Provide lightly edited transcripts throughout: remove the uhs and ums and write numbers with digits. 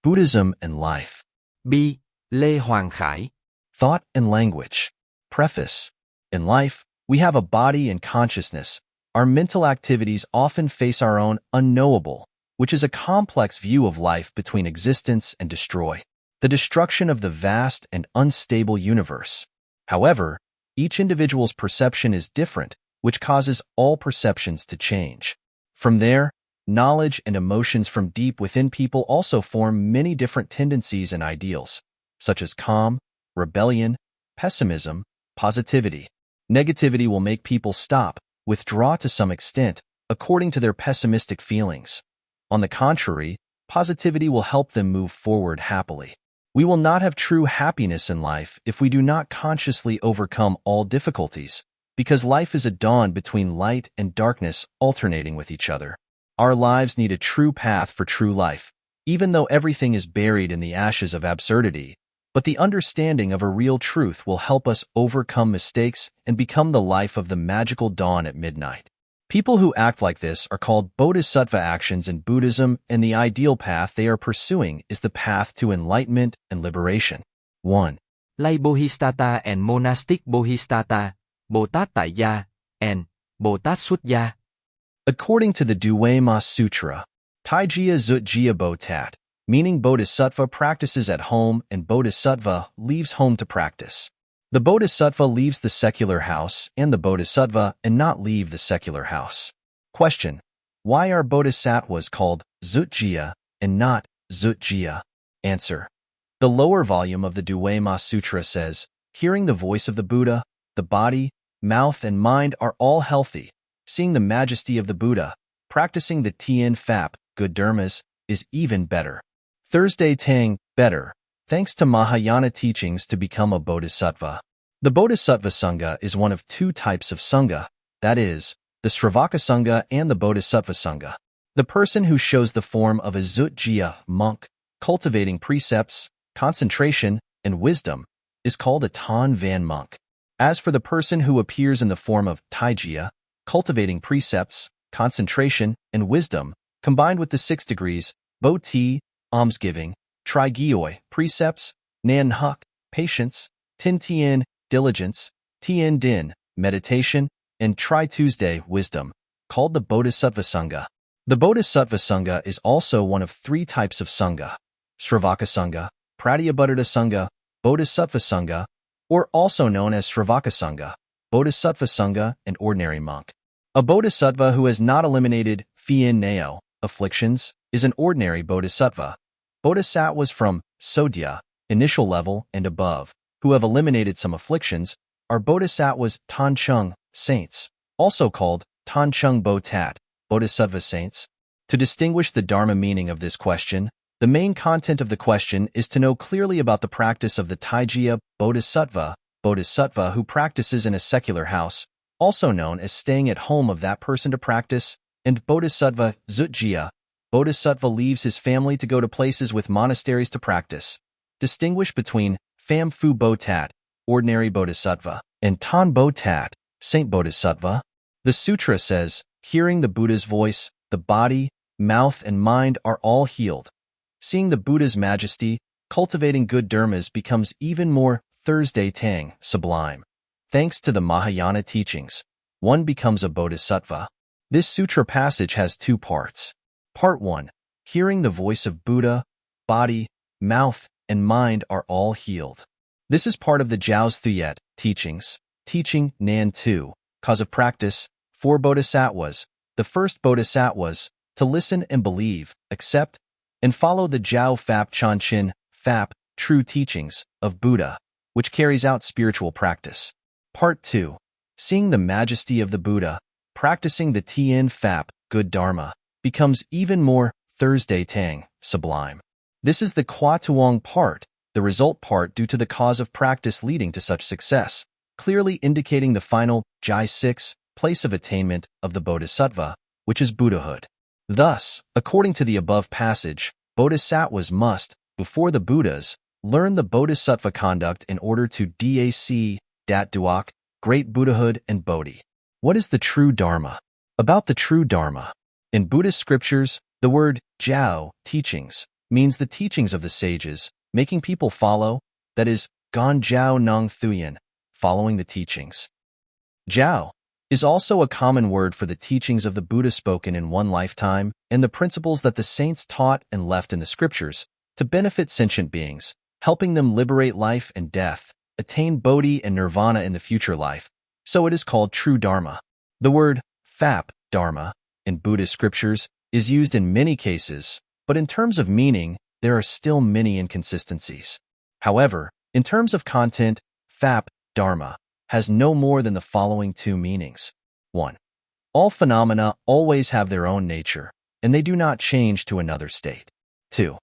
Buddhism and Life. Bi, Lê Hoàng Khải. Thought and Language. Preface. In life, we have a body and consciousness. Our mental activities often face our own unknowable, which is a complex view of life between existence and destroy, the destruction of the vast and unstable universe. However, each individual's perception is different, which causes all perceptions to change. From there, knowledge and emotions from deep within people also form many different tendencies and ideals, such as calm, rebellion, pessimism, positivity. Negativity will make people stop, withdraw to some extent, according to their pessimistic feelings. On the contrary, positivity will help them move forward happily. We will not have true happiness in life if we do not consciously overcome all difficulties, because life is a dawn between light and darkness alternating with each other. Our lives need a true path for true life, even though everything is buried in the ashes of absurdity. But the understanding of a real truth will help us overcome mistakes and become the life of the magical dawn at midnight. People who act like this are called Bodhisattva actions in Buddhism, and the ideal path they are pursuing is the path to enlightenment and liberation. 1. Lay Bodhisattva and monastic Bodhisattva, Bồ Tát Tại Gia, and Bồ Tát Xuất Gia. According to the Duema Sutra, Taijia Zutjia Botat, meaning Bodhisattva practices at home and Bodhisattva leaves home to practice. The Bodhisattva leaves the secular house and the Bodhisattva and not leave the secular house. Question: why are Bodhisattvas called Zutjia and not Zutjia? Answer: the lower volume of the Duema Sutra says, hearing the voice of the Buddha, the body, mouth, and mind are all healthy. Seeing the majesty of the Buddha, practicing the Tien Phap, good dharmas, is even better. Thursday Tang, better, thanks to Mahayana teachings to become a Bodhisattva. The Bodhisattva Sangha is one of two types of Sangha, that is, the Sravaka Sangha and the Bodhisattva Sangha. The person who shows the form of a Zutjia monk, cultivating precepts, concentration, and wisdom, is called a Tan Van monk. As for the person who appears in the form of Taijia, cultivating precepts, concentration, and wisdom, combined with the 6 degrees, Bo Ti, almsgiving, Tri Gioi, precepts, Nan Huk, patience, Tin Tien, diligence, Tien Din, meditation, and Tri Tuesday, wisdom, called the Bodhisattva Sangha. The Bodhisattva Sangha is also one of 3 types of Sangha: Sravaka Sangha, Pratyabhuddha Sangha, Bodhisattva Sangha, or also known as Sravaka Sangha, Bodhisattva Sangha, and ordinary monk. A bodhisattva who has not eliminated Phien Nao, afflictions, is an ordinary bodhisattva. Bodhisattvas from Sodhya, initial level and above, who have eliminated some afflictions, are bodhisattvas Tanchung, saints, also called Tanchung Bo Tat, bodhisattva saints. To distinguish the Dharma meaning of this question, the main content of the question is to know clearly about the practice of the Taijia bodhisattva who practices in a secular house, also known as staying at home of that person to practice, and Bodhisattva Zutjia, bodhisattva leaves his family to go to places with monasteries to practice. Distinguish between Pham Phu Bo Tat, ordinary bodhisattva, and Tan Bo Tat, saint bodhisattva. The sutra says, hearing the Buddha's voice, the body, mouth, and mind are all healed. Seeing the Buddha's majesty, cultivating good dharmas becomes even more Thursday Tang, sublime. Thanks to the Mahayana teachings, one becomes a bodhisattva. This sutra passage has 2 parts. Part 1. Hearing the voice of Buddha, body, mouth, and mind are all healed. This is part of the Jiao's Thuyet teachings. Teaching Nan 2. Cause of practice, 4 bodhisattvas, the first bodhisattvas, to listen and believe, accept, and follow the Jiao Phap Chanchin, Phap, true teachings, of Buddha, which carries out spiritual practice. Part 2. Seeing the majesty of the Buddha, practicing the Tien Phap, good dharma, becomes even more Thursday Tang, sublime. This is the Kwa Tuong part, the result part due to the cause of practice leading to such success, clearly indicating the final Jai 6 place of attainment of the Bodhisattva, which is Buddhahood. Thus, according to the above passage, Bodhisattvas must, before the Buddhas, learn the Bodhisattva conduct in order to dac, dat duak, great Buddhahood and Bodhi. What is the true Dharma? About the true Dharma. In Buddhist scriptures, the word Jiao, teachings, means the teachings of the sages, making people follow, that is, gan jiao nong thuyan, following the teachings. Jiao is also a common word for the teachings of the Buddha spoken in one lifetime and the principles that the saints taught and left in the scriptures to benefit sentient beings, helping them liberate life and death, attain bodhi and nirvana in the future life. So it is called true dharma. The word fap, dharma, in Buddhist scriptures is used in many cases, but in terms of meaning, there are still many inconsistencies. However, in terms of content, fap, dharma, has no more than the following two meanings. 1. All phenomena always have their own nature, and they do not change to another state. 2.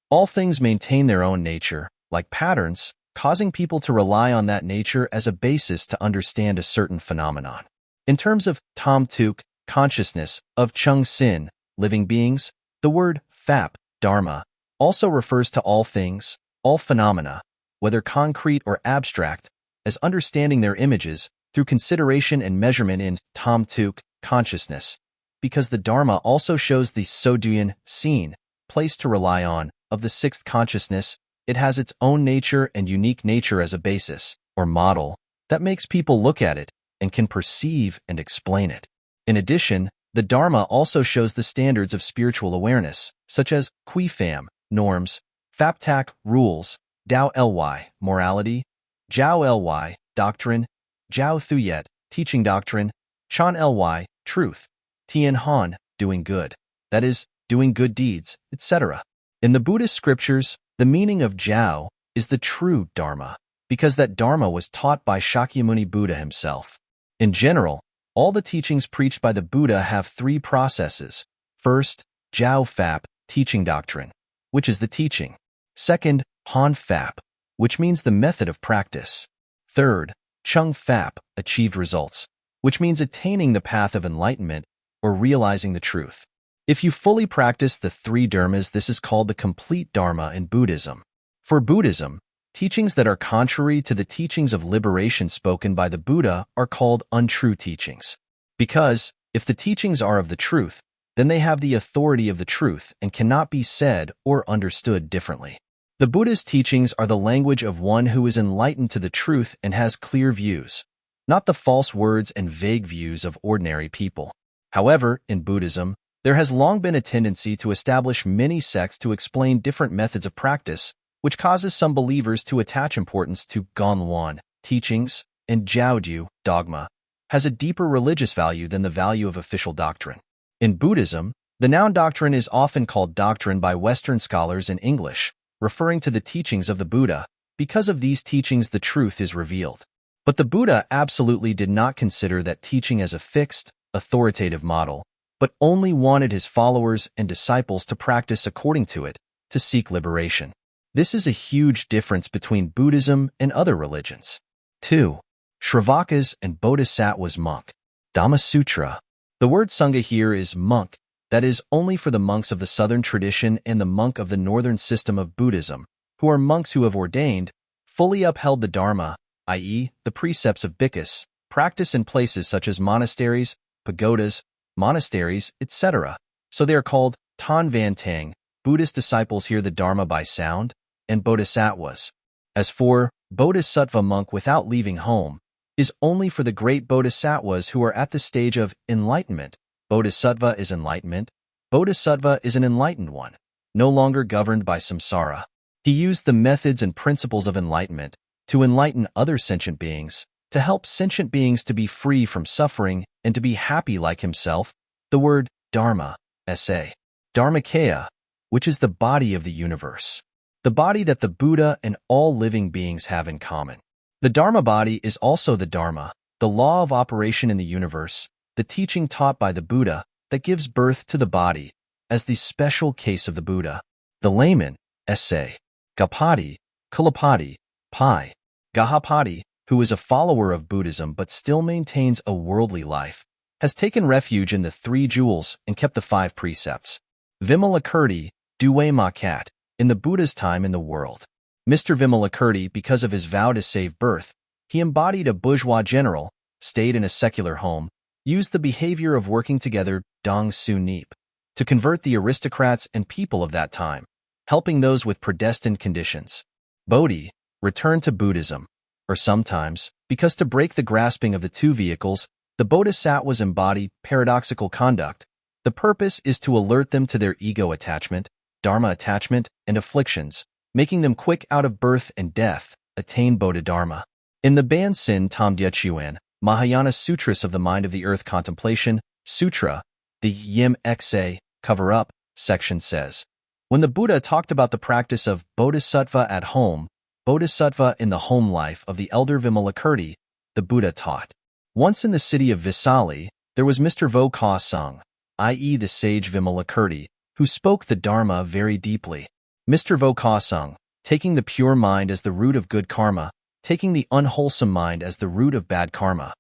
All things maintain their own nature, like patterns, causing people to rely on that nature as a basis to understand a certain phenomenon. In terms of Tam Tuk, consciousness, of Chung Sin, living beings, the word fap, dharma, also refers to all things, all phenomena, whether concrete or abstract, as understanding their images through consideration and measurement in Tam Tuk, consciousness, because the Dharma also shows the Soduyan, seen, place to rely on, of the sixth consciousness. It has its own nature and unique nature as a basis, or model, that makes people look at it and can perceive and explain it. In addition, the Dharma also shows the standards of spiritual awareness, such as Kui Pham, norms, Faptak, rules, Dao Ly, morality, Jiao Ly, doctrine, Jiao Thuyet, teaching doctrine, Chan Ly, truth, Tian Han, doing good, that is, doing good deeds, etc. In the Buddhist scriptures, the meaning of Jiao is the true Dharma, because that Dharma was taught by Shakyamuni Buddha himself. In general, all the teachings preached by the Buddha have three processes. First, Jiao Fap, teaching doctrine, which is the teaching. Second, Han Fap, which means the method of practice. Third, Chung Fap, achieved results, which means attaining the path of enlightenment or realizing the truth. If you fully practice the three dharmas, this is called the complete dharma in Buddhism. For Buddhism, teachings that are contrary to the teachings of liberation spoken by the Buddha are called untrue teachings. Because, if the teachings are of the truth, then they have the authority of the truth and cannot be said or understood differently. The Buddha's teachings are the language of one who is enlightened to the truth and has clear views, not the false words and vague views of ordinary people. However, in Buddhism, there has long been a tendency to establish many sects to explain different methods of practice, which causes some believers to attach importance to Gonluan, teachings, and Jiaoju, dogma, has a deeper religious value than the value of official doctrine. In Buddhism, the noun doctrine is often called doctrine by Western scholars in English, referring to the teachings of the Buddha. Because of these teachings, the truth is revealed. But the Buddha absolutely did not consider that teaching as a fixed, authoritative model, but only wanted his followers and disciples to practice according to it, to seek liberation. This is a huge difference between Buddhism and other religions. 2. Shravakas and Bodhisattvas monk. Dhamma Sutra. The word Sangha here is monk, that is, only for the monks of the southern tradition and the monk of the northern system of Buddhism, who are monks who have ordained, fully upheld the Dharma, i.e., the precepts of Bhikkhus, practice in places such as monasteries, pagodas, monasteries, etc. So they are called Tan Van Tang. Buddhist disciples hear the Dharma by sound, and Bodhisattvas. As for Bodhisattva monk without leaving home, is only for the great Bodhisattvas who are at the stage of enlightenment. Bodhisattva is enlightenment. Bodhisattva is an enlightened one, no longer governed by samsara. He used the methods and principles of enlightenment to enlighten other sentient beings, to help sentient beings to be free from suffering and to be happy like himself. The word Dharma, S.A. Dharmakaya, which is the body of the universe, the body that the Buddha and all living beings have in common. The Dharma body is also the Dharma, the law of operation in the universe, the teaching taught by the Buddha that gives birth to the body, as the special case of the Buddha. The layman, S.A. Gapati, Kulapati, Pai, Gahapati, who is a follower of Buddhism but still maintains a worldly life, has taken refuge in the three jewels and kept the 5 precepts. Vimalakirti, Duwe Makat, in the Buddha's time in the world. Mr. Vimalakirti, because of his vow to save birth, he embodied a bourgeois general, stayed in a secular home, used the behavior of working together, Dong Su Neep, to convert the aristocrats and people of that time, helping those with predestined conditions. Bodhi, return to Buddhism, or sometimes, because to break the grasping of the two vehicles, the Bodhisattvas embody paradoxical conduct. The purpose is to alert them to their ego attachment, dharma attachment, and afflictions, making them quick out of birth and death, attain Bodhidharma. In the Ban Sin Tam Dyechuan, Mahayana Sutras of the Mind of the Earth Contemplation, Sutra, the Yim Xa, Cover Up, section says, when the Buddha talked about the practice of Bodhisattva at home, Bodhisattva in the home life of the elder Vimalakirti, the Buddha taught. Once in the city of Visali, there was Mr. Vo Ka Sung, i.e. the sage Vimalakirti, who spoke the Dharma very deeply. Mr. Vo Ka Sung, taking the pure mind as the root of good karma, taking the unwholesome mind as the root of bad karma.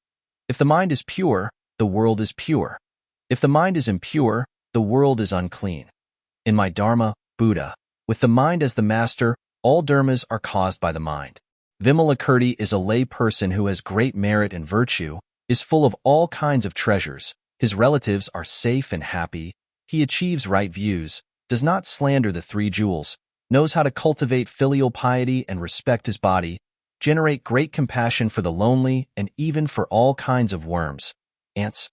If the mind is pure, the world is pure. If the mind is impure, the world is unclean. In my Dharma, Buddha, with the mind as the master, all dharmas are caused by the mind. Vimalakirti is a lay person who has great merit and virtue, is full of all kinds of treasures, his relatives are safe and happy, he achieves right views, does not slander the three jewels, knows how to cultivate filial piety and respect his body, generate great compassion for the lonely and even for all kinds of worms, ants,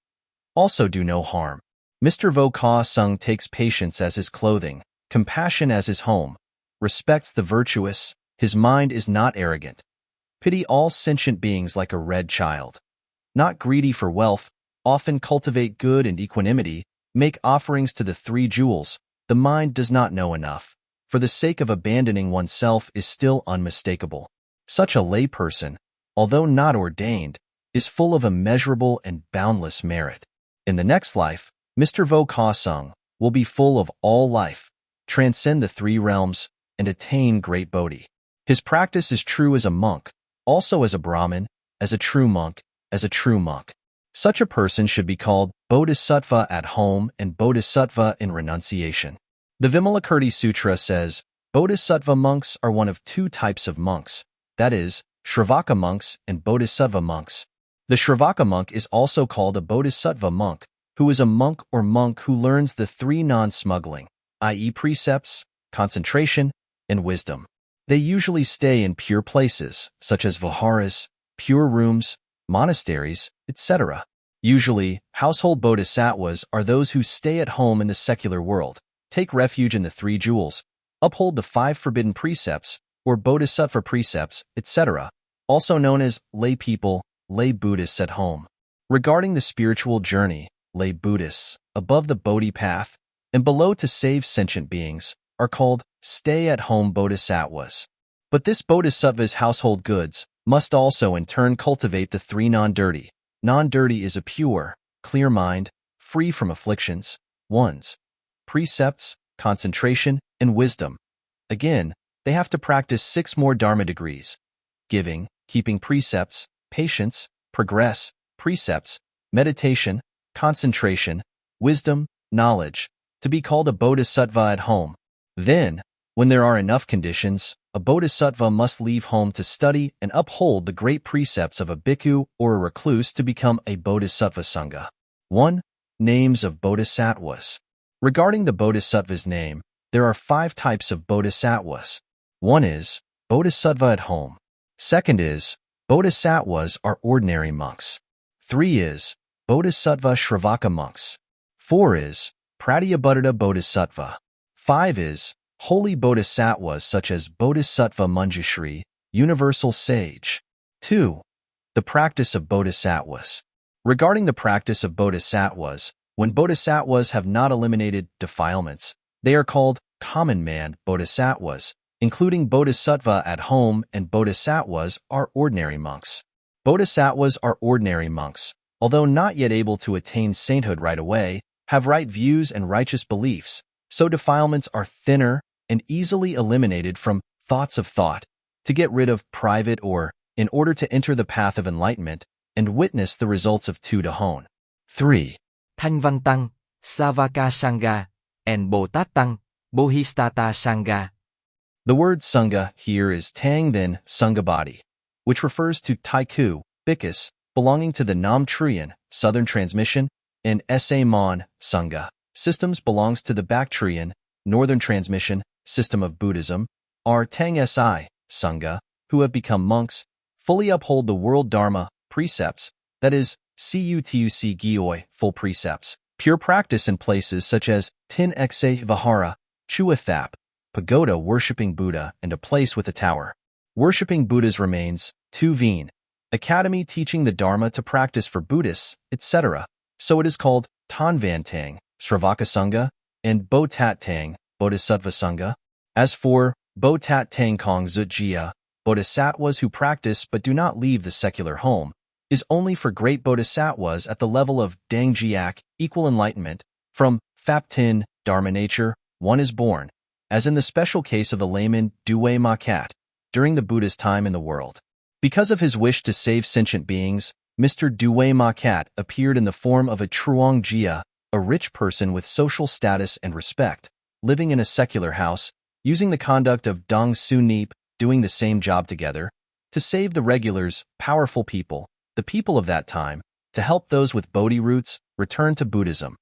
also do no harm. Mr. Vo Ka Sung takes patience as his clothing, compassion as his home, respects the virtuous, his mind is not arrogant. Pity all sentient beings like a red child. Not greedy for wealth, often cultivate good and equanimity, make offerings to the three jewels, the mind does not know enough. For the sake of abandoning oneself is still unmistakable. Such a lay person, although not ordained, is full of immeasurable and boundless merit. In the next life, Mr. Vo Ka Sung will be full of all life, transcend the three realms, and attain great Bodhi. His practice is true as a monk, also as a Brahmin, as a true monk, as a true monk. Such a person should be called Bodhisattva at home and Bodhisattva in renunciation. The Vimalakirti Sutra says, Bodhisattva monks are one of two types of monks, that is, Shravaka monks and Bodhisattva monks. The Shravaka monk is also called a Bodhisattva monk, who is a monk or monk who learns the three non-smuggling, i.e. precepts, concentration, and wisdom. They usually stay in pure places, such as viharas, pure rooms, monasteries, etc. Usually, household bodhisattvas are those who stay at home in the secular world, take refuge in the three jewels, uphold the five forbidden precepts, or bodhisattva precepts, etc., also known as lay people, lay Buddhists at home. Regarding the spiritual journey, lay Buddhists, above the Bodhi path, and below to save sentient beings, are called stay-at-home bodhisattvas. But this bodhisattva's household goods must also in turn cultivate the three non-dirty. Non-dirty is a pure, clear mind, free from afflictions, one's precepts, concentration, and wisdom. Again, they have to practice 6 more Dharma degrees: giving, keeping precepts, patience, progress, precepts, meditation, concentration, wisdom, knowledge, to be called a bodhisattva at home. Then, when there are enough conditions, a bodhisattva must leave home to study and uphold the great precepts of a bhikkhu or a recluse to become a bodhisattva sangha. 1. Names of bodhisattvas. Regarding the bodhisattva's name, there are 5 types of bodhisattvas. 1 is bodhisattva at home. 2nd is bodhisattvas are ordinary monks. 3 is bodhisattva shravaka monks. 4 is pratyabhuddha bodhisattva. 5 is holy bodhisattvas such as Bodhisattva Manjushri, universal sage. 2. The practice of bodhisattvas. Regarding the practice of bodhisattvas, when bodhisattvas have not eliminated defilements, they are called common man bodhisattvas, including bodhisattva at home, and bodhisattvas are ordinary monks. Bodhisattvas are ordinary monks, although not yet able to attain sainthood right away, have right views and righteous beliefs, so defilements are thinner and easily eliminated from thoughts of thought, to get rid of private or, in order to enter the path of enlightenment and witness the results of Tu Dahon. 3. Thanh Văn Tăng, Savaka Sangha, and Bồ Tát Tăng, Bodhisattva Sangha. The word Sangha here is Tang then Sanghabadi, which refers to Taiku, Bhikkhu, belonging to the Nam Trian, Southern Transmission, and Sa Mon, Sangha, systems belongs to the Bactrian, Northern Transmission, system of Buddhism, are tendencies, Sangha, who have become monks, fully uphold the world Dharma, precepts, that is, cutuc gioi, full precepts, pure practice in places such as Tin Xe Vihara, Chuathap, pagoda worshipping Buddha, and a place with a tower. Worshipping Buddha's remains, Tu Veen, academy teaching the Dharma to practice for Buddhists, etc. So it is called Tanvan Tang, Sravaka Sangha, and Bo Tat Tang, Bodhisattva Sangha. As for Bo Tat Tang Kong Zut Jia, Bodhisattvas who practice but do not leave the secular home, is only for great bodhisattvas at the level of Dang Jiak, equal enlightenment. From Phap Tin, Dharma nature, one is born, as in the special case of the layman Due Ma Cat, during the Buddha's time in the world. Because of his wish to save sentient beings, Mr. Due Ma Cat appeared in the form of a Truong Jia, a rich person with social status and respect, living in a secular house, using the conduct of Dong Su Neep, doing the same job together, to save the regulars, powerful people, the people of that time, to help those with Bodhi roots return to Buddhism.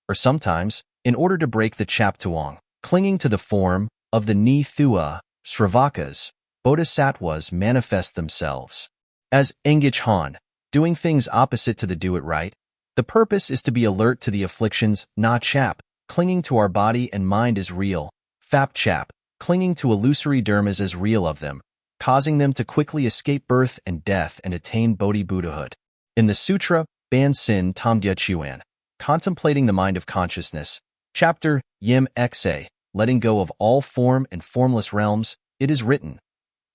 Or sometimes, in order to break the Chap Tuong, clinging to the form of the Ni Thua, Sravakas, Bodhisattvas manifest themselves. As Engich Han, doing things opposite to the do-it-right, the purpose is to be alert to the afflictions, Na Chap, clinging to our body and mind as real, Phap Chap, clinging to illusory dharmas as real of them, causing them to quickly escape birth and death and attain Bodhi Buddhahood. In the Sutra, Ban Sin Tamdya Chuan, Contemplating the Mind of Consciousness, Chapter Yim Xe, Letting Go of All Form and Formless Realms, it is written,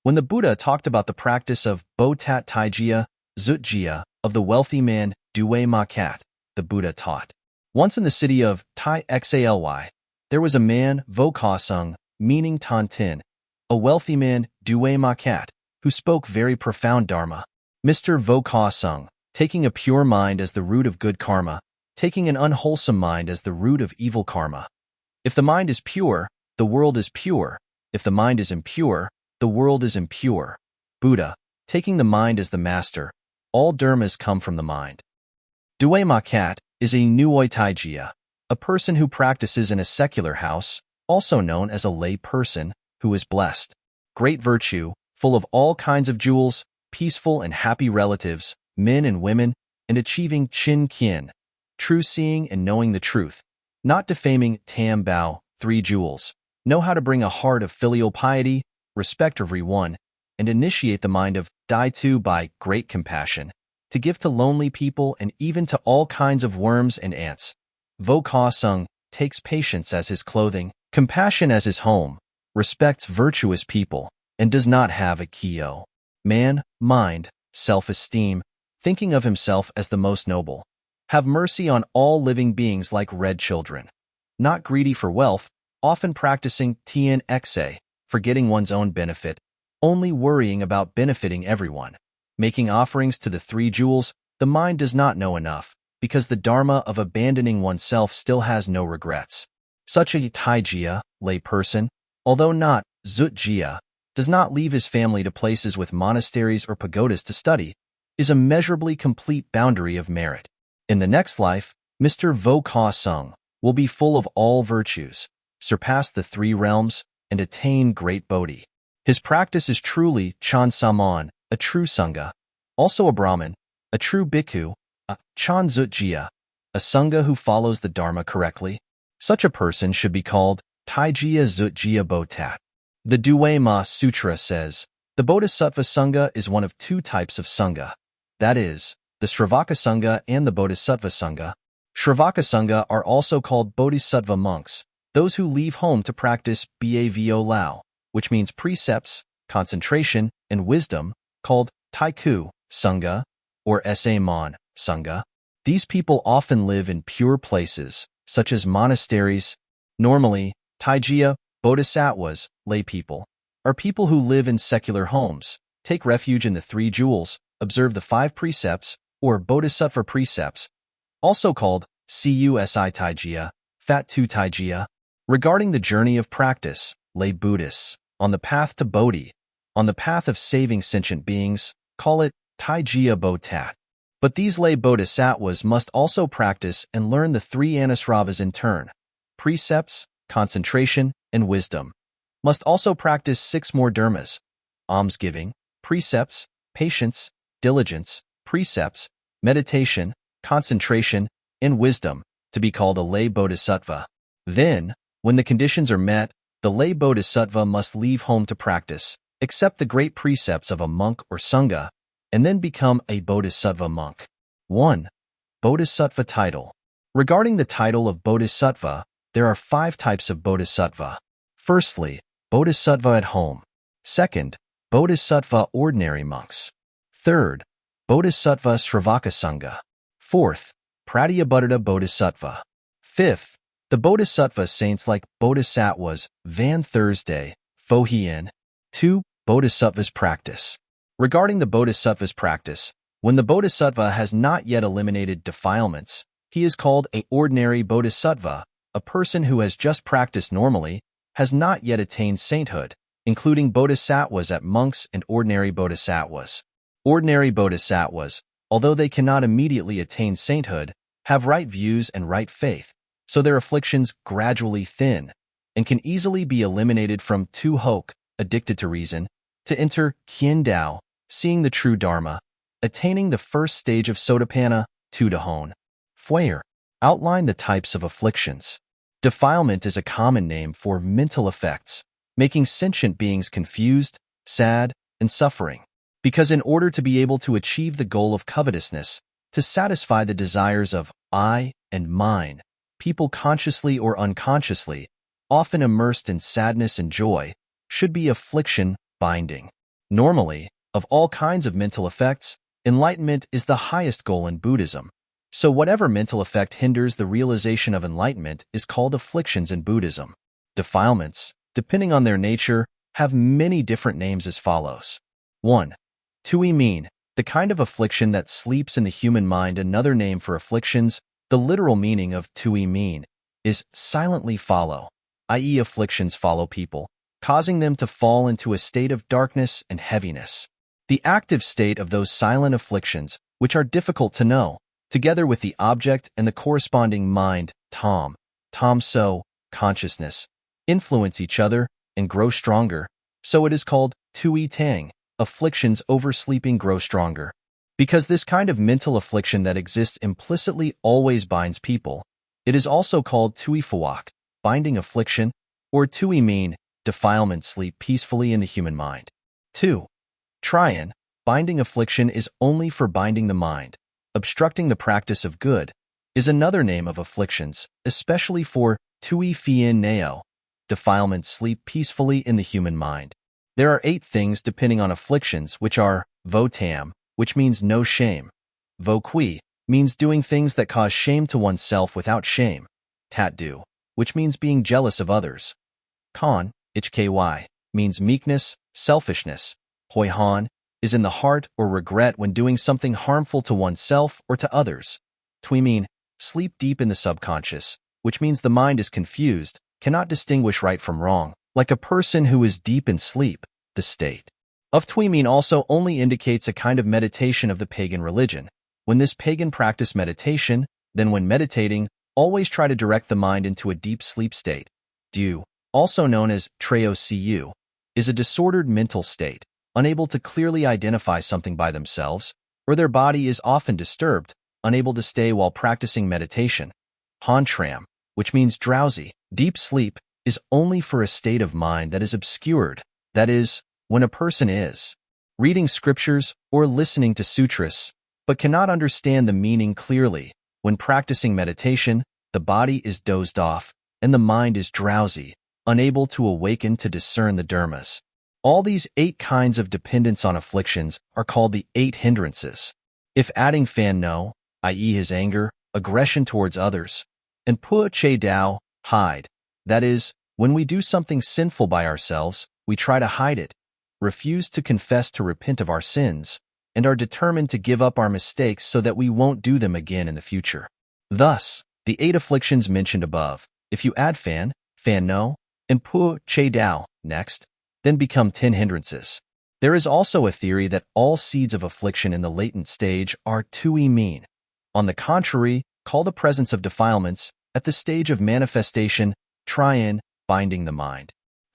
when the Buddha talked about the practice of Bo Tat Tai Jia, Zut Jia, of the wealthy man Due Ma Cat, the Buddha taught. Once in the city of Tai Xally, there was a man, Vo Ka Sung, meaning Tan Tin, a wealthy man, Due Ma Cat, who spoke very profound Dharma. Mr. Vo Ka Sung, taking a pure mind as the root of good karma, taking an unwholesome mind as the root of evil karma. If the mind is pure, the world is pure. If the mind is impure, the world is impure. Buddha, taking the mind as the master, all dharmas come from the mind. Due Ma Cat is a Nuoi Taijia, a person who practices in a secular house, also known as a lay person, who is blessed. Great virtue, full of all kinds of jewels, peaceful and happy relatives, men and women, and achieving Chin Kin, true seeing and knowing the truth, not defaming Tam Bao, 3 jewels, know how to bring a heart of filial piety, respect every one, and initiate the mind of Dai Tu by great compassion, to give to lonely people and even to all kinds of worms and ants. Vo Ka Sung takes patience as his clothing, compassion as his home, respects virtuous people, and does not have a kyo. Man, mind, self-esteem, thinking of himself as the most noble. Have mercy on all living beings like red children. Not greedy for wealth, often practicing Tien Xe, forgetting one's own benefit, only worrying about benefiting everyone. Making offerings to the 3 jewels, the mind does not know enough, because the dharma of abandoning oneself still has no regrets. Such a Taijia, lay person, although not Zut Jia, does not leave his family to places with monasteries or pagodas to study, is a measurably complete boundary of merit. In the next life, Mr. Vo Ka Sung will be full of all virtues, surpass the 3 realms, and attain great Bodhi. His practice is truly Chan Saman, a true Sangha, also a Brahmin, a true Bhikkhu, a Chan Zut Jia, a Sangha who follows the Dharma correctly. Such a person should be called Taijia Zut Jia Bo Tat. The Due Ma Sutra says, the Bodhisattva Sangha is one of 2 types of Sangha, that is, the Sravaka Sangha and the Bodhisattva Sangha. Sravaka Sangha are also called Bodhisattva monks, those who leave home to practice Bavo Lao, which means precepts, concentration, and wisdom, called Taiku Sangha or Sa Mon Sangha. These people often live in pure places, such as monasteries. Normally, Taijia, Bodhisattvas, lay people, are people who live in secular homes, take refuge in the 3 jewels, observe the 5 precepts, or Bodhisattva precepts, also called Cusi Taijia, Fat Tu Taijia. Regarding the journey of practice, lay Buddhists, on the path to Bodhi, on the path of saving sentient beings, call it Taijia Bo Tat. But these lay bodhisattvas must also practice and learn the 3 anusravas in turn, precepts, concentration, and wisdom. must also practice 6 more dharmas: almsgiving, precepts, patience, diligence, precepts, meditation, concentration, and wisdom, to be called a lay bodhisattva. Then, when the conditions are met, the lay bodhisattva must leave home to practice, accept the great precepts of a monk or sangha, and then become a bodhisattva monk. 1. Bodhisattva title. Regarding the title of bodhisattva, there are 5 types of bodhisattva. Firstly, bodhisattva at home. Second, bodhisattva ordinary monks. Third, bodhisattva sravaka sangha. Fourth, pratyabhuddha bodhisattva. Fifth, the bodhisattva saints like bodhisattvas, Van Thursday, Pho Hien. 2. Bodhisattva's practice. Regarding the bodhisattva's practice, when the bodhisattva has not yet eliminated defilements, he is called an ordinary bodhisattva. A person who has just practiced normally has not yet attained sainthood, including bodhisattvas at monks and ordinary bodhisattvas. Ordinary bodhisattvas, although they cannot immediately attain sainthood, have right views and right faith, so their afflictions gradually thin and can easily be eliminated from tu hok, addicted to reason, to enter kien dao, seeing the true dharma, attaining the first stage of sotapanna, tu dahon. Fuer. Outline the types of afflictions. Defilement is a common name for mental effects, making sentient beings confused, sad, and suffering. Because in order to be able to achieve the goal of covetousness, to satisfy the desires of I and mine, people consciously or unconsciously, often immersed in sadness and joy, should be affliction binding. Normally, of all kinds of mental effects, enlightenment is the highest goal in Buddhism. So whatever mental effect hinders the realization of enlightenment is called afflictions in Buddhism. Defilements, depending on their nature, have many different names as follows. 1. Tui mean, the kind of affliction that sleeps in the human mind. Another name for afflictions, the literal meaning of tui mean, is silently follow, i.e. afflictions follow people, causing them to fall into a state of darkness and heaviness. The active state of those silent afflictions, which are difficult to know, together with the object and the corresponding mind, tom so, consciousness, influence each other and grow stronger, so it is called tui tang, afflictions oversleeping grow stronger. Because this kind of mental affliction that exists implicitly always binds people, it is also called tui fawak, binding affliction, or tui mean, defilement sleep peacefully in the human mind. 2. Trian, binding affliction is only for binding the mind. Obstructing the practice of good is another name of afflictions, especially for tui fien neo, defilement sleep peacefully in the human mind. There are 8 things depending on afflictions, which are vo tam, which means no shame; vo qui, means doing things that cause shame to oneself without shame; tat du, which means being jealous of others; kon, hky, means meekness, selfishness; hoi han, is in the heart or regret when doing something harmful to oneself or to others; tui mean, sleep deep in the subconscious, which means the mind is confused, cannot distinguish right from wrong, like a person who is deep in sleep. The state of tui mean also only indicates a kind of meditation of the pagan religion. When this pagan practice meditation, then when meditating, always try to direct the mind into a deep sleep state. Du, also known as treo cu, is a disordered mental state, unable to clearly identify something by themselves, or their body is often disturbed, unable to stay while practicing meditation. Han tram, which means drowsy, deep sleep, is only for a state of mind that is obscured, that is, when a person is reading scriptures or listening to sutras, but cannot understand the meaning clearly. When practicing meditation, the body is dozed off, and the mind is drowsy, unable to awaken to discern the dharmas. All these 8 kinds of dependence on afflictions are called the 8 hindrances. If adding fan no, i.e. his anger, aggression towards others, and pu che dao, hide, that is, when we do something sinful by ourselves, we try to hide it, refuse to confess to repent of our sins, and are determined to give up our mistakes so that we won't do them again in the future. Thus, the 8 afflictions mentioned above, if you add fan no, and pu che dao next, then become 10 hindrances. There is also a theory that all seeds of affliction in the latent stage are tui mean. On the contrary, call the presence of defilements at the stage of manifestation trian, binding the mind.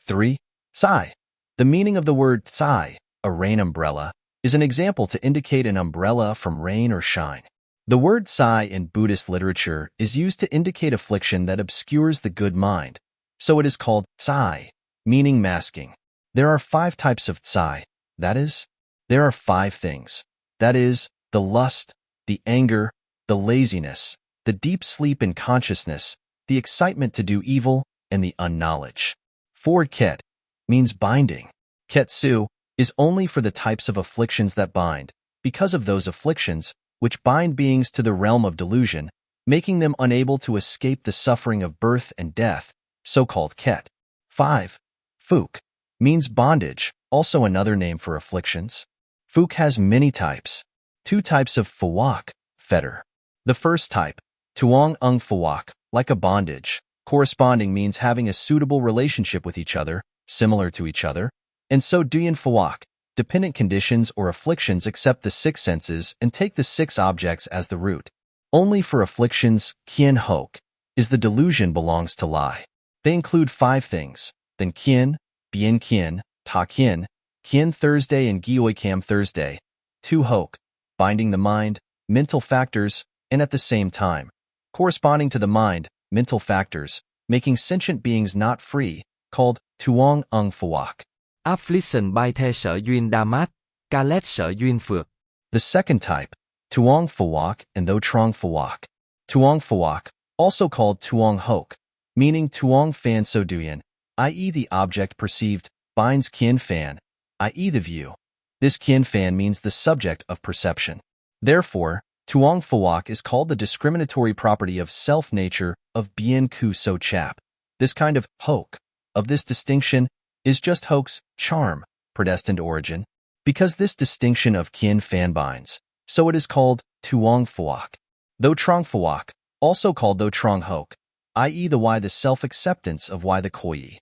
3. Tsai. The meaning of the word tsai, a rain umbrella, is an example to indicate an umbrella from rain or shine. The word tsai in Buddhist literature is used to indicate affliction that obscures the good mind, so it is called tsai, meaning masking. There are 5 types of tsai, that is, there are 5 things, that is, the lust, the anger, the laziness, the deep sleep in consciousness, the excitement to do evil, and the unknowledge. 4 ket means binding. Ketsu is only for the types of afflictions that bind, because of those afflictions which bind beings to the realm of delusion, making them unable to escape the suffering of birth and death, so-called ket. 5. Fuk means bondage, also another name for afflictions. Fuk has many types. 2 types of fawak, fetter. The first type, tuong ung fawak, like a bondage, corresponding means having a suitable relationship with each other, similar to each other, and so duyan fawak, dependent conditions or afflictions accept the 6 senses and take the 6 objects as the root. Only for afflictions, kien hok, is the delusion belongs to lie. They include 5 things, then kien, bien kien, ta kien, kien Thursday and gioi kam Thursday, 2 hok, binding the mind, mental factors, and at the same time, corresponding to the mind, mental factors, making sentient beings not free, called tuong ung fawak. Affliction by the sở duyên đa mát, kalet sở duyên phược. The second type, tuong fawak and tho trong fawak. Tuong fawak, also called tuong hok, meaning tuong fan so duyan, i.e. the object perceived, binds kien fan, i.e. the view. This kien fan means the subject of perception. Therefore, tuong fawak is called the discriminatory property of self-nature of bien ku so chap. This kind of hok, of this distinction, is just hok's charm, predestined origin, because this distinction of kien fan binds, so it is called tuong fawak. Tho trong fawak, also called tho trong hok, i.e. the why the self-acceptance of why the koi.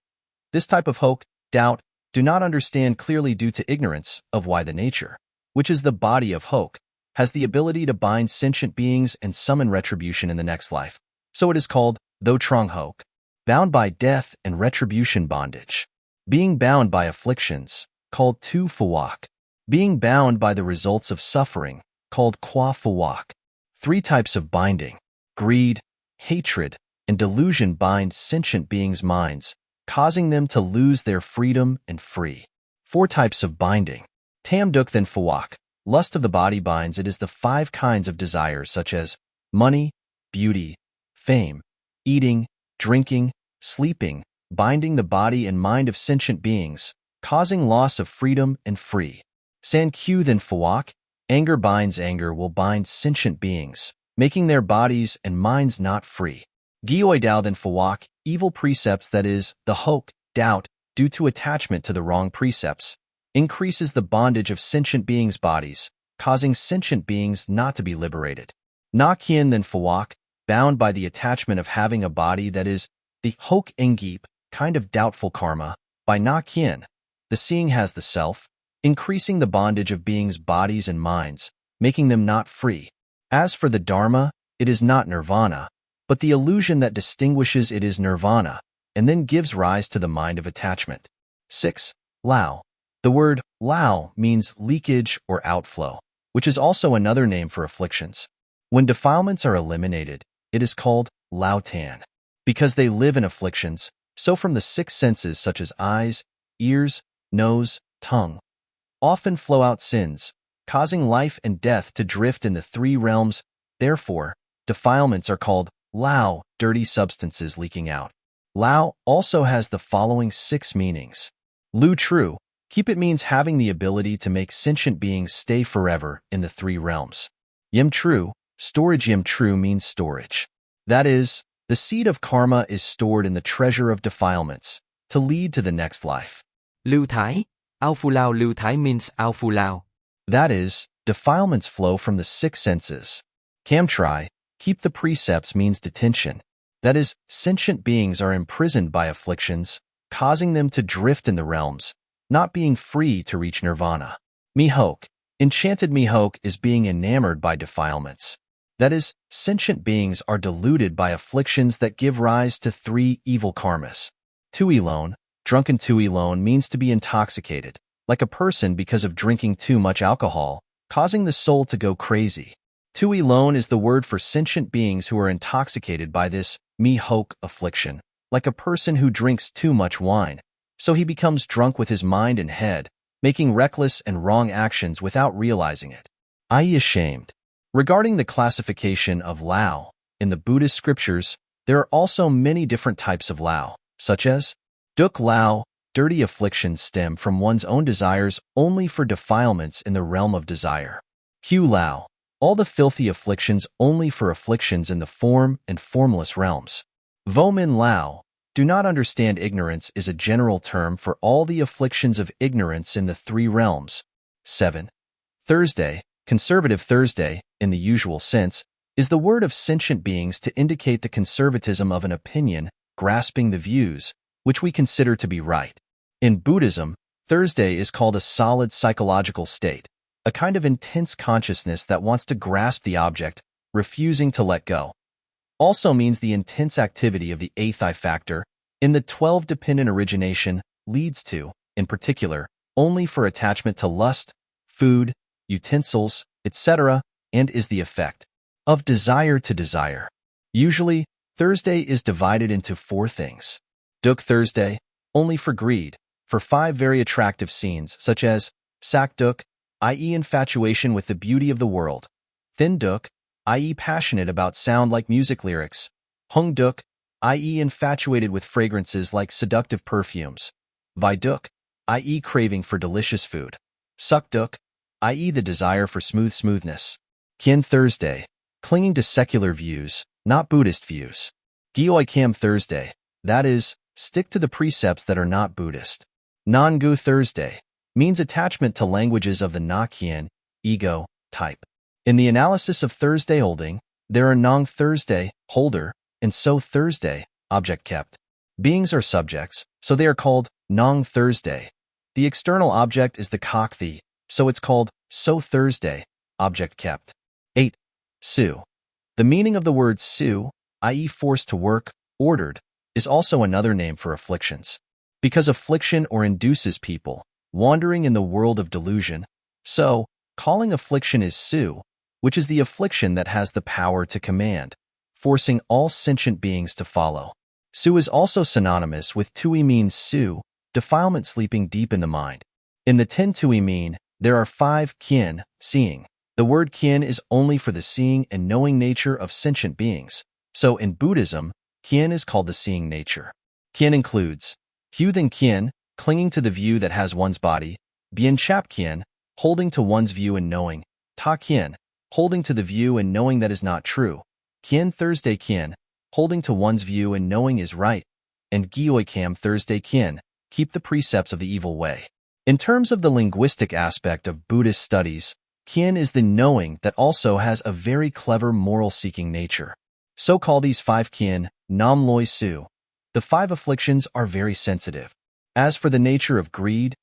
This type of hok, doubt, do not understand clearly due to ignorance of why the nature, which is the body of hok, has the ability to bind sentient beings and summon retribution in the next life, so it is called tho trong hok, bound by death and retribution bondage. Being bound by afflictions, called tu fawak. Being bound by the results of suffering, called qua fawak. 3 types of binding, greed, hatred, and delusion bind sentient beings' minds, causing them to lose their freedom and free. 4 types of binding, tam duk then fawak. Lust of the body binds it is the 5 kinds of desires such as money, beauty, fame, eating, drinking, sleeping, binding the body and mind of sentient beings, causing loss of freedom and free. San Q then fawak, anger binds anger will bind sentient beings, making their bodies and minds not free. Gioi dao then fawak, evil precepts that is, the hok, doubt, due to attachment to the wrong precepts, increases the bondage of sentient beings' bodies, causing sentient beings not to be liberated. Na kien then fawak, bound by the attachment of having a body that is, the hok engip, kind of doubtful karma, by na kien, the seeing has the self, increasing the bondage of beings' bodies and minds, making them not free. As for the dharma, it is not nirvana, but the illusion that distinguishes it is nirvana, and then gives rise to the mind of attachment. 6. Lao. The word lao means leakage or outflow, which is also another name for afflictions. When defilements are eliminated, it is called lao tan. Because they live in afflictions, so from the 6 senses such as eyes, ears, nose, tongue, often flow out sins, causing life and death to drift in the 3 realms. Therefore, defilements are called lao, dirty substances leaking out. Lao also has the following 6 meanings. Lu true, keep it means having the ability to make sentient beings stay forever in the 3 realms. Yim true, storage yim true means storage. That is, the seed of karma is stored in the treasure of defilements, to lead to the next life. Lưu Thái, ao phu lao lưu thái means ao phu lao. That is, defilements flow from the 6 senses. Kamtri, keep the precepts means detention. That is, sentient beings are imprisoned by afflictions, causing them to drift in the realms, not being free to reach nirvana. Mihok, enchanted mihok is being enamored by defilements. That is, sentient beings are deluded by afflictions that give rise to 3 evil karmas. Tuilon, Drunken tui lone means to be intoxicated, like a person because of drinking too much alcohol, causing the soul to go crazy. Tui lone is the word for sentient beings who are intoxicated by this mi-hoke affliction, like a person who drinks too much wine. So he becomes drunk with his mind and head, making reckless and wrong actions without realizing it. I.e. ashamed. Regarding the classification of Lao, in the Buddhist scriptures, there are also many different types of Lao, such as Duk Lao. Dirty afflictions stem from one's own desires only for defilements in the realm of desire. Hu Lao. All the filthy afflictions only for afflictions in the form and formless realms. Vo Min Lao. Do not understand ignorance is a general term for all the afflictions of ignorance in the three realms. 7. Thursday. Conservative Thursday, in the usual sense, is the word of sentient beings to indicate the conservatism of an opinion, grasping the views, which we consider to be right. In Buddhism, Thursday is called a solid psychological state, a kind of intense consciousness that wants to grasp the object, refusing to let go. Also means the intense activity of the eighth I factor in the 12 dependent origination leads to, in particular, only for attachment to lust, food, utensils, etc., and is the effect of desire to desire. Usually, Thursday is divided into 4 things. Duk Thursday, only for greed, for 5 very attractive scenes, such as Sak Duk, i.e. infatuation with the beauty of the world, Thin Duk, i.e. passionate about sound like music lyrics, Hung Duk, i.e. infatuated with fragrances like seductive perfumes, Vai Duk, i.e. craving for delicious food, Suk Duk, i.e. the desire for smoothness. Kien Thursday, clinging to secular views, not Buddhist views. Gioi Kam Thursday, that is, stick to the precepts that are not Buddhist. Non-Gu Thursday, means attachment to languages of the Na-Kien, ego, type. In the analysis of Thursday holding, there are Nong Thursday, holder, and So Thursday, object kept. Beings are subjects, so they are called Nong Thursday. The external object is the Kakthi, so it's called So Thursday, object kept. 8. Su. The meaning of the word su, i.e. forced to work, ordered, is also another name for afflictions. Because affliction or induces people, wandering in the world of delusion, so, calling affliction is su, which is the affliction that has the power to command, forcing all sentient beings to follow. Su is also synonymous with tui means su, defilement sleeping deep in the mind. In the 10 tui mean, there are 5 kien, seeing. The word kien is only for the seeing and knowing nature of sentient beings. So in Buddhism, kien is called the seeing nature. Kien includes Hyuthan kien, clinging to the view that has one's body, Bien chap kien, holding to one's view and knowing, Ta kien, holding to the view and knowing that is not true, Kien Thursday kien, holding to one's view and knowing is right, and Gioi Kam Thursday kien, keep the precepts of the evil way. In terms of the linguistic aspect of Buddhist studies, kien is the knowing that also has a very clever moral-seeking nature. So call these 5 kien, nam loi su. The 5 afflictions are very sensitive. As for the nature of greed,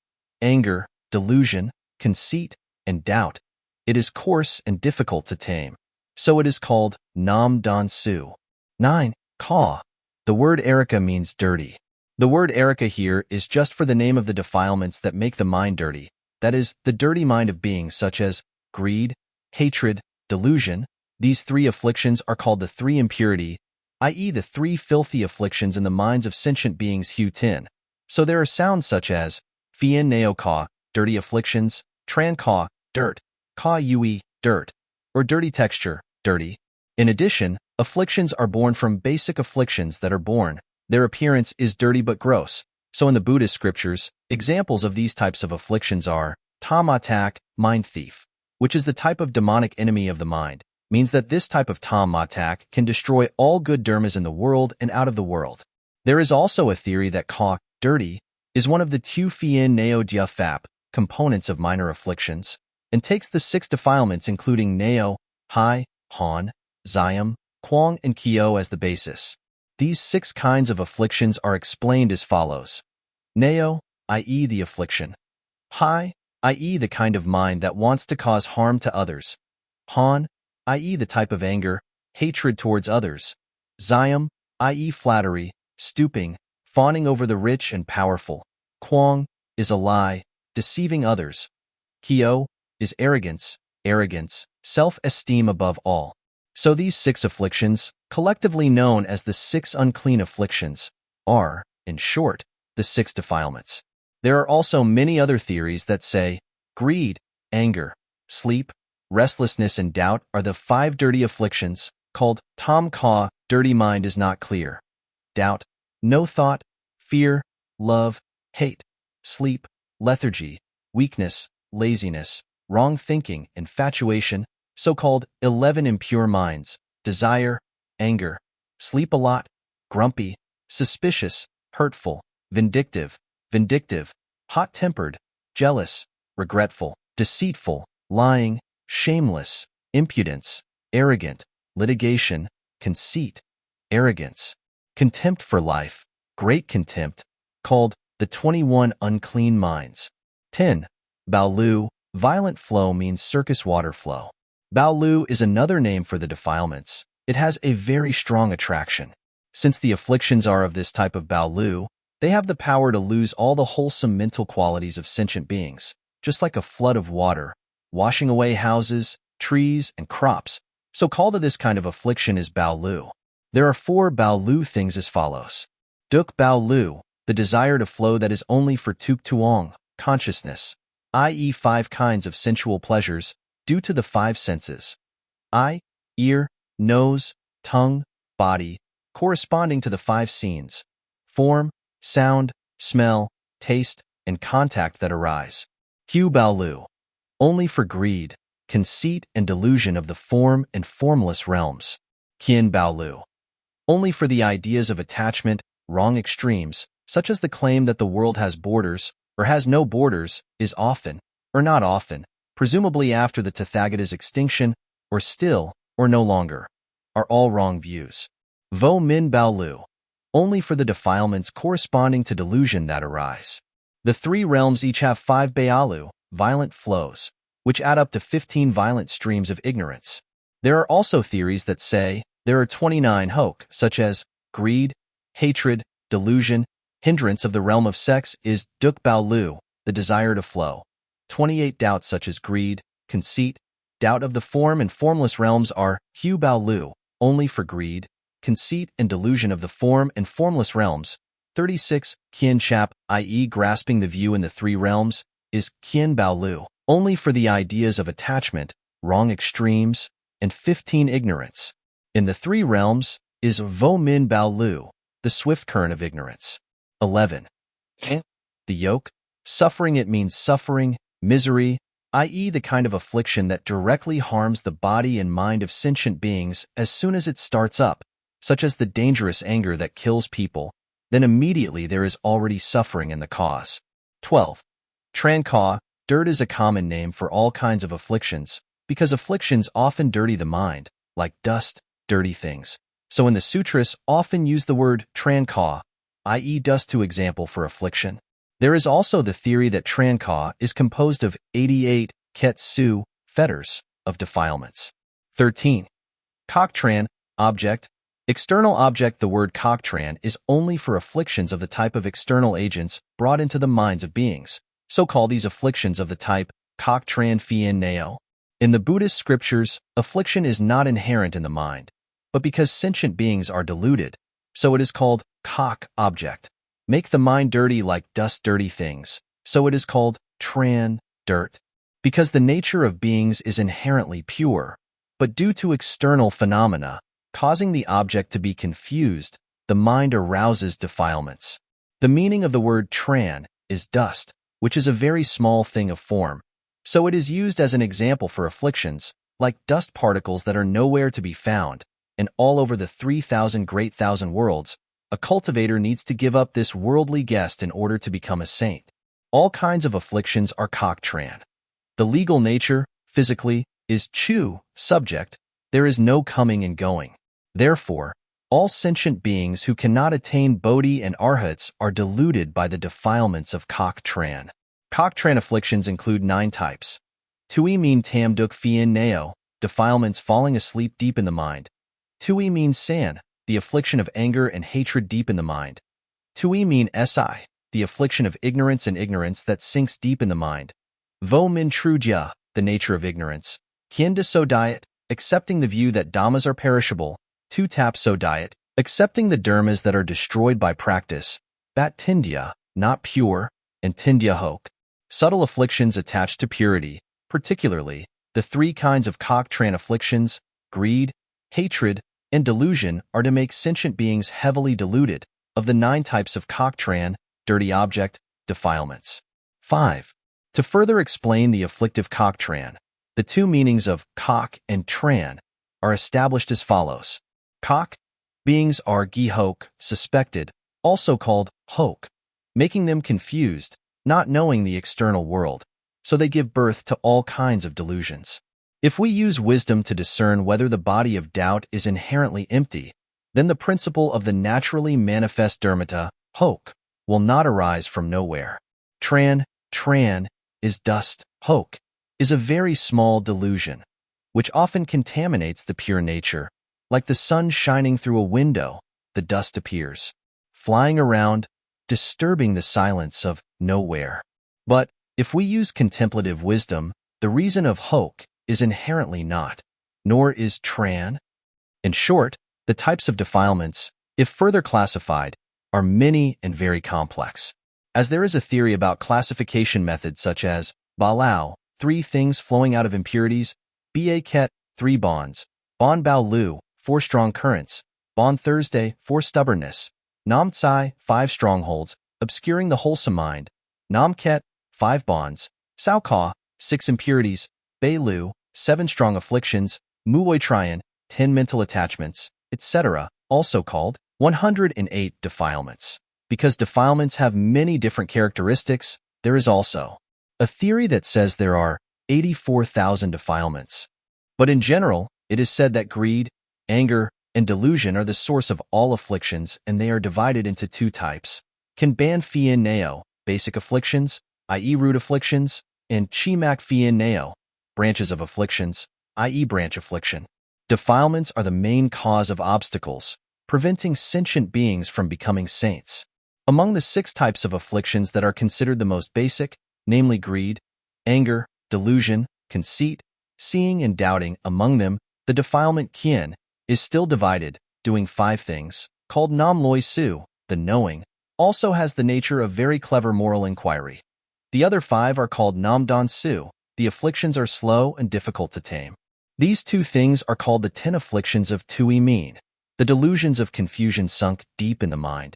anger, delusion, conceit, and doubt, it is coarse and difficult to tame. So it is called nam dan su. 9. Ka. The word Erica means dirty. The word Erica here is just for the name of the defilements that make the mind dirty, that is, the dirty mind of beings such as greed, hatred, delusion. These 3 afflictions are called the 3 impurity, i.e. the 3 filthy afflictions in the minds of sentient beings Hu Tin. So there are sounds such as Fien Neo Ka, dirty afflictions, Tran Ka, dirt, Ka Yui, dirt, or dirty texture, dirty. In addition, afflictions are born from basic afflictions that are born. Their appearance is dirty but gross. So in the Buddhist scriptures, examples of these types of afflictions are Tam Atak, mind thief, which is the type of demonic enemy of the mind, means that this type of Tam Atak can destroy all good dharmas in the world and out of the world. There is also a theory that Ka, dirty, is one of the 2 Fien Neo Dia Fap, components of minor afflictions, and takes the 6 defilements including Neo, Hai, Han, Zayam, Kwang, and Kyo as the basis. These 6 kinds of afflictions are explained as follows. Neo, i.e. the affliction. Hai, i.e. the kind of mind that wants to cause harm to others. Han, i.e. the type of anger, hatred towards others. Zayam, i.e. flattery, stooping, fawning over the rich and powerful. Kwang is a lie, deceiving others. Kyo is arrogance, self-esteem above all. So these 6 afflictions, collectively known as the 6 unclean afflictions, are, in short, the 6 defilements. There are also many other theories that say greed, anger, sleep, restlessness, and doubt are the 5 dirty afflictions, called Tam Ka. Dirty mind is not clear. Doubt, no thought, fear, love, hate, sleep, lethargy, weakness, laziness, wrong thinking, infatuation, so-called 11 impure minds, desire, anger, sleep a lot, grumpy, suspicious, hurtful, vindictive, hot-tempered, jealous, regretful, deceitful, lying, shameless, impudence, arrogant, litigation, conceit, arrogance, contempt for life, great contempt, called the 21 unclean minds. 10. Baolu, violent flow means circus water flow. Baolu is another name for the defilements. It has a very strong attraction. Since the afflictions are of this type of Baolu, they have the power to lose all the wholesome mental qualities of sentient beings, just like a flood of water, washing away houses, trees, and crops. So called to this kind of affliction is Baolu. There are 4 Baolu things as follows. Duk Baolu, the desire to flow that is only for Tuk Tuong, consciousness, i.e. 5 kinds of sensual pleasures, due to the 5 senses. Eye, ear, nose, tongue, body, corresponding to the 5 scenes, form, sound, smell, taste, and contact that arise. Hu Baolu, only for greed, conceit, and delusion of the form and formless realms. Kien Baolu, only for the ideas of attachment, wrong extremes, such as the claim that the world has borders, or has no borders, is often, or not often, presumably after the Tathagata's extinction, or still, or no longer, are all wrong views. Vo Min Baolu, only for the defilements corresponding to delusion that arise. The 3 realms each have 5 Baolu, violent flows, which add up to 15 violent streams of ignorance. There are also theories that say there are 29 hok, such as greed, hatred, delusion. Hindrance of the realm of sex is Duk Baolu, the desire to flow. 28 doubts such as greed, conceit, doubt of the form and formless realms are Hu Baolu, only for greed, conceit, and delusion of the form and formless realms. 36 Kien Chap, i.e. grasping the view in the 3 realms, is Kien Baolu, only for the ideas of attachment, wrong extremes, and 15 ignorance. In the 3 realms is Vo Min Baolu, the swift current of ignorance. 11. The yoke, suffering. It means suffering, misery, i.e. the kind of affliction that directly harms the body and mind of sentient beings as soon as it starts up, such as the dangerous anger that kills people, then immediately there is already suffering in the cause. 12. Tranka, dirt is a common name for all kinds of afflictions, because afflictions often dirty the mind, like dust, dirty things. So in the sutras often use the word tranka, i.e. dust to example for affliction. There is also the theory that tranka is composed of 88 ketsu, fetters, of defilements. 13. Koktran, object. External object. The word koktran is only for afflictions of the type of external agents brought into the minds of beings. So call these afflictions of the type koktran fien neo. In the Buddhist scriptures, affliction is not inherent in the mind, but because sentient beings are deluded, so it is called kok object. Make the mind dirty like dust dirty things, so it is called tran dirt. Because the nature of beings is inherently pure, but due to external phenomena, causing the object to be confused, the mind arouses defilements. The meaning of the word tran is dust, which is a very small thing of form, so it is used as an example for afflictions, like dust particles that are nowhere to be found, and all over the 3,000 great thousand worlds. A cultivator needs to give up this worldly guest in order to become a saint. All kinds of afflictions are koktran. The legal nature, physically, is chu, subject. There is no coming and going. Therefore, all sentient beings who cannot attain bodhi and arhats are deluded by the defilements of koktran. Koktran afflictions include 9 types. Tui mean tam duk fien neo, defilements falling asleep deep in the mind. Tui means san, the affliction of anger and hatred deep in the mind. Tui mean si, the affliction of ignorance and ignorance that sinks deep in the mind. Vo min trujya, the nature of ignorance. Kien so diet, accepting the view that dhammas are perishable. Tu tap so diet, accepting the dharmas that are destroyed by practice. Bat tindya, not pure, and tindya hok. Subtle afflictions attached to purity, particularly the three kinds of Coctran afflictions, greed, hatred, and delusion, are to make sentient beings heavily deluded. Of the 9 types of Coctran, dirty object, defilements. 5. To further explain the afflictive Coctran, the 2 meanings of Cock and Tran are established as follows. Cock beings are gi-hok, suspected, also called hok, making them confused, not knowing the external world, so they give birth to all kinds of delusions. If we use wisdom to discern whether the body of doubt is inherently empty, then the principle of the naturally manifest dharmata, hok, will not arise from nowhere. Tran is dust, hok, is a very small delusion, which often contaminates the pure nature. Like the sun shining through a window, the dust appears, flying around, disturbing the silence of nowhere. But if we use contemplative wisdom, the reason of hok is inherently not, nor is tran. In short, the types of defilements, if further classified, are many and very complex. As there is a theory about classification methods such as Balao, 3 things flowing out of impurities, Ba Ket, 3 bonds, Bon Bao Lu, 4 strong currents, Bon Thursday, 4 stubbornness, Nam Tsai, 5 strongholds, obscuring the wholesome mind, Nam Ket, 5 bonds, Sao Ka, 6 impurities, Bei Lu, 7 strong afflictions, Muoi Trian, 10 mental attachments, etc., also called 108 defilements. Because defilements have many different characteristics, there is also a theory that says there are 84,000 defilements. But in general, it is said that greed, anger, and delusion are the source of all afflictions, and they are divided into 2 types. Kanban Fien Neo, basic afflictions, i.e. root afflictions, and Chimak Fien Neo, branches of afflictions, i.e. branch affliction. Defilements are the main cause of obstacles, preventing sentient beings from becoming saints. Among the 6 types of afflictions that are considered the most basic, namely greed, anger, delusion, conceit, seeing, and doubting, among them, the defilement Kien is still divided, doing 5 things, called Nam Loi Su, the knowing, also has the nature of very clever moral inquiry. The other 5 are called Nam Dan Su, the afflictions are slow and difficult to tame. These 2 things are called the 10 afflictions of Tui Mean, the delusions of confusion sunk deep in the mind.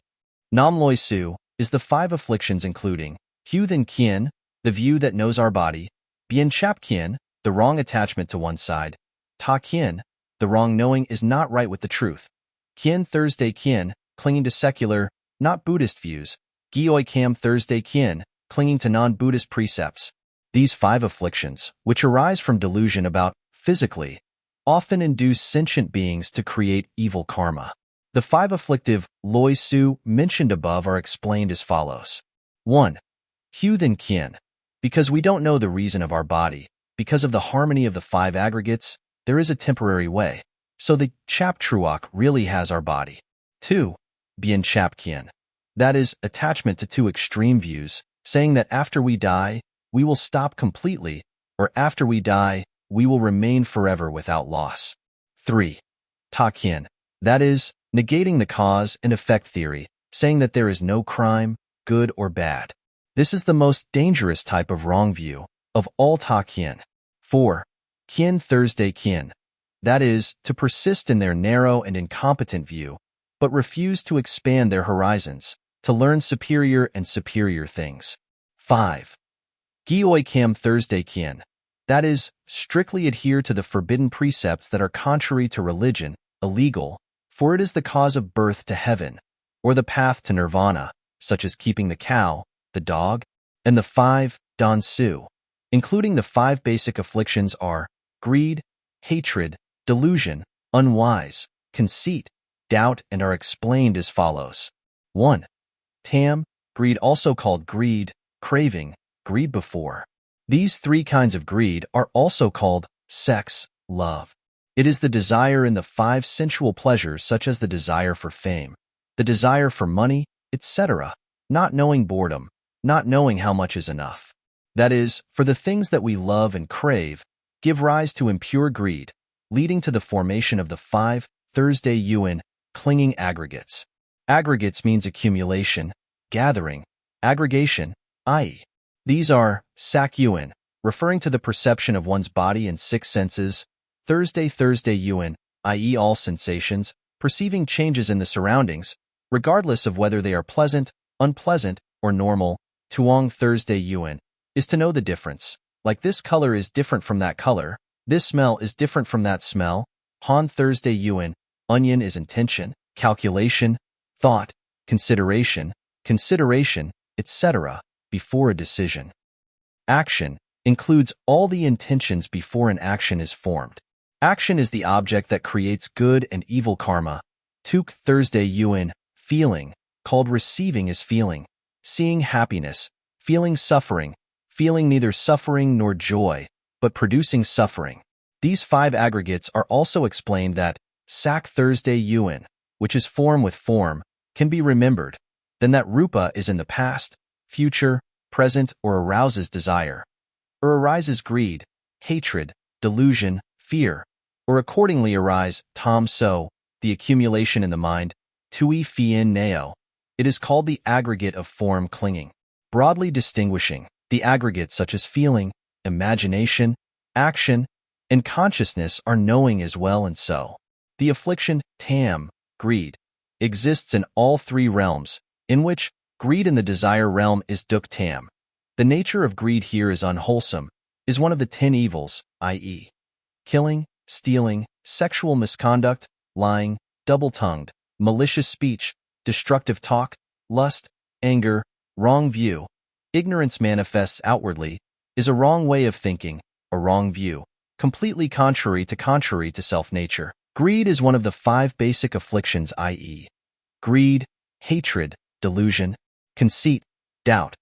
Nam Loi Su is the 5 afflictions including Hu Than Kien, the view that knows our body, Bien Chap Kien, the wrong attachment to one side, Ta Kien, the wrong knowing is not right with the truth, Kien Thursday Kien, clinging to secular, not Buddhist views, Gioi Kam Thursday Kien, clinging to non-Buddhist precepts. These 5 afflictions, which arise from delusion about physically, often induce sentient beings to create evil karma. The 5 afflictive Loi Su mentioned above are explained as follows. 1. Hu Than Kien. Because we don't know the reason of our body, because of the harmony of the 5 aggregates, there is a temporary way, so the Chap Truok really has our body. 2. Bien Chap Kien. That is, attachment to 2 extreme views, saying that after we die, we will stop completely, or after we die, we will remain forever without loss. 3. Ta Kien. That is, negating the cause and effect theory, saying that there is no crime, good or bad. This is the most dangerous type of wrong view of all Ta Kien. 4. Kien Thursday Kien. That is, to persist in their narrow and incompetent view, but refuse to expand their horizons, to learn superior and superior things. 5. Gioi Kam Thursday Kien. That is, strictly adhere to the forbidden precepts that are contrary to religion, illegal, for it is the cause of birth to heaven, or the path to nirvana, such as keeping the cow, the dog, and the 5 Dan Su, including the 5 basic afflictions are greed, hatred, delusion, unwise, conceit, doubt, and are explained as follows. 1. Tam, greed, also called greed, craving, greed before. These 3 kinds of greed are also called sex, love. It is the desire in the 5 sensual pleasures such as the desire for fame, the desire for money, etc., not knowing boredom, not knowing how much is enough. That is, for the things that we love and crave, give rise to impure greed, leading to the formation of the 5 Thursday Yuan clinging aggregates. Aggregates means accumulation, gathering, aggregation, i.e. These are Sak Yuan, referring to the perception of one's body and 6 senses, Thursday Yuan, i.e. all sensations, perceiving changes in the surroundings, regardless of whether they are pleasant, unpleasant, or normal. Tuong Thursday Yuan is to know the difference. Like this color is different from that color, this smell is different from that smell. Han Thursday Yuan, onion is intention, calculation, thought, consideration, etc., before a decision. Action includes all the intentions before an action is formed. Action is the object that creates good and evil karma. Tuk Thursday Yuan, feeling, called receiving is feeling, seeing happiness, feeling suffering, feeling neither suffering nor joy, but producing suffering. These 5 aggregates are also explained that Sak Thursday Yuan, which is form with form, can be remembered, then that rupa is in the past, future, present, or arouses desire, or arises greed, hatred, delusion, fear, or accordingly arise tam so, the accumulation in the mind, tui fien neo. It is called the aggregate of form clinging. Broadly distinguishing, the aggregates such as feeling, imagination, action, and consciousness are knowing as well, and so. The affliction, tam, greed, exists in all 3 realms, in which greed in the desire realm is duk tam. The nature of greed here is unwholesome, is one of the 10 evils, i.e. killing, stealing, sexual misconduct, lying, double-tongued, malicious speech, destructive talk, lust, anger, wrong view. Ignorance manifests outwardly, is a wrong way of thinking, a wrong view, completely contrary to self-nature. Greed is one of the 5 basic afflictions, i.e. greed, hatred, delusion, conceit, doubt.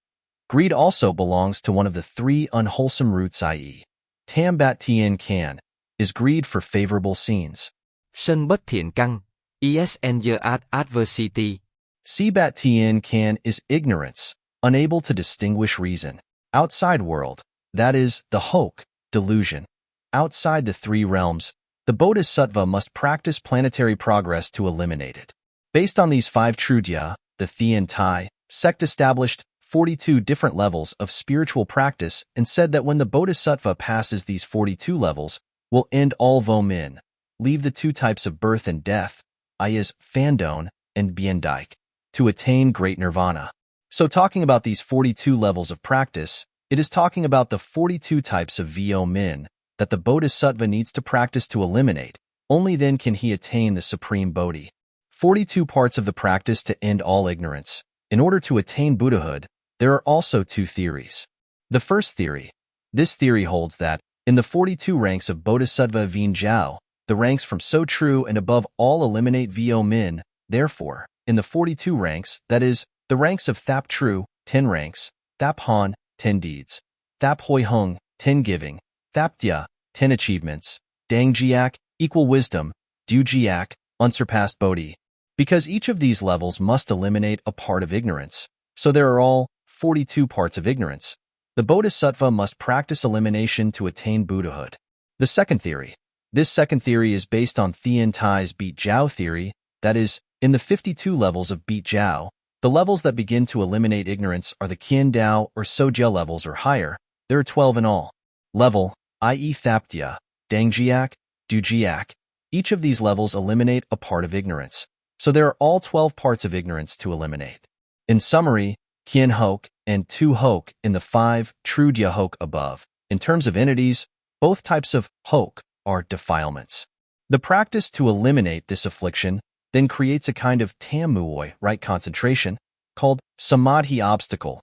Greed also belongs to one of the 3 unwholesome roots, i.e. Tam bat tien can, is greed for favorable scenes. Sân bất thiện căn, ESNG at adversity. Si bat tien can is ignorance, unable to distinguish reason. Outside world, that is, the hoke, delusion. Outside the 3 realms, the Bodhisattva must practice planetary progress to eliminate it. Based on these 5 Trudya, the Thean Thai sect established 42 different levels of spiritual practice and said that when the Bodhisattva passes these 42 levels, will end all Vomin, leave the 2 types of birth and death, i.e. Fandon and Biendike, to attain great nirvana. So talking about these 42 levels of practice, it is talking about the 42 types of Vomin that the Bodhisattva needs to practice to eliminate. Only then can he attain the supreme Bodhi. 42 parts of the practice to end all ignorance. In order to attain Buddhahood, there are also 2 theories. The first theory. This theory holds that, in the 42 ranks of Bodhisattva Vien Jiao, the ranks from So True and above all eliminate Vo Min. Therefore, in the 42 ranks, that is, the ranks of Thap True, 10 ranks, Thap Han, 10 deeds, Thap Hoi Hung, 10 giving, Thap Tia, 10 achievements, Dang Jiak, equal wisdom, Du Jiak, unsurpassed Bodhi. Because each of these levels must eliminate a part of ignorance, so there are all 42 parts of ignorance. The Bodhisattva must practice elimination to attain Buddhahood. The second theory. This second theory is based on Thean Thai's Beat Jiao theory, that is, in the 52 levels of Beat Jiao, the levels that begin to eliminate ignorance are the Qian Dao or Sojia levels or higher. There are 12 in all. Level, i.e. Thaptia, Dangjiak, Dujiak. Each of these levels eliminate a part of ignorance, so there are all 12 parts of ignorance to eliminate. In summary, Qian Hoke and Tu Hoke in the 5 Trudya Hoke above. In terms of entities, both types of Hoke are defilements. The practice to eliminate this affliction then creates a kind of tamuoi, right concentration, called samadhi obstacle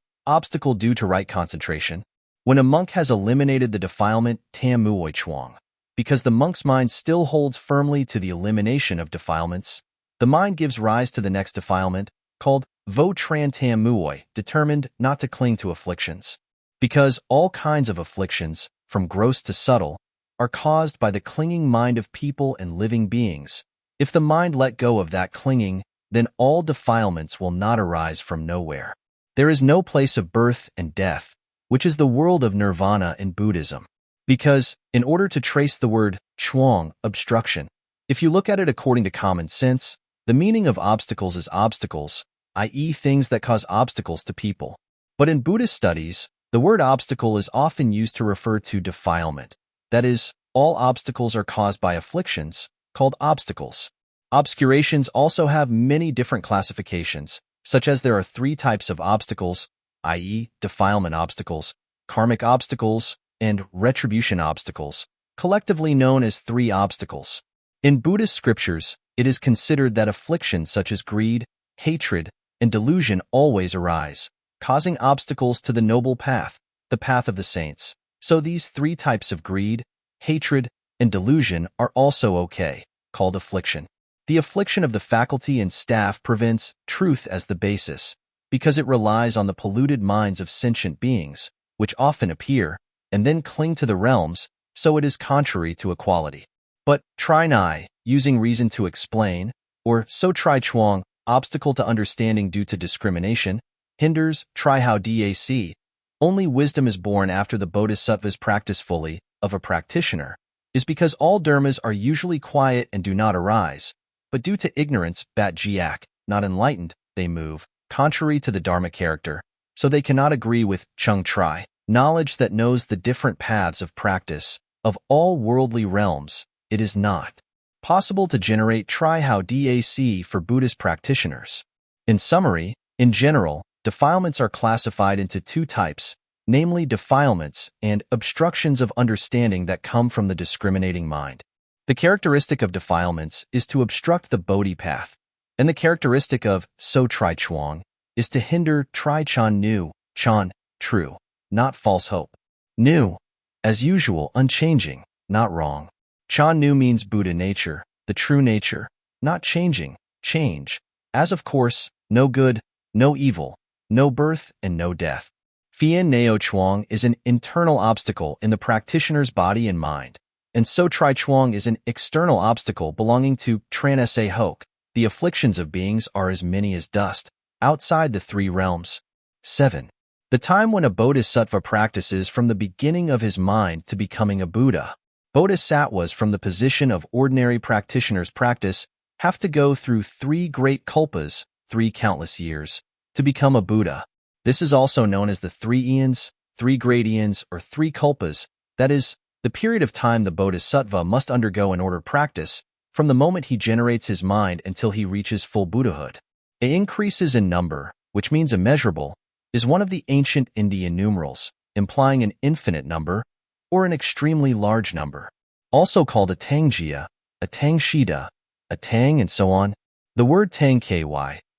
due to right concentration. When a monk has eliminated the defilement tamuoi chuang, because the monk's mind still holds firmly to the elimination of defilements, the mind gives rise to the next defilement, called vo tran tamuoi, determined not to cling to afflictions. Because all kinds of afflictions, from gross to subtle, are caused by the clinging mind of people and living beings. If the mind let go of that clinging, then all defilements will not arise from nowhere. There is no place of birth and death, which is the world of nirvana in Buddhism. Because, in order to trace the word chuang, obstruction, if you look at it according to common sense, the meaning of obstacles is obstacles, i.e. things that cause obstacles to people. But in Buddhist studies, the word obstacle is often used to refer to defilement. That is, all obstacles are caused by afflictions, called obstacles. Obscurations also have many different classifications, such as there are 3 types of obstacles, i.e. defilement obstacles, karmic obstacles, and retribution obstacles, collectively known as 3 obstacles. In Buddhist scriptures, it is considered that afflictions such as greed, hatred, and delusion always arise, causing obstacles to the noble path, the path of the saints. So these 3 types of greed, hatred, and delusion are also okay, called affliction. The affliction of the faculty and staff prevents truth as the basis, because it relies on the polluted minds of sentient beings, which often appear, and then cling to the realms, so it is contrary to equality. But try nai, using reason to explain, or so try chuang, obstacle to understanding due to discrimination, hinders, try how dac. Only wisdom is born after the Bodhisattva's practice fully, of a practitioner, is because all dharmas are usually quiet and do not arise, but due to ignorance, bat jiak, not enlightened, they move, contrary to the dharma character, so they cannot agree with chung tri, knowledge that knows the different paths of practice, of all worldly realms. It is not possible to generate try how dac for Buddhist practitioners. In summary, in general, defilements are classified into 2 types, namely defilements and obstructions of understanding that come from the discriminating mind. The characteristic of defilements is to obstruct the Bodhi path, and the characteristic of so tri chuang is to hinder tri chan nu, chan, true, not false hope. Nu, as usual, unchanging, not wrong. Chan nu means Buddha nature, the true nature, not changing, change, as of course, no good, no evil, no birth, and no death. Fian Neo Chuang is an internal obstacle in the practitioner's body and mind, and so Tri Chuang is an external obstacle belonging to Tran Sa Hoke. The afflictions of beings are as many as dust, outside the 3 realms. 7. The time when a Bodhisattva practices from the beginning of his mind to becoming a Buddha. Bodhisattvas from the position of ordinary practitioners' practice have to go through 3 great kalpas, 3 countless years, to become a Buddha. This is also known as the 3 eons, 3 great eons, or 3 kalpas, that is, the period of time the Bodhisattva must undergo in order practice, from the moment he generates his mind until he reaches full Buddhahood. It increases in number, which means immeasurable, is one of the ancient Indian numerals, implying an infinite number, or an extremely large number. Also called a tangjia, a tangshita, a tang, and so on. The word tang ky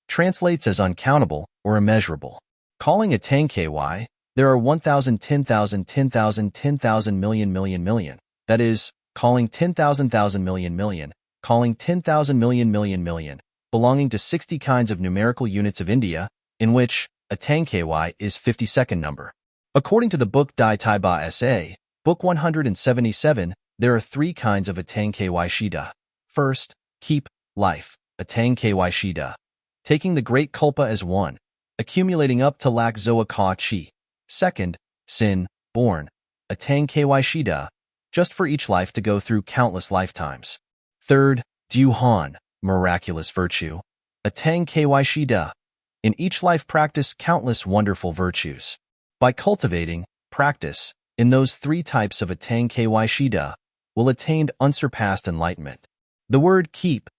translates as uncountable or immeasurable. Calling a tang ky, there are 1,000, 10,000, 10,000, 10,000 million, that is, calling 10,000 million, calling 10,000 million, belonging to 60 kinds of numerical units of India, in which a tang ky is 52nd number. According to the book Dai Tai Ba Sa, Book 177, there are 3 kinds of a tang ky shida. First, keep, life, a tang ky shida, taking the great kulpa as 1, accumulating up to lak zoa ka chi. Second, sin, born, a tang ky shida, just for each life to go through countless lifetimes. Third, duhan, miraculous virtue, a tang ky shida, in each life practice countless wonderful virtues. By cultivating, practice, in those 3 types of a tang ky shida, will attain unsurpassed enlightenment. The word keep,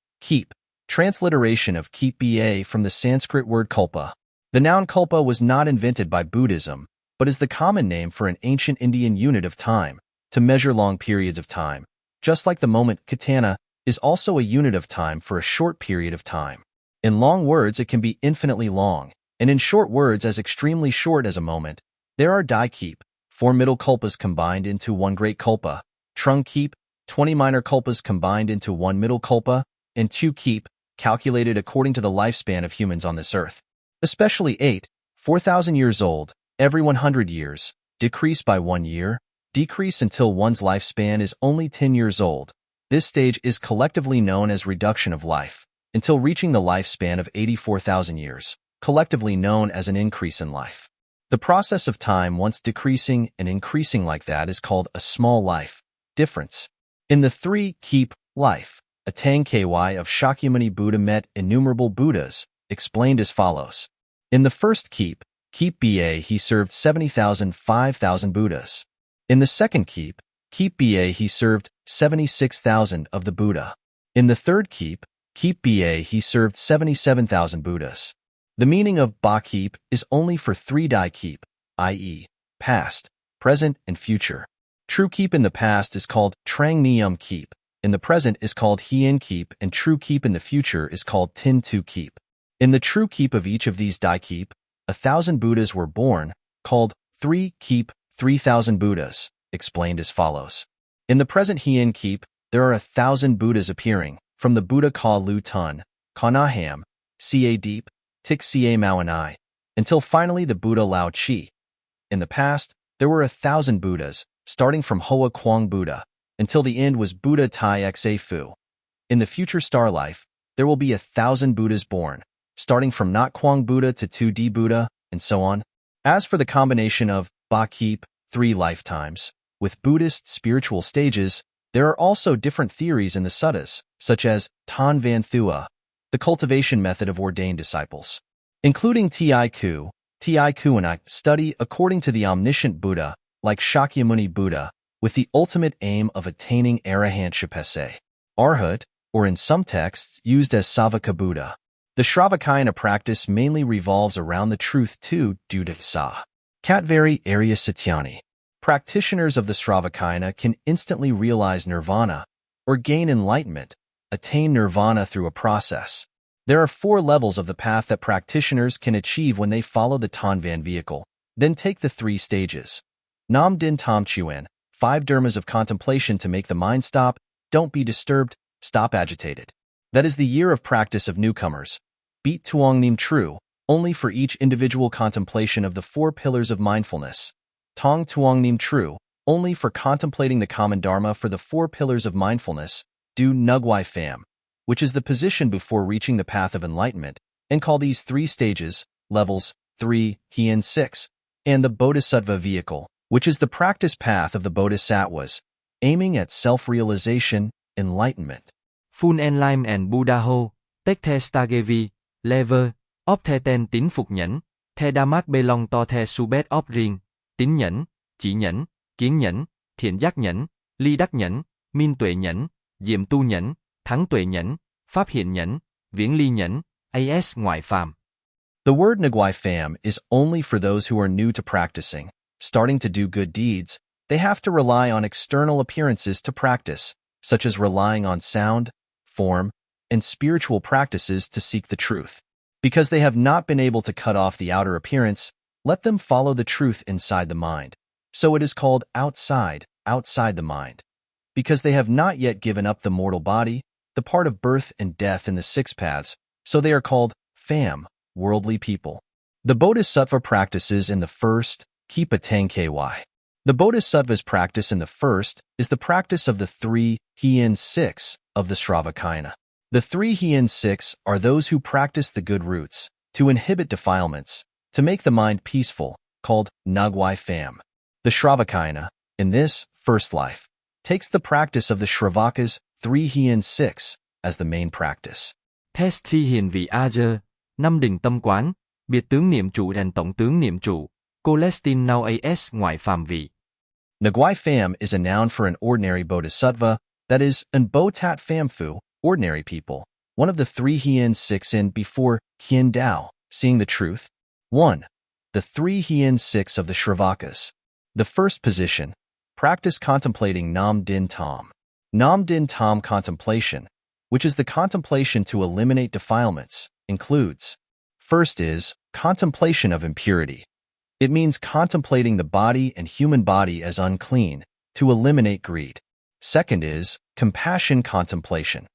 transliteration of keep ba from the Sanskrit word kalpa. The noun kalpa was not invented by Buddhism, but is the common name for an ancient Indian unit of time, to measure long periods of time, just like the moment katana is also a unit of time for a short period of time. In long words it can be infinitely long, and in short words as extremely short as a moment. There are dai keep, 4 middle kalpas combined into 1 great kalpa, trung keep, 20 minor kalpas combined into 1 middle kalpa, and 2 keep, calculated according to the lifespan of humans on this earth. Especially 8, 4,000 years old, every 100 years, decrease by 1 year, decrease until one's lifespan is only 10 years old. This stage is collectively known as reduction of life. until reaching the lifespan of 84,000 years, collectively known as an increase in life. The process of time once decreasing and increasing like that is called a small life difference. In the 3 keep life, a Tangky of Shakyamuni Buddha met innumerable Buddhas, explained as follows. In the first keep BA, he served 70,000 5,000 Buddhas. In the second keep BA, he served 76,000 of the Buddha. In the third keep BA, he served 77,000 Buddhas. The meaning of Ba keep is only for 3 Dai keep, i.e., past, present, and future. True keep in the past is called Trang Niyum keep, in the present is called Hien keep, and true keep in the future is called Tin Tu keep. In the true keep of each of these Dai keep, 1,000 Buddhas were born, called 3 keep 3,000 Buddhas, explained as follows. In the present Hien keep, there are 1,000 Buddhas appearing, from the Buddha Ka Lu Tun, Kanaham, Ca Deep, Tik Ca Mawanai, until finally the Buddha Lao Chi. In the past, there were 1,000 Buddhas, starting from Hoa Quang Buddha, until the end was Buddha Tai Xa Fu. In the future star life, there will be 1,000 Buddhas born, starting from Not Quang Buddha to 2D Buddha, and so on. As for the combination of Ba keep, 3 lifetimes, with Buddhist spiritual stages, there are also different theories in the suttas, such as Tan Van Thua, the cultivation method of ordained disciples, including Ti Ku and I study according to the omniscient Buddha, like Shakyamuni Buddha, with the ultimate aim of attaining arahantship, arhat, or in some texts used as Savaka Buddha. The Shravakayana practice mainly revolves around the truth to Duda Sa. Katvari Arya Satyani. Practitioners of the Shravakayana can instantly realize nirvana, or gain enlightenment, attain nirvana through a process. There are 4 levels of the path that practitioners can achieve when they follow the Tanvan vehicle, then take the 3 stages. Nam Din Tam Chuan, 5 dharmas of contemplation to make the mind stop, don't be disturbed, stop agitated. That is the year of practice of newcomers. Beat Tuong Nim True, only for each individual contemplation of the 4 pillars of mindfulness. Tong Tuong Nim True, only for contemplating the common dharma for the 4 pillars of mindfulness. Do Nugwai Pham, which is the position before reaching the path of enlightenment, and call these 3 stages, levels, 3, Hien 6, and the Bodhisattva vehicle, which is the practice path of the Bodhisattvas, aiming at self-realization, enlightenment. Full Enlightenment and Buddha Ho, Tech The Stagevi, Lever, Op The Ten Tín Phục Nhẫn, The Damak Belong To The Subet Op Riêng, Tín Nhẫn, Chỉ Nhẫn, Kiến Nhẫn, Thiện Giác Nhẫn, Ly Đắc Nhẫn, Minh Tuệ Nhẫn, Diệm Tu Nhẫn, Thắng Tuệ Nhẫn, Pháp Hiện Nhẫn, Viễn Ly Nhẫn, AS Ngoại Phàm. The word Nagwai Pham is only for those who are new to practicing. Starting to do good deeds, they have to rely on external appearances to practice, such as relying on sound, form, and spiritual practices to seek the truth. Because they have not been able to cut off the outer appearance, let them follow the truth inside the mind. So it is called outside the mind. Because they have not yet given up the mortal body, the part of birth and death in the 6 paths, so they are called Pham, worldly people. The Bodhisattva practices in the first, Kipa Tangky. The Bodhisattva's practice in the first is the practice of the 3 Hien 6 of the Shravakayana. The 3 Hien 6 are those who practice the good roots, to inhibit defilements, to make the mind peaceful, called Nagwai Pham. The Shravakayana, in this first life, takes the practice of the Shravakas 3 Hien 6 as the main practice. Test 3 Hiền Vị A Dơ, 5 Đình Tâm Quán, Biệt Tướng Niệm Trụ and Tổng Tướng Niệm Trụ, Colestin Now AS Ngoại Phàm Vị. Nagwai Pham is a noun for an ordinary bodhisattva, that is, an Bo-Tat Pham Phu, ordinary people, one of the 3 Hien 6 in before Hien Dao, seeing the truth. 1. The 3 Hien 6 of the Shravakas. The first position, practice contemplating Nam Din Tam. Nam Din Tam contemplation, which is the contemplation to eliminate defilements, includes: first is contemplation of impurity. It means contemplating the body and human body as unclean, to eliminate greed. Second is compassion contemplation.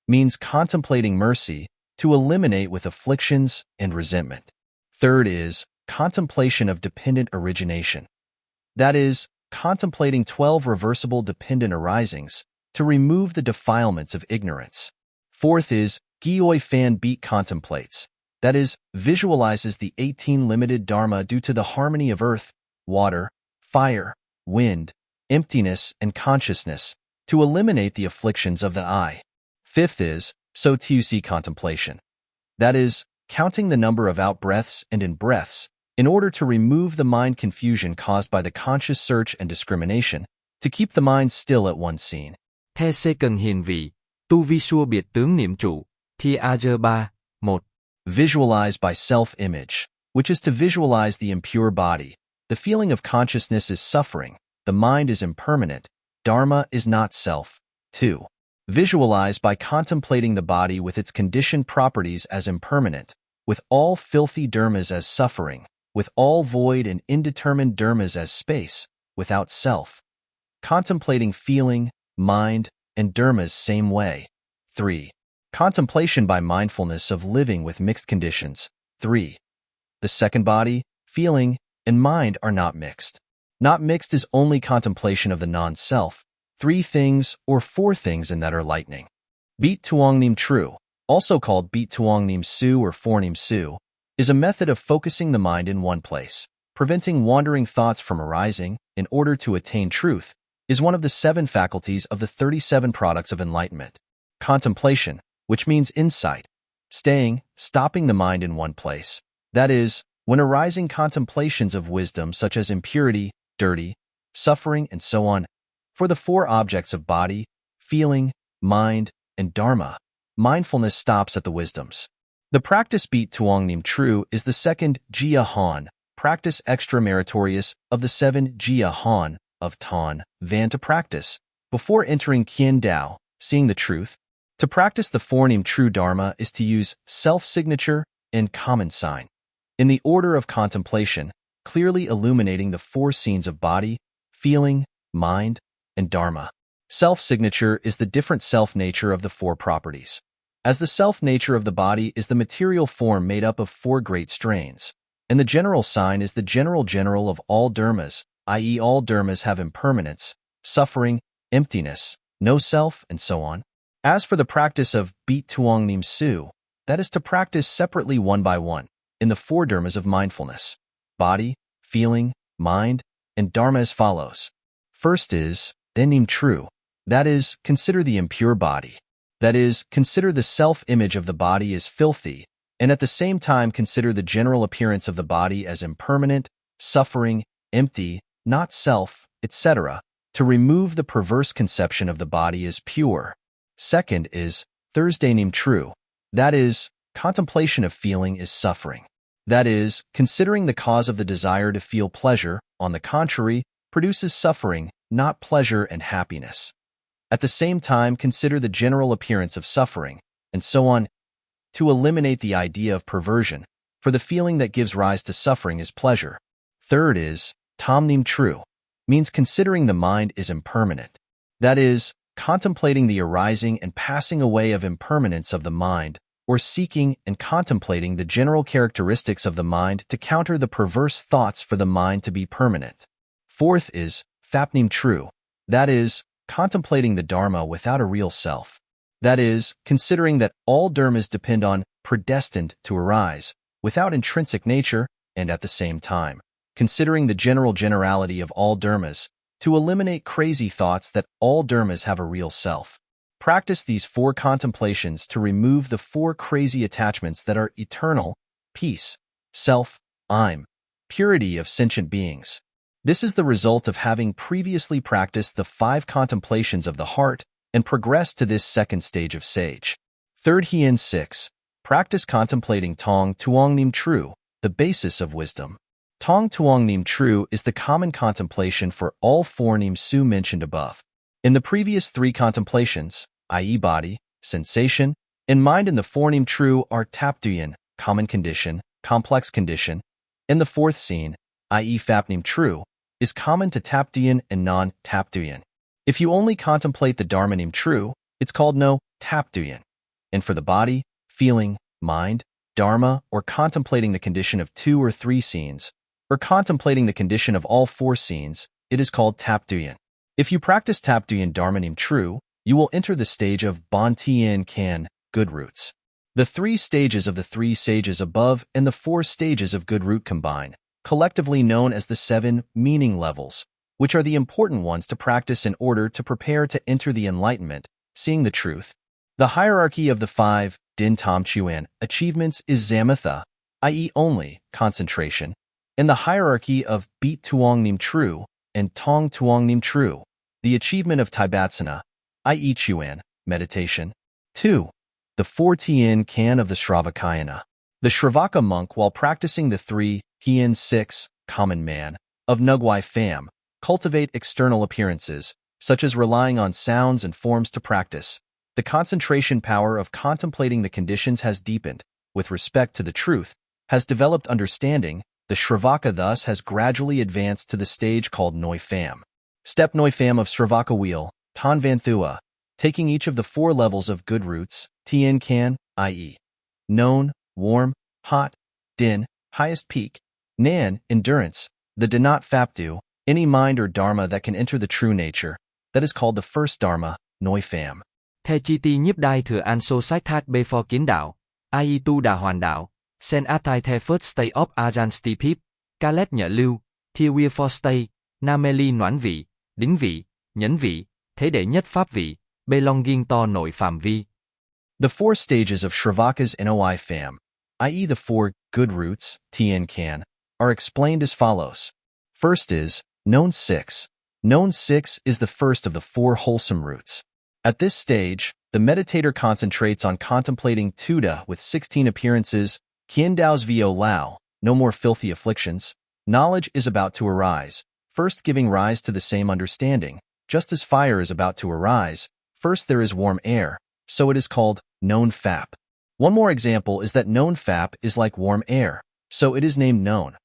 Means contemplating mercy, to eliminate with afflictions and resentment. Third is contemplation of dependent origination. That is, contemplating 12 reversible dependent arisings, to remove the defilements of ignorance. Fourth is Gyoi Fan Beat contemplates, that is, visualizes the 18 limited dharma due to the harmony of earth, water, fire, wind, emptiness, and consciousness, to eliminate the afflictions of the eye. Fifth is Sotiusi contemplation, that is, counting the number of out-breaths and in-breaths in order to remove the mind confusion caused by the conscious search and discrimination, to keep the mind still at one scene. The second hiền vị, tu vi xua biệt tướng niệm trụ, thi ajer 3, 1. Visualize by self-image, which is to visualize the impure body. The feeling of consciousness is suffering, the mind is impermanent, dharma is not self. 2. Visualize by contemplating the body with its conditioned properties as impermanent, with all filthy dharmas as suffering, with all void and indeterminate dharmas as space, without self. Contemplating feeling, mind, and dharmas same way. 3. Contemplation by mindfulness of living with mixed conditions. 3. The second body, feeling, and mind are not mixed. Not mixed is only contemplation of the non-self, 3 things or 4 things in that are lightning. Beat Tuong Nim Tru, also called Beat Tuong Nim Su or 4 Nim Su, is a method of focusing the mind in one place, preventing wandering thoughts from arising in order to attain truth, is one of the 7 faculties of the 37 products of enlightenment. Contemplation, which means insight, stopping the mind in one place. That is, when arising contemplations of wisdom such as impurity, dirty, suffering, and so on, for the 4 objects of body, feeling, mind, and dharma, mindfulness stops at the wisdoms. The practice Beat Tuong Nim Tru is the second Jia Han, practice extra meritorious of the 7 Jia Han of Tan Van to practice, before entering Kien Dao, seeing the truth. To practice the 4 Nim Tru Dharma is to use self-signature and common sign, in the order of contemplation, clearly illuminating the 4 scenes of body, feeling, mind, and dharma. Self-signature is the different self-nature of the 4 properties. As the self-nature of the body is the material form made up of 4 great strains, and the general sign is the general of all dharmas, i.e. all dharmas have impermanence, suffering, emptiness, no self, and so on. As for the practice of Beat Tuong Nim Su, that is to practice separately one by one, in the 4 dharmas of mindfulness, body, feeling, mind, and dharma as follows. First is Then Nim Tru, that is, consider the impure body. That is, consider the self-image of the body as filthy, and at the same time consider the general appearance of the body as impermanent, suffering, empty, not self, etc., to remove the perverse conception of the body as pure. Second is Thursday Nim Tru, that is, contemplation of feeling is suffering. That is, considering the cause of the desire to feel pleasure, on the contrary, produces suffering, not pleasure and happiness. At the same time, consider the general appearance of suffering, and so on, to eliminate the idea of perversion, for the feeling that gives rise to suffering is pleasure. Third is Tam Nim Tru, means considering the mind is impermanent. That is, contemplating the arising and passing away of impermanence of the mind, or seeking and contemplating the general characteristics of the mind to counter the perverse thoughts for the mind to be permanent. Fourth is Phap Nim Tru, that is, contemplating the dharma without a real self. That is, considering that all dharmas depend on predestined to arise, without intrinsic nature, and at the same time, considering the generality of all dharmas, to eliminate crazy thoughts that all dharmas have a real self. Practice these 4 contemplations to remove the 4 crazy attachments that are eternal, peace, self, I'm, purity of sentient beings. This is the result of having previously practiced the 5 contemplations of the heart and progressed to this second stage of sage. Third Hien 6. Practice contemplating Tong Tuong Nim Tru, the basis of wisdom. Tong Tuong Nim Tru is the common contemplation for all 4 Nim Su mentioned above. In the previous 3 contemplations, i.e. body, sensation, and mind in the 4 Nim Tru are Tapduyen, common condition, complex condition, and the 4th scene, i.e. Phap Nim Tru, is common to Tapduyen and non-Tapduyen. If you only contemplate the Dharma Nim Tru, it's called no Tapduyen. And for the body, feeling, mind, dharma, or contemplating the condition of 2 or 3 scenes, or contemplating the condition of all 4 scenes, it is called Tapduyen. If you practice Tapduyen Dharma Nim Tru, you will enter the stage of Bon Tien Kan, good roots. The 3 stages of the 3 sages above and the 4 stages of good root combine, collectively known as the 7 meaning levels, which are the important ones to practice in order to prepare to enter the enlightenment, seeing the truth. The hierarchy of the 5 Din Tam Chuan achievements is Zamatha, i.e. only, concentration, and the hierarchy of Beat Tuong Nim Tru and Tong Tuong Nim Tru, the achievement of Taibatsana, i.e. Chuan, meditation. 2. The 4 Tien Can of the Shravakayana. The Shravaka monk, while practicing the 3 Tien 6, common man, of Nugwai Pham, cultivate external appearances, such as relying on sounds and forms to practice. The concentration power of contemplating the conditions has deepened, with respect to the truth, has developed understanding. The Shravaka thus has gradually advanced to the stage called Noi Pham. Step Noi Pham of Shravaka wheel, Tan Van Thua, taking each of the 4 levels of good roots, Tien Can, i.e. known, warm, hot, Din, highest peak, Nan, endurance, the Danat Phapdu, any mind or dharma that can enter the true nature, that is called the first dharma, Noi Pham. The chi ti nhiếp đai thừa an so sách thác bê for kiến đạo, ai tu đà hoàn đạo, sen atai the first stay of aran stipip, kalet nhợ lưu, thiêu weir for stay, nameli noãn vị, đính vị, nhẫn vị, thế đệ nhất pháp vị, bê long nghiêng to nội phạm vi. The 4 stages of Shravaka's Noi Pham, i.e. the 4 good roots, Tien Can, are explained as follows. First is known 6. Known 6 is the first of the 4 wholesome roots. At this stage, the meditator concentrates on contemplating Tuda with 16 appearances, Kien Dao's Vo Lao, no more filthy afflictions. Knowledge is about to arise, first giving rise to the same understanding. Just as fire is about to arise, first there is warm air, so it is called known Phap. One more example is that known Phap is like warm air, so it is named known.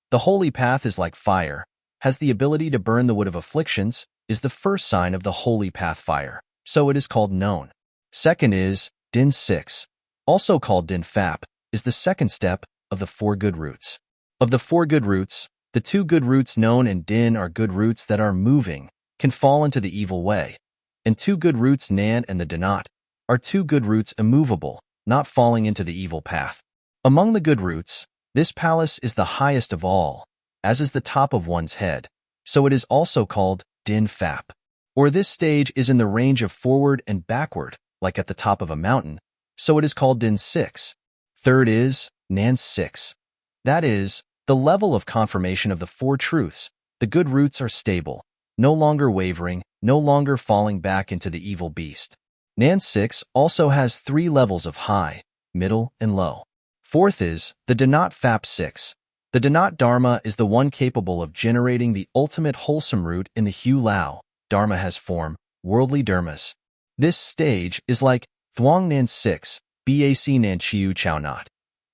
The holy path is like fire, has the ability to burn the wood of afflictions, is the first sign of the holy path fire, so it is called known. Second is Din 6, also called Din Phap, is the second step of the 4 good roots. Of the 4 good roots, the 2 good roots known and Din are good roots that are moving, can fall into the evil way, and 2 good roots Nan and the Danat are 2 good roots immovable, not falling into the evil path. Among the good roots, this palace is the highest of all, as is the top of one's head, so it is also called Din Phap. Or this stage is in the range of forward and backward, like at the top of a mountain, so it is called Din 6. Third is Nan 6. That is, the level of confirmation of the 4 truths. The good roots are stable, no longer wavering, no longer falling back into the evil beast. Nan 6 also has 3 levels of high, middle, and low. Fourth is the Danat Phap 6. The Danat Dharma is the one capable of generating the ultimate wholesome root in the Hu Lao. Dharma has form, worldly dharmas. This stage is like Thuong Nan 6, Bac Nan Chiu Chao Not,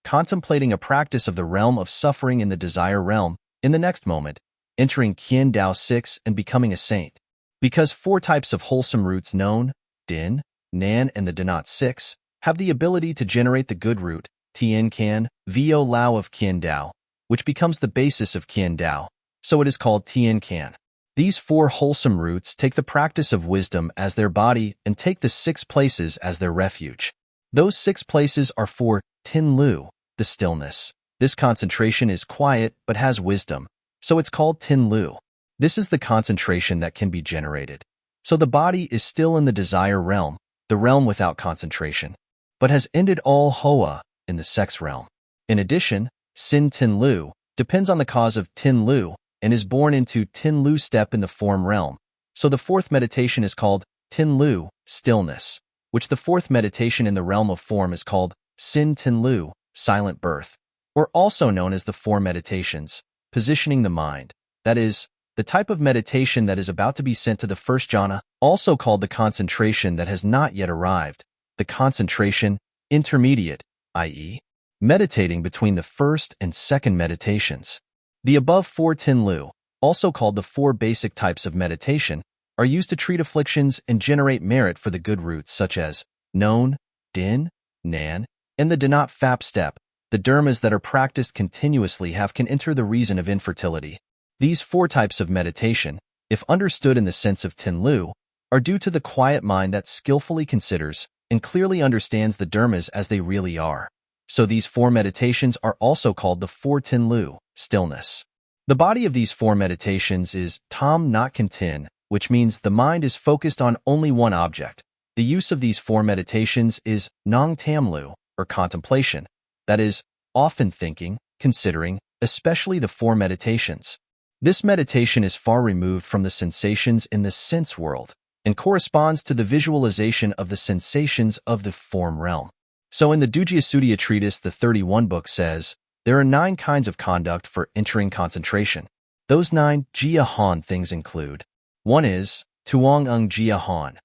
contemplating a practice of the realm of suffering in the desire realm, in the next moment, entering Kien Dao 6 and becoming a saint. Because 4 types of wholesome roots known, Din, Nan, and the Danat 6, have the ability to generate the good root, Tien Can, Vo Lao of Kien Dao, which becomes the basis of Kien Dao, so it is called Tien Can. These 4 wholesome roots take the practice of wisdom as their body and take the 6 places as their refuge. Those 6 places are for Tin Lu, the stillness. This concentration is quiet but has wisdom, so it's called Tin Lu. This is the concentration that can be generated. So the body is still in the desire realm, the realm without concentration, but has ended all Hoa in the sex realm. In addition, Sin Tin Lu depends on the cause of Tin Lu and is born into Tin Lu step in the form realm. So the 4th meditation is called Tin Lu, stillness, which the 4th meditation in the realm of form is called Sin Tin Lu, silent birth, or also known as the 4 meditations, positioning the mind. That is, the type of meditation that is about to be sent to the first jhana, also called the concentration that has not yet arrived, the concentration intermediate, i.e., meditating between the first and second meditations. The above 4 Tin Lu, also called the 4 basic types of meditation, are used to treat afflictions and generate merit for the good roots such as known, Din, Nan, and the Danat Phap step. The dharmas that are practiced continuously can enter the reason of infertility. These 4 types of meditation, if understood in the sense of Tin Lu, are due to the quiet mind that skillfully considers, and clearly understands the dharmas as they really are. So these 4 meditations are also called the 4 Tin Lu, stillness. The body of these 4 meditations is Tam Not Tin, which means the mind is focused on only one object. The use of these 4 meditations is Nong Tam Lu, or contemplation, that is, often thinking, considering, especially the 4 meditations. This meditation is far removed from the sensations in the sense world and corresponds to the visualization of the sensations of the form realm. So in the Dujya treatise, the 31 book says, there are 9 kinds of conduct for entering concentration. Those 9 Jia Han things include: 1 is Tuong Ung Jia Han.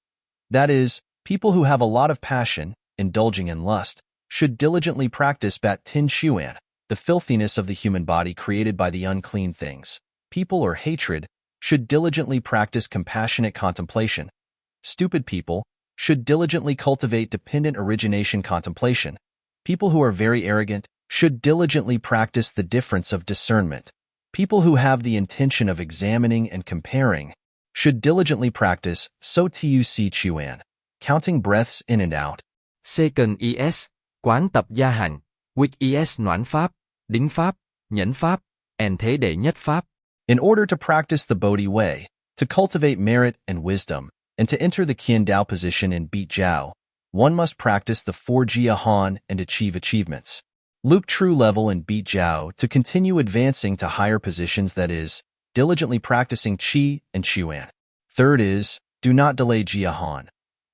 That is, people who have a lot of passion, indulging in lust, should diligently practice Bat Tin Xuan, the filthiness of the human body created by the unclean things. People or hatred should diligently practice compassionate contemplation. Stupid people should diligently cultivate dependent origination contemplation. People who are very arrogant should diligently practice the difference of discernment. People who have the intention of examining and comparing should diligently practice So Tu Si Chuan, counting breaths in and out. Second is, quán tập gia hành, which is noãn pháp, đính pháp, nhẫn pháp, and thế đệ nhất pháp. In order to practice the Bodhi way, to cultivate merit and wisdom, and to enter the Qian Dao position in Beat Jiao, one must practice the 4 Jia Han and achieve achievements. Luke true level in Beat Jiao to continue advancing to higher positions, that is, diligently practicing Qi and Chuan. Third is, do not delay Jia Han.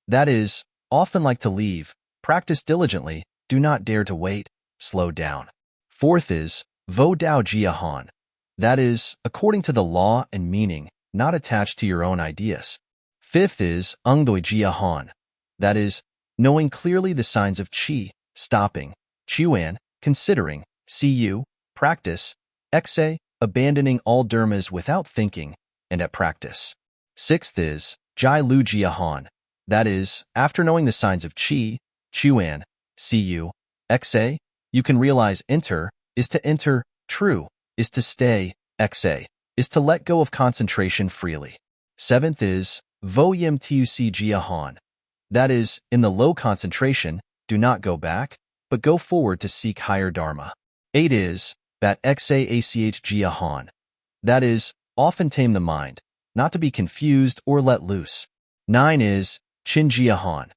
That is, often like to leave, practice diligently, do not dare to wait, slow down. Fourth is, Vo Dao Jia Han. That is, according to the law and meaning, not attached to your own ideas. Fifth is, Ung Doi Jia Han. That is, knowing clearly the signs of Qi, stopping, Chuan, considering, Cu, practice, Xa, abandoning all dharmas without thinking, and at practice. Sixth is, Jai Lu Jia Han. That is, after knowing the signs of Qi, Chuan, Cu, Xa, you can realize enter is to enter, true is to stay, Xa is to let go of concentration freely. Seventh is, Vo Yim Tu Si Jia Han. That is, in the low concentration, do not go back, but go forward to seek higher dharma. 8 is, Bat Xa Ach Jia Han. That is, often tame the mind, not to be confused or let loose. 9 is, Chin Jia Han.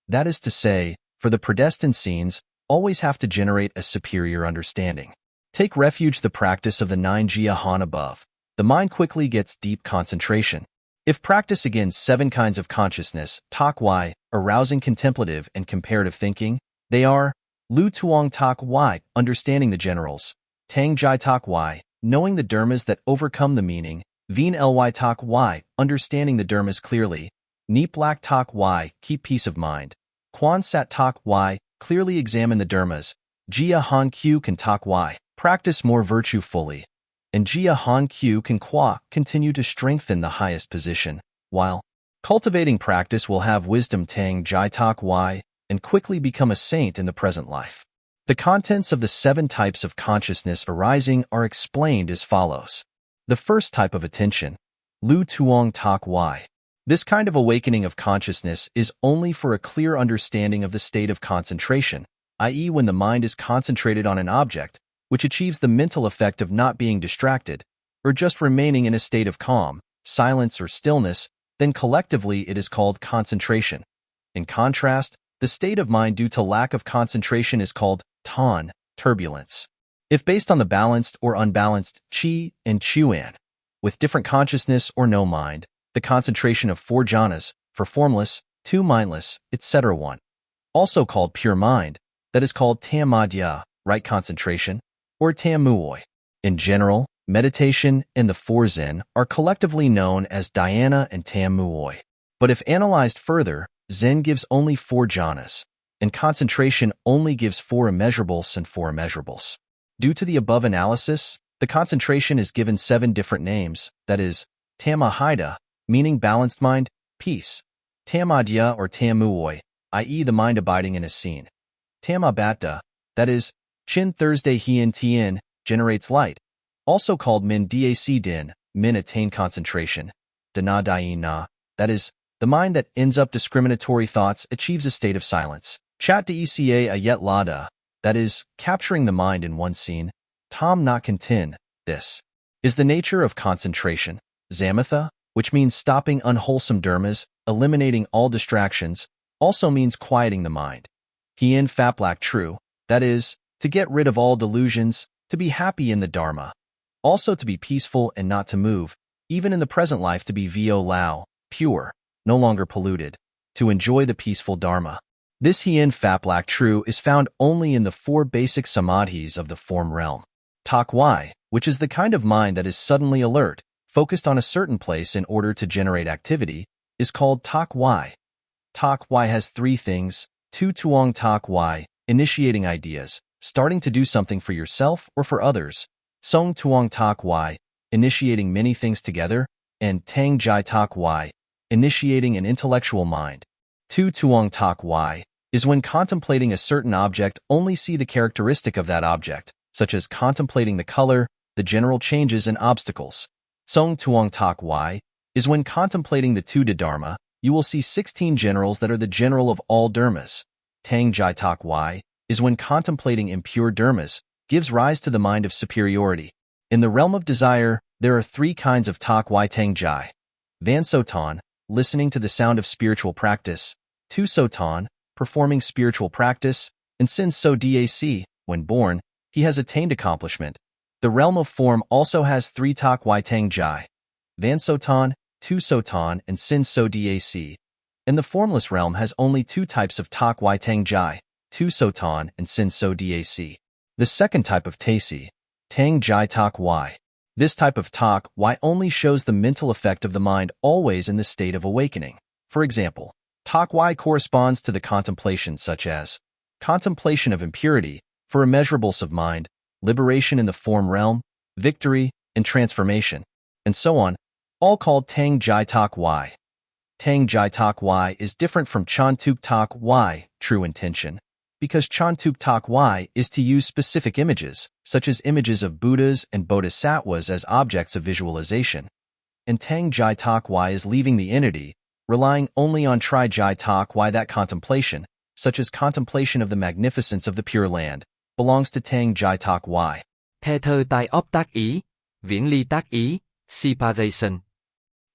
That is to say, for the predestined scenes, always have to generate a superior understanding. Take refuge the practice of the 9 Jia Han above. The mind quickly gets deep concentration. If practice again 7 kinds of consciousness, Tak Y, arousing contemplative and comparative thinking, they are Lu Tuong Tak Y, understanding the generals, Tang Jai Tak Y, knowing the dharmas that overcome the meaning, Veen Ly Tak Y, understanding the dharmas clearly, Neep Lak Tak Y, keep peace of mind, Quan Sat Tak Y, clearly examine the dharmas, Jia Han Q can Tak Y, practice more virtue fully, and Jia Han Q can Qua, continue to strengthen the highest position, while cultivating practice will have wisdom Tang Jai Tak Y, and quickly become a saint in the present life. The contents of the 7 types of consciousness arising are explained as follows. The first type of attention, Lu Tuong Tak Y. This kind of awakening of consciousness is only for a clear understanding of the state of concentration, i.e. when the mind is concentrated on an object, which achieves the mental effect of not being distracted, or just remaining in a state of calm, silence, or stillness, then collectively it is called concentration. In contrast, the state of mind due to lack of concentration is called Tan, turbulence. If based on the balanced or unbalanced Qi and Chuan, with different consciousness or no mind, the concentration of 4 jhanas, for formless, 2 mindless, etc. 1, also called pure mind, that is called Tam Madhya, right concentration, or Tam Muoi. In general, meditation and the 4 Zen are collectively known as Dhyana and Tam Muoi. But if analyzed further, Zen gives only 4 jhanas, and concentration only gives 4 immeasurables and 4 immeasurables. Due to the above analysis, the concentration is given 7 different names, that is, Tamahida, meaning balanced mind, peace, Tamadya or Tamuoi, i.e. the mind abiding in a scene, Tamabatta, that is, Chin Thursday Hien Tien, generates light, also called Min Dac Din, Min attain concentration, Dana Dai Na, that is, The mind that ends up discriminatory thoughts achieves a state of silence. Chat deca a yet lada, that is, capturing the mind in one scene. Tom not contin, this is the nature of concentration. Zamatha, which means stopping unwholesome dharmas, eliminating all distractions, also means quieting the mind. Hien faplak true, that is, to get rid of all delusions, to be happy in the Dharma. Also to be peaceful and not to move, even in the present life to be vo lao, pure, no longer polluted, to enjoy the peaceful Dharma. This hien faplak true is found only in the 4 basic samadhis of the form realm. Tak y, which is the kind of mind that is suddenly alert, focused on a certain place in order to generate activity, is called tak y. Tak y has 3 things: tu tuong tak y, initiating ideas, starting to do something for yourself or for others; song tuong tak y, initiating many things together; and tang jai tak y, initiating an intellectual mind. Tu tuong tak y is when contemplating a certain object only see the characteristic of that object, such as contemplating the color, the general changes and obstacles. Song tuong tak y is when contemplating the tu de dharma, you will see 16 generals that are the general of all dharmas. Tang jai tak y is when contemplating impure dharmas gives rise to the mind of superiority. In the realm of desire, there are 3 kinds of tak y tang jai. Van sotan, listening to the sound of spiritual practice; tu sotan, performing spiritual practice; and sin so dac, when born, he has attained accomplishment. The realm of form also has 3 tak y tang jai. Van sotan, tu sotan, and sin so dac. And the formless realm has only 2 types of tak y tang jai, tu sotan and sin so dac. The second type of tasi, tang jai tak y. This type of tak y only shows the mental effect of the mind always in the state of awakening. For example, tak y corresponds to the contemplation such as contemplation of impurity, for immeasurables of mind, liberation in the form realm, victory, and transformation, and so on, all called tang jai tak y. Tang jai tak y is different from chantuk tak y, true intention, because chantuk tak y is to use specific images, such as images of Buddhas and Bodhisattvas as objects of visualization. And tang jai tak y is leaving the entity, relying only on tri jai tak y. That contemplation, such as contemplation of the magnificence of the Pure Land, belongs to tang jai tak y. The thơ tai óc tác ý, viễn ly tác ý, separation.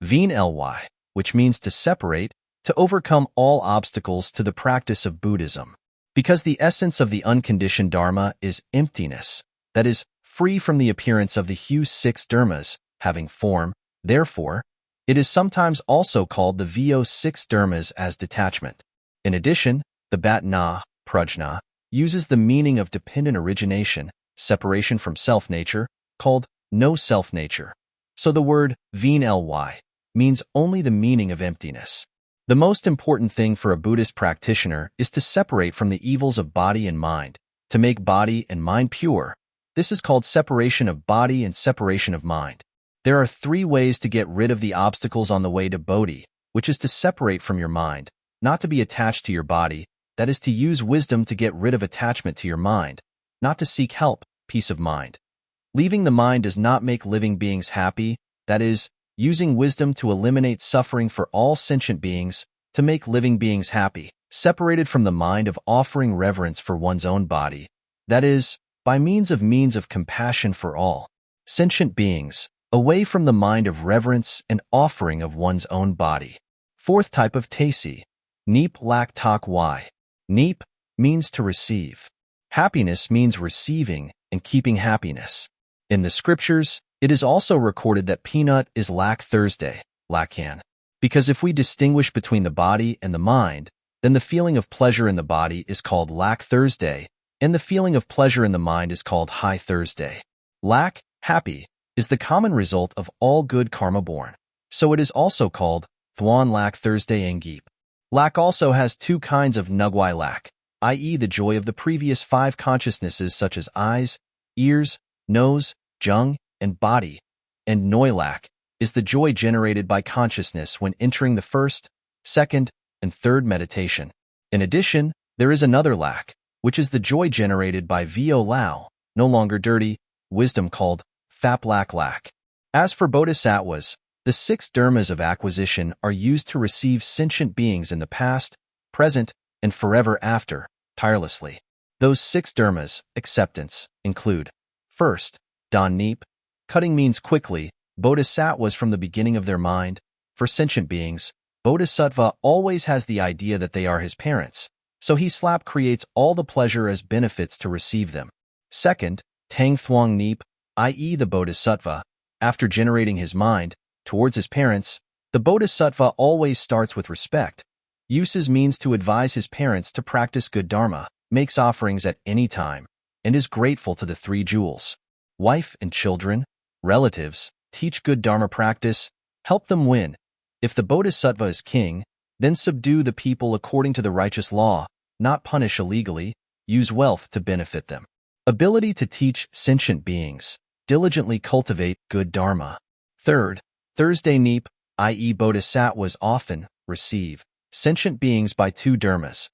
Veen ly, which means to separate, to overcome all obstacles to the practice of Buddhism. Because the essence of the unconditioned Dharma is emptiness, that is, free from the appearance of the hue 6 dharmas, having form, therefore, it is sometimes also called the vo 6 dharmas as detachment. In addition, the Bhatna, prajna, uses the meaning of dependent origination, separation from self-nature, called no self-nature. So the word veen ly means only the meaning of emptiness. The most important thing for a Buddhist practitioner is to separate from the evils of body and mind, to make body and mind pure. This is called separation of body and separation of mind. There are 3 ways to get rid of the obstacles on the way to Bodhi, which is to separate from your mind, not to be attached to your body, that is to use wisdom to get rid of attachment to your mind, not to seek help, peace of mind. Leaving the mind does not make living beings happy, that is, using wisdom to eliminate suffering for all sentient beings, to make living beings happy, separated from the mind of offering reverence for one's own body, that is, by means of compassion for all sentient beings, away from the mind of reverence and offering of one's own body. 4th type of tasi, neep lak tak y. Neep means to receive. Happiness means receiving and keeping happiness. In the scriptures, it is also recorded that peanut is lak Thursday, lakan. Because if we distinguish between the body and the mind, then the feeling of pleasure in the body is called lak Thursday, and the feeling of pleasure in the mind is called high Thursday. Lak, happy, is the common result of all good karma born. So it is also called Thwan lak Thursday Angip. Lak also has 2 kinds of nugwai lak, i.e. the joy of the previous 5 consciousnesses such as eyes, ears, nose, jung, and body, and noi lak is the joy generated by consciousness when entering the 1st, 2nd, and 3rd meditation. In addition, there is another lak, which is the joy generated by vo lao, no longer dirty, wisdom called faplak lak. As for Bodhisattvas, The 6 dharmas of acquisition are used to receive sentient beings in the past, present, and forever after, tirelessly. Those 6 dharmas, acceptance, include: first, dan neep. Cutting means quickly. Bodhisattvas from the beginning of their mind. For sentient beings, Bodhisattva always has the idea that they are his parents, so he creates all the pleasure as benefits to receive them. Second, tang thuong neep, i.e. the Bodhisattva, after generating his mind, towards his parents, the Bodhisattva always starts with respect, uses means to advise his parents to practice good dharma, makes offerings at any time, and is grateful to the 3 jewels. Wife and children, relatives, teach good dharma practice, help them win. If the Bodhisattva is king, then subdue the people according to the righteous law, not punish illegally, use wealth to benefit them. Ability to teach sentient beings, diligently cultivate good dharma. Third, Thursday neep, i.e. Bodhisattvas often receive sentient beings by 2 dharmas.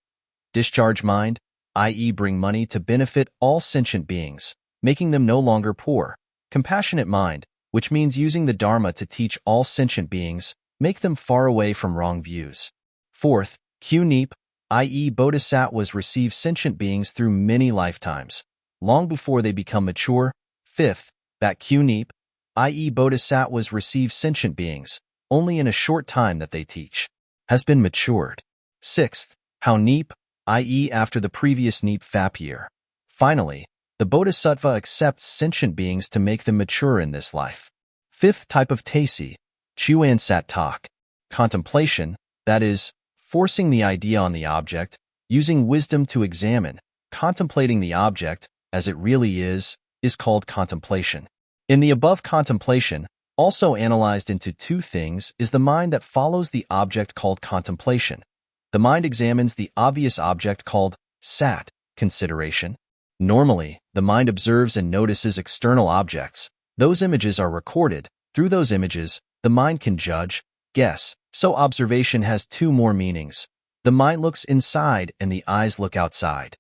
Discharge mind, i.e. bring money to benefit all sentient beings, making them no longer poor. Compassionate mind, which means using the dharma to teach all sentient beings, make them far away from wrong views. Fourth, Q neep, i.e. Bodhisattvas receive sentient beings through many lifetimes, long before they become mature. Fifth, that Q neep, i.e. Bodhisattvas receive sentient beings only in a short time that they teach, has been matured. Sixth, how neep, i.e. after the previous neep fap year. Finally, the Bodhisattva accepts sentient beings to make them mature in this life. Fifth type of tasi, chuan sat tak, contemplation, that is, forcing the idea on the object, using wisdom to examine, contemplating the object as it really is called contemplation. In the above contemplation, also analyzed into 2 things, is the mind that follows the object called contemplation. The mind examines the obvious object called sat, consideration. Normally, the mind observes and notices external objects. Those images are recorded. Through those images, the mind can judge, guess, so observation has 2 more meanings. The mind looks inside and the eyes look outside.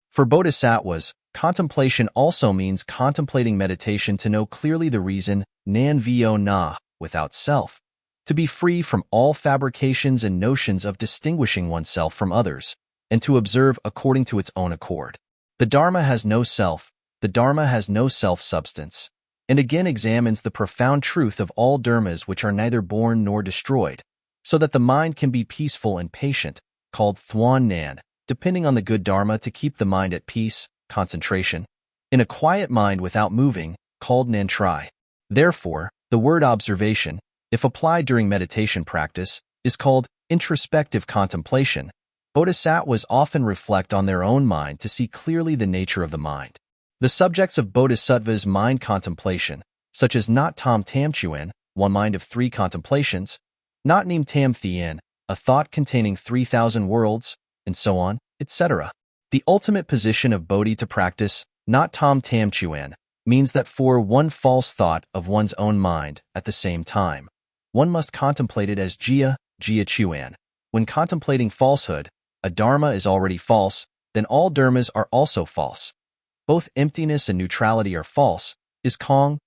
For Bodhisattvas, contemplation also means contemplating meditation to know clearly the reason, nan vo na, without self, to be free from all fabrications and notions of distinguishing oneself from others, and to observe according to its own accord. The Dharma has no self, the Dharma has no self-substance, and again examines the profound truth of all dharmas which are neither born nor destroyed, so that the mind can be peaceful and patient, called thuan nan, depending on the good Dharma to keep the mind at peace, concentration, in a quiet mind without moving, called nan tri. Therefore, the word observation, if applied during meditation practice, is called introspective contemplation. Bodhisattvas often reflect on their own mind to see clearly the nature of the mind. The subjects of Bodhisattva's mind contemplation, such as not tam tam chuan, one mind of 3 contemplations, not neem tam thien, a thought containing 3,000 worlds, and so on, etc. The ultimate position of Bodhi to practice, not tam tam chuan, means that for one false thought of one's own mind at the same time, one must contemplate it as jia chuan. When contemplating falsehood, a dharma is already false, then all dharmas are also false. Both emptiness and neutrality are false, is kong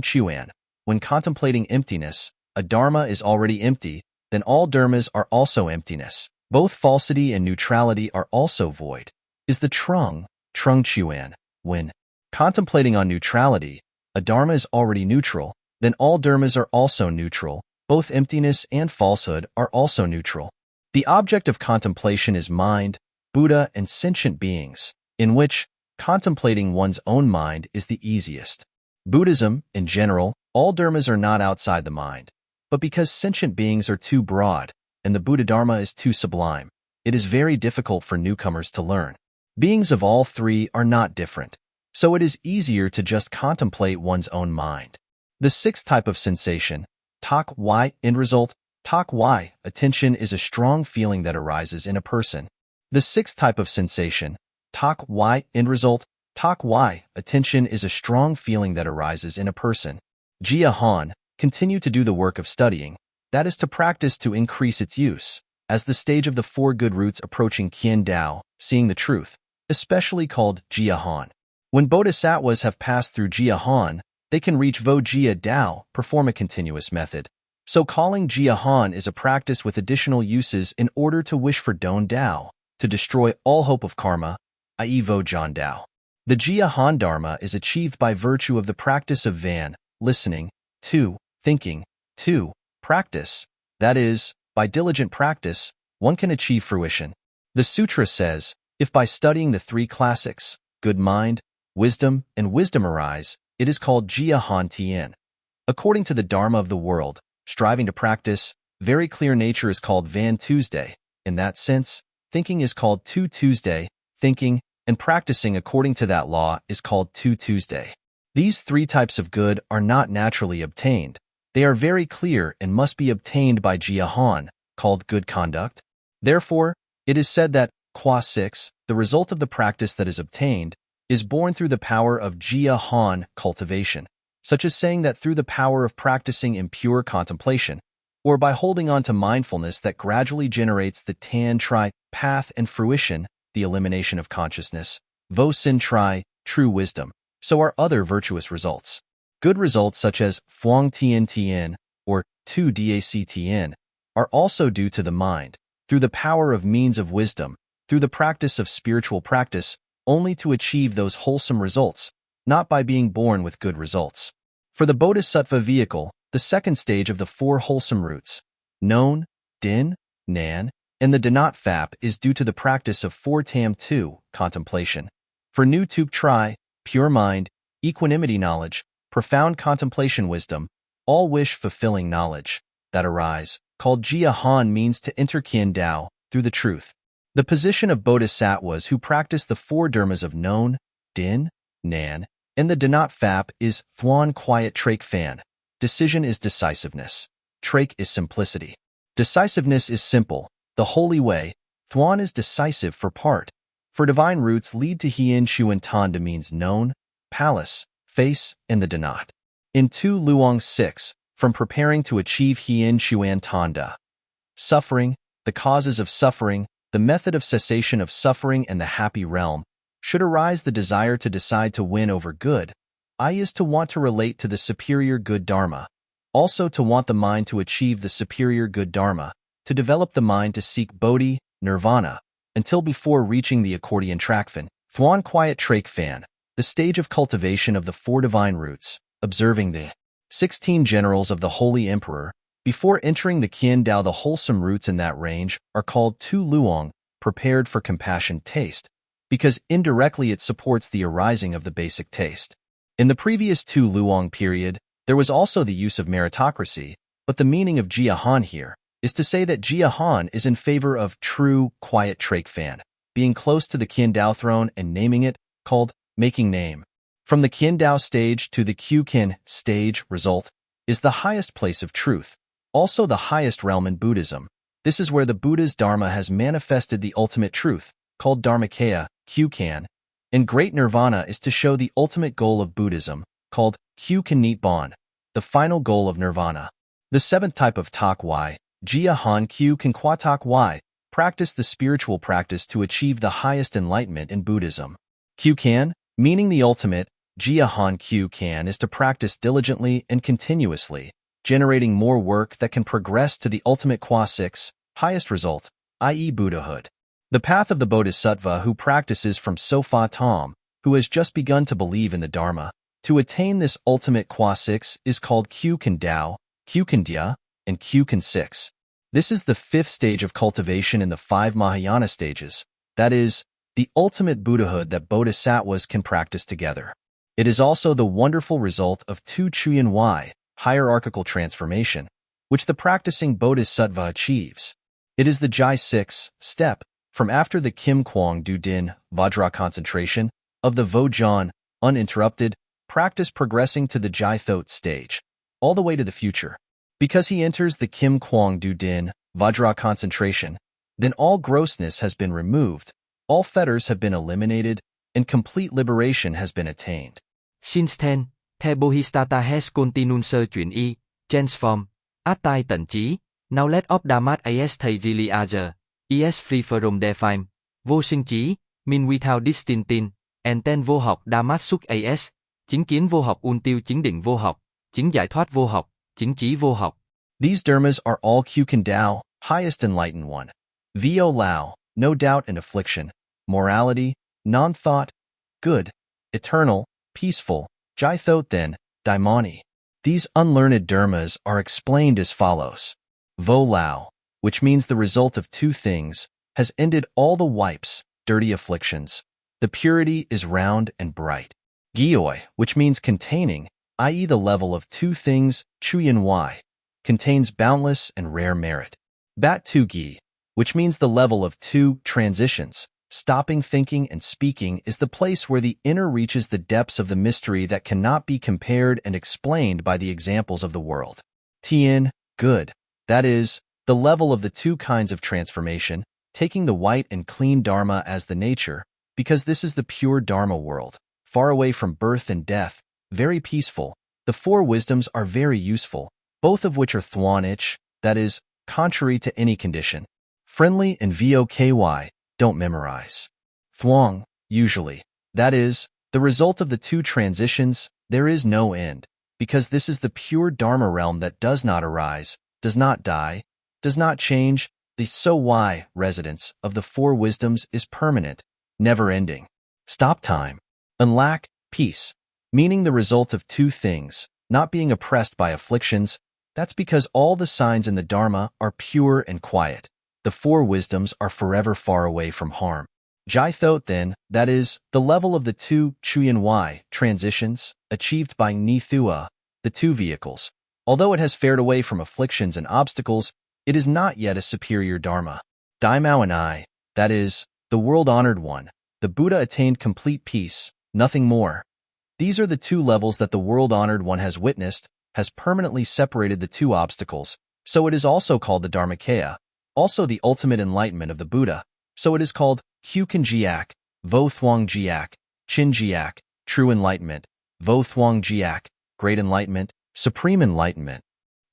chuan. When contemplating emptiness, a dharma is already empty, then all dharmas are also emptiness. Both falsity and neutrality are also void, is the trung chuan. When contemplating on neutrality, a dharma is already neutral, then all dharmas are also neutral. Both emptiness and falsehood are also neutral. The object of contemplation is mind, Buddha, and sentient beings, in which contemplating one's own mind is the easiest. Buddhism, in general, all dharmas are not outside the mind, but because sentient beings are too broad, and the Buddha Dharma is too sublime, it is very difficult for newcomers to learn. Beings of all 3 are not different, so it is easier to just contemplate one's own mind. The 6th type of sensation, tak y, end result, tak y, attention is a strong feeling that arises in a person. The 6th type of sensation, tak y, end result, tak y, attention is a strong feeling that arises in a person. Jia han, continue to do the work of studying, that is to practice to increase its use, as the stage of the 4 good roots approaching Qian Dao, seeing the truth, especially called Jia Han. When Bodhisattvas have passed through Jia Han, they can reach Vo Jia Dao, perform a continuous method, So calling Jia Han is a practice with additional uses in order to wish for Don Dao, to destroy all hope of karma, i.e. Vo John Dao. The Jia Han Dharma is achieved by virtue of the practice of Van, listening, 2, thinking, 2, practice. That is, by diligent practice, one can achieve fruition. The sutra says, if by studying the 3 classics, good mind, wisdom, and wisdom arise, it is called Jia Han Tien. According to the Dharma of the world, striving to practice, very clear nature is called Van Tuesday. In that sense, thinking is called Tu Tuesday, thinking, and practicing according to that law is called Tu Tuesday. These 3 types of good are not naturally obtained. They are very clear and must be obtained by Jia Han, called good conduct. Therefore, it is said that Qua 6, the result of the practice that is obtained, is born through the power of Jia Han cultivation, such as saying that through the power of practicing impure contemplation, or by holding on to mindfulness that gradually generates the Tan Tri path and fruition, the elimination of consciousness, Vo Sin Tri, true wisdom. So are other virtuous results. Good results such as Phuong Tien Tien or Tu Dac Tien are also due to the mind, through the power of means of wisdom, through the practice of spiritual practice, only to achieve those wholesome results, not by being born with good results. For the Bodhisattva vehicle, the second stage of the 4 wholesome roots, known, Din, Nan, and the Danat Phap is due to the practice of 4 Tam 2, contemplation. For Nu Tuk Tri, pure mind, equanimity knowledge, profound contemplation wisdom, all wish-fulfilling knowledge, that arise, called Jia Han means to enter Kien Dao, through the truth. The position of Bodhisattvas who practice the 4 dharmas of known, Din, Nan, and the Danat Phap is Thuan quiet Trak Fan. Decision is decisiveness. Trak is simplicity. Decisiveness is simple, the holy way. Thuan is decisive for part. For divine roots lead to Hien Shuan Tanda means known, palace, face, and the Danat. In 2 Luong 6, from preparing to achieve Hien Shuan Tanda. Suffering, the causes of suffering, the method of cessation of suffering and the happy realm, should arise the desire to decide to win over good, i.e. is to want to relate to the superior good dharma, also to want the mind to achieve the superior good dharma, to develop the mind to seek bodhi, nirvana, until before reaching the accordion trakfan, Thuan quiet Trak Fan, the stage of cultivation of the 4 divine roots, observing the 16 generals of the Holy Emperor, before entering the Kien Dao. The wholesome roots in that range are called Tu Luong, prepared for compassion taste, because indirectly it supports the arising of the basic taste. In the previous Tu Luong period, there was also the use of meritocracy, but the meaning of Jia Han here is to say that Jia Han is in favor of true, quiet Trak Fan, being close to the Kien Dao throne and naming it, called making name. From the Kien Dao stage to the Q Kien stage result is the highest place of truth, also the highest realm in Buddhism. This is where the Buddha's Dharma has manifested the ultimate truth, called Dharmakaya, Q Kan, and great nirvana is to show the ultimate goal of Buddhism, called Q Kan Nibbana, the final goal of nirvana. The 7th type of Tak Y, Jia Han Q Kan Kwa Tak Y, practice the spiritual practice to achieve the highest enlightenment in Buddhism. Q Kan, meaning the ultimate, Jia Han Q Kan is to practice diligently and continuously, generating more work that can progress to the ultimate Qua 6, highest result, i.e. Buddhahood. The path of the Bodhisattva who practices from Sofa Tom, who has just begun to believe in the Dharma, to attain this ultimate Qua 6 is called Q Kan Dao, Q Kan Dia, and Q Kan 6. This is the 5th stage of cultivation in the 5 Mahayana stages, that is, the ultimate Buddhahood that Bodhisattvas can practice together. It is also the wonderful result of Tu Chuyen Y, hierarchical transformation, which the practicing Bodhisattva achieves. It is the Jai 6 step, from after the Kim Kwang Du Din, Vajra concentration, of the Vojan, uninterrupted, practice progressing to the Jai Thot stage, all the way to the future. Because he enters the Kim Kwang Du Din, Vajra concentration, then all grossness has been removed, all fetters have been eliminated, and complete liberation has been attained. Since then, the Bodhisattva has continued sơ chuyển y, transform, at tai tận trí, knowledge of Dhammat is thầy really other, is free from define, vô sinh trí, mean without distincting, and then vô học Dhammat xuất as, chứng kiến vô học un tiêu chứng định vô học, chứng giải thoát vô học, chứng trí vô học. These dharmas are all Kukan Tao, highest enlightened one. Vo Lao, no doubt and affliction. Morality, non-thought, good, eternal, peaceful. Jai Thot then, Daimoni. These unlearned dharmas are explained as follows. Vo Lao, which means the result of two things, has ended all the wipes, dirty afflictions. The purity is round and bright. Gyoi, which means containing, i.e. the level of two things, Chuyen Y, contains boundless and rare merit. Bat Tu Gi, which means the level of two transitions, stopping thinking and speaking, is the place where the inner reaches the depths of the mystery that cannot be compared and explained by the examples of the world. Tien, good, that is, the level of the two kinds of transformation, taking the white and clean Dharma as the nature, because this is the pure Dharma world, far away from birth and death, very peaceful. The four wisdoms are very useful, both of which are Thwanich, that is, contrary to any condition. Friendly and Voky, don't memorize. Thuong, usually, that is, the result of the two transitions, there is no end, because this is the pure Dharma realm that does not arise, does not die, does not change. The So Why residence of the four wisdoms is permanent, never-ending. Stop time. Unlack, peace, meaning the result of two things, not being oppressed by afflictions. That's because all the signs in the Dharma are pure and quiet. The four wisdoms are forever far away from harm. Jai Thot then, that is, the level of the two Chuyen Y transitions, achieved by Ni Thua, the two vehicles. Although it has fared away from afflictions and obstacles, it is not yet a superior Dharma. Daimao and I, that is, the world-honored one, the Buddha attained complete peace, nothing more. These are the two levels that the world-honored one has witnessed, has permanently separated the two obstacles, so it is also called the Dharmakaya, also the ultimate enlightenment of the Buddha, so it is called Kukan Jiak, Vo Thuong Jiak, Chin Jiak, true enlightenment, Vo Thuong Jiak, great enlightenment, supreme enlightenment.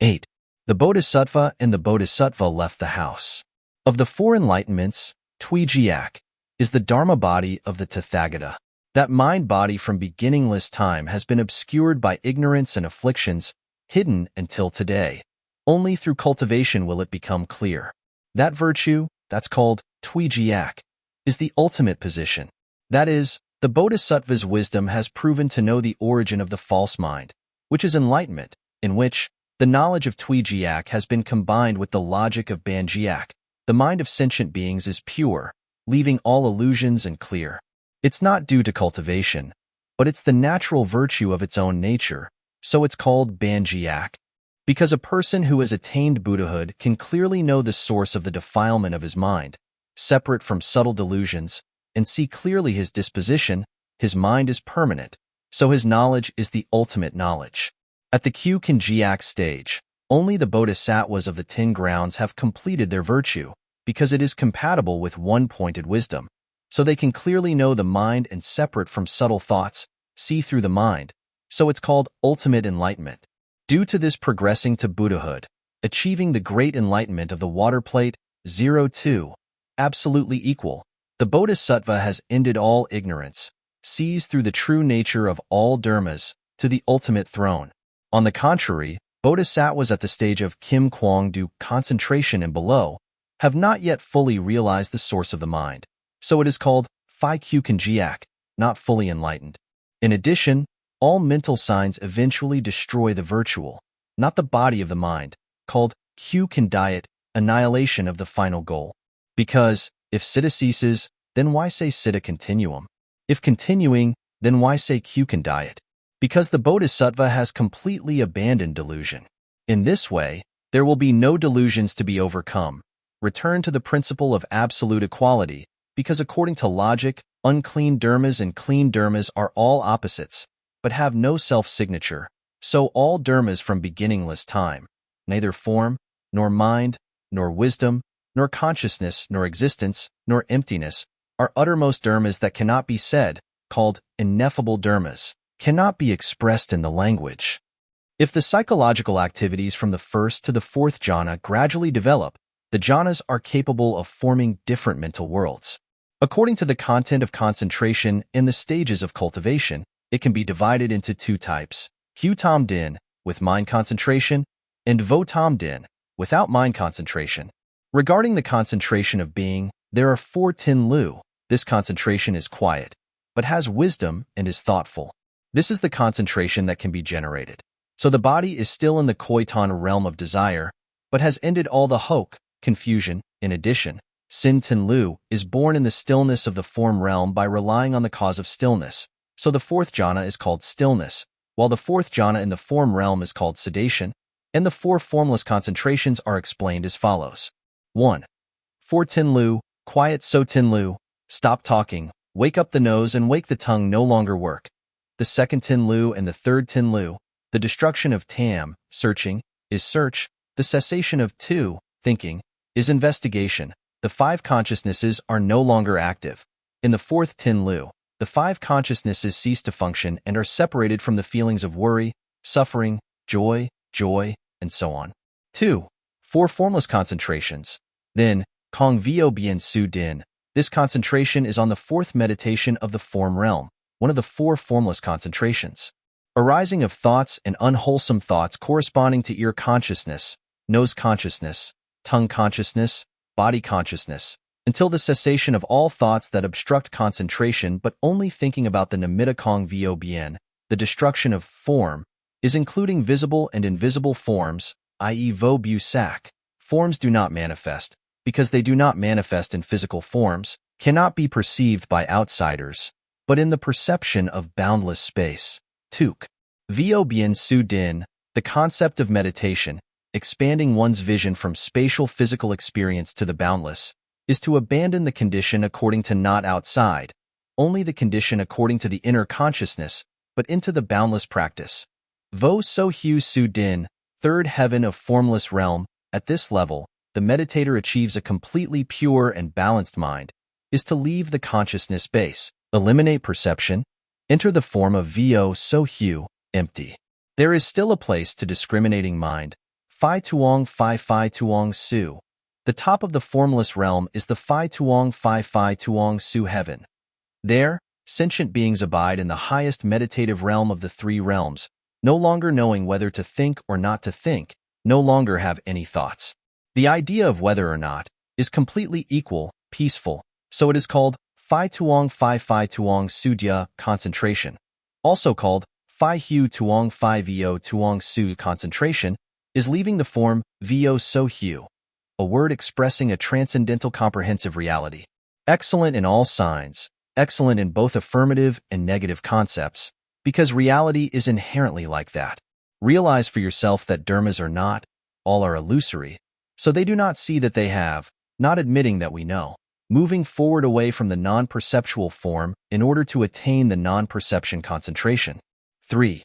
8. The Bodhisattva and the Bodhisattva left the house. Of the four enlightenments, Tui Jiak is the Dharma body of the Tathagata. That mind body from beginningless time has been obscured by ignorance and afflictions, hidden until today. Only through cultivation will it become clear. That virtue, that's called Tui Jiak, is the ultimate position. That is, the Bodhisattva's wisdom has proven to know the origin of the false mind, which is enlightenment, in which the knowledge of Tui Jiak has been combined with the logic of Ban Jiak. The mind of sentient beings is pure, leaving all illusions and clear. It's not due to cultivation, but it's the natural virtue of its own nature, so it's called Ban Jiak. Because a person who has attained Buddhahood can clearly know the source of the defilement of his mind, separate from subtle delusions, and see clearly his disposition, his mind is permanent, so his knowledge is the ultimate knowledge. At the Kukan Jiak stage, only the Bodhisattvas of the 10 grounds have completed their virtue, because it is compatible with one-pointed wisdom, so they can clearly know the mind and separate from subtle thoughts, see through the mind, so it's called ultimate enlightenment. Due to this progressing to Buddhahood, achieving the great enlightenment of the water plate, 02, absolutely equal, the Bodhisattva has ended all ignorance, sees through the true nature of all dharmas, to the ultimate throne. On the contrary, Bodhisattvas at the stage of Kim Kwang Du concentration and below have not yet fully realized the source of the mind, so it is called Phi Kukan Jiak, not fully enlightened. In addition, all mental signs eventually destroy the virtual, not the body of the mind, called Kukan Diet, annihilation of the final goal. Because, if Siddha ceases, then why say Siddha continuum? If continuing, then why say Kukan Diet? Because the Bodhisattva has completely abandoned delusion. In this way, there will be no delusions to be overcome. Return to the principle of absolute equality, because according to logic, unclean dharmas and clean dharmas are all opposites, but have no self-signature, so all dharmas from beginningless time, neither form, nor mind, nor wisdom, nor consciousness, nor existence, nor emptiness, are uttermost dharmas that cannot be said, called ineffable dharmas, cannot be expressed in the language. If the psychological activities from the first to the fourth jhana gradually develop, the jhanas are capable of forming different mental worlds. According to the content of concentration in the stages of cultivation, it can be divided into two types. Hutam Din, with mind concentration, and Vo Tom Din, without mind concentration. Regarding the concentration of being, there are 4 Tin Lu. This concentration is quiet, but has wisdom and is thoughtful. This is the concentration that can be generated. So the body is still in the Koitan realm of desire, but has ended all the hoke, confusion. In addition, Sin Tin Lu is born in the stillness of the form realm by relying on the cause of stillness. So the 4th jhana is called stillness, while the 4th jhana in the form realm is called sedation, and the 4 formless concentrations are explained as follows. 1. 4 Tin Lu, quiet so Tin Lu, stop talking, wake up the nose and wake the tongue no longer work. The 2nd Tin Lu and the 3rd Tin Lu, the destruction of Tam, searching, is search, the cessation of Tu, thinking, is investigation. The 5 consciousnesses are no longer active. In the 4th Tin Lu, the 5 consciousnesses cease to function and are separated from the feelings of worry, suffering, joy, and so on. 2. 4 formless concentrations. Then, Kong Vio Bien Su Din. This concentration is on the 4th meditation of the form realm, one of the 4 formless concentrations. Arising of thoughts and unwholesome thoughts corresponding to ear consciousness, nose consciousness, tongue consciousness, body consciousness, until the cessation of all thoughts that obstruct concentration but only thinking about the Namitta Kong Vio Bien, the destruction of form, is including visible and invisible forms, i.e. Vo Bu Sak. Forms do not manifest, because they do not manifest in physical forms, cannot be perceived by outsiders, but in the perception of boundless space. Tuk. Vio Bien Su Din, the concept of meditation, expanding one's vision from spatial physical experience to the boundless, is to abandon the condition according to not outside, only the condition according to the inner consciousness, but into the boundless practice. Vo So Hu Su Din, 3rd heaven of formless realm. At this level, the meditator achieves a completely pure and balanced mind, is to leave the consciousness base, eliminate perception, enter the form of Vo So Hu, empty. There is still a place to discriminating mind. Phi Tuong Phi Tuong Su. The top of the formless realm is the Phi Tuong Phi Tuong Su heaven. There, sentient beings abide in the highest meditative realm of the 3 realms, no longer knowing whether to think or not to think, no longer have any thoughts. The idea of whether or not is completely equal, peaceful, so it is called Phi Tuong Phi Tuong Sudya concentration. Also called Phi Hu Tuong Phi Vo Tuong Su concentration, is leaving the form Vo So Hu, a word expressing a transcendental comprehensive reality. Excellent in all signs, excellent in both affirmative and negative concepts, because reality is inherently like that. Realize for yourself that dharmas are not, all are illusory, so they do not see that they have, not admitting that we know. Moving forward away from the non-perceptual form in order to attain the non-perception concentration. 3.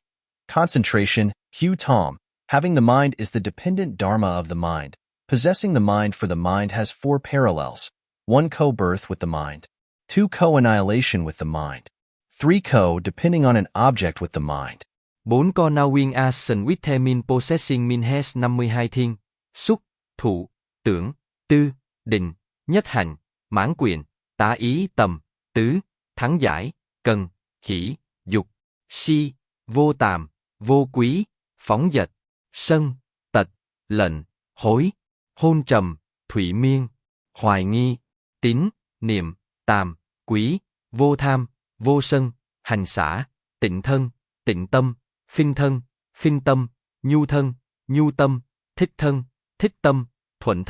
Concentration, Hu Tom. Having the mind is the dependent dharma of the mind. Possessing the mind for the mind has 4 parallels. 1 co-birth with the mind. 2 co-annihilation with the mind. 3 co-depending on an object with the mind. 4 co now win action with the mind possessing mind has 52 thiên, xúc, thụ, tưởng, tư, định, nhất hành, mãn quyền, tả ý tầm, tứ, thắng giải, cần, hỷ, dục, si, vô tàm, vô quý, phóng dật, sân, tật, lệnh, hối, hôn trầm, thụy miên, hoài nghi, tín, niệm, tàm, quý, vô tham, vô sân, hành xả, tịnh thân, tịnh tâm, khinh tâm, nhu tâm, thích tâm, thuận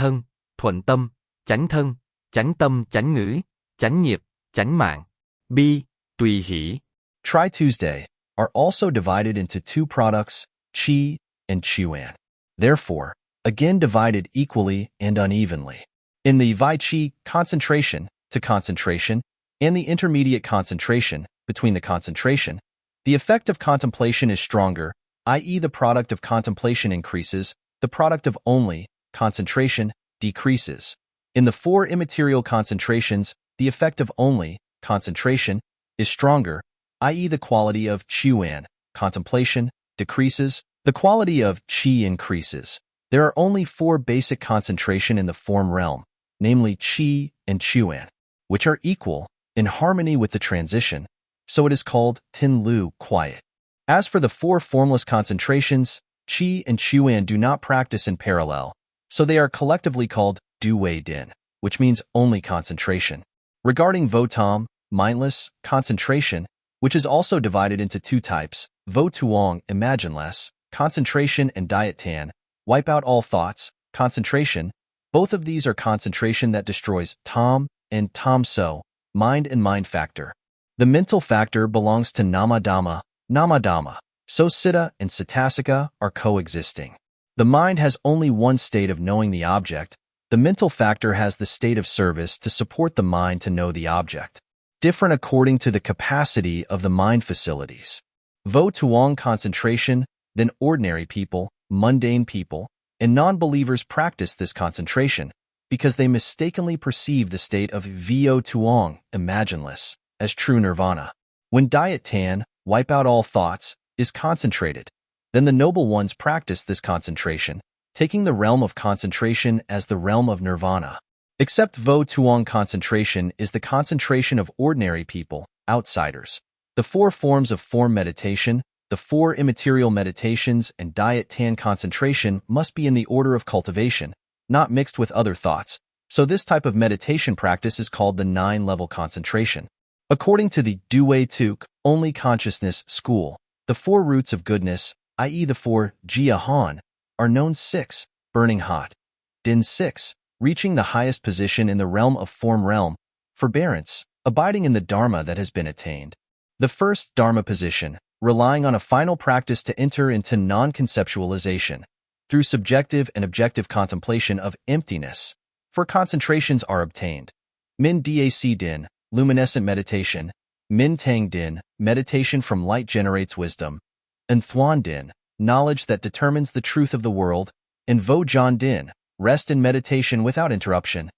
tâm, chánh tâm, chánh ngữ, chánh nghiệp, chánh mạng, bi, tùy hỷ. Tri Tuesday are also divided into 2 products, Qi and Chuan. Therefore, again divided equally and unevenly. In the Vi Qi concentration to concentration and the intermediate concentration between the concentration, the effect of contemplation is stronger, i.e. the product of contemplation increases, the product of only concentration decreases. In the 4 immaterial concentrations, the effect of only concentration is stronger, i.e. the quality of Chuan, contemplation, decreases, the quality of Qi increases. There are only 4 basic concentration in the form realm, namely Qi and Chuan, which are equal, in harmony with the transition, so it is called Tin Lu, quiet. As for the 4 formless concentrations, Qi and Chuan do not practice in parallel, so they are collectively called Du Wei Din, which means only concentration. Regarding Vo Tom, mindless, concentration, which is also divided into two types, Vo Tuong, imagineless, concentration, and Diet Tan, wipe out all thoughts, concentration. Both of these are concentration that destroys Tom and Tom So, mind and mind factor. The mental factor belongs to Namadama, Namadama. So Siddha and Satasika are coexisting. The mind has only one state of knowing the object. The mental factor has the state of service to support the mind to know the object, different according to the capacity of the mind facilities. Vo Tuong concentration, then ordinary people, mundane people, and non-believers practice this concentration because they mistakenly perceive the state of Vo Tuong, imagineless, as true nirvana. When Diet Tan, wipe out all thoughts, is concentrated, then the noble ones practice this concentration, taking the realm of concentration as the realm of nirvana. Except Vo Tuong concentration is the concentration of ordinary people, outsiders. The four forms of form meditation, the four immaterial meditations, and Diet Tan concentration must be in the order of cultivation, not mixed with other thoughts. So this type of meditation practice is called the 9-level concentration. According to the Due Tuk, only consciousness school, the four roots of goodness, i.e. the four Jia Han, are known 6, burning hot. Din 6, reaching the highest position in the realm of form realm, forbearance, abiding in the Dharma that has been attained. The first Dharma position, relying on a final practice to enter into non-conceptualization, through subjective and objective contemplation of emptiness, for concentrations are obtained. Min Dac Din, luminescent meditation, Min Tang Din, meditation from light generates wisdom, and Thuan Din, knowledge that determines the truth of the world, and Vo Jan Din, rest in meditation without interruption.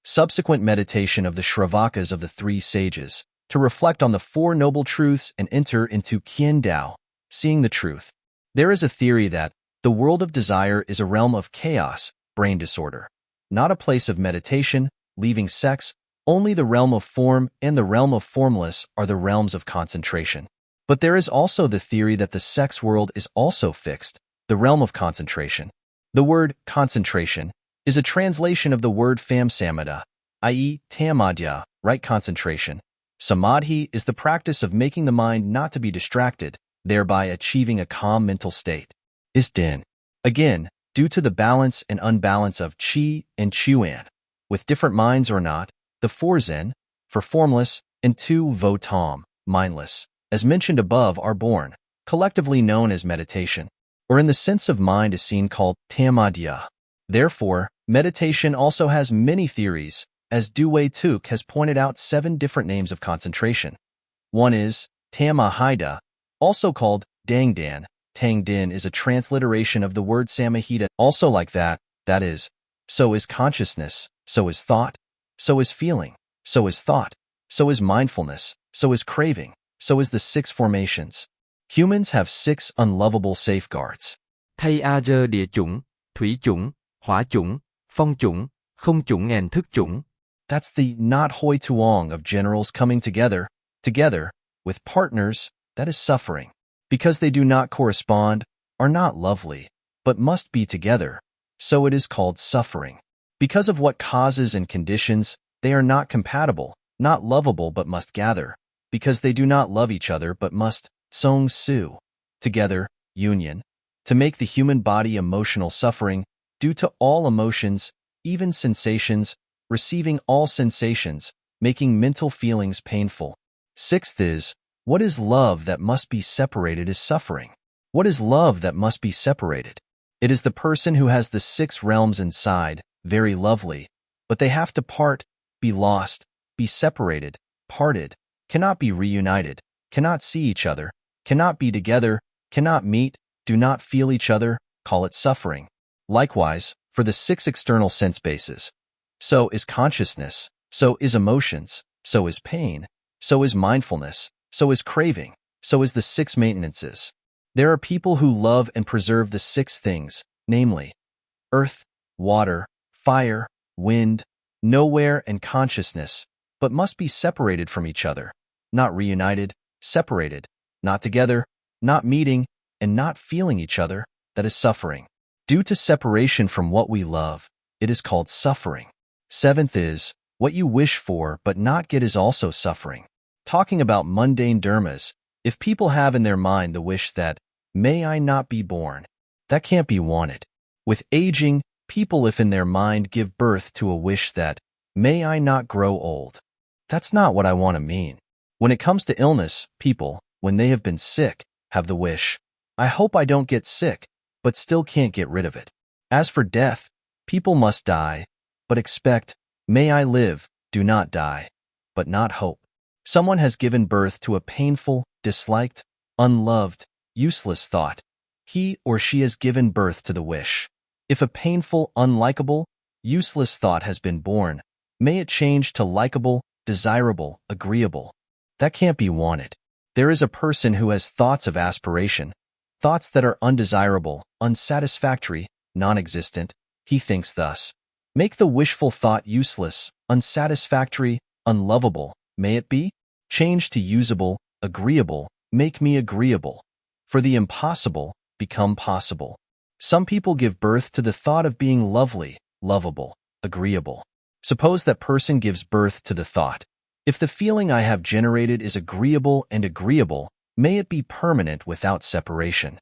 Subsequent meditation of the Shravakas of the 3 sages, to reflect on the 4 noble truths and enter into Qian Dao, seeing the truth. There is a theory that the world of desire is a realm of chaos, brain disorder, not a place of meditation, leaving sex. Only the realm of form and the realm of formless are the realms of concentration. But there is also the theory that the sex world is also fixed, the realm of concentration. The word concentration is a translation of the word pham samadha, i.e. tamadhya, right concentration. Samadhi is the practice of making the mind not to be distracted, thereby achieving a calm mental state. Is Din. Again, due to the balance and unbalance of Qi and Chuan, with different minds or not, the 4 Zen, for formless, and 2 Vo Tom, mindless, as mentioned above, are born, collectively known as meditation, or in the sense of mind is seen called tamadhya. Therefore, meditation also has many theories, as Due Tuk has pointed out 7 different names of concentration. One is Tamahida, also called Dangdan. Tang Din is a transliteration of the word Samahita, also like that is, so is consciousness, so is thought, so is feeling, so is thought, so is mindfulness, so is craving, so is the 6 formations. Humans have 6 unlovable safeguards. Thay a rơ địa chủng, thủy chủng, hỏa chủng, phong chủng, không chủng and thức chủng. That's the not hoi tuong of generals coming together, with partners, that is suffering. Because they do not correspond, are not lovely, but must be together, so it is called suffering. Because of what causes and conditions, they are not compatible, not lovable but must gather, because they do not love each other but must, tsong su, together, union, to make the human body emotional suffering, due to all emotions, even sensations, receiving all sensations, making mental feelings painful. 6th is, what is love that must be separated is suffering. What is love that must be separated? It is the person who has the 6 realms inside, very lovely, but they have to part, be lost, be separated, parted, cannot be reunited, cannot see each other, cannot be together, cannot meet, do not feel each other, call it suffering. Likewise, for the 6 external sense bases. So is consciousness, so is emotions, so is pain, so is mindfulness, so is craving, so is the 6 maintenances. There are people who love and preserve the 6 things, namely, earth, water, fire, wind, nowhere, and consciousness, but must be separated from each other, not reunited, separated, not together, not meeting, and not feeling each other, that is suffering. Due to separation from what we love, it is called suffering. Seventh is, what you wish for but not get is also suffering. Talking about mundane dharmas, if people have in their mind the wish that, may I not be born, that can't be wanted. With aging, people if in their mind give birth to a wish that, may I not grow old. That's not what I want to mean. When it comes to illness, people, when they have been sick, have the wish, I hope I don't get sick, but still can't get rid of it. As for death, people must die, but expect, may I live, do not die, but not hope. Someone has given birth to a painful, disliked, unloved, useless thought. He or she has given birth to the wish. If a painful, unlikable, useless thought has been born, may it change to likable, desirable, agreeable. That can't be wanted. There is a person who has thoughts of aspiration, thoughts that are undesirable, unsatisfactory, non-existent. He thinks thus. Make the wishful thought useless, unsatisfactory, unlovable, may it be? Change to usable, agreeable, make me agreeable. For the impossible, become possible. Some people give birth to the thought of being lovely, lovable, agreeable. Suppose that person gives birth to the thought, if the feeling I have generated is agreeable and agreeable, may it be permanent without separation.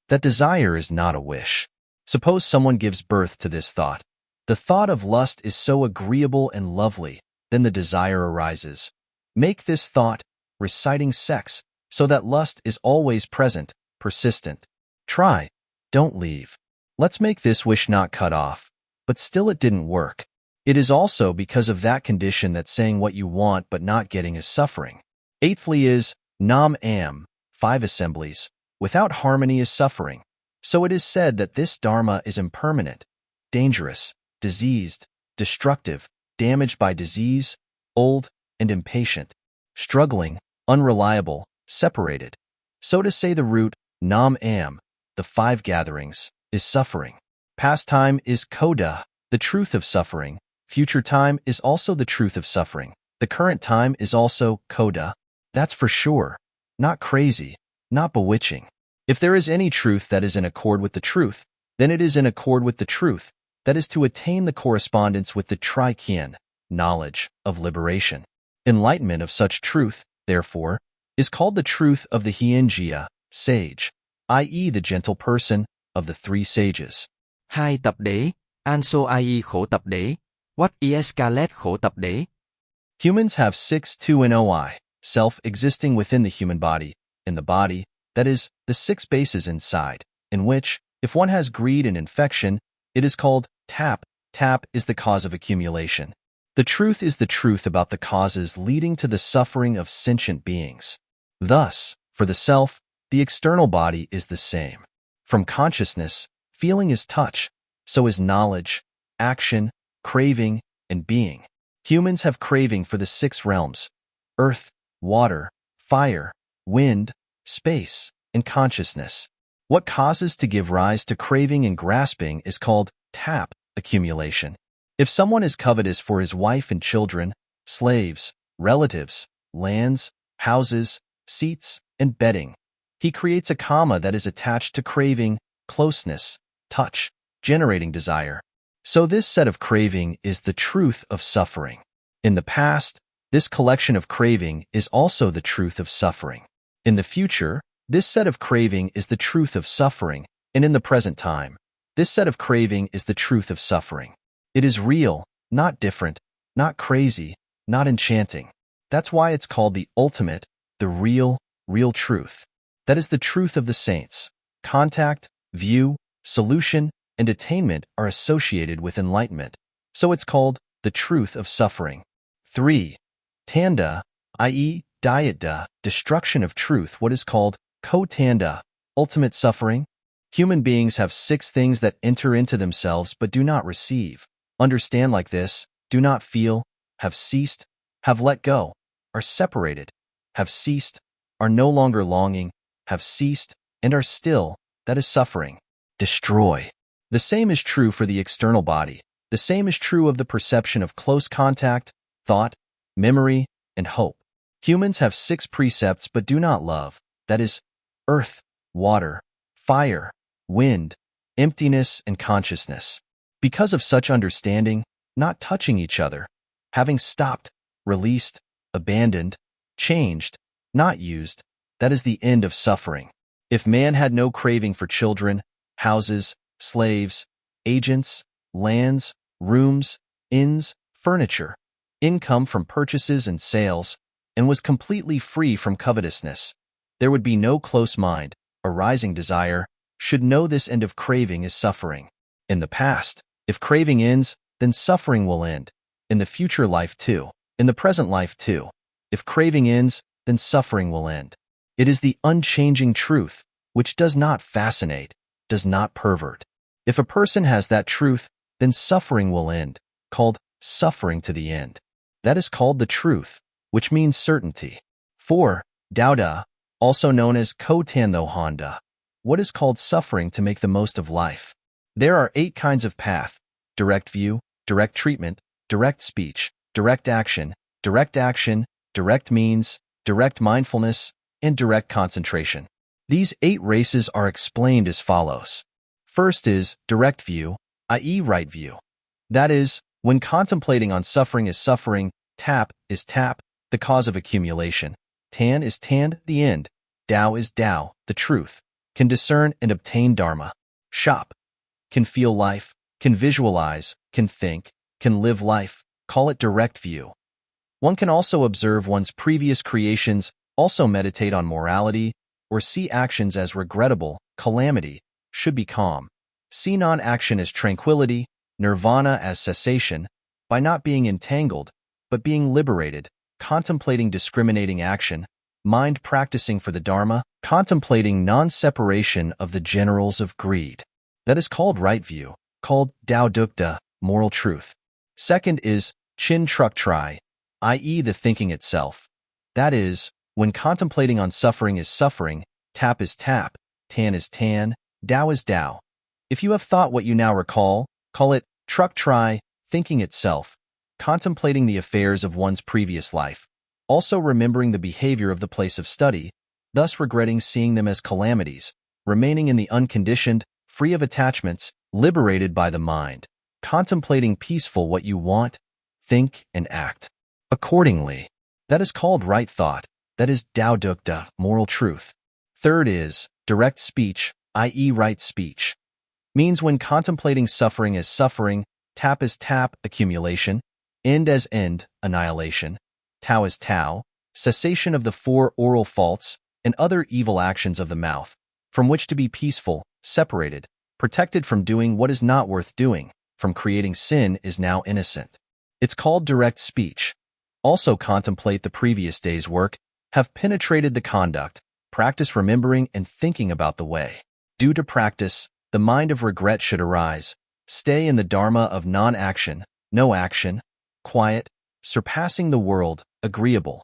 That desire is not a wish. Suppose someone gives birth to this thought. The thought of lust is so agreeable and lovely, then the desire arises. Make this thought, reciting sex, so that lust is always present, persistent. Try, don't leave. Let's make this wish not cut off. But still it didn't work. It is also because of that condition that saying what you want but not getting is suffering. Eighthly is, nam am, 5 assemblies. Without harmony is suffering. So it is said that this dharma is impermanent, dangerous, diseased, destructive, damaged by disease, old, and impatient, struggling, unreliable, separated. So to say the root, nam am, the 5 gatherings, is suffering. Past time is koda, the truth of suffering. Future time is also the truth of suffering. The current time is also koda. That's for sure. Not crazy, not bewitching. If there is any truth that is in accord with the truth, then it is in accord with the truth, that is to attain the correspondence with the trikyan, knowledge, of liberation. Enlightenment of such truth, therefore, is called the truth of the Hienjia, sage, i.e. the gentle person, of the 3 sages. Hai tập đế, Anso ai khổ tập đế. What is Scarlet khổ tập đế? Humans have 6 2 and oi, self existing within the human body, in the body, that is, the 6 bases inside, in which, if one has greed and infection, it is called tap. Tap is the cause of accumulation. The truth is the truth about the causes leading to the suffering of sentient beings. Thus, for the self, the external body is the same. From consciousness, feeling is touch, so is knowledge, action, craving, and being. Humans have craving for the 6 realms: earth, water, fire, wind, space, and consciousness. What causes to give rise to craving and grasping is called tap, accumulation. If someone is covetous for his wife and children, slaves, relatives, lands, houses, seats, and bedding, he creates a kama that is attached to craving, closeness, touch, generating desire. So this set of craving is the truth of suffering. In the past, this collection of craving is also the truth of suffering. In the future, this set of craving is the truth of suffering, and in the present time, this set of craving is the truth of suffering. It is real, not different, not crazy, not enchanting. That's why it's called the ultimate, the real truth. That is the truth of the saints. Contact, view, solution, and attainment are associated with enlightenment. So it's called the truth of suffering. 3. Tanda, i.e., dayata, destruction of truth, what is called ko-tanda, ultimate suffering. Human beings have 6 things that enter into themselves but do not receive. Understand like this: do not feel, have ceased, have let go, are separated, have ceased, are no longer longing, have ceased, and are still, that is suffering. Destroy. The same is true for the external body. The same is true of the perception of close contact, thought, memory, and hope. Humans have 6 precepts but do not love, that is, earth, water, fire, wind, emptiness, and consciousness. Because of such understanding, not touching each other, having stopped, released, abandoned, changed, not used, that is the end of suffering. If man had no craving for children, houses, slaves, agents, lands, rooms, inns, furniture, income from purchases and sales, and was completely free from covetousness, there would be no close mind, arising desire, should know this end of craving is suffering. In the past, if craving ends, then suffering will end. In the future life too. In the present life too. If craving ends, then suffering will end. It is the unchanging truth, which does not fascinate, does not pervert. If a person has that truth, then suffering will end, called suffering to the end. That is called the truth, which means certainty. 4. Dao, also known as Kotanho Honda. What is called suffering to make the most of life? There are 8 kinds of path: direct view, direct treatment, direct speech, direct action, direct means, direct mindfulness, and direct concentration. These 8 races are explained as follows. First is direct view, i.e. right view. That is, when contemplating on suffering is suffering, tap is tap, the cause of accumulation, tan is tan, the end, Tao is Tao, the truth, can discern and obtain Dharma, shop, can feel life, can visualize, can think, can live life, call it direct view. One can also observe one's previous creations, also meditate on morality, or see actions as regrettable, calamity, should be calm. See non-action as tranquility, nirvana as cessation, by not being entangled, but being liberated, contemplating discriminating action, mind practicing for the Dharma, contemplating non-separation of the generals of greed. That is called right view, called Tao Dukta, moral truth. Second is Chin Truk Tri, i.e. the thinking itself. That is, when contemplating on suffering is suffering, tap is tap, tan is tan, Tao is Tao. If you have thought what you now recall, call it Truk Tri, thinking itself, contemplating the affairs of one's previous life, also remembering the behavior of the place of study, thus regretting seeing them as calamities, remaining in the unconditioned, free of attachments, liberated by the mind, contemplating peaceful what you want, think, and act accordingly. That is called right thought, that is Tao Dukta, moral truth. Third is direct speech, i.e. right speech. Means when contemplating suffering as suffering, tap as tap, accumulation, end as end, annihilation, Tao as Tao, cessation of the 4 oral faults and other evil actions of the mouth, from which to be peaceful, separated, protected from doing what is not worth doing, from creating sin is now innocent. It's called direct speech. Also contemplate the previous day's work, have penetrated the conduct, practice remembering and thinking about the way. Due to practice, the mind of regret should arise, stay in the Dharma of non-action, no action, quiet, surpassing the world, agreeable,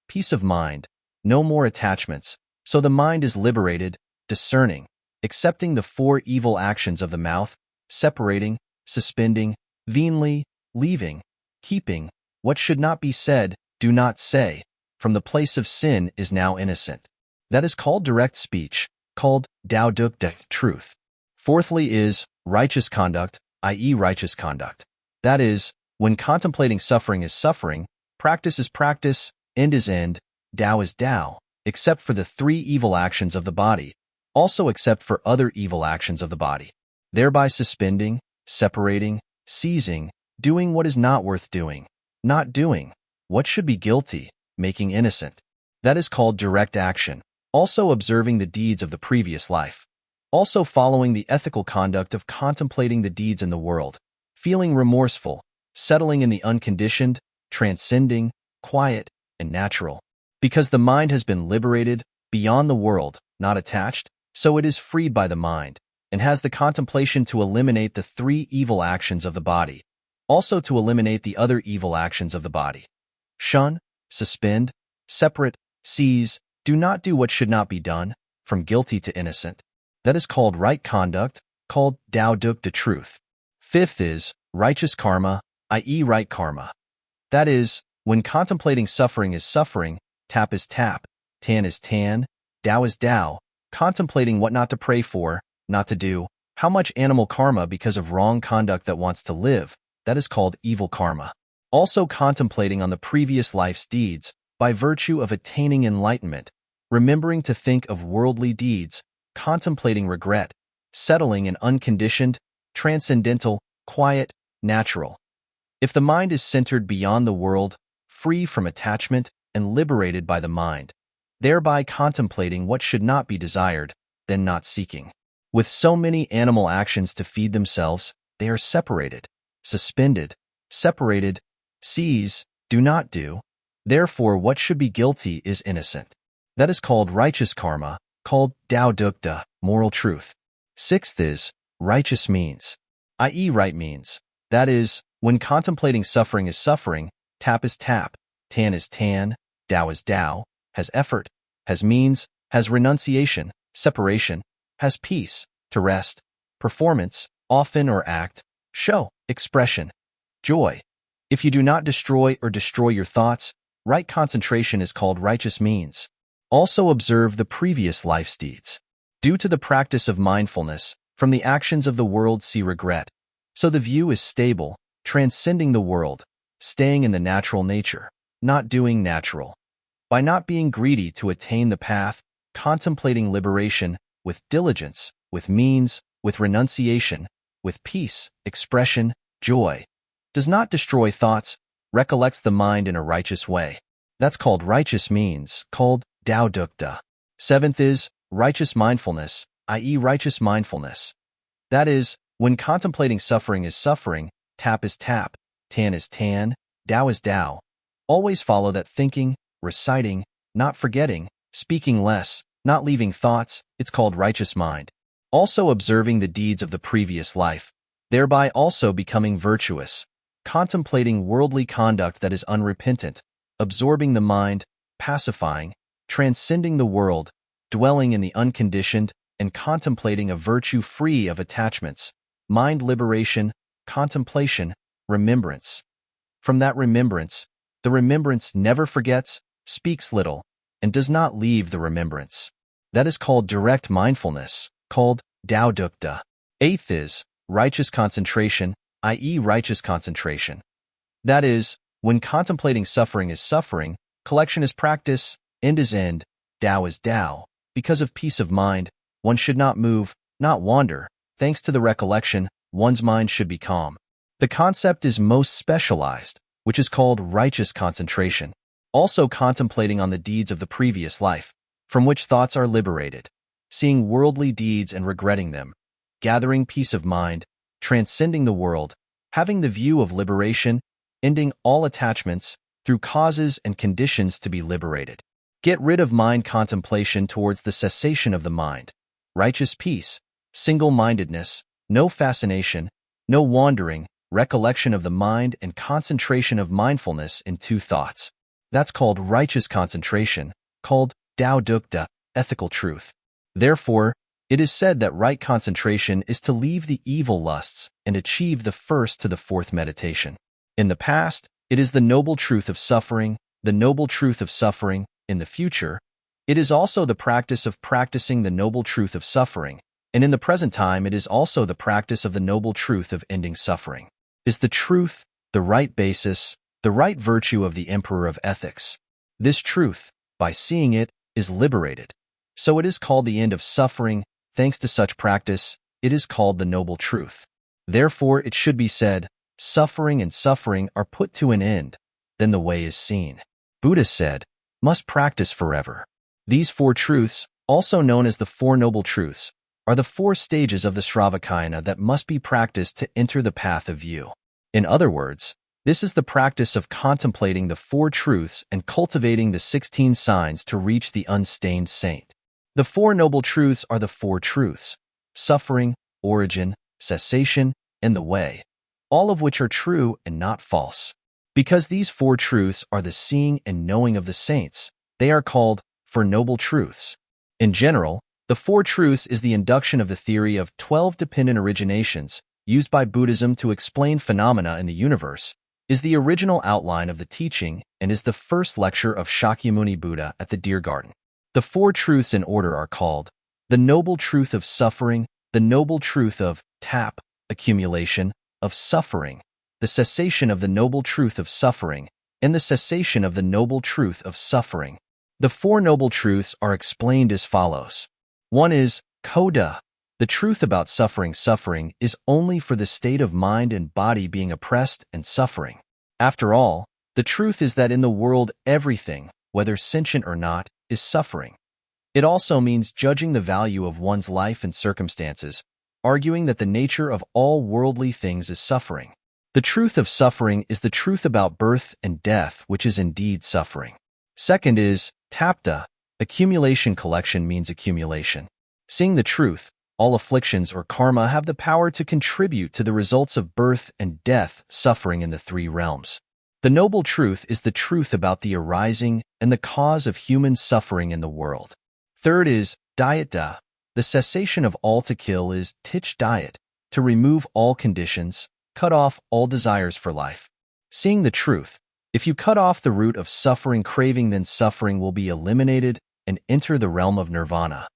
peace of mind, no more attachments, so the mind is liberated, discerning, accepting the 4 evil actions of the mouth, separating, suspending, vainly, leaving, keeping, what should not be said, do not say, from the place of sin is now innocent. That is called direct speech, called Tao Dukta, truth. Fourthly is righteous conduct, i.e. righteous conduct. That is, when contemplating suffering is suffering, practice is practice, end is end, Tao is Tao, except for the 3 evil actions of the body, also except for other evil actions of the body, thereby suspending, separating, seizing, doing what is not worth doing, not doing what should be guilty, making innocent. That is called direct action, also observing the deeds of the previous life, also following the ethical conduct of contemplating the deeds in the world, feeling remorseful, settling in the unconditioned, transcending, quiet, and natural. Because the mind has been liberated, beyond the world, not attached, so it is freed by the mind, and has the contemplation to eliminate the 3 evil actions of the body, also to eliminate the other evil actions of the body. Shun, suspend, separate, seize, do not do what should not be done, from guilty to innocent. That is called right conduct, called Tao Dukta, truth. Fifth is righteous karma, i.e. right karma. That is, when contemplating suffering is suffering, tap is tap, tan is tan, Tao is Tao, contemplating what not to pray for, not to do, How much animal karma because of wrong conduct that wants to live, that is called evil karma. Also contemplating on the previous life's deeds by virtue of attaining enlightenment, remembering to think of worldly deeds, contemplating regret, settling in unconditioned, transcendental, quiet, natural. If the mind is centered beyond the world, free from attachment and liberated by the mind, thereby contemplating what should not be desired, then not seeking. With so many animal actions to feed themselves, they are separated, suspended, separated, seize, do not do. Therefore, what should be guilty is innocent. That is called righteous karma, called Tao Dukta, moral truth. Sixth is righteous means, i.e. right means. That is, when contemplating suffering is suffering, tap is tap, tan is tan, Tao is Tao, has effort, has means, has renunciation, separation, has peace, to rest, performance, often or act, show, expression, joy. If you do not destroy or destroy your thoughts, right concentration is called righteous means. Also observe the previous life's deeds. Due to the practice of mindfulness, from the actions of the world see regret. So the view is stable, transcending the world, staying in the natural nature, not doing natural. By not being greedy to attain the path, contemplating liberation, with diligence, with means, with renunciation, with peace, expression, joy. Does not destroy thoughts, recollects the mind in a righteous way. That's called righteous means, called Tao Dukta. Seventh is righteous mindfulness, i.e. righteous mindfulness. That is, when contemplating suffering is suffering, tap is tap, tan is tan, Tao is Tao. Always follow that thinking, reciting, not forgetting, speaking less, not leaving thoughts, it's called righteous mind. Also observing the deeds of the previous life, thereby also becoming virtuous, contemplating worldly conduct that is unrepentant, absorbing the mind, pacifying, transcending the world, dwelling in the unconditioned, and contemplating a virtue free of attachments, mind liberation, contemplation, remembrance. From that remembrance, the remembrance never forgets, speaks little, and does not leave the remembrance. That is called direct mindfulness, called Tao Dukta. Eighth is righteous concentration, i.e. righteous concentration. That is, when contemplating suffering is suffering, collection is practice, end is end, Tao is Tao. Because of peace of mind, one should not move, not wander. Thanks to the recollection, one's mind should be calm. The concept is most specialized, which is called righteous concentration. Also contemplating on the deeds of the previous life, from which thoughts are liberated, seeing worldly deeds and regretting them, gathering peace of mind, transcending the world, having the view of liberation, ending all attachments, through causes and conditions to be liberated. Get rid of mind contemplation towards the cessation of the mind, righteous peace, single-mindedness, no fascination, no wandering, recollection of the mind and concentration of mindfulness in two thoughts. That's called righteous concentration, called Tao Dukta, ethical truth. Therefore, it is said that right concentration is to leave the evil lusts and achieve the first to the fourth meditation. In the past, it is the noble truth of suffering, the noble truth of suffering. In the future, it is also the practice of practicing the noble truth of suffering, and in the present time it is also the practice of the noble truth of ending suffering. Is the truth, the right basis, the right virtue of the Emperor of Ethics. This truth, by seeing it, is liberated. So it is called the end of suffering. Thanks to such practice, it is called the noble truth. Therefore, it should be said, suffering and suffering are put to an end, then the way is seen. Buddha said, must practice forever. These four truths, also known as the Four Noble Truths, are the four stages of the Sravakayana that must be practiced to enter the path of view. In other words, this is the practice of contemplating the four truths and cultivating the 16 signs to reach the unstained saint. The Four Noble Truths are the four truths: suffering, origin, cessation, and the way, all of which are true and not false. Because these four truths are the seeing and knowing of the saints, they are called Four Noble Truths. In general, the Four Truths is the induction of the theory of 12 dependent originations used by Buddhism to explain phenomena in the universe, is the original outline of the teaching, and is the first lecture of Shakyamuni Buddha at the Deer Garden. The four truths in order are called the noble truth of suffering, the noble truth of tap, accumulation, of suffering, the cessation of the noble truth of suffering, and the cessation of the noble truth of suffering. The four noble truths are explained as follows. One is Koda. The truth about suffering. Suffering is only for the state of mind and body being oppressed and suffering. After all, the truth is that in the world everything, whether sentient or not, is suffering. It also means judging the value of one's life and circumstances, arguing that the nature of all worldly things is suffering. The truth of suffering is the truth about birth and death, which is indeed suffering. Second is tapta. Accumulation. Collection means accumulation. Seeing the truth, all afflictions or karma have the power to contribute to the results of birth and death, suffering in the three realms. The noble truth is the truth about the arising and the cause of human suffering in the world. Third is dhyata. The cessation of all. To kill is tich diet, to remove all conditions, cut off all desires for life. Seeing the truth, if you cut off the root of suffering craving, then suffering will be eliminated and enter the realm of nirvana.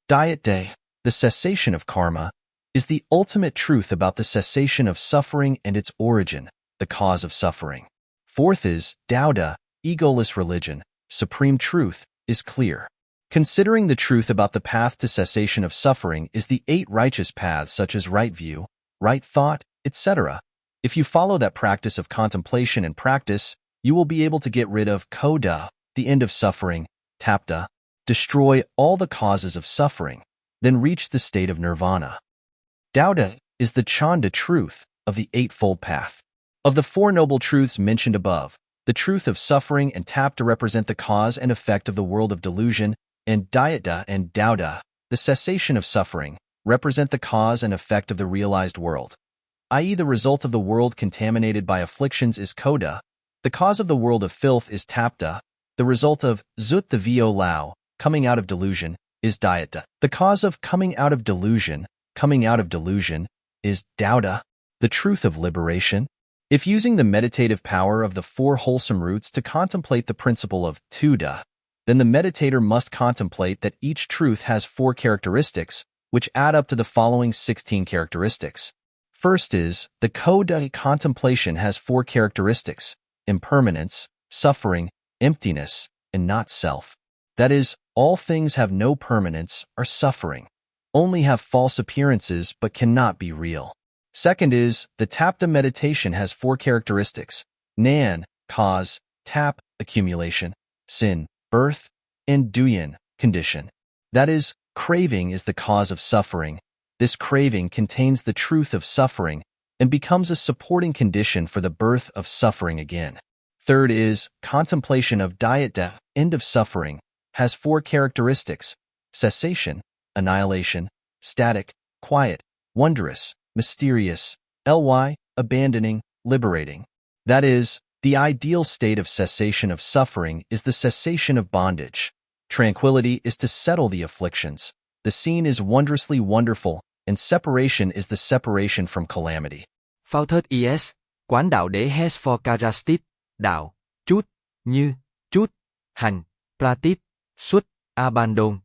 Dhyate, the cessation of karma, is the ultimate truth about the cessation of suffering and its origin, the cause of suffering. Fourth is Dauda, egoless religion. Supreme truth is clear. Considering the truth about the path to cessation of suffering is the 8 righteous paths such as right view, right thought, etc. If you follow that practice of contemplation and practice, you will be able to get rid of Koda, the end of suffering, tapta, destroy all the causes of suffering, then reach the state of nirvana. Dauda is the chanda truth of the Eightfold Path. Of the Four Noble Truths mentioned above, the truth of suffering and tapta represent the cause and effect of the world of delusion, and dhyata and dauda, the cessation of suffering, represent the cause and effect of the realized world, i.e. the result of the world contaminated by afflictions is koda, the cause of the world of filth is tapta, the result of zut the vo lao, coming out of delusion, is dhyata. The cause of coming out of delusion is dauda, the truth of liberation. If using the meditative power of the 4 wholesome roots to contemplate the principle of tuda, then the meditator must contemplate that each truth has 4 characteristics, which add up to the following 16 characteristics. First is, the Koda contemplation has 4 characteristics: impermanence, suffering, emptiness, and not self. That is, all things have no permanence, are suffering, only have false appearances but cannot be real. Second is, the Tapta meditation has 4 characteristics: Nan, cause, Tap, accumulation, Sin, birth, and Duyan, condition. That is, craving is the cause of suffering. This craving contains the truth of suffering and becomes a supporting condition for the birth of suffering again. Third is, contemplation of dhyata, end of suffering, has 4 characteristics: cessation, annihilation, static, quiet, wondrous, mysterious, abandoning, liberating. That is, the ideal state of cessation of suffering is the cessation of bondage. Tranquility is to settle the afflictions. The scene is wondrously wonderful, and separation is the separation from calamity. Third is, quán đạo đế has 4 characteristics: đạo, chút, như, chút, hành, pratit, xuất, abandon.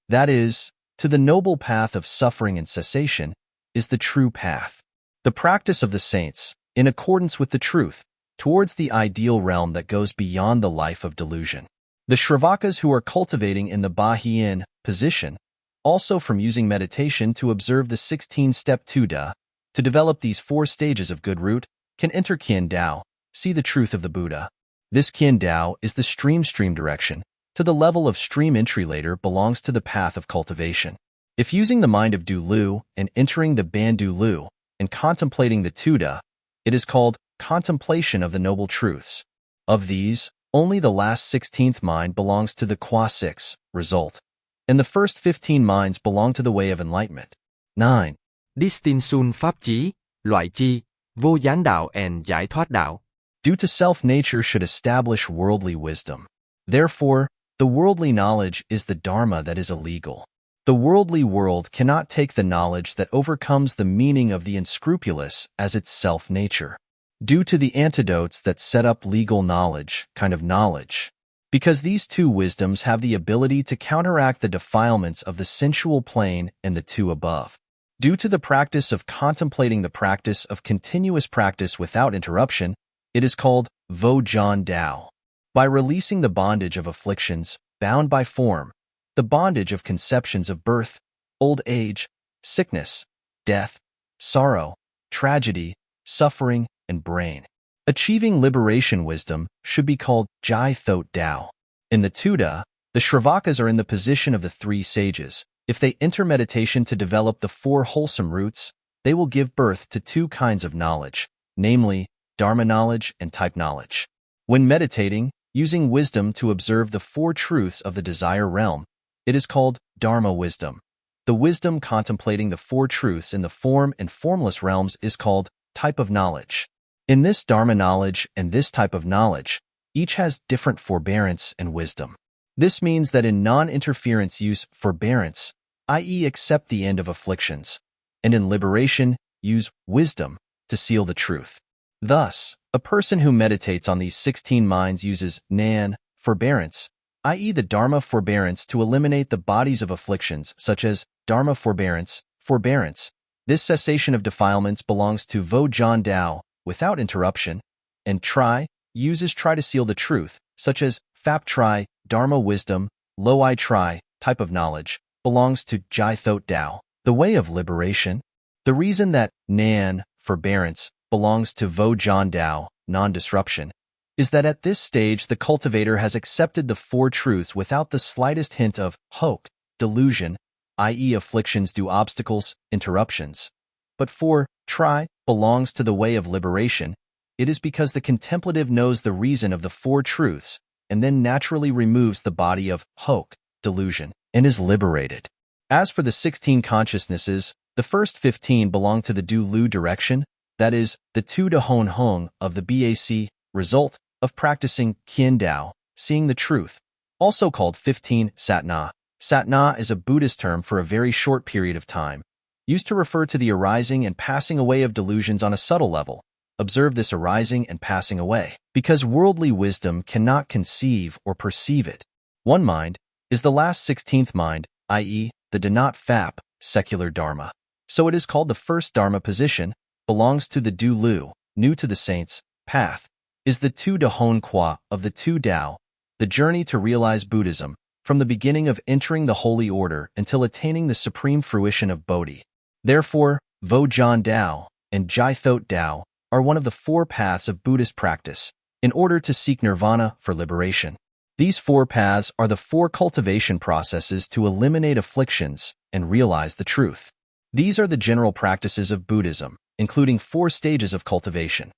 That is, to the noble path of suffering and cessation is the true path. The practice of the saints, in accordance with the truth, towards the ideal realm that goes beyond the life of delusion. The Shravakas who are cultivating in the Bahian position, also from using meditation to observe the 16-step Tuda, to develop these 4 stages of good root, can enter Kien Dao, see the truth of the Buddha. This Kien Dao is the stream direction. To the level of stream entry later belongs to the path of cultivation. If using the mind of Du Lu and entering the Ban Du Lu and contemplating the Tuda, it is called contemplation of the noble truths. Of these, only the last 16th mind belongs to the Qua 6, result, and the first 15 minds belong to the way of enlightenment. 9. Distinction pháp chí, loại chi, vô gián đạo and giải thoát đạo. Due to self-nature should establish worldly wisdom. Therefore, the worldly knowledge is the dharma that is illegal. The worldly world cannot take the knowledge that overcomes the meaning of the unscrupulous as its self-nature. Due to the antidotes that set up legal knowledge, kind of knowledge. Because these 2 wisdoms have the ability to counteract the defilements of the sensual plane and the 2 above. Due to the practice of contemplating the practice of continuous practice without interruption, it is called Vo Jan Dao. By releasing the bondage of afflictions, bound by form, the bondage of conceptions of birth, old age, sickness, death, sorrow, tragedy, suffering, and brain. Achieving liberation wisdom should be called Jai Thot Dao. In the Tuda, the Shravakas are in the position of the three sages. If they enter meditation to develop the four wholesome roots, they will give birth to two kinds of knowledge, namely, Dharma knowledge and type knowledge. When meditating, using wisdom to observe the four truths of the desire realm, it is called Dharma wisdom. The wisdom contemplating the four truths in the form and formless realms is called type of knowledge. In this Dharma knowledge and this type of knowledge, each has different forbearance and wisdom. This means that in non-interference use forbearance, i.e. accept the end of afflictions, and in liberation use wisdom to seal the truth. Thus, a person who meditates on these 16 minds uses Nan, forbearance, i.e. the Dharma forbearance to eliminate the bodies of afflictions such as Dharma forbearance, forbearance. This cessation of defilements belongs to Vo Jan Dao, without interruption, and Try to seal the truth, such as Phap Try, Dharma wisdom, Lo I Try, type of knowledge, belongs to Jai Thot Dao, the way of liberation. The reason that Nan, forbearance, belongs to Vo Jan Dao, non-disruption, is that at this stage the cultivator has accepted the four truths without the slightest hint of hoke, delusion, i.e. afflictions due obstacles, interruptions. But for Try belongs to the way of liberation, it is because the contemplative knows the reason of the four truths and then naturally removes the body of hoke, delusion, and is liberated. As for the 16 consciousnesses, the first 15 belong to the Du Lu direction, that is, the Tu De Hon Hong of the BAC, result of practicing Kien Dao, seeing the truth, also called 15 Satna. Satna is a Buddhist term for a very short period of time, used to refer to the arising and passing away of delusions on a subtle level. Observe this arising and passing away, because worldly wisdom cannot conceive or perceive it. One mind is the last 16th mind, i.e., the Danat Phap, secular Dharma. So it is called the first Dharma position, belongs to the Du Lu, new to the saints, path, is the Tu De Hon Qua of the Tu Dao, the journey to realize Buddhism, from the beginning of entering the holy order until attaining the supreme fruition of Bodhi. Therefore, Vo Jan Dao and Jai Thot Dao are one of the four paths of Buddhist practice, in order to seek nirvana for liberation. These four paths are the four cultivation processes to eliminate afflictions and realize the truth. These are the general practices of Buddhism, including four stages of cultivation.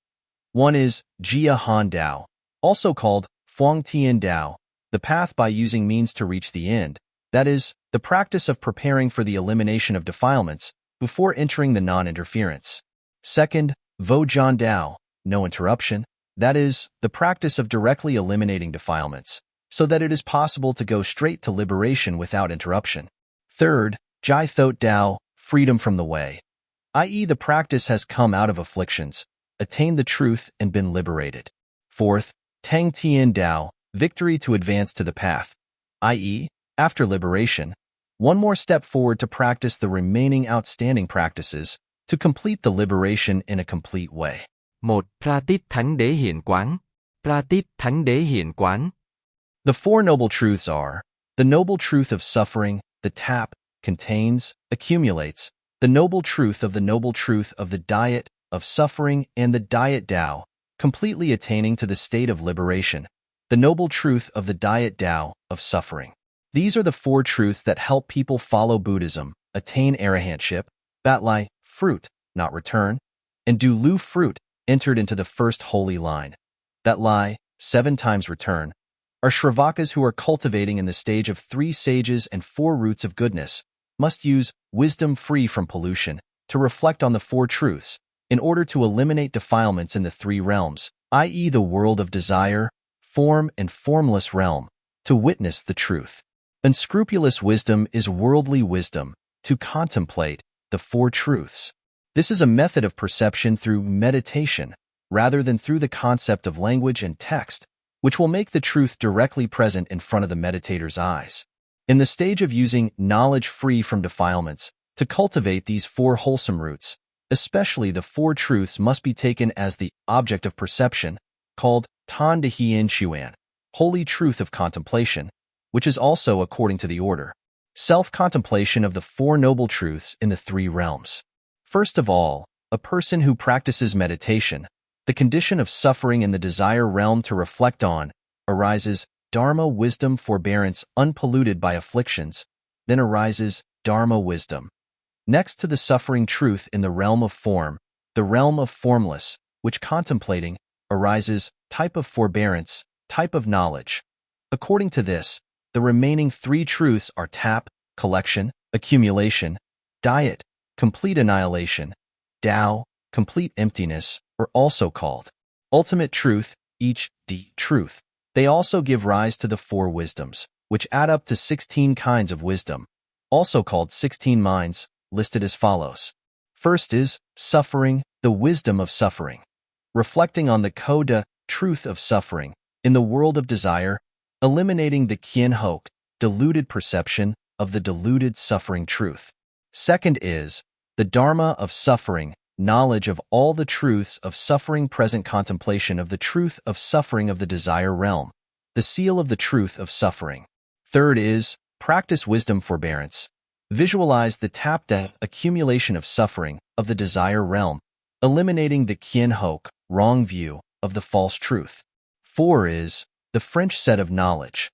One is Jia Han Dao, also called Phuong Tien Dao, the path by using means to reach the end, that is, the practice of preparing for the elimination of defilements before entering the non-interference. Second, Vo Jan Dao, no interruption, that is, the practice of directly eliminating defilements, so that it is possible to go straight to liberation without interruption. Third, Jai Thot Dao, freedom from the way, i.e. the practice has come out of afflictions, attained the truth and been liberated. Fourth, Tang Tien Dao, victory to advance to the path, i.e., after liberation, one more step forward to practice the remaining outstanding practices to complete the liberation in a complete way. 1. Pratit Thánh Đế Hiện Quán. Pratit Thánh Đế Hiện Quán. The Four Noble Truths are the noble truth of suffering, the tap, contains, accumulates, the noble truth of the diet, of suffering, and the diet Dao, completely attaining to the state of liberation, the noble truth of the diet Dao, of suffering. These are the four truths that help people follow Buddhism, attain arahantship, Batlai, fruit, not return, and Du Lu fruit, entered into the first holy line. That lie, 7 times return, are Shravakas who are cultivating in the stage of 3 sages and 4 roots of goodness, must use wisdom free from pollution to reflect on the 4 truths in order to eliminate defilements in the 3 realms, i.e. the world of desire, form and formless realm, to witness the truth. Unscrupulous wisdom is worldly wisdom, to contemplate the 4 truths. This is a method of perception through meditation, rather than through the concept of language and text, which will make the truth directly present in front of the meditator's eyes. In the stage of using knowledge free from defilements, To cultivate these four wholesome roots, especially the four truths must be taken as the object of perception, called Tan De Hien Chuan, holy truth of contemplation, which is also according to the order. Self-contemplation of the Four Noble Truths in the Three Realms. First of all, a person who practices meditation, the condition of suffering in the desire realm to reflect on, arises Dharma wisdom forbearance unpolluted by afflictions, then arises Dharma wisdom. Next to the suffering truth in the realm of form, the realm of formless, which contemplating, arises type of forbearance, type of knowledge. According to this, the remaining three truths are tap, collection, accumulation, diet, complete annihilation, Tao, complete emptiness, or also called ultimate truth, each D truth. They also give rise to the four wisdoms, which add up to 16 kinds of wisdom, also called 16 minds, listed as follows. First is suffering, the wisdom of suffering. Reflecting on the Koda, truth of suffering, in the world of desire, eliminating the Kien Hok, deluded perception of the deluded suffering truth. Second is the Dharma of suffering, knowledge of all the truths of suffering, present contemplation of the truth of suffering of the desire realm, the seal of the truth of suffering. Third is practice wisdom forbearance. Visualize the tapta accumulation of suffering of the desire realm, eliminating the Kien Hok, wrong view of the false truth. 4 is the French set of knowledge,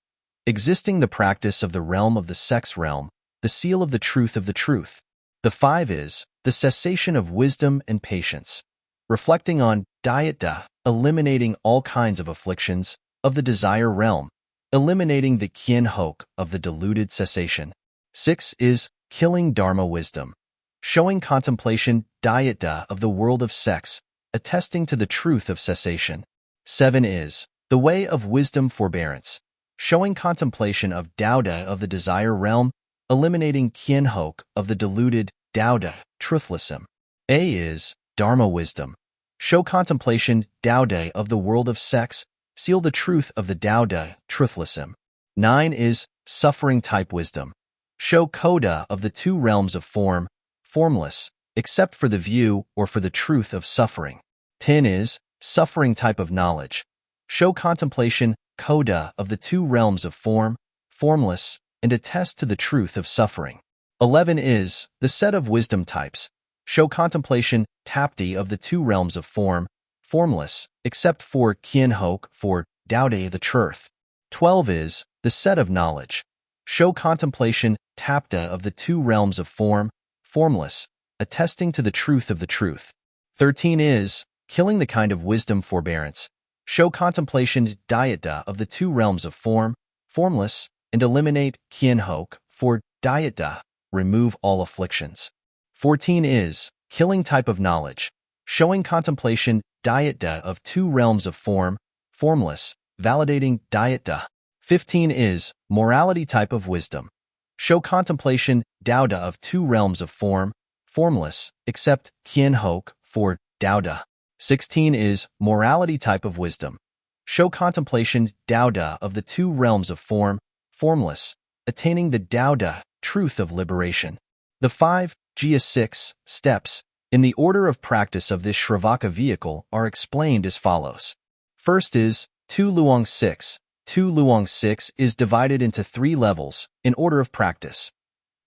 existing the practice of the realm of the sex realm, the seal of the truth of the truth. The 5 is the cessation of wisdom and patience, reflecting on dieta, eliminating all kinds of afflictions of the desire realm, eliminating the Kien Hok of the deluded cessation. 6 is killing Dharma wisdom, showing contemplation dieta of the world of sex, attesting to the truth of cessation. 7 is the way of wisdom forbearance, showing contemplation of Dowda of the desire realm, eliminating Kien Hok of the deluded Dowda, truthlessism. A is Dharma wisdom, show contemplation Dowda of the world of sex, seal the truth of the Dowda, truthlessism. 9 is suffering type wisdom, show Koda of the two realms of form, formless, except for the view or for the truth of suffering. 10 is suffering type of knowledge, show contemplation Koda of the two realms of form, formless, and attest to the truth of suffering. 11 is the set of wisdom types, show contemplation Tapti of the two realms of form, formless, except for Kien Hok for Dowde the truth. 12 is the set of knowledge, show contemplation Tapta of the two realms of form, formless, attesting to the truth of the truth. 13 is killing the kind of wisdom forbearance, show contemplation Dieta of the two realms of form, formless, and eliminate Kien Hok for Dieta, remove all afflictions. 14 is killing type of knowledge, showing contemplation Dieta of two realms of form, formless, validating Dieta. 15 is morality type of wisdom, show contemplation Dowda of two realms of form, formless, except Kien Hok for Dowda. 16 is morality type of wisdom, show contemplation Dowda of the two realms of form, formless, attaining the Dowda, truth of liberation. The 5 Jia 6 steps in the order of practice of this Shravaka vehicle are explained as follows. First is Tu Luong 6. Tu Luong 6 is divided into 3 levels in order of practice.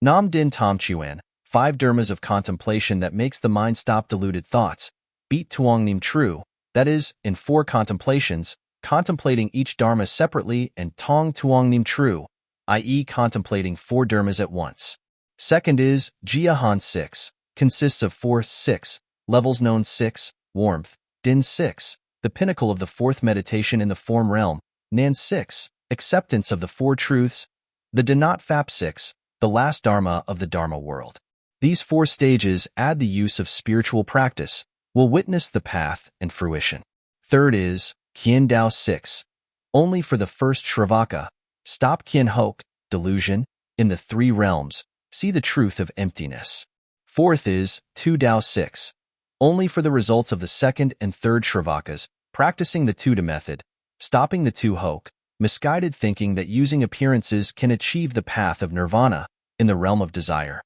Nam Din Tam Chuan, 5 dharmas of contemplation that makes the mind stop deluded thoughts. Beat Tuong Nim True, that is, in 4 contemplations, contemplating each dharma separately, and Tong Tuong Nim True, i.e. contemplating 4 dharmas at once. Second is Jia Han 6, consists of 6 levels known 6, warmth, Din 6, the pinnacle of the 4th meditation in the form realm, Nan 6, acceptance of the 4 truths, the Danat Fap 6, the last dharma of the Dharma world. These 4 stages add the use of spiritual practice, will witness the path and fruition. Third is Kien Dao 6, only for the first Shravaka, stop Kien Hok, delusion, in the 3 realms, see the truth of emptiness. Fourth is Tu Dao 6, only for the results of the 2nd and 3rd Shravakas, practicing the Tuda method, stopping the Tu Hok, misguided thinking that using appearances can achieve the path of nirvana in the realm of desire.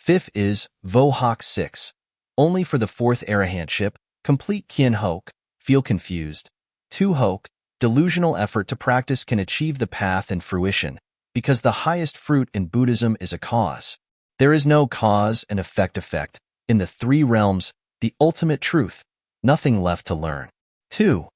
Fifth is Vohak 6. Only for the fourth arahantship, complete Kien Hok, feel confused. 2 Hok, delusional effort to practice can achieve the path and fruition, because the highest fruit in Buddhism is a cause. There is no cause and effect. In the 3 realms, the ultimate truth, nothing left to learn. 2.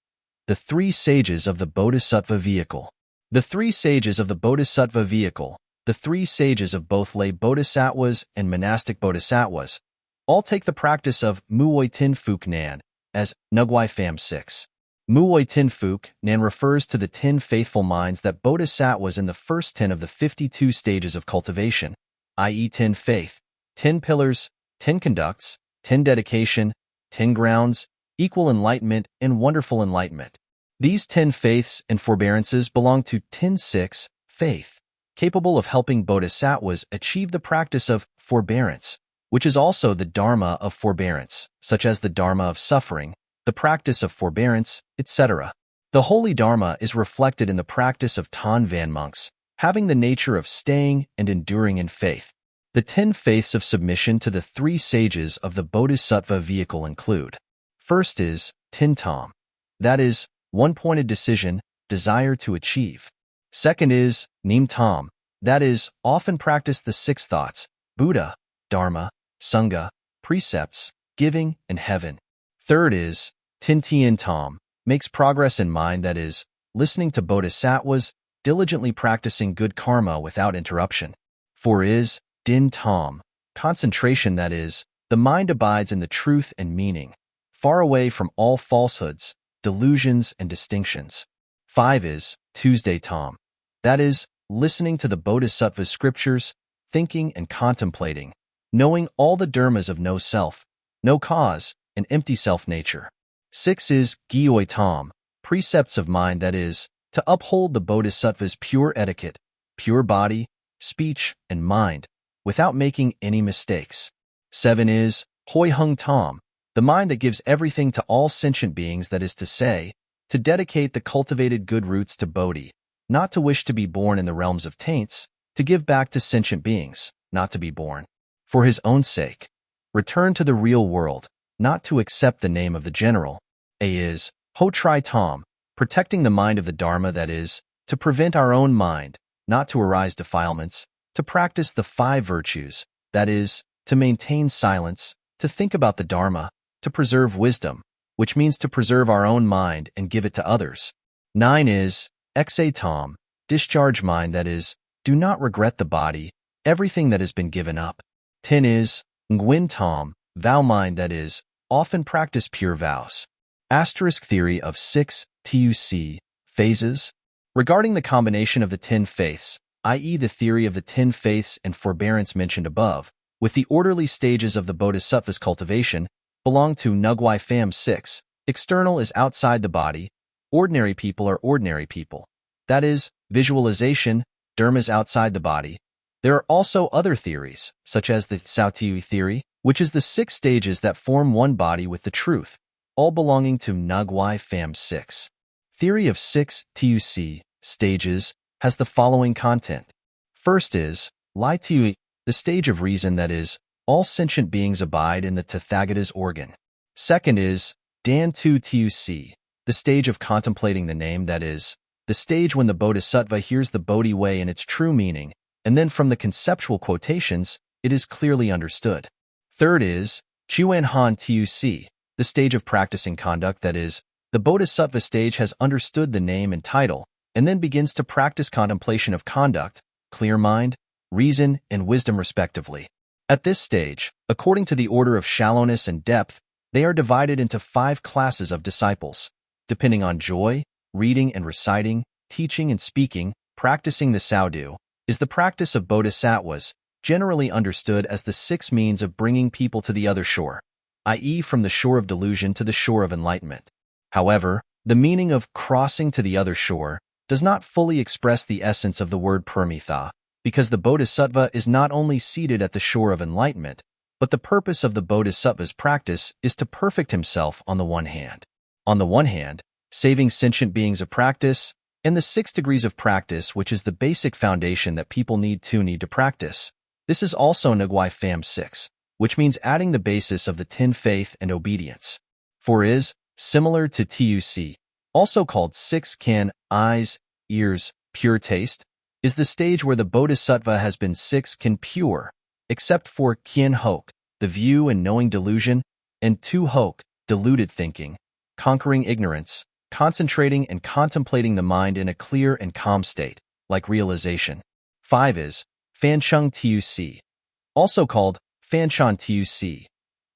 The 3 sages of the Bodhisattva vehicle. The 3 sages of the Bodhisattva vehicle, the 3 sages of both lay bodhisattvas and monastic bodhisattvas, all take the practice of Muoi Tin Phuc Nan as Nugwai Pham 6. Muoi Tin Phuc Nan refers to the 10 faithful minds that bodhisattvas in the first 10 of the 52 stages of cultivation, i.e. 10 faith, 10 pillars, 10 conducts, 10 dedication, 10 grounds, equal enlightenment, and wonderful enlightenment. These 10 faiths and forbearances belong to 10-6 faith, capable of helping bodhisattvas achieve the practice of forbearance, which is also the dharma of forbearance, such as the dharma of suffering, the practice of forbearance, etc. The holy dharma is reflected in the practice of Tan Van monks, having the nature of staying and enduring in faith. The 10 faiths of submission to the 3 sages of the Bodhisattva vehicle include: first is Tin Tam, that is, one-pointed decision, desire to achieve. Second is Nim Tam, that is, often practice the 6 thoughts, Buddha, Dharma, Sangha, precepts, giving, and heaven. Third is Tin Tien Tam, makes progress in mind, that is, listening to bodhisattvas, diligently practicing good karma without interruption. 4 is Din Tam, concentration, that is, the mind abides in the truth and meaning, far away from all falsehoods, delusions, and distinctions. 5 is Tuesday Tam, that is, listening to the bodhisattva's scriptures, thinking and contemplating, knowing all the dharmas of no self, no cause, and empty self-nature. 6 is Gyoi Tam, precepts of mind, that is, to uphold the bodhisattva's pure etiquette, pure body, speech, and mind, without making any mistakes. 7 is Hoi Hung Tam, the mind that gives everything to all sentient beings, that is to say, to dedicate the cultivated good roots to Bodhi, not to wish to be born in the realms of taints, to give back to sentient beings, not to be born for his own sake. Return to the real world, not to accept the name of the general. A is Ho Tri Tam, protecting the mind of the Dharma, that is, to prevent our own mind, not to arise defilements, to practice the 5 virtues, that is, to maintain silence, to think about the Dharma, to preserve wisdom, which means to preserve our own mind and give it to others. 9 is Exe Tam, discharge mind, that is, do not regret the body, everything that has been given up. 10 is Nguyen Tam, vow mind, that is, often practice pure vows. Asterisk theory of 6 TUC phases. Regarding the combination of the 10 faiths, i.e. the theory of the 10 faiths and forbearance mentioned above, with the orderly stages of the bodhisattva's cultivation, belong to Nugwai Pham 6. External is outside the body. Ordinary people are ordinary people. That is, visualization, dharmas outside the body. There are also other theories, such as the Sautui theory, which is the 6 stages that form one body with the truth, all belonging to Nugwai Pham 6. Theory of 6 TUC stages has the following content. First is Lai Tui, the stage of reason, that is, all sentient beings abide in the Tathagata's organ. Second is Dan Tu TUC, the stage of contemplating the name, that is, the stage when the bodhisattva hears the Bodhi way in its true meaning, and then from the conceptual quotations, it is clearly understood. Third is Chuan Han TUC, the stage of practicing conduct, that is, the bodhisattva stage has understood the name and title, and then begins to practice contemplation of conduct, clear mind, reason, and wisdom respectively. At this stage, according to the order of shallowness and depth, they are divided into 5 classes of disciples, depending on joy, reading and reciting, teaching and speaking. Practicing the Saudu is the practice of bodhisattvas, generally understood as the 6 means of bringing people to the other shore, i.e. from the shore of delusion to the shore of enlightenment. However, the meaning of crossing to the other shore does not fully express the essence of the word permitha, because the bodhisattva is not only seated at the shore of enlightenment, but the purpose of the bodhisattva's practice is to perfect himself on the one hand. On the one hand, saving sentient beings of practice, and the 6 degrees of practice, which is the basic foundation that people need to practice. This is also Ngui Pham 6, which means adding the basis of the 10 faith and obedience. 4 is, similar to TUC, also called 6 Kan, eyes, ears, pure taste, is the stage where the Bodhisattva has been 6 Kan pure, except for Kien Hok, the view and knowing delusion, and 2 Hok, deluded thinking, conquering ignorance, concentrating and contemplating the mind in a clear and calm state, like realization. 5 is Fancheng Tuc, also called Fanchan Tuc.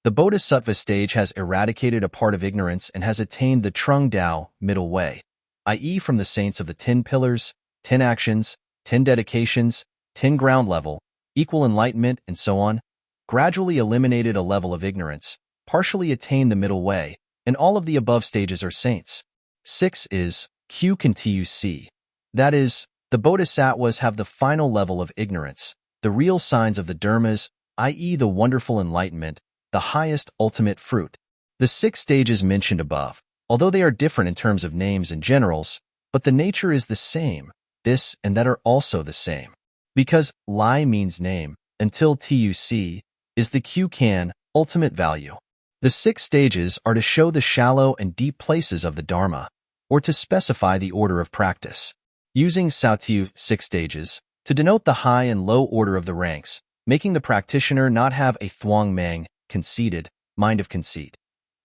The Bodhisattva stage has eradicated a part of ignorance and has attained the Trung Dao, middle way, i.e. from the saints of the 10 pillars, 10 actions, 10 dedications, 10 ground level, equal enlightenment, and so on, gradually eliminated a level of ignorance, partially attained the middle way, and all of the above stages are saints. 6 is Q Kan Tuc. That is, the Bodhisattvas have the final level of ignorance, the real signs of the dharmas, i.e. the wonderful enlightenment, the highest ultimate fruit. The 6 stages mentioned above, although they are different in terms of names and generals, but the nature is the same, this and that are also the same. Because Lai means name, until TUC is the Q Kan, ultimate value. The 6 stages are to show the shallow and deep places of the Dharma, or to specify the order of practice. Using Sautiu 6 stages to denote the high and low order of the ranks, making the practitioner not have a thuang mang, conceited, mind of conceit.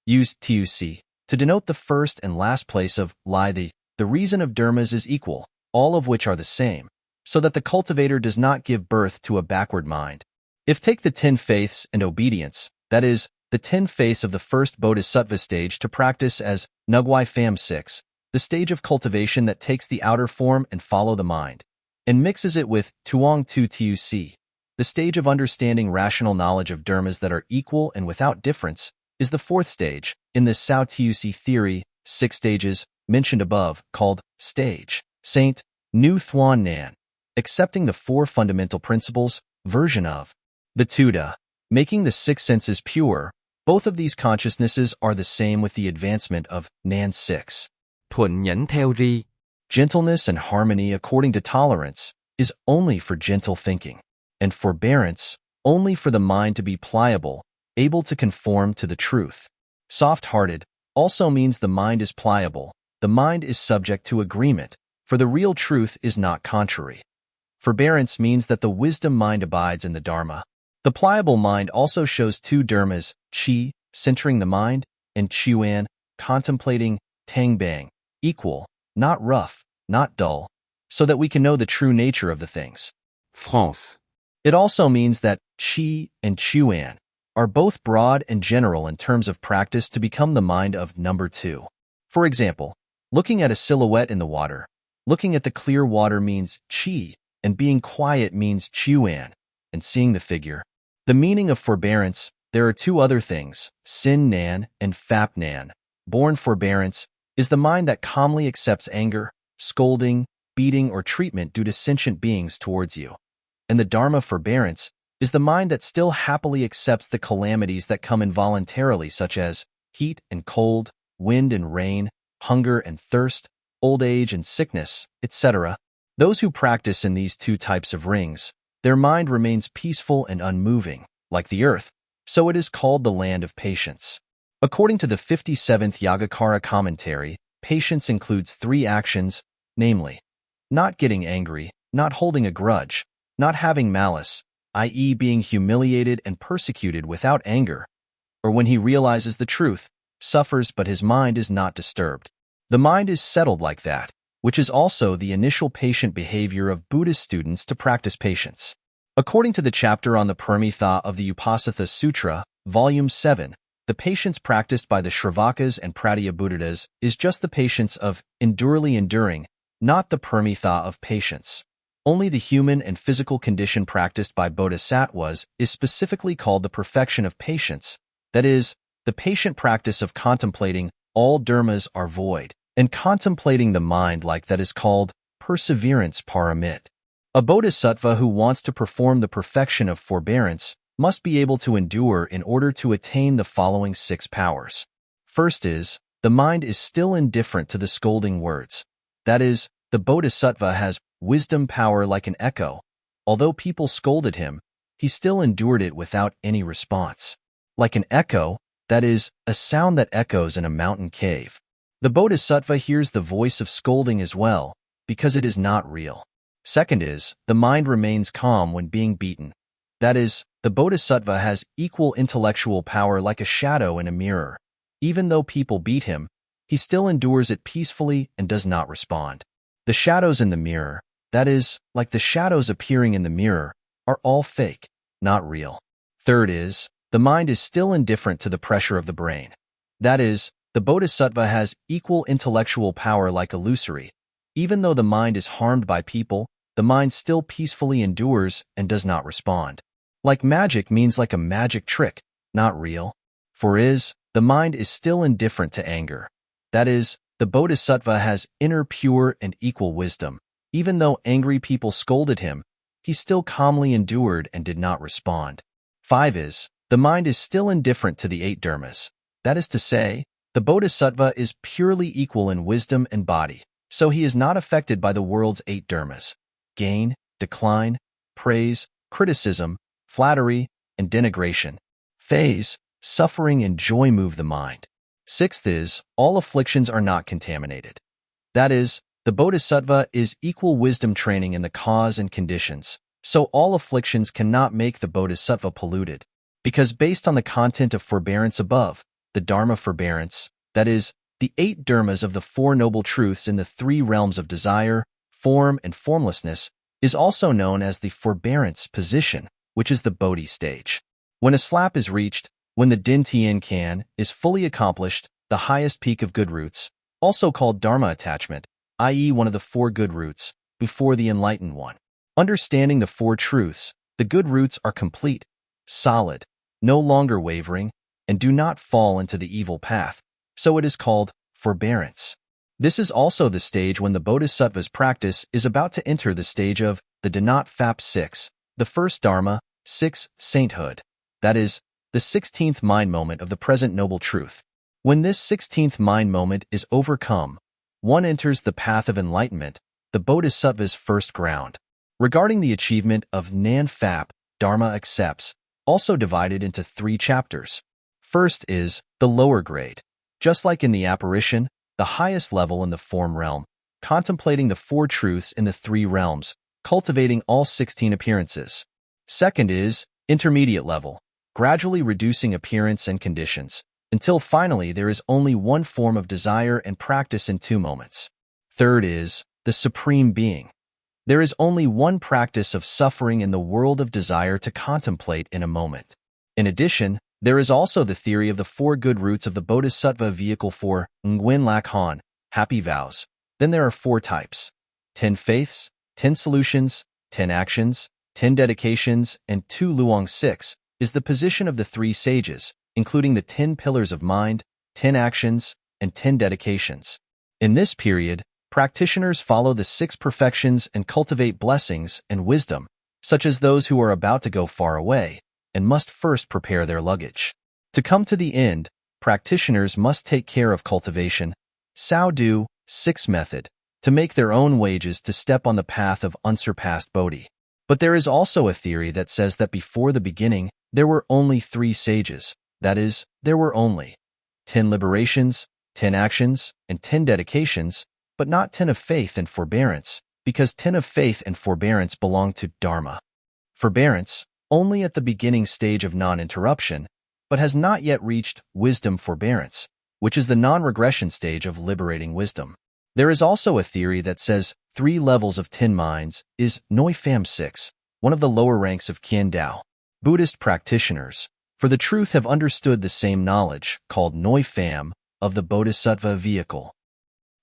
Use TUC to denote the first and last place of Lai. The reason of dharmas is equal, all of which are the same, so that the cultivator does not give birth to a backward mind. If take the 10 faiths and obedience, that is, the 10 faiths of the first Bodhisattva stage to practice as Ngui Pham 6, the stage of cultivation that takes the outer form and follow the mind, and mixes it with Tuong Tu Tuc, the stage of understanding rational knowledge of dharmas that are equal and without difference, is the 4th stage, in the Sao Tuc theory, 6 stages, mentioned above, called stage, Saint, Nu Thuan Nan, accepting the 4 fundamental principles, version of the Tuda, making the 6 senses pure. Both of these consciousnesses are the same with the advancement of Nan 6. Thuận nhẫn theo ri. Gentleness and harmony according to tolerance is only for gentle thinking, and forbearance only for the mind to be pliable, able to conform to the truth. Soft-hearted also means the mind is pliable, the mind is subject to agreement, for the real truth is not contrary. Forbearance means that the wisdom mind abides in the Dharma. The pliable mind also shows 2 dharmas, Qi, centering the mind, and Chuan, contemplating, Tang Bang, equal, not rough, not dull, so that we can know the true nature of the things. France. It also means that Qi and Chuan are both broad and general in terms of practice to become the mind of number 2. For example, looking at a silhouette in the water, looking at the clear water means Qi, and being quiet means Chuan, and seeing the figure. The meaning of forbearance, there are 2 other things, Sin Nan and Fap Nan. Born forbearance is the mind that calmly accepts anger, scolding, beating, or treatment due to sentient beings towards you. And the Dharma forbearance is the mind that still happily accepts the calamities that come involuntarily, such as heat and cold, wind and rain, hunger and thirst, old age and sickness, etc. Those who practice in these 2 types of rings, their mind remains peaceful and unmoving, like the earth, so it is called the land of patience. According to the 57th Yogacara commentary, patience includes 3 actions, namely, not getting angry, not holding a grudge, not having malice, i.e. being humiliated and persecuted without anger, or when he realizes the truth, suffers but his mind is not disturbed. The mind is settled like that, which is also the initial patient behavior of Buddhist students to practice patience. According to the chapter on the Paramitha of the Uposatha Sutra, Volume 7, the patience practiced by the Shravakas and Pratyabuddhas is just the patience of endurely enduring, not the Paramitha of patience. Only the human and physical condition practiced by Bodhisattvas is specifically called the perfection of patience, that is, the patient practice of contemplating all dharmas are void, and contemplating the mind like that is called perseverance paramit. A bodhisattva who wants to perform the perfection of forbearance must be able to endure in order to attain the following 6 powers. First is, the mind is still indifferent to the scolding words. That is, the bodhisattva has wisdom power like an echo. Although people scolded him, he still endured it without any response. Like an echo, that is, a sound that echoes in a mountain cave. The Bodhisattva hears the voice of scolding as well, because it is not real. Second is, the mind remains calm when being beaten. That is, the Bodhisattva has equal intellectual power like a shadow in a mirror. Even though people beat him, he still endures it peacefully and does not respond. The shadows in the mirror, that is, like the shadows appearing in the mirror, are all fake, not real. Third is, the mind is still indifferent to the pressure of the brain. That is, the Bodhisattva has equal intellectual power like illusory. Even though the mind is harmed by people, the mind still peacefully endures and does not respond. Like magic means like a magic trick, not real. The mind is still indifferent to anger. That is, the Bodhisattva has inner pure and equal wisdom. Even though angry people scolded him, he still calmly endured and did not respond. 5 is, the mind is still indifferent to the 8 dharmas. That is to say, the Bodhisattva is purely equal in wisdom and body, so he is not affected by the world's 8 dharmas: gain, decline, praise, criticism, flattery, and denigration. Phase, suffering and joy move the mind. 6th is, all afflictions are not contaminated. That is, the Bodhisattva is equal wisdom training in the cause and conditions, so all afflictions cannot make the Bodhisattva polluted. Because based on the content of forbearance above, the Dharma forbearance, that is, the 8 dharmas of the 4 noble truths in the 3 realms of desire, form, and formlessness, is also known as the forbearance position, which is the Bodhi stage. When a slap is reached, when the Din Tien Can is fully accomplished, the highest peak of good roots, also called Dharma attachment, i.e. one of the 4 good roots, before the enlightened one. Understanding the 4 truths, the good roots are complete, solid, no longer wavering, and do not fall into the evil path, so it is called forbearance. This is also the stage when the Bodhisattva's practice is about to enter the stage of the Danat Phap 6, the first Dharma, 6, sainthood, that is, the 16th mind moment of the present noble truth. When this 16th mind moment is overcome, one enters the path of enlightenment, the Bodhisattva's first ground. Regarding the achievement of Nan Phap, Dharma accepts, also divided into 3 chapters. First is the lower grade. Just like in the apparition, the highest level in the form realm, contemplating the 4 truths in the 3 realms, cultivating all 16 appearances. Second is intermediate level, gradually reducing appearance and conditions, until finally there is only one form of desire and practice in 2 moments. Third is the Supreme Being. There is only one practice of suffering in the world of desire to contemplate in a moment. In addition, there is also the theory of the 4 good roots of the Bodhisattva vehicle for Nguyen Lak Han, happy vows. Then there are 4 types: 10 faiths, 10 solutions, 10 actions, 10 dedications, and 2 Luong 6 is the position of the 3 sages, including the 10 pillars of mind, 10 actions, and 10 dedications. In this period, practitioners follow the 6 perfections and cultivate blessings and wisdom, such as those who are about to go far away and must first prepare their luggage. To come to the end, practitioners must take care of cultivation, Sao-Du, 6 method, to make their own wages to step on the path of unsurpassed Bodhi. But there is also a theory that says that before the beginning, there were only 3 sages, that is, there were only 10 liberations, 10 actions, and 10 dedications, but not 10 of faith and forbearance, because 10 of faith and forbearance belong to Dharma. Forbearance, only at the beginning stage of non-interruption, but has not yet reached wisdom forbearance, which is the non-regression stage of liberating wisdom. There is also a theory that says 3 levels of 10 minds is Noi Pham 6, one of the lower ranks of Kien Dao. Buddhist practitioners, for the truth, have understood the same knowledge, called Noi Pham, of the Bodhisattva vehicle.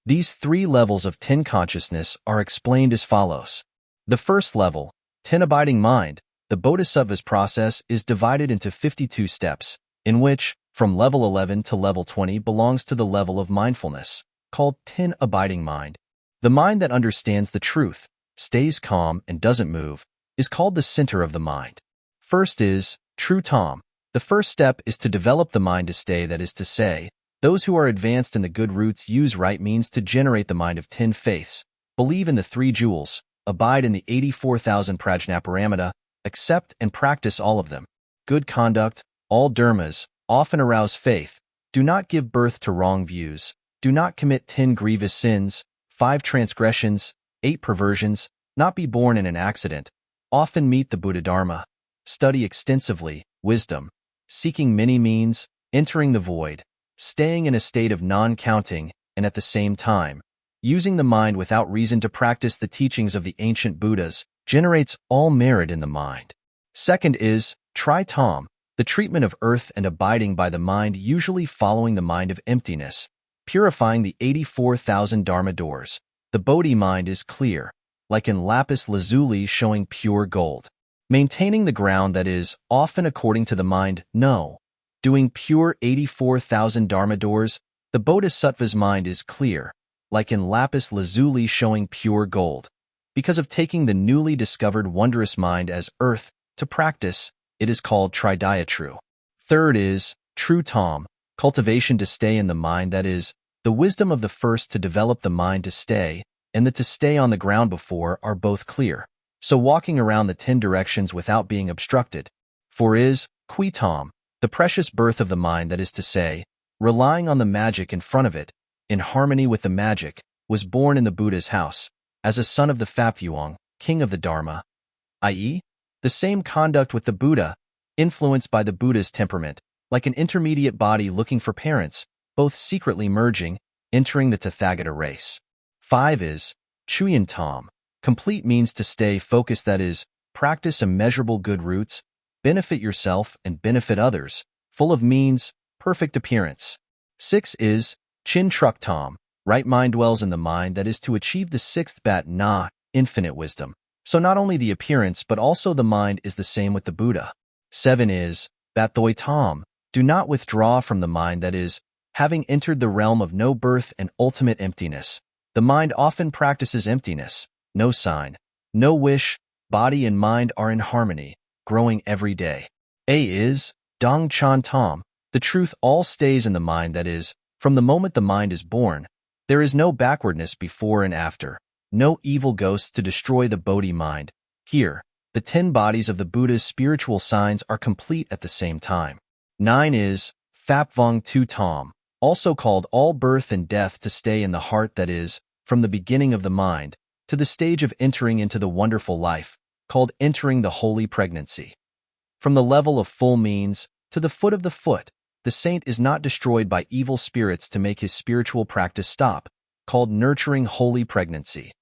These 3 levels of 10 consciousness are explained as follows. The first level, 10 abiding mind, the Bodhisattva's process is divided into 52 steps, in which, from level 11 to level 20 belongs to the level of mindfulness, called 10 abiding mind. The mind that understands the truth, stays calm and doesn't move, is called the center of the mind. First is true Tom. The first step is to develop the mind to stay, that is to say, those who are advanced in the good roots use right means to generate the mind of 10 faiths, believe in the 3 jewels, abide in the 84,000 prajnaparamita, accept and practice all of them. Good conduct, all dharmas, often arouse faith. Do not give birth to wrong views. Do not commit 10 grievous sins, 5 transgressions, 8 perversions, not be born in an accident. Often meet the Buddha Dharma. Study extensively, wisdom. Seeking many means, entering the void. Staying in a state of non-counting, and at the same time, using the mind without reason to practice the teachings of the ancient Buddhas, generates all merit in the mind. Second is, Tri-Tom, the treatment of earth and abiding by the mind, usually following the mind of emptiness, purifying the 84,000 Dharma doors. The Bodhi mind is clear, like in lapis lazuli showing pure gold. Maintaining the ground that is, often according to the mind, no. Doing pure 84,000 Dharma doors, the Bodhisattva's mind is clear, like in lapis lazuli showing pure gold. Because of taking the newly discovered wondrous mind as earth to practice, it is called Tridayatru. Third is, True Tom, cultivation to stay in the mind, that is, the wisdom of the first to develop the mind to stay, and the to stay on the ground before are both clear. So walking around the 10 directions without being obstructed. 4 is, Qui Tom, the precious birth of the mind, that is to say, relying on the magic in front of it, in harmony with the magic, was born in the Buddha's house, as a son of the Faphuong, king of the Dharma, i.e., the same conduct with the Buddha, influenced by the Buddha's temperament, like an intermediate body looking for parents, both secretly merging, entering the Tathagata race. 5 is, Chuyan Tom, complete means to stay focused, that is, practice immeasurable good roots, benefit yourself and benefit others, full of means, perfect appearance. 6 is, Chin Truck Tom, right mind dwells in the mind, that is to achieve the 6th bat na, infinite wisdom. So not only the appearance but also the mind is the same with the Buddha. 7 is, Bat Thoi Tom, do not withdraw from the mind, that is, having entered the realm of no birth and ultimate emptiness. The mind often practices emptiness, no sign, no wish, body and mind are in harmony, growing every day. A is, Dong Chan Tom, the truth all stays in the mind, that is, from the moment the mind is born, there is no backwardness before and after, no evil ghosts to destroy the Bodhi mind. Here, the 10 bodies of the Buddha's spiritual signs are complete at the same time. 9 is, Phapvong Tu Tom, also called all birth and death to stay in the heart, that is, from the beginning of the mind, to the stage of entering into the wonderful life, called entering the holy pregnancy. From the level of full means, to the foot of the foot, the saint is not destroyed by evil spirits to make his spiritual practice stop, called nurturing holy pregnancy.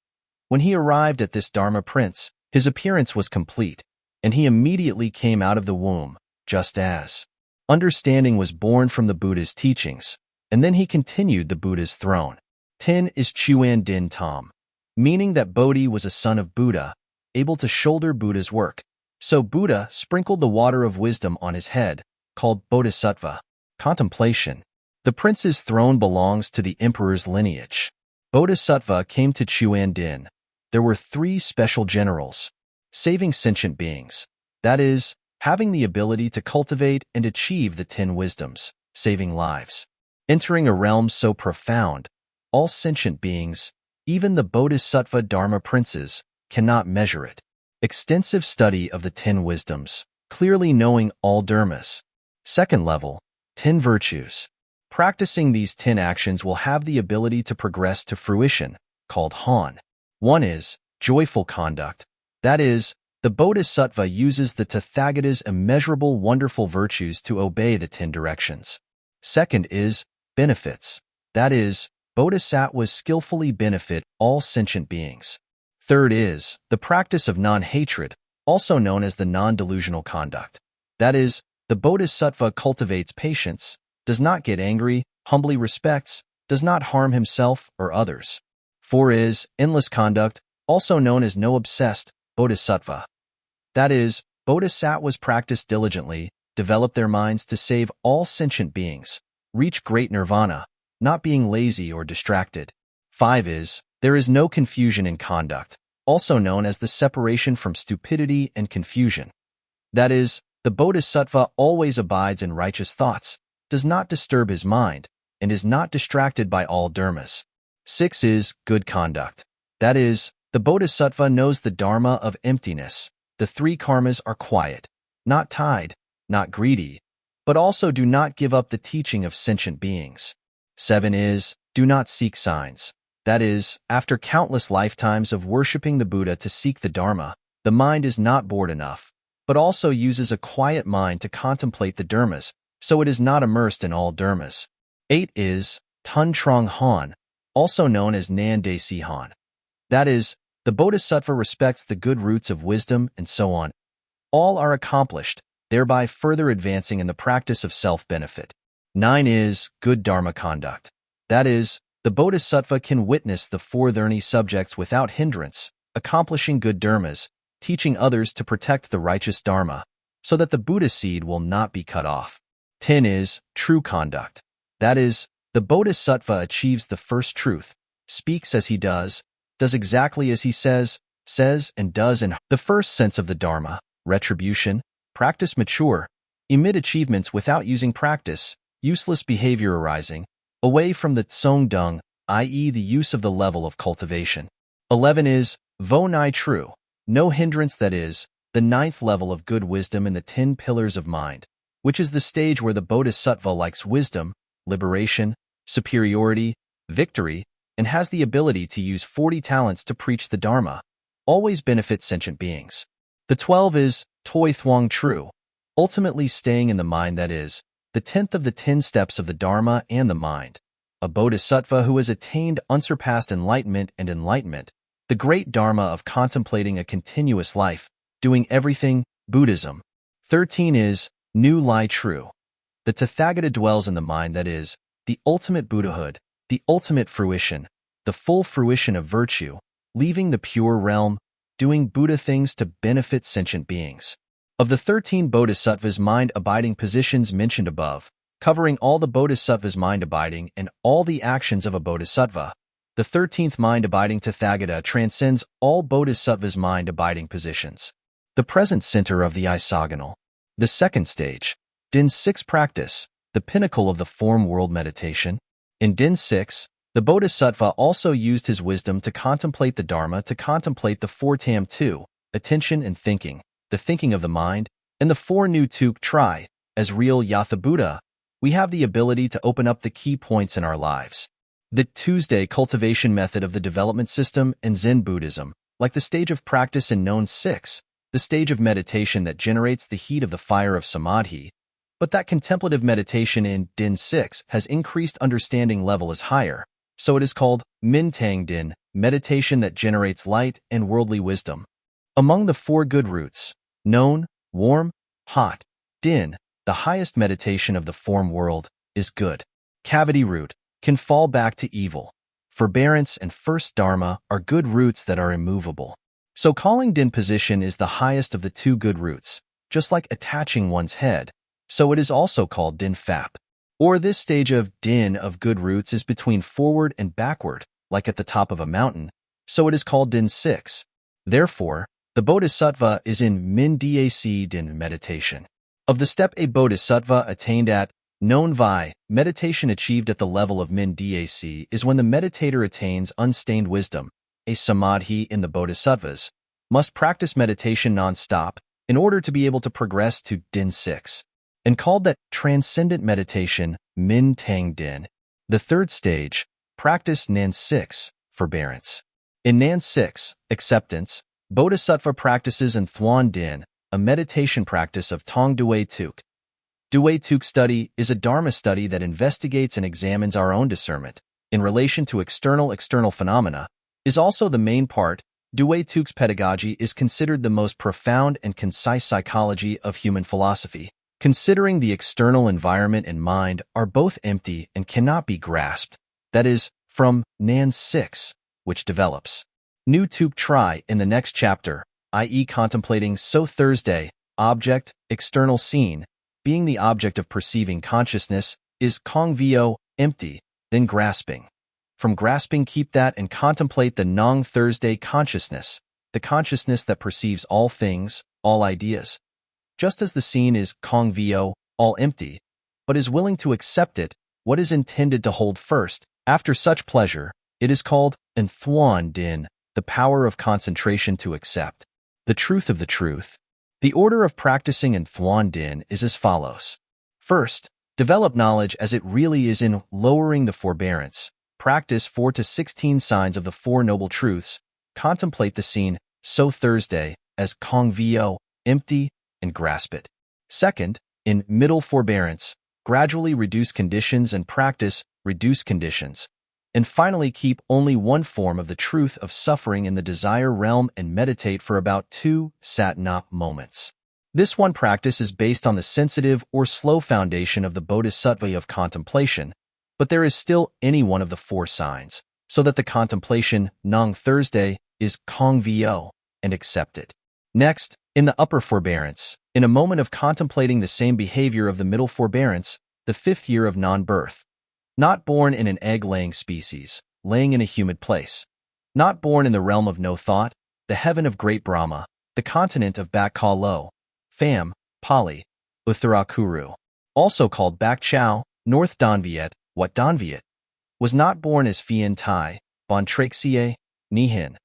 When he arrived at this Dharma prince, his appearance was complete, and he immediately came out of the womb, just as understanding was born from the Buddha's teachings, and then he continued the Buddha's throne. 10 is Chuan Din Tom, meaning that Bodhi was a son of Buddha, able to shoulder Buddha's work. So Buddha sprinkled the water of wisdom on his head, called Bodhisattva. Contemplation. The prince's throne belongs to the emperor's lineage. Bodhisattva came to Chuan Din. There were 3 special generals. Saving sentient beings. That is, having the ability to cultivate and achieve the 10 wisdoms, saving lives. Entering a realm so profound, all sentient beings, even the Bodhisattva Dharma princes, cannot measure it. Extensive study of the 10 wisdoms, clearly knowing all dharmas. Second level, 10 virtues. Practicing these 10 actions will have the ability to progress to fruition, called Han. 1 is, joyful conduct. That is, the Bodhisattva uses the Tathagata's immeasurable wonderful virtues to obey the 10 directions. Second is, benefits. That is, Bodhisattvas skillfully benefit all sentient beings. Third is, the practice of non-hatred, also known as the non-delusional conduct. That is, the Bodhisattva cultivates patience, does not get angry, humbly respects, does not harm himself or others. 4 is, endless conduct, also known as no obsessed, Bodhisattva. That is, Bodhisattvas practice diligently, develop their minds to save all sentient beings, reach great nirvana, not being lazy or distracted. 5 is, there is no confusion in conduct, also known as the separation from stupidity and confusion. That is, the Bodhisattva always abides in righteous thoughts, does not disturb his mind, and is not distracted by all dharmas. 6 is, good conduct. That is, the Bodhisattva knows the Dharma of emptiness, the three karmas are quiet, not tied, not greedy, but also do not give up the teaching of sentient beings. 7 is, do not seek signs. That is, after countless lifetimes of worshipping the Buddha to seek the Dharma, the mind is not bored enough, but also uses a quiet mind to contemplate the dharmas, so it is not immersed in all dharmas. 8 is, Tun Trong Han, also known as Nan De Si Han. That is, the Bodhisattva respects the good roots of wisdom and so on. All are accomplished, thereby further advancing in the practice of self-benefit. 9 is, good Dharma conduct. That is, the Bodhisattva can witness the four dharma subjects without hindrance, accomplishing good dharmas, teaching others to protect the righteous dharma, so that the Buddha seed will not be cut off. 10 is, true conduct. That is, the Bodhisattva achieves the first truth, speaks as he does exactly as he says and does in the first sense of the Dharma, retribution, practice mature, emit achievements without using practice, useless behavior arising, away from the Tsong Dung, i.e. the use of the level of cultivation. 11 is, Vo Nai True, no hindrance, that is, the 9th level of good wisdom in the 10 pillars of mind, which is the stage where the Bodhisattva likes wisdom, liberation, superiority, victory, and has the ability to use 40 talents to preach the Dharma, always benefit sentient beings. The 12 is, Toi Thuong True, ultimately staying in the mind, that is, the 10th of the 10 steps of the Dharma and the mind, a Bodhisattva who has attained unsurpassed enlightenment, the great Dharma of contemplating a continuous life, doing everything, Buddhism. 13 is, Nu Lai True. The Tathagata dwells in the mind, that is, the ultimate Buddhahood, the ultimate fruition, the full fruition of virtue, leaving the pure realm, doing Buddha things to benefit sentient beings. Of the 13 Bodhisattvas' mind-abiding positions mentioned above, covering all the Bodhisattvas' mind-abiding and all the actions of a Bodhisattva, the 13th mind-abiding Tathagata transcends all Bodhisattvas' mind-abiding positions. The present center of the isogonal. The second stage, Din 6 practice, the pinnacle of the form world meditation. In Din 6, the Bodhisattva also used his wisdom to contemplate the Dharma, to contemplate the 4 Tam 2, attention and thinking, the thinking of the mind, and the 4 Nu Tuk Tri. As real Yatha Buddha, we have the ability to open up the key points in our lives. The Tuesday cultivation method of the development system in Zen Buddhism, like the stage of practice in Known 6, the stage of meditation that generates the heat of the fire of Samadhi, but that contemplative meditation in Din 6 has increased understanding level is higher, so it is called Min Tang Din, meditation that generates light and worldly wisdom. Among the 4 good roots, known, warm, hot, Din, the highest meditation of the form world, is good. Cavity root can fall back to evil. Forbearance and first Dharma are good roots that are immovable. So calling Din position is the highest of the 2 good roots, just like attaching one's head, so it is also called Din Fap. Or this stage of Din of good roots is between forward and backward, like at the top of a mountain, so it is called Din 6. Therefore, the Bodhisattva is in Min Dac Din meditation. Of the step a Bodhisattva attained at Known Vi, meditation achieved at the level of Min Dac is when the meditator attains unstained wisdom, a Samadhi in the Bodhisattvas, must practice meditation non-stop in order to be able to progress to Din 6, and called that transcendent meditation Min Tang Din. The third stage, practice Nan 6, forbearance. In Nan 6, acceptance, Bodhisattva practices in Thuan Din, a meditation practice of Tong Due Tuk. Due Tuk study is a Dharma study that investigates and examines our own discernment in relation to external phenomena, is also the main part. Due Tuk's pedagogy is considered the most profound and concise psychology of human philosophy, considering the external environment and mind are both empty and cannot be grasped, that is, from Nan 6, which develops Nu Tuk Tri in the next chapter, i.e. contemplating So Thursday, object, external scene, being the object of perceiving consciousness, is Kong Vio, empty, then grasping. From grasping keep that and contemplate the Nong Thursday consciousness, the consciousness that perceives all things, all ideas. Just as the scene is Kong Vio, all empty, but is willing to accept it, what is intended to hold first, after such pleasure, it is called Thuan Din, the power of concentration to accept. The truth of the truth. The order of practicing in Thuan Din is as follows. First, develop knowledge as it really is in lowering the forbearance. Practice 4 to 16 signs of the Four Noble Truths. Contemplate the scene, so Thursday, as Kong Vio, empty, and grasp it. Second, in middle forbearance, gradually reduce conditions and practice reduce conditions. And finally, keep only one form of the truth of suffering in the desire realm and meditate for about 2 satna moments. This one practice is based on the sensitive or slow foundation of the Bodhisattva of contemplation, but there is still any one of the 4 signs, so that the contemplation, Nong Thursday, is Kong Vio, and accept it. Next, in the upper forbearance, in a moment of contemplating the same behavior of the middle forbearance, the 5th year of non-birth. Not born in an egg-laying species, laying in a humid place. Not born in the realm of no thought, the heaven of great Brahma, the continent of Bak-Ka Lo, Pham, Pali, Uttarakuru. Also called Bak-Chow, North Danviet, Wat Danviet. Was not born as Phien Tai, Bon Traxie, Nihin.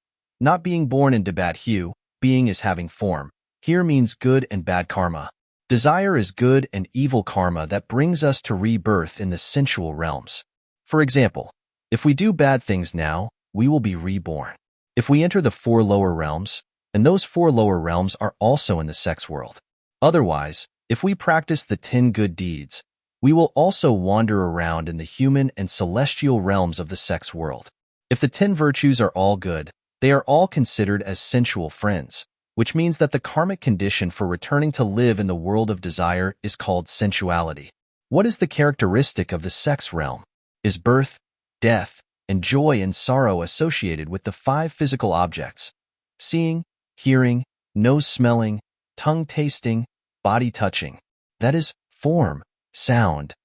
Not being born in Debat Hu, being is having form. Here means good and bad karma. Desire is good and evil karma that brings us to rebirth in the sensual realms. For example, if we do bad things now, we will be reborn. If we enter the 4 lower realms, and those 4 lower realms are also in the sex world. Otherwise, if we practice the 10 good deeds, we will also wander around in the human and celestial realms of the sex world. If the 10 virtues are all good, they are all considered as sensual friends, which means that the karmic condition for returning to live in the world of desire is called sensuality. What is the characteristic of the sex realm? Is birth, death, and joy and sorrow associated with the 5 physical objects: seeing, hearing, nose smelling, tongue tasting, body touching. That is, form, sound,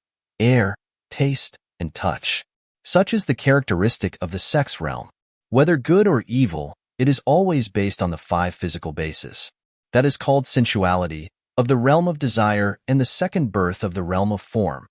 air, taste, and touch. Such is the characteristic of the sex realm. Whether good or evil, it is always based on the 5 physical bases. That is called sensuality, of the realm of desire, and the second birth of the realm of form.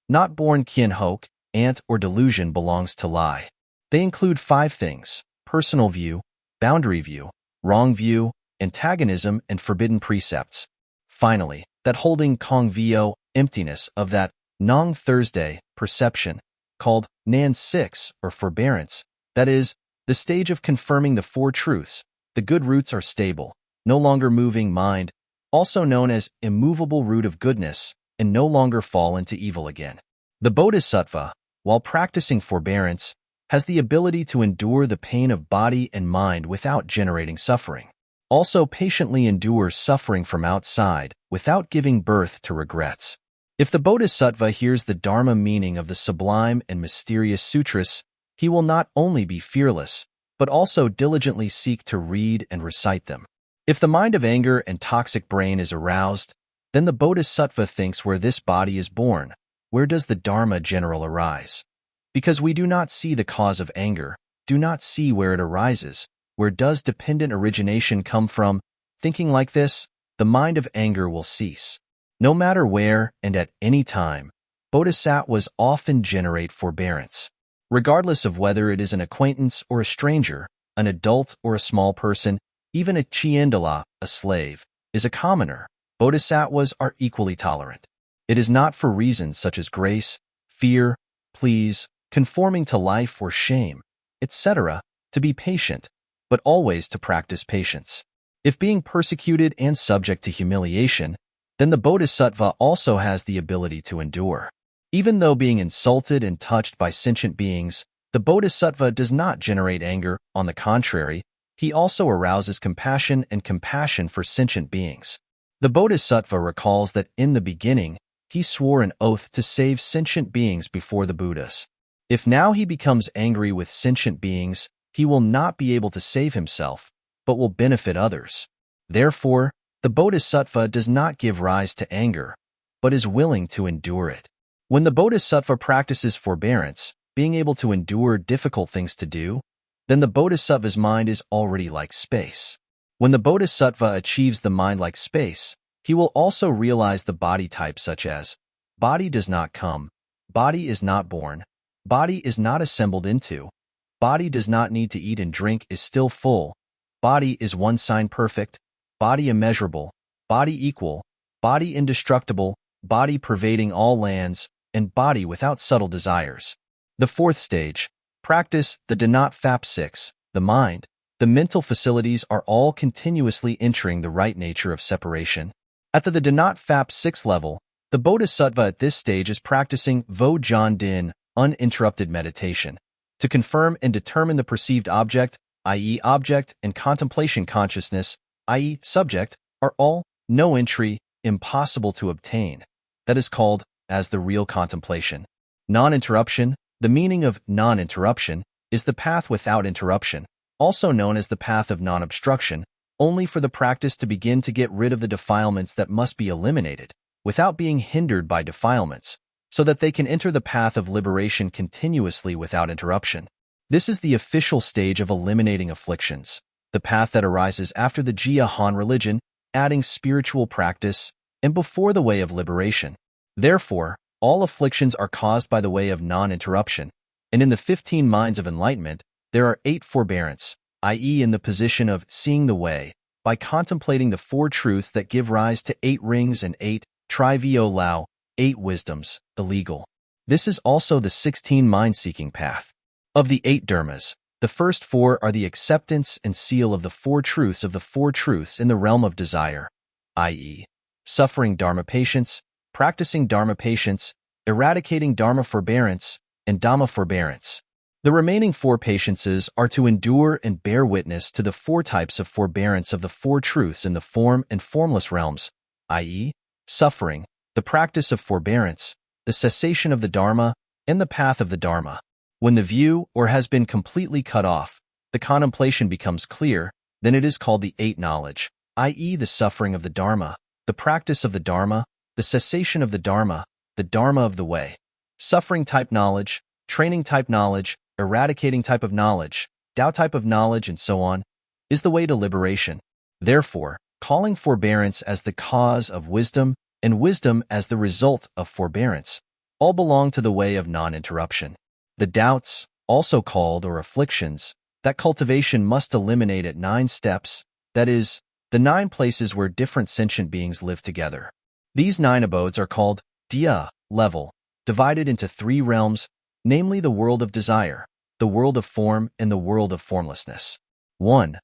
Not born Kien Hok, ant, or delusion belongs to lie. They include 5 things: personal view, boundary view, wrong view, antagonism, and forbidden precepts. Finally, that holding Kong Vio, emptiness, of that Nong Thursday, perception, called Nan 6, or forbearance, that is, the stage of confirming the 4 truths. The good roots are stable, no longer moving mind, also known as immovable root of goodness, and no longer fall into evil again. The Bodhisattva, while practicing forbearance, has the ability to endure the pain of body and mind without generating suffering. Also patiently endure suffering from outside without giving birth to regrets. If the Bodhisattva hears the Dharma meaning of the sublime and mysterious sutras, he will not only be fearless, but also diligently seek to read and recite them. If the mind of anger and toxic brain is aroused, then the Bodhisattva thinks, where this body is born, where does the Dharma general arise? Because we do not see the cause of anger, do not see where it arises, where does dependent origination come from? Thinking like this, the mind of anger will cease. No matter where and at any time, Bodhisattvas often generate forbearance. Regardless of whether it is an acquaintance or a stranger, an adult or a small person, even a chiendala, a slave, is a commoner, Bodhisattvas are equally tolerant. It is not for reasons such as grace, fear, please, conforming to life or shame, etc., to be patient, but always to practice patience. If being persecuted and subject to humiliation, then the Bodhisattva also has the ability to endure. Even though being insulted and touched by sentient beings, the Bodhisattva does not generate anger. On the contrary, he also arouses compassion and compassion for sentient beings. The Bodhisattva recalls that in the beginning, he swore an oath to save sentient beings before the Buddhas. If now he becomes angry with sentient beings, he will not be able to save himself, but will benefit others. Therefore, the Bodhisattva does not give rise to anger, but is willing to endure it. When the Bodhisattva practices forbearance, being able to endure difficult things to do, then the Bodhisattva's mind is already like space. When the Bodhisattva achieves the mind like space, he will also realize the body type, such as body does not come, body is not born, body is not assembled into, body does not need to eat and drink, is still full, body is one sign perfect, body immeasurable, body equal, body indestructible, body pervading all lands, and body without subtle desires. The fourth stage, practice the Danat Phap 6, the mind. The mental facilities are all continuously entering the right nature of separation. At the Danat Phap 6 level, the Bodhisattva at this stage is practicing Vo Jan Din, uninterrupted meditation, to confirm and determine the perceived object, i.e. object, and contemplation consciousness, i.e. subject, are all no entry, impossible to obtain. That is called as the real contemplation. Non-interruption, the meaning of non-interruption, is the path without interruption, also known as the path of non-obstruction, only for the practice to begin to get rid of the defilements that must be eliminated, without being hindered by defilements, so that they can enter the path of liberation continuously without interruption. This is the official stage of eliminating afflictions, the path that arises after the Jia Han religion, adding spiritual practice, and before the way of liberation. Therefore, all afflictions are caused by the way of non-interruption, and in the 15 minds of enlightenment, there are 8 forbearance, i.e. in the position of seeing the way, by contemplating the 4 truths that give rise to 8 rings and 8 tri-vo lao, 8 wisdoms, illegal. This is also the 16 mind-seeking path. Of the 8 dharmas, the first 4 are the acceptance and seal of the 4 truths of the 4 truths in the realm of desire, i.e. suffering dharma patience, practicing dharma patience, eradicating dharma forbearance, and dhamma forbearance. The remaining 4 patiences are to endure and bear witness to the 4 types of forbearance of the 4 truths in the form and formless realms, i.e., suffering, the practice of forbearance, the cessation of the dharma, and the path of the dharma. When the view or has been completely cut off, the contemplation becomes clear, then it is called the 8 knowledge, i.e. the suffering of the dharma, the practice of the dharma, the cessation of the dharma of the way. Suffering type knowledge, training type knowledge, eradicating type of knowledge, Tao type of knowledge, and so on, is the way to liberation. Therefore, calling forbearance as the cause of wisdom and wisdom as the result of forbearance, all belong to the way of non-interruption. The doubts, also called or afflictions, that cultivation must eliminate at 9 steps, that is, the 9 places where different sentient beings live together. These 9 abodes are called Dia, level, divided into 3 realms, namely the world of desire, the world of form, and the world of formlessness. 1.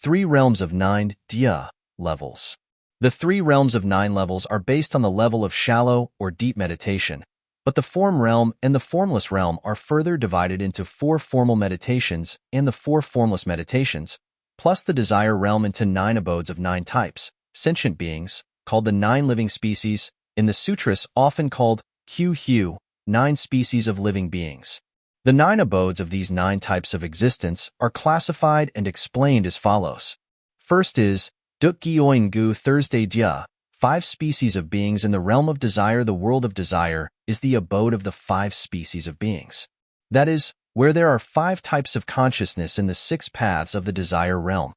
3 realms of 9 Dia levels. The 3 realms of 9 levels are based on the level of shallow or deep meditation, but the form realm and the formless realm are further divided into 4 formal meditations and the 4 formless meditations, plus the desire realm into 9 abodes of 9 types, sentient beings, called the 9 living species, in the sutras often called Hu, 9 species of living beings. The 9 abodes of these 9 types of existence are classified and explained as follows. First is Duk Gyoin Gu Thursday Dia, 5 species of beings in the realm of desire. The world of desire is the abode of the 5 species of beings. That is, where there are 5 types of consciousness in the 6 paths of the desire realm: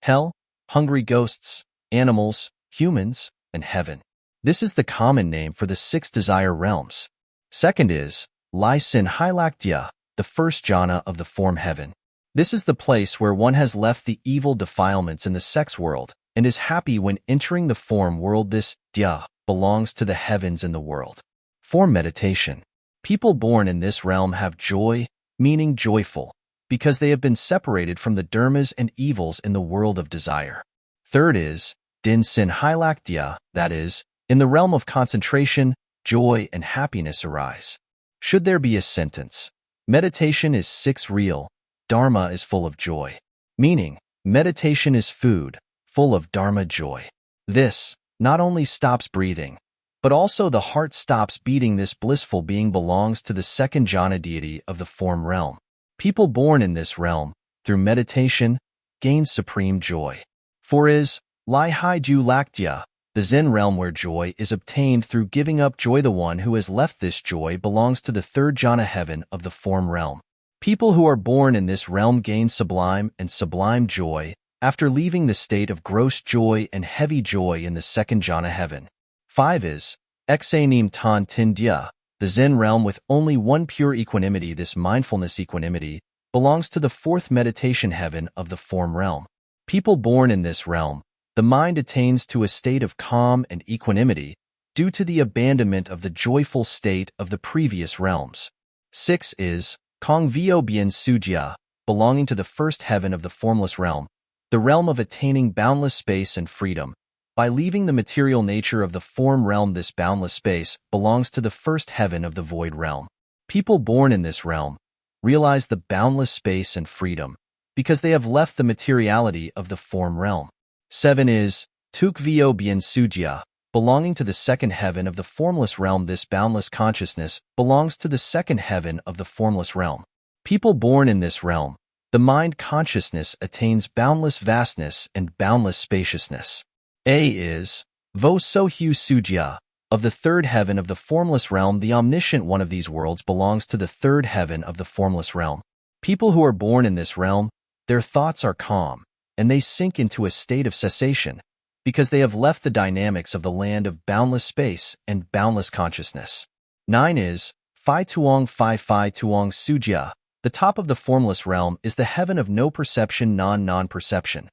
hell, hungry ghosts, animals, humans, and heaven. This is the common name for the 6 desire realms. Second is Lai Sin Hilak Dia, the first jhana of the form heaven. This is the place where one has left the evil defilements in the sex world and is happy when entering the form world. This Dia belongs to the heavens in the world. Form meditation. People born in this realm have joy, meaning joyful, because they have been separated from the dharmas and evils in the world of desire. Third is Din Sin Hilak Dia, that is, in the realm of concentration, joy and happiness arise. Should there be a sentence, meditation is 6 real, dharma is full of joy, meaning meditation is food, full of dharma joy. This not only stops breathing, but also the heart stops beating. This blissful being belongs to the second jhana deity of the form realm. People born in this realm, through meditation, gain supreme joy. 4 is Lai Hai Ju Laktia, the Zen realm where joy is obtained through giving up joy. The one who has left this joy belongs to the 3rd jhana heaven of the form realm. People who are born in this realm gain sublime and sublime joy after leaving the state of gross joy and heavy joy in the 2nd jhana heaven. 5 is Exanim Tan Tin Dia, the Zen realm with only one pure equanimity. This mindfulness equanimity belongs to the 4th meditation heaven of the form realm. People born in this realm, the mind attains to a state of calm and equanimity due to the abandonment of the joyful state of the previous realms. 6 is Kong Vio Bien Sujia, belonging to the first heaven of the formless realm, the realm of attaining boundless space and freedom. By leaving the material nature of the form realm, this boundless space belongs to the first heaven of the void realm. People born in this realm realize the boundless space and freedom because they have left the materiality of the form realm. 7 is Tuk Vio Bien Sujia, belonging to the second heaven of the formless realm. This boundless consciousness belongs to the second heaven of the formless realm. People born in this realm, the mind consciousness attains boundless vastness and boundless spaciousness. A is Vo So Hu Sujia, of the third heaven of the formless realm. The omniscient one of these worlds belongs to the third heaven of the formless realm. People who are born in this realm, their thoughts are calm, and they sink into a state of cessation, because they have left the dynamics of the land of boundless space and boundless consciousness. 9 is Phi Tuong Sujia. The top of the formless realm is the heaven of no perception, non-perception.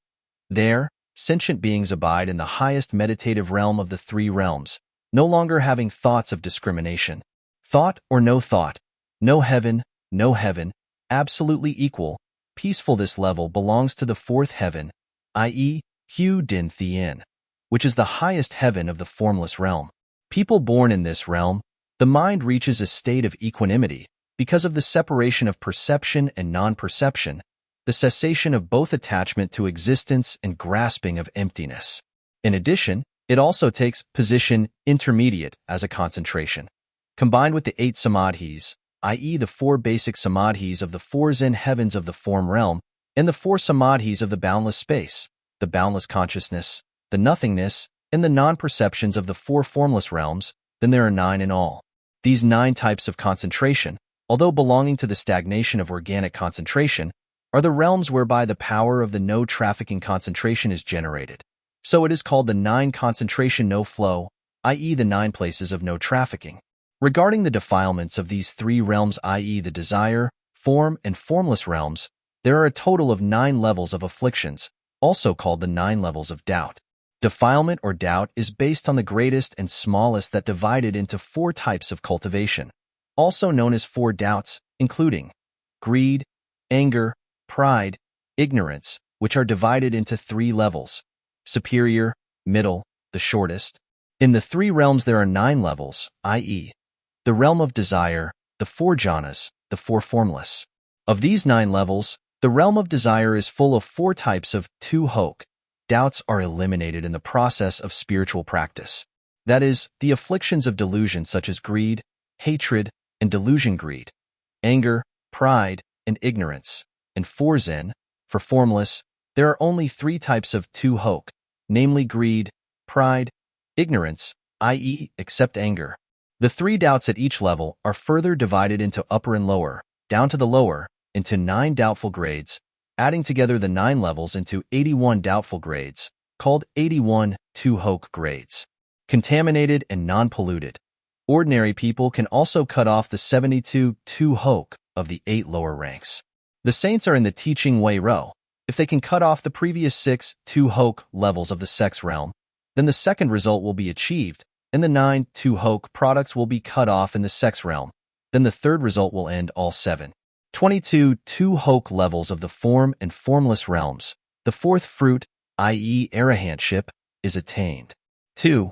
There, sentient beings abide in the highest meditative realm of the three realms, no longer having thoughts of discrimination. Thought or no thought, no heaven, absolutely equal, peaceful. This level belongs to the fourth heaven, i.e., Hu Din Thien, which is the highest heaven of the formless realm. People born in this realm, the mind reaches a state of equanimity because of the separation of perception and non-perception, the cessation of both attachment to existence and grasping of emptiness. In addition, it also takes position intermediate as a concentration. Combined with the 8 samadhis, i.e. the 4 basic samadhis of the 4 Zen heavens of the form realm, and the 4 samadhis of the boundless space, the boundless consciousness, the nothingness, and the non-perceptions of the 4 formless realms, then there are 9 in all. These 9 types of concentration, although belonging to the stagnation of organic concentration, are the realms whereby the power of the no-trafficking concentration is generated. So it is called the 9 concentration no flow, i.e. the 9 places of no trafficking. Regarding the defilements of these 3 realms, i.e. the desire, form, and formless realms, there are a total of 9 levels of afflictions, also called the 9 levels of doubt. Defilement or doubt is based on the greatest and smallest that divided into 4 types of cultivation, also known as 4 doubts, including greed, anger, pride, ignorance, which are divided into 3 levels: superior, middle, the shortest. In the 3 realms there are 9 levels, i.e., the realm of desire, the 4 jhanas, the 4 formless. Of these 9 levels, the realm of desire is full of 4 types of tu hok. Doubts are eliminated in the process of spiritual practice. That is, the afflictions of delusion such as greed, hatred, and delusion greed, anger, pride, and ignorance. And for Zen, for formless, there are only 3 types of tu hok, namely greed, pride, ignorance, i.e., except anger. The 3 doubts at each level are further divided into upper and lower, down to the lower, into 9 doubtful grades, adding together the 9 levels into 81 doubtful grades, called 81 tu hok grades. Contaminated and non-polluted. Ordinary people can also cut off the 72 tu hok of the 8 lower ranks. The saints are in the teaching Wei Ro. If they can cut off the previous 6 tu hok levels of the sex realm, then the second result will be achieved, and the 9 tu hok products will be cut off in the sex realm. Then the third result will end all 7. 22 tu hok levels of the form and formless realms. The fourth fruit, i.e. arahantship, is attained. 2.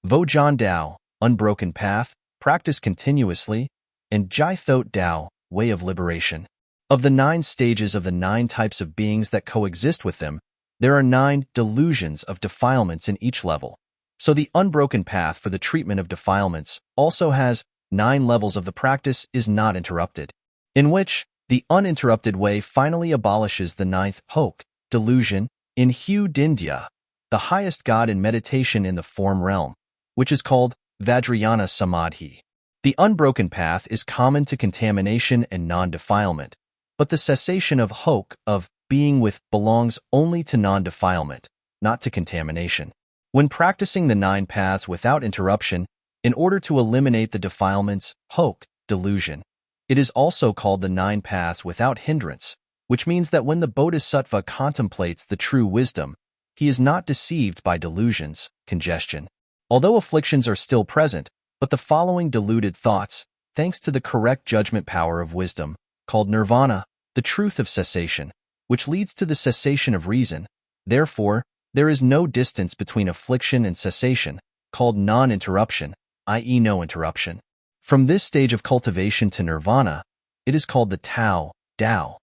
Vojan Dao, unbroken path, practice continuously, and Jai Thot Dao, way of liberation. Of the 9 stages of the 9 types of beings that coexist with them, there are 9 delusions of defilements in each level. So the unbroken path for the treatment of defilements also has 9 levels of the practice is not interrupted, in which the uninterrupted way finally abolishes the 9th hok, delusion, in Hu Dindya, the highest god in meditation in the form realm, which is called Vajrayana Samadhi. The unbroken path is common to contamination and non-defilement, but the cessation of hok, of being with, belongs only to non-defilement, not to contamination. When practicing the 9 paths without interruption, in order to eliminate the defilements, hok, delusion, it is also called the 9 paths without hindrance, which means that when the Bodhisattva contemplates the true wisdom, he is not deceived by delusions, congestion. Although afflictions are still present, but the following deluded thoughts, thanks to the correct judgment power of wisdom, called nirvana, the truth of cessation, which leads to the cessation of reason. Therefore, there is no distance between affliction and cessation, called non-interruption, i.e. no interruption. From this stage of cultivation to nirvana, it is called the Tao, Tao.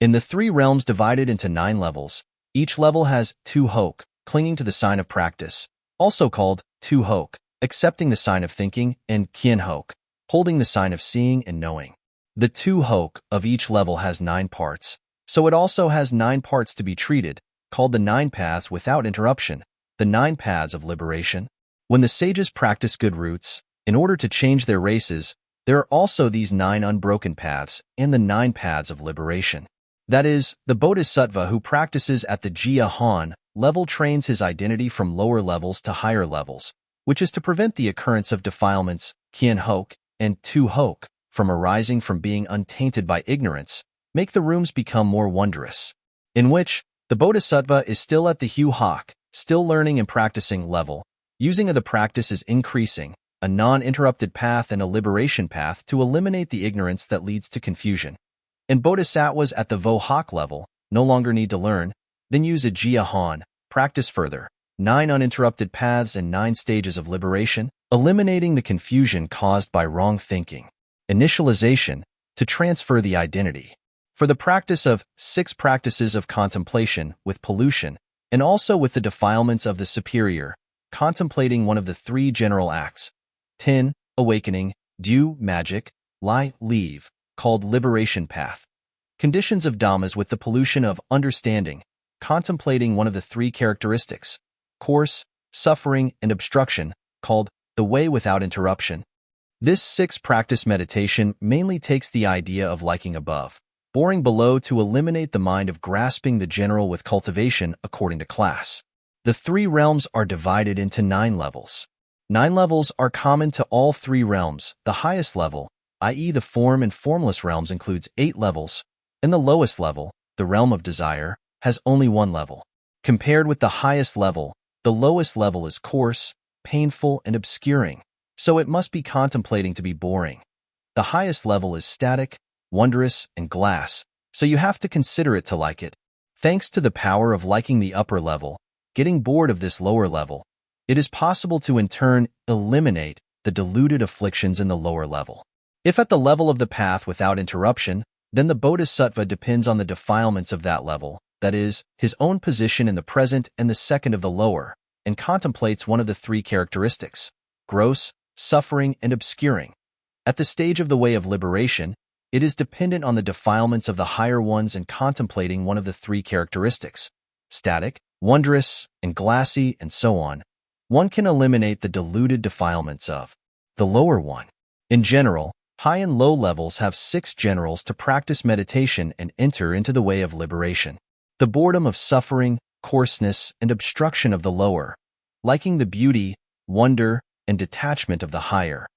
In the 3 realms divided into 9 levels, each level has 2 hoke, clinging to the sign of practice, also called 2 hoke, accepting the sign of thinking, and kien hoke, holding the sign of seeing and knowing. The 2 hoke of each level has 9 parts, so it also has 9 parts to be treated, called the 9 paths without interruption, the 9 paths of liberation. When the sages practice good roots, in order to change their races, there are also these 9 unbroken paths and the 9 paths of liberation. That is, the Bodhisattva who practices at the Jia Han level trains his identity from lower levels to higher levels, which is to prevent the occurrence of defilements, Kien Hoke, and Tu Hoke, from arising from being untainted by ignorance, make the rooms become more wondrous. In which, the Bodhisattva is still at the Hu Hak, still learning and practicing level, using of the practice is increasing, a non-interrupted path and a liberation path to eliminate the ignorance that leads to confusion. And Bodhisattvas at the Vo Hak level no longer need to learn, then use a Jia Han, practice further, 9 uninterrupted paths and 9 stages of liberation, eliminating the confusion caused by wrong thinking. Initialization, to transfer the identity. For the practice of 6 practices of contemplation with pollution, and also with the defilements of the superior, contemplating one of the 3 general acts, 10, awakening, do, magic, lie, leave, called liberation path. Conditions of dhammas with the pollution of understanding, contemplating one of the 3 characteristics, course, suffering, and obstruction, called the way without interruption. This 6 practice meditation mainly takes the idea of liking above, boring below to eliminate the mind of grasping the general with cultivation according to class. The 3 realms are divided into 9 levels. 9 levels are common to all 3 realms. The highest level, i.e. the form and formless realms, includes 8 levels, and the lowest level, the realm of desire, has only 1 level. Compared with the highest level, the lowest level is coarse, painful, and obscuring, so it must be contemplating to be boring. The highest level is static, wondrous, and glass, so you have to consider it to like it. Thanks to the power of liking the upper level, getting bored of this lower level, it is possible to in turn eliminate the deluded afflictions in the lower level. If at the level of the path without interruption, then the Bodhisattva depends on the defilements of that level, that is, his own position in the present and the second of the lower, and contemplates one of the 3 characteristics, gross, suffering, and obscuring. At the stage of the way of liberation, it is dependent on the defilements of the higher ones and contemplating one of the 3 characteristics, static, wondrous, and glassy, and so on. One can eliminate the deluded defilements of the lower one. In general, high and low levels have 6 generals to practice meditation and enter into the way of liberation. The boredom of suffering, coarseness, and obstruction of the lower, liking the beauty, wonder, and detachment of the higher,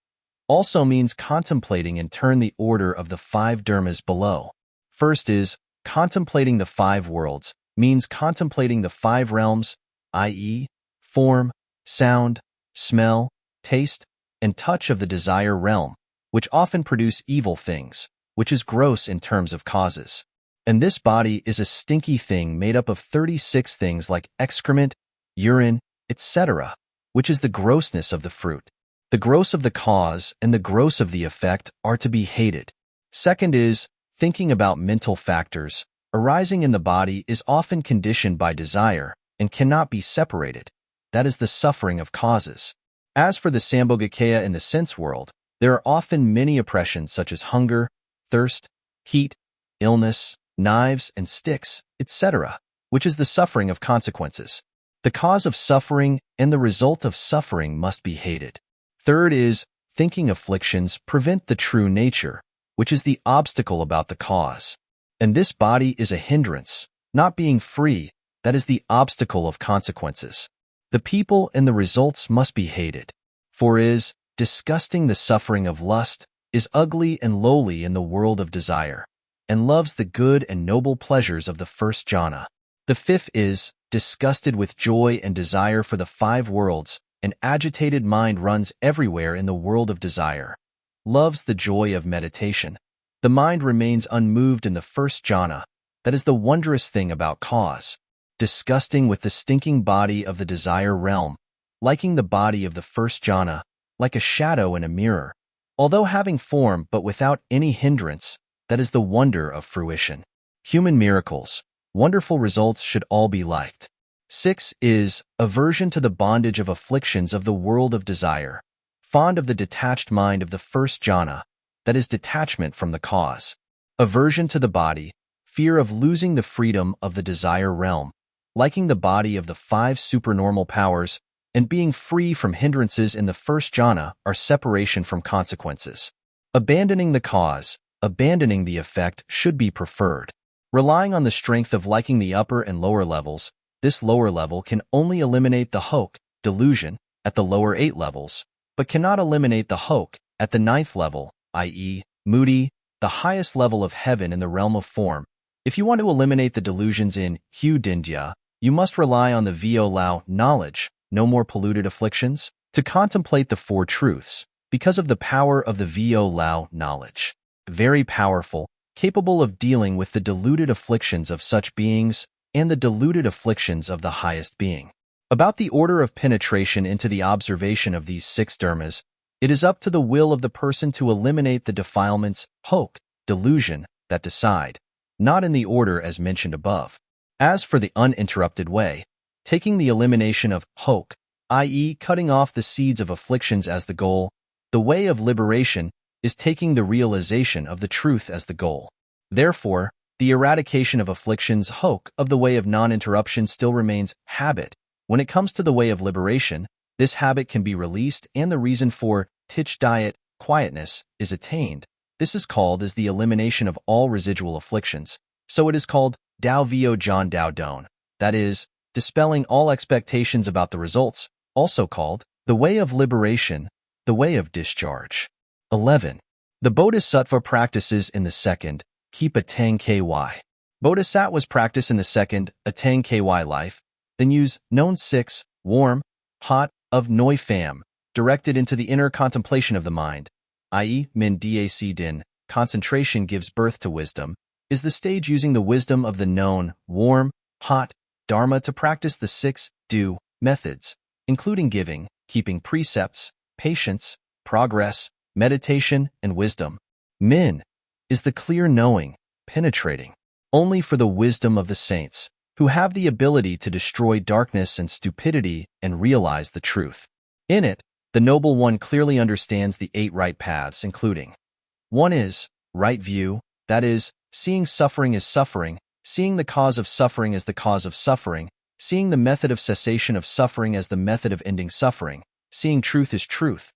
also means contemplating in turn the order of the 5 dharmas below. First is, contemplating the 5 worlds, means contemplating the 5 realms, i.e., form, sound, smell, taste, and touch of the desire realm, which often produce evil things, which is gross in terms of causes. And this body is a stinky thing made up of 36 things like excrement, urine, etc., which is the grossness of the fruit. The gross of the cause and the gross of the effect are to be hated. Second is, thinking about mental factors arising in the body is often conditioned by desire and cannot be separated. That is the suffering of causes. As for the Sambhogakaya in the sense world, there are often many oppressions such as hunger, thirst, heat, illness, knives and sticks, etc., which is the suffering of consequences. The cause of suffering and the result of suffering must be hated. Third is, thinking afflictions prevent the true nature, which is the obstacle about the cause. And this body is a hindrance, not being free, that is the obstacle of consequences. The people and the results must be hated. For is, disgusting the suffering of lust, is ugly and lowly in the world of desire, and loves the good and noble pleasures of the first jhana. The 5th is, disgusted with joy and desire for the five worlds, an agitated mind runs everywhere in the world of desire. Loves the joy of meditation. The mind remains unmoved in the first jhana. That is the wondrous thing about cause. Disgusting with the stinking body of the desire realm, liking the body of the first jhana, like a shadow in a mirror. Although having form but without any hindrance, that is the wonder of fruition. Human miracles. Wonderful results should all be liked. 6 is aversion to the bondage of afflictions of the world of desire. Fond of the detached mind of the first jhana, that is detachment from the cause. Aversion to the body, fear of losing the freedom of the desire realm, liking the body of the five supernormal powers, and being free from hindrances in the first jhana are separation from consequences. Abandoning the cause, abandoning the effect should be preferred. Relying on the strength of liking the upper and lower levels, this lower level can only eliminate the hoke, delusion, at the lower 8 levels, but cannot eliminate the hoke at the 9th level, i.e., moody, the highest level of heaven in the realm of form. If you want to eliminate the delusions in Hu Dindya, you must rely on the Vo Lao knowledge, no more polluted afflictions, to contemplate the four truths, because of the power of the Vo Lao knowledge. Very powerful, capable of dealing with the deluded afflictions of such beings and the deluded afflictions of the highest being. About the order of penetration into the observation of these 6 dharmas, it is up to the will of the person to eliminate the defilements, hoke, delusion, that decide, not in the order as mentioned above. As for the uninterrupted way, taking the elimination of hoke, i.e., cutting off the seeds of afflictions as the goal, the way of liberation is taking the realization of the truth as the goal. Therefore, the eradication of afflictions, hoke, of the way of non-interruption still remains habit. When it comes to the way of liberation, this habit can be released and the reason for tich diet, quietness, is attained. This is called as the elimination of all residual afflictions, so it is called Dao Vio John Dao Don, that is, dispelling all expectations about the results, also called the way of liberation, the way of discharge. 11. The Bodhisattva practices in the second, keep a tang ky. Bodhisattvas practice in the second, a tang ky life, then use known 6, warm, hot, of noi pham, directed into the inner contemplation of the mind, i.e., min dac din, concentration gives birth to wisdom, is the stage using the wisdom of the known, warm, hot, dharma to practice the 6 do methods, including giving, keeping precepts, patience, progress, meditation, and wisdom. Min is the clear knowing, penetrating, only for the wisdom of the saints, who have the ability to destroy darkness and stupidity and realize the truth. In it, the Noble One clearly understands the 8 right paths, including 1 is right view, that is, seeing suffering as suffering, seeing the cause of suffering as the cause of suffering, seeing the method of cessation of suffering as the method of ending suffering, seeing truth as truth.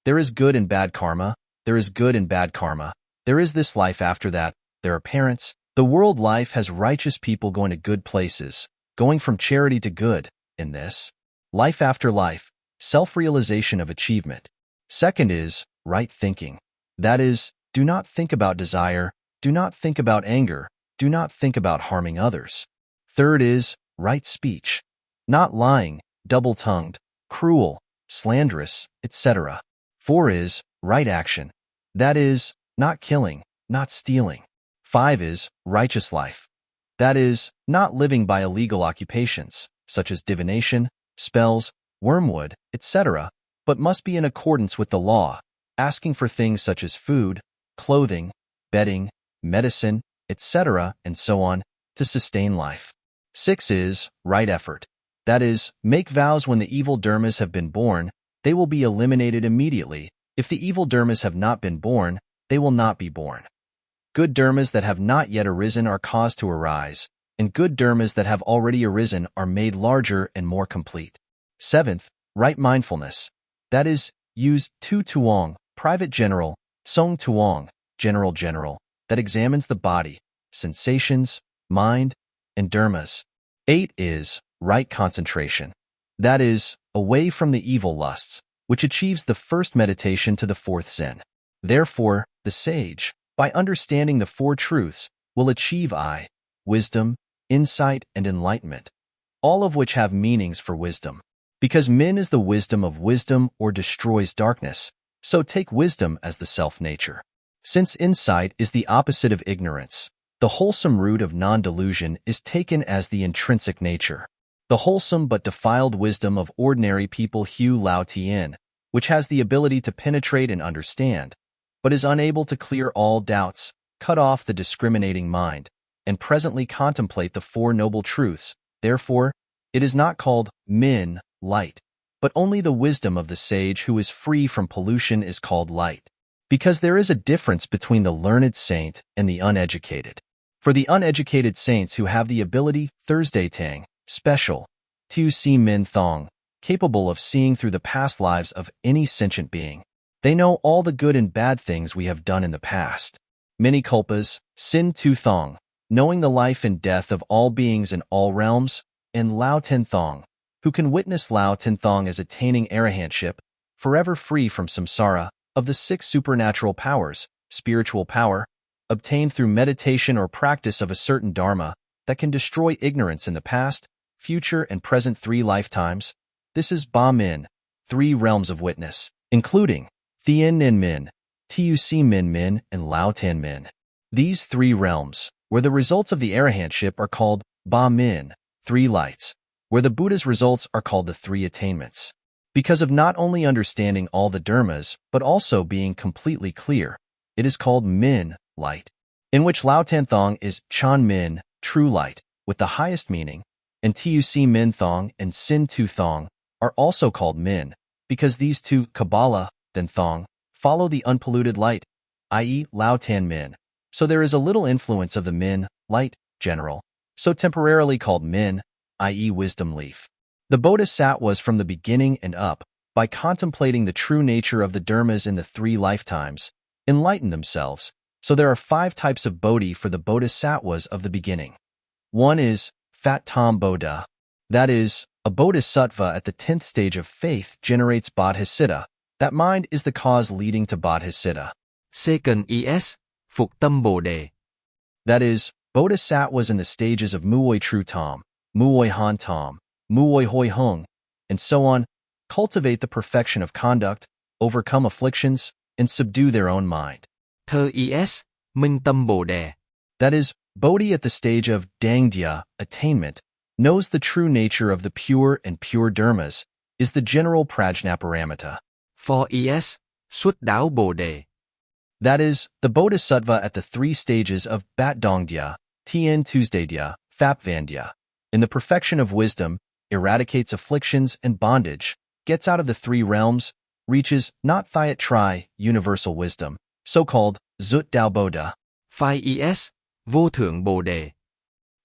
There is good and bad karma, there is good and bad karma, there is this life after that, there are parents, the world life has righteous people going to good places, going from charity to good, in this. Life after life, self-realization of achievement. Second is right thinking. That is, do not think about desire, do not think about anger, do not think about harming others. Third is right speech. Not lying, double-tongued, cruel, slanderous, etc. 4 is right action. That is, not killing, not stealing. 5 is righteous life. That is, not living by illegal occupations, such as divination, spells, wormwood, etc., but must be in accordance with the law, asking for things such as food, clothing, bedding, medicine, etc., and so on, to sustain life. 6 is right effort. That is, make vows when the evil dharmas have been born, they will be eliminated immediately. If the evil dharmas have not been born, they will not be born. Good dharmas that have not yet arisen are caused to arise, and good dharmas that have already arisen are made larger and more complete. 7th, right mindfulness. That is, use tu tuong, private general, song tuong, general, that examines the body, sensations, mind, and dharmas. 8 is right concentration. That is, away from the evil lusts, which achieves the first meditation to the 4th Zen. Therefore, the sage, by understanding the 4 truths, will achieve wisdom, insight, and enlightenment. all of which have meanings for wisdom. Because min is the wisdom of wisdom or destroys darkness, so take wisdom as the self-nature. Since insight is the opposite of ignorance, the wholesome root of non-delusion is taken as the intrinsic nature. The wholesome but defiled wisdom of ordinary people Hu Lao Tien, which has the ability to penetrate and understand, but is unable to clear all doubts, cut off the discriminating mind, and presently contemplate the Four Noble Truths. Therefore, it is not called min, light, but only the wisdom of the sage who is free from pollution is called light. Because there is a difference between the learned saint and the uneducated. For the uneducated saints who have the ability, Thursday Tang, special, Tu Si Min Thong, capable of seeing through the past lives of any sentient being. They know all the good and bad things we have done in the past. Many culpas, Sin Tu Thong, knowing the life and death of all beings in all realms, and Lao Ten Thong, who can witness Lao Ten Thong as attaining arahantship, forever free from samsara, of the 6 supernatural powers, spiritual power, obtained through meditation or practice of a certain dharma that can destroy ignorance in the past, future, and present 3 lifetimes. This is Ba Min, 3 realms of witness, including Thien Nin Min, Tuc Min Min, and Lao Tan Min. These 3 realms, where the results of the arahantship are called Ba Min, 3 lights, where the Buddha's results are called the 3 attainments. Because of not only understanding all the dharmas, but also being completely clear, it is called Min, light, in which Lao Tan Thong is Chan Min, true light, with the highest meaning, and Tuc Min Thong and Sin Tu Thong are also called Min, because these 2, Kabbalah, then Thong, follow the unpolluted light, i.e. Lao Tan Min. So there is a little influence of the Min, light, general, so temporarily called Min, i.e. wisdom leaf. The Bodhisattvas from the beginning and up, by contemplating the true nature of the dharmas in the 3 lifetimes, enlighten themselves. So there are 5 types of Bodhi for the Bodhisattvas of the beginning. 1 is Fat Tom Bodha. That is, a Bodhisattva at the 10th stage of faith generates Bodhisiddha. That mind is the cause leading to Bodhisiddha. Second is Phục Tâm Bồ Đề. That is, Bodhisattvas in the stages of Muoi True Tom, Muoi Han Tom, Muoi Hoi Hung, and so on, cultivate the perfection of conduct, overcome afflictions, and subdue their own mind. Third is Minh Tâm Bồ Đề. That is, Bodhi at the stage of Dangdya, attainment, knows the true nature of the pure and pure dharmas, is the general prajnaparamita. 4 is Xuất Đáo Bồ Đề. That is, the Bodhisattva at the 3 stages of Bat Dongdya, Tien Tuesdaydya, Phapvandya, in the perfection of wisdom, eradicates afflictions and bondage, gets out of the 3 realms, reaches not Thiat Tri, universal wisdom, so-called Zut Dao Bodha. 5 is Vô Thượng Bồ Đề.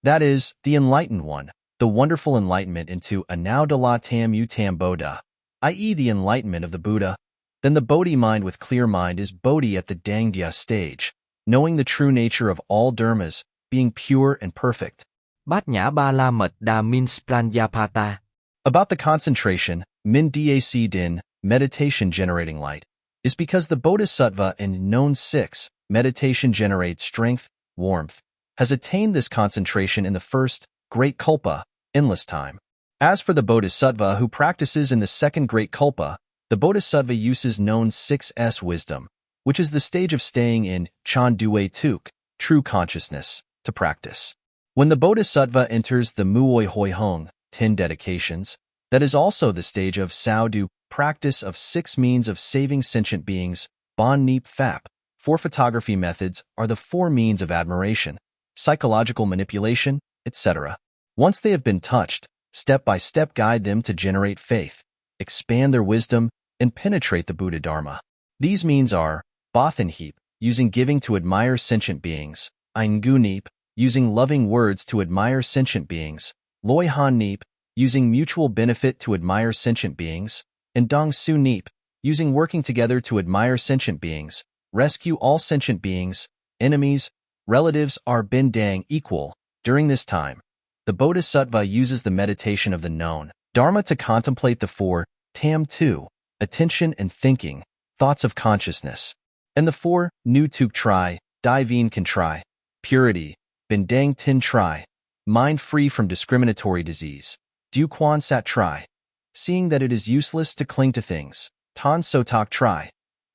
That is, the enlightened one, the wonderful enlightenment into Unknowable Tam U Tam Bodha, i.e. the enlightenment of the Buddha. Then the Bodhi mind with clear mind is Bodhi at the Dangdya stage, knowing the true nature of all dharmas, being pure and perfect. Bát Nhã Ba La Mật Đa Min Spranyapata. About the concentration, Min Dac Din, meditation generating light, is because the Bodhisattva in known 6, meditation generates strength, warmth, has attained this concentration in the first, great Kalpa, endless time. As for the Bodhisattva who practices in the second great Kalpa, the Bodhisattva uses known 6S wisdom, which is the stage of staying in Chan Due Tuk, true consciousness, to practice. When the Bodhisattva enters the Muoi Hoi Hung, 10 dedications, that is also the stage of Sao Du, practice of 6 means of saving sentient beings, Bon Neep Phap. 4 photography methods are the 4 means of admiration, psychological manipulation, etc. Once they have been touched, step by step guide them to generate faith, expand their wisdom, and penetrate the Buddha Dharma. These means are Bothan Heap, using giving to admire sentient beings, Aingu Neep, using loving words to admire sentient beings, Loi Han Neep, using mutual benefit to admire sentient beings, and Dong Su Neep, using working together to admire sentient beings, rescue all sentient beings, enemies, relatives are bin dang equal. During this time, the Bodhisattva uses the meditation of the known Dharma to contemplate the 4 Tam 2, attention and thinking, thoughts of consciousness, and the 4 Nu Tuk Tri, Dai Vien Can Tri, purity, Bin Dang Tin Tri, mind free from discriminatory disease, Du quan sat tri. Seeing that it is useless to cling to things. Tan so tak tri.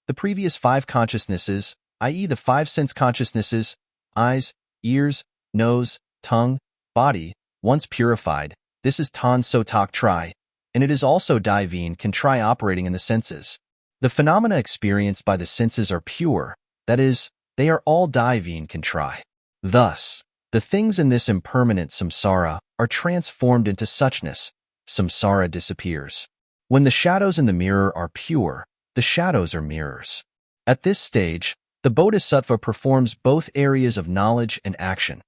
The previous 5 consciousnesses, i.e. the 5 sense consciousnesses, eyes, ears, nose, tongue, body, once purified, this is tan so tak tri, and it is also divine can try operating in the senses. The phenomena experienced by the senses are pure, that is, they are all divine can try. Thus, the things in this impermanent samsara are transformed into suchness. Samsara disappears. When the shadows in the mirror are pure, the shadows are mirrors. At this stage, the Bodhisattva performs both areas of knowledge and action,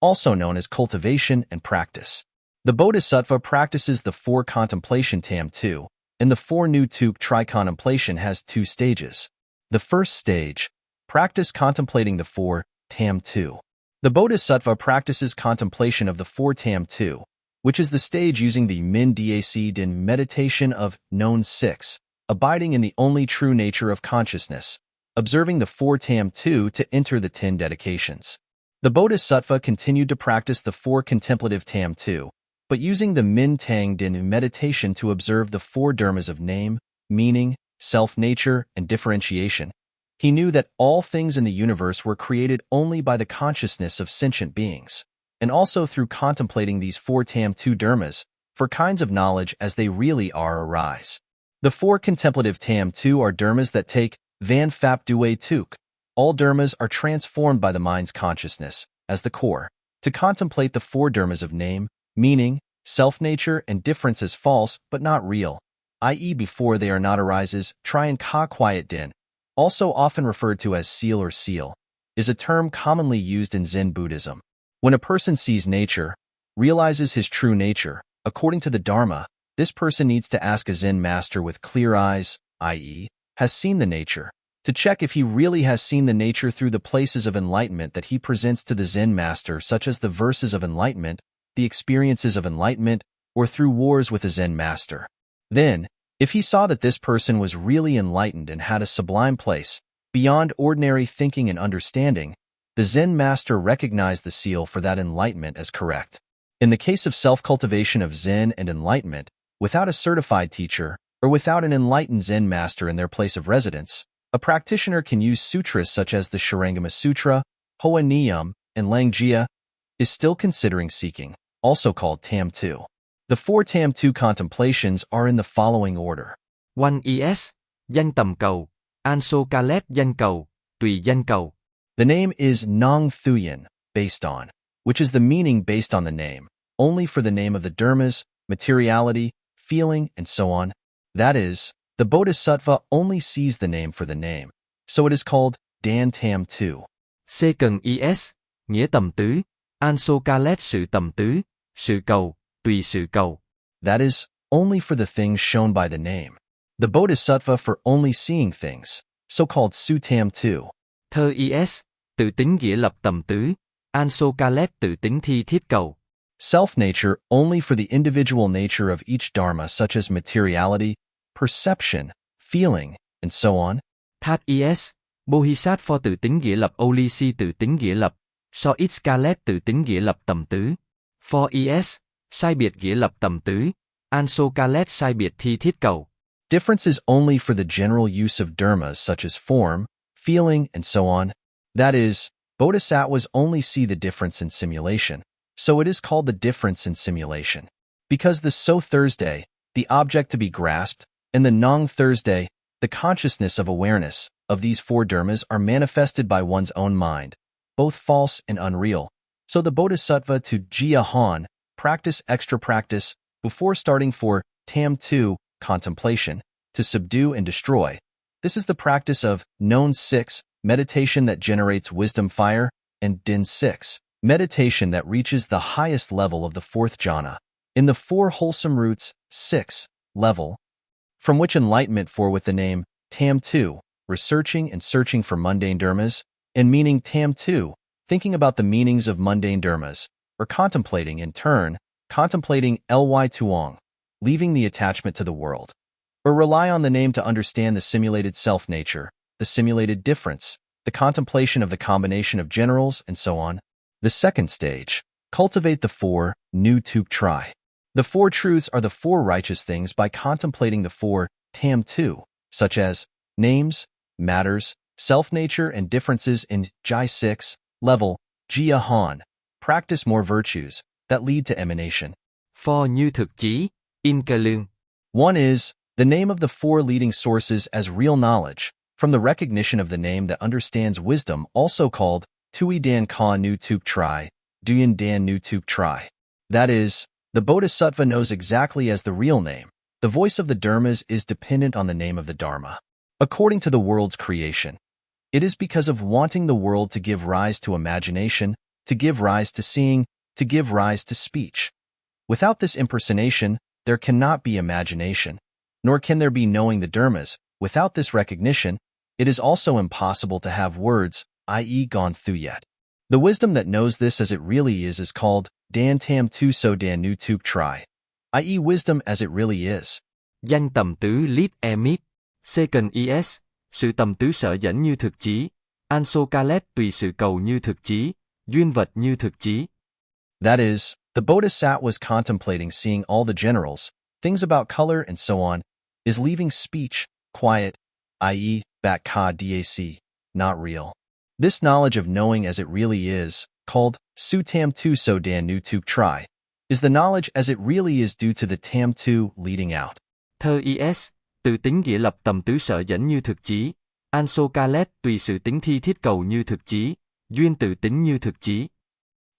also known as cultivation and practice. The Bodhisattva practices the 4 contemplation tam 2, and the 4 new tuk tri contemplation has 2 stages. The first stage, practice contemplating the 4 tam 2. The Bodhisattva practices contemplation of the 4 tam 2, which is the stage using the min dac din meditation of known 6, abiding in the only true nature of consciousness, observing the 4 tam 2 to enter the 10 dedications. The Bodhisattva continued to practice the 4 contemplative tam 2, but using the min tang din meditation to observe the 4 dharmas of name, meaning, self-nature, and differentiation. He knew that all things in the universe were created only by the consciousness of sentient beings, and also through contemplating these 4 tam 2 dharmas, for kinds of knowledge as they really are arise. The 4 contemplative tam 2 are dharmas that take van fap due tuk. All dharmas are transformed by the mind's consciousness, as the core, to contemplate the 4 dharmas of name, meaning, self-nature, and difference as false but not real, i.e. before they are not arises, try and ka quiet din, also often referred to as seal or seal, is a term commonly used in Zen Buddhism. When a person sees nature, realizes his true nature, according to the Dharma, this person needs to ask a Zen master with clear eyes, i.e., has seen the nature, to check if he really has seen the nature through the places of enlightenment that he presents to the Zen master, such as the verses of enlightenment, the experiences of enlightenment, or through wars with a Zen master. Then, if he saw that this person was really enlightened and had a sublime place, beyond ordinary thinking and understanding, the Zen master recognized the seal for that enlightenment as correct. In the case of self-cultivation of Zen and enlightenment, without a certified teacher, or without an enlightened Zen master in their place of residence, a practitioner can use sutras such as the Shurangama Sutra, Hoa Niyam, and Langjia, is still considering seeking, also called Tam 2. The 4 Tam 2 contemplations are in the following order. 1 is, danh tầm cầu, Anso Kalet danh cầu, tùy danh cầu. The name is Nong Thuyen, based on, which is the meaning based on the name, only for the name of the dharmas, materiality, feeling, and so on. That is, the Bodhisattva only sees the name for the name, so it is called Dan Tam 2. Second is, nghĩa tầm tứ, Anso Kalet sự tầm tứ, sự cầu, tùy sự cầu. That is, only for the things shown by the name. The Bodhisattva for only seeing things, so-called Su Tam 2. Third is, tự tính nghĩa lập tầm tứ, Anso Kalet tự tính thi thiết cầu. Self-nature only for the individual nature of each dharma, such as materiality, perception, feeling, and so on. Third is, Bodhisattva tự tính nghĩa lập Olisi tự tính nghĩa lập, so ít Kalet tự tính nghĩa lập tầm tứ. Fourth is, sai biệt nghĩa lập tầm tứ, Anso Kalet sai biệt thi thiết cầu. Differences only for the general use of dharmas such as form, feeling, and so on. That is, Bodhisattvas only see the difference in simulation, so it is called the difference in simulation. Because the So Thursday, the object to be grasped, and the Nong Thursday, the consciousness of awareness, of these 4 dharmas are manifested by one's own mind, both false and unreal. So the Bodhisattva to Jia Han, practice extra practice, before starting for Tam 2, contemplation, to subdue and destroy. This is the practice of known 6, meditation that generates wisdom fire, and Din 6, meditation that reaches the highest level of the 4th jhana. In the 4 wholesome roots, 6, level, from which enlightenment for with the name Tam 2, researching and searching for mundane dharmas, and meaning Tam 2, thinking about the meanings of mundane dharmas, or contemplating in turn, contemplating Ly Tuong, leaving the attachment to the world, or rely on the name to understand the simulated self-nature, the simulated difference, the contemplation of the combination of generals, and so on. The second stage, cultivate the 4 new tuk tri. The four truths are the four righteous things by contemplating the four tam tu, such as names, matters, self-nature, and differences in Jai 6, level, Jia Han. Practice more virtues that lead to emanation. For như thực chí, in cơ lương. One is the name of the four leading sources as real knowledge, from the recognition of the name that understands wisdom, also called Tui Dan Ka Nu Tuk Tri, Duyan Dan Nu Tuk Tri. That is, the Bodhisattva knows exactly as the real name. The voice of the Dharmas is dependent on the name of the Dharma. According to the world's creation, it is because of wanting the world to give rise to imagination, to give rise to seeing, to give rise to speech. Without this impersonation, there cannot be imagination, nor can there be knowing the Dharmas. Without this recognition, it is also impossible to have words, i.e. gone through yet. The wisdom that knows this as it really is called Dan Tam Tu So Dan Nu Tuk Tri, i.e. wisdom as it really is. Danh tầm tứ lit emit. Second is, sự tầm tứ sở dẫn như thực chí. Anso kalet tùy sự cầu như thực chí. Duyên vật như thực chí. That is, the Bodhisattva was contemplating seeing all the generals, things about color and so on, is leaving speech, quiet, i.e. bat ka dac, not real. This knowledge of knowing as it really is, called Su Tam Tu So Dan Nu Tuk Tri, is the knowledge as it really is due to the Tam Tu leading out. Thơ is, từ tính nghĩa lập tầm tứ sở dẫn như thực chí. Anso kalet tùy sự tính thi thiết cầu như thực chí. Duyên tự tính như thực chí.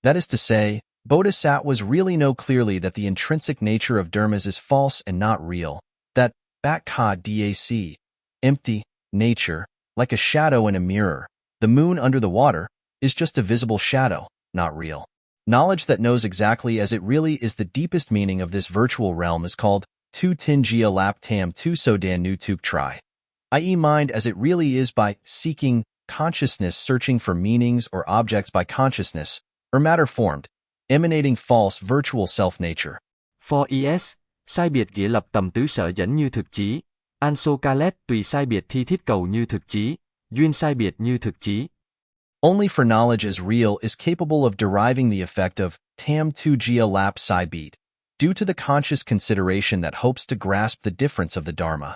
That is to say, Bodhisattvas really know clearly that the intrinsic nature of dharmas is false and not real, that bat ka dac, empty, nature, like a shadow in a mirror, the moon under the water, is just a visible shadow, not real. Knowledge that knows exactly as it really is the deepest meaning of this virtual realm is called Tu Tin Jia Lap Tam Tu So Dan Nu Tuk Tri, i.e. mind as it really is by seeking consciousness, searching for meanings or objects by consciousness, or matter formed, emanating false virtual self-nature. For is, sai biệt nghĩa lập tầm tứ sở dẫn như thực chí. Anso kalet tùy sai biệt thi thiết cầu như thực chí. Duyên sai biệt như thực chí. Only for knowledge as real is capable of deriving the effect of tam tu jia lap sai beat, due to the conscious consideration that hopes to grasp the difference of the Dharma,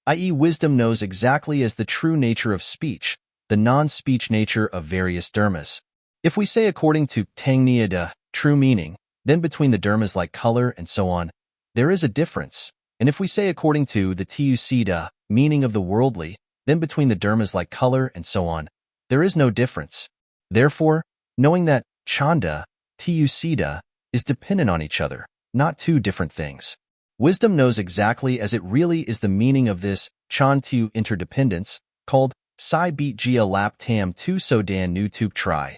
i.e. wisdom knows exactly as the true nature of speech, the non-speech nature of various dharmas. If we say according to Tangnyada, true meaning, then between the dharmas like color and so on, there is a difference. And if we say according to the Tucida, meaning of the worldly, then between the dharmas like color and so on, there is no difference. Therefore, knowing that Chanda, Tucida, is dependent on each other, not two different things. Wisdom knows exactly as it really is the meaning of this Chantu interdependence, called Sai Beat Jia Lap Tam Tu So Dan Nu Tuk Tri,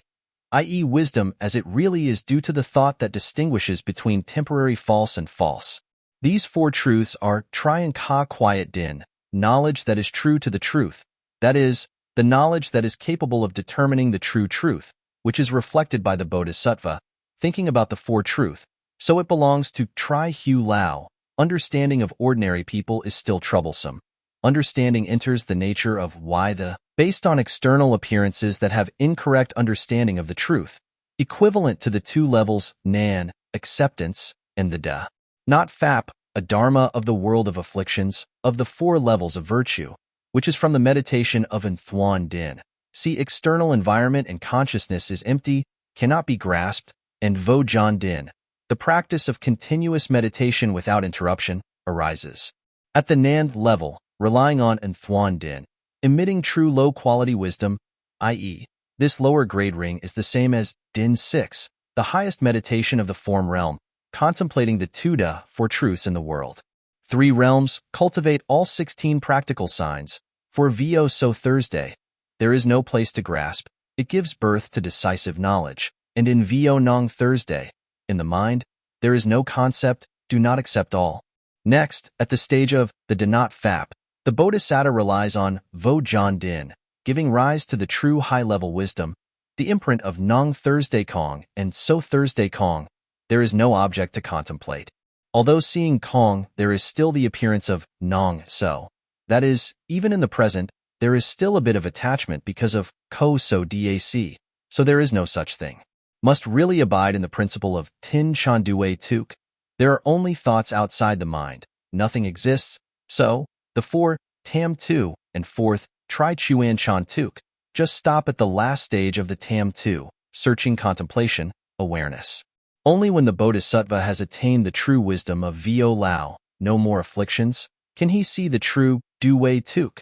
i.e. wisdom as it really is due to the thought that distinguishes between temporary false and false. These four truths are Tri and Ka Quiet Din, knowledge that is true to the truth, that is, the knowledge that is capable of determining the true truth, which is reflected by the Bodhisattva, thinking about the four truth, so it belongs to Tri Hu Lao. Understanding of ordinary people is still troublesome. Understanding enters the nature of why the, based on external appearances that have incorrect understanding of the truth, equivalent to the two levels Nan, acceptance, and the Da. Not Fap, a dharma of the world of afflictions, of the four levels of virtue, which is from the meditation of Thuan Din. See, external environment and consciousness is empty, cannot be grasped, and Vo Jan Din, the practice of continuous meditation without interruption, arises. At the Nan level, relying on Thuan Din, emitting true low-quality wisdom, i.e., this lower grade ring is the same as Din 6, the highest meditation of the form realm, contemplating the Tuda for truths in the world. 3 realms cultivate all 16 practical signs. For Vo So Thursday, there is no place to grasp, it gives birth to decisive knowledge, and in Vo Nong Thursday, in the mind, there is no concept, do not accept all. Next, at the stage of the Do Not Fap, the Bodhisattva relies on Vo Jan Din, giving rise to the true high-level wisdom, the imprint of Nong Thursday Kong and So Thursday Kong. There is no object to contemplate. Although seeing Kong, there is still the appearance of Nong So. That is, even in the present, there is still a bit of attachment because of Ko So Dac, so there is no such thing. Must really abide in the principle of Tin Chan Due Tuk, There are only thoughts outside the mind. Nothing exists. So, the four, Tam Tu, and fourth, Tri Chuan Chan Tuk, just stop at the last stage of the Tam Tu, searching contemplation, awareness. Only when the Bodhisattva has attained the true wisdom of Vo Lao, no more afflictions, can he see the true Du Wei Tuk.